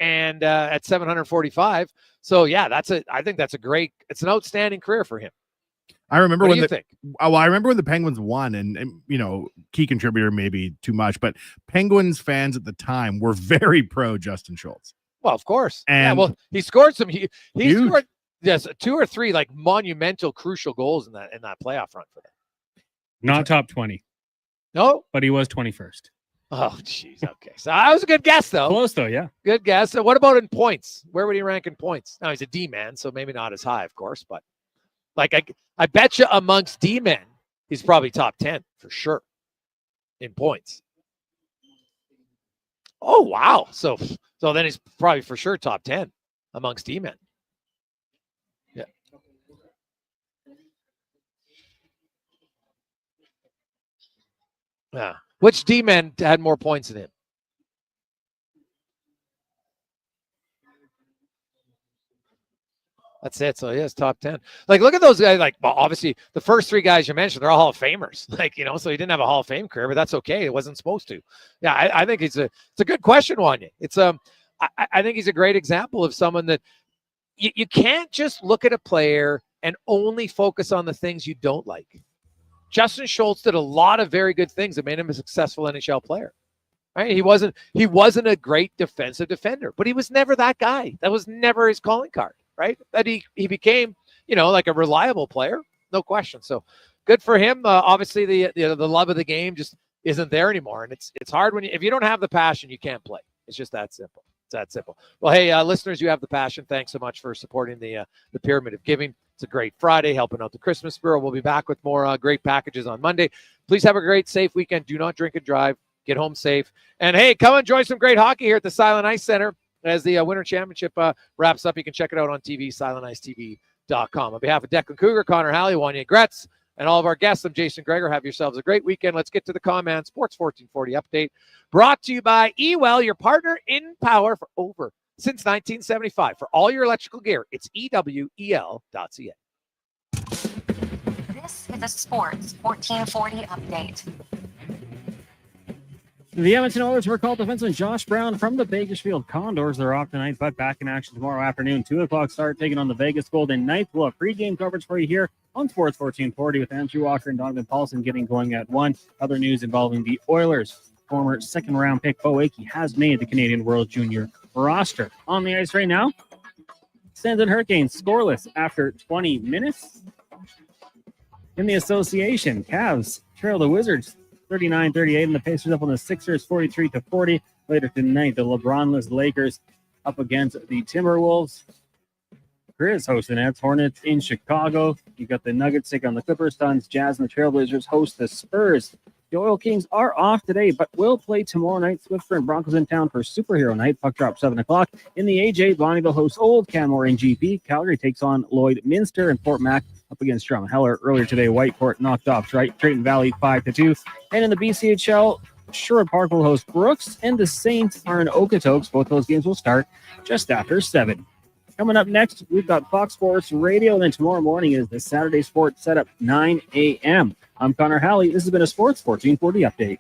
And at 745. So yeah, I think that's it's an outstanding career for him. I remember what do you think? I remember when the Penguins won, and key contributor maybe too much, but Penguins fans at the time were very pro Justin Schultz. Well, of course. And he scored some he scored 2 or 3 monumental crucial goals in that playoff run for them. Not top 20. No, but he was 21st. Oh, jeez. Okay. So that was a good guess, though. Close, though, yeah. Good guess. So what about in points? Where would he rank in points? Now, he's a D-man, so maybe not as high, of course. But, I bet you amongst D-men, he's probably top 10 for sure in points. Oh, wow. So then he's probably for sure top 10 amongst D-men. Yeah. Yeah. Which D-men had more points than him? That's it. So he has top 10. Look at those guys. Obviously, the first three guys you mentioned, they're all Hall of Famers. So he didn't have a Hall of Fame career, but that's okay. It wasn't supposed to. Yeah, I think it's a good question, Wanya. It's I think he's a great example of someone that you can't just look at a player and only focus on the things you don't like. Justin Schultz did a lot of very good things that made him a successful NHL player. Right? He wasn't a great defensive defender, but he was never that guy. That was never his calling card, right? That he became, like a reliable player, no question. So good for him. Obviously, the love of the game just isn't there anymore, and it's hard if you don't have the passion, you can't play. It's just that simple. It's that simple. Well, hey, listeners, you have the passion. Thanks so much for supporting the Pyramid of Giving. It's a great Friday, helping out the Christmas Bureau. We'll be back with more great packages on Monday. Please have a great, safe weekend. Do not drink and drive. Get home safe. And, hey, come enjoy some great hockey here at the Silent Ice Center as the Winter Championship wraps up. You can check it out on TV, silenticetv.com. On behalf of Declan Cougar, Connor Halley, Wanya Gretz, and all of our guests, I'm Jason Gregor. Have yourselves a great weekend. Let's get to the Command Sports 1440 update, brought to you by eWell, your partner in power since 1975. For all your electrical gear, it's ewel.ca. This is a Sports 1440 update. The Edmonton Oilers were called defenseman Josh Brown from the Bakersfield Condors. They're off tonight, but back in action tomorrow afternoon. 2 o'clock start, taking on the Vegas Golden Knights. We'll have pregame coverage for you here on Sports 1440 with Andrew Walker and Donovan Paulson getting going at 1. Other news involving the Oilers. Former second-round pick Bo Akey has made the Canadian World Junior roster. On the ice right now, Sens and Hurricanes scoreless after 20 minutes. In the association, Cavs trail the Wizards 39-38, and the Pacers up on the Sixers 43-40. Later tonight, the LeBron-less Lakers up against the Timberwolves. Grizz host the Nets. Hornets in Chicago. You got the Nuggets take on the Clippers. Suns, Jazz, and the Trailblazers host the Spurs. The Oil Kings are off today, but will play tomorrow night. Swiffer and Broncos in town for Superhero Night. Puck drop 7 o'clock. In the AJ, Bonneville hosts Old Canmore in GP. Calgary takes on Lloyd Minster, and Fort Mac up against Drumheller. Earlier today, Whitecourt knocked off Drayton Valley 5-2. And in the BCHL, Sherwood Park will host Brooks, and the Saints are in Okotoks. Both those games will start just after 7. Coming up next, we've got Fox Sports Radio, and then tomorrow morning is the Saturday Sports Setup, 9 a.m. I'm Connor Halley. This has been a Sports 1440 update.